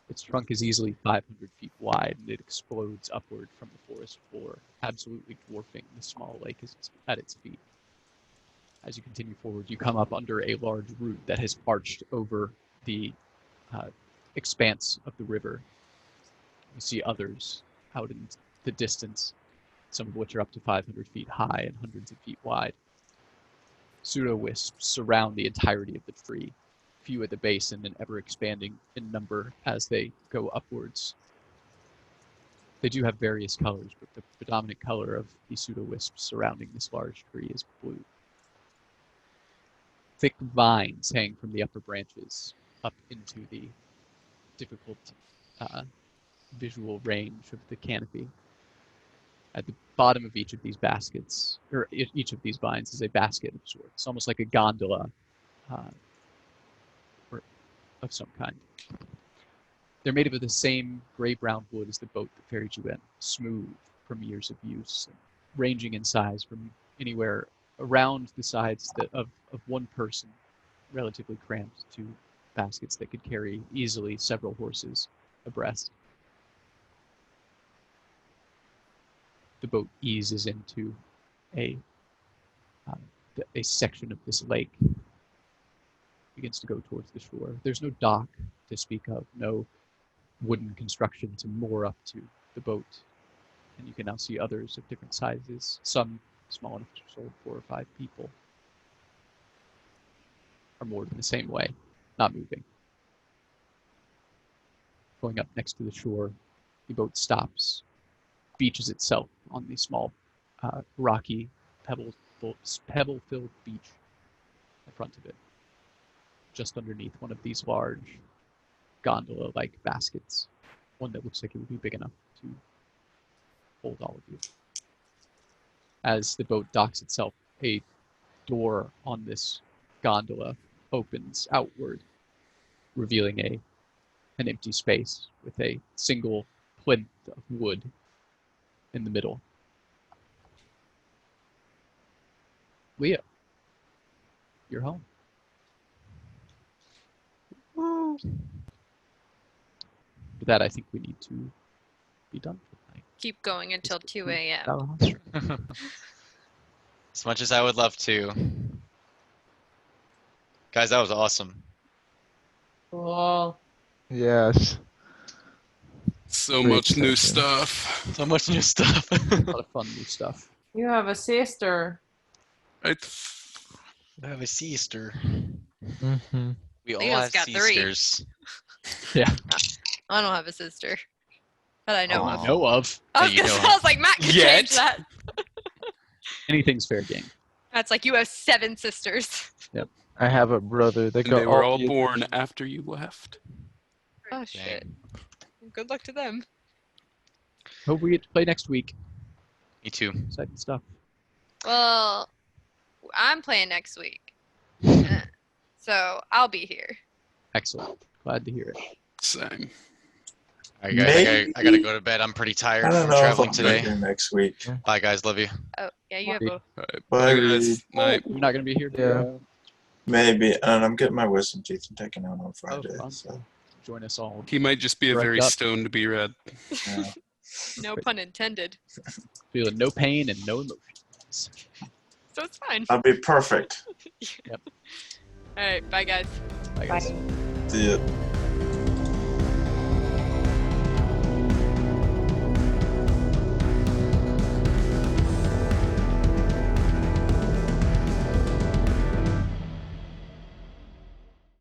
Its trunk is easily 500 feet wide, and it explodes upward from the forest floor, absolutely dwarfing the small lake at its feet. As you continue forward, you come up under a large root that has arched over the expanse of the river. You see others out in the distance, some of which are up to 500 feet high and hundreds of feet wide. Pseudo-wisps surround the entirety of the tree, few at the base and then ever expanding in number as they go upwards. They do have various colors, but the predominant color of the pseudo-wisps surrounding this large tree is blue. Thick vines hang from the upper branches up into the difficult visual range of the canopy. At the bottom of each of these baskets, or each of these vines, is a basket of sorts, almost like a gondola of some kind. They're made of the same gray-brown wood as the boat that ferried you in, smooth from years of use, and ranging in size from anywhere around the sides of one person, relatively cramped, to baskets that could carry easily several horses abreast. The boat eases into a section of this lake, begins to go towards the shore. There's no dock to speak of, no wooden construction to moor up to the boat. And you can now see others of different sizes, some small enough to hold 4 or 5 people, are moored in the same way, not moving. Going up next to the shore, the boat stops, beaches itself on the small, rocky, pebble-filled beach in front of it, just underneath one of these large gondola-like baskets, one that looks like it would be big enough to hold all of you. As the boat docks itself, a door on this gondola opens outward, revealing an empty space with a single plinth of wood in the middle. Leo, you're home. Woo. With that, I think we need to be done for tonight. Keep going until 2 a.m. Alejandro. As much as I would love to. Guys, that was awesome. Cool. Yes. So Great much new session. stuff. So much new stuff. A lot of fun new stuff. You have a sister. Right? I have a sister. Mm-hmm. We all Leo's have got 3. sisters. Yeah. I don't have a sister. That I know Aw. of. Know of. I was, That you gonna know say, I of. was like, Matt could Yet. change that. Anything's fair game. That's like, you have 7 sisters. Yep. I have a brother that And got they were all the born addition. after you left. Oh shit. Good luck to them. Hope we get to play next week. Me too. Exciting stuff. Well, I'm playing next week. So I'll be here. Excellent. Glad to hear it. Same. All right, guys, I gotta go to bed. I'm pretty I tired don't from know if traveling I'll be today. here next week. Bye, guys. Love you. Oh, yeah, you have a. All right, Bye. bye guys. Night. You're not going to be here? Yeah. Maybe, and I'm getting my wisdom teeth taken out on Friday. fun. So Join us all. He might just be a Correct very up. stoned B-Rad. yeah. No pun intended. Feeling no pain and no emotions. So it's fine. I'll be perfect. Yep. All right, bye guys. Bye, guys. See ya.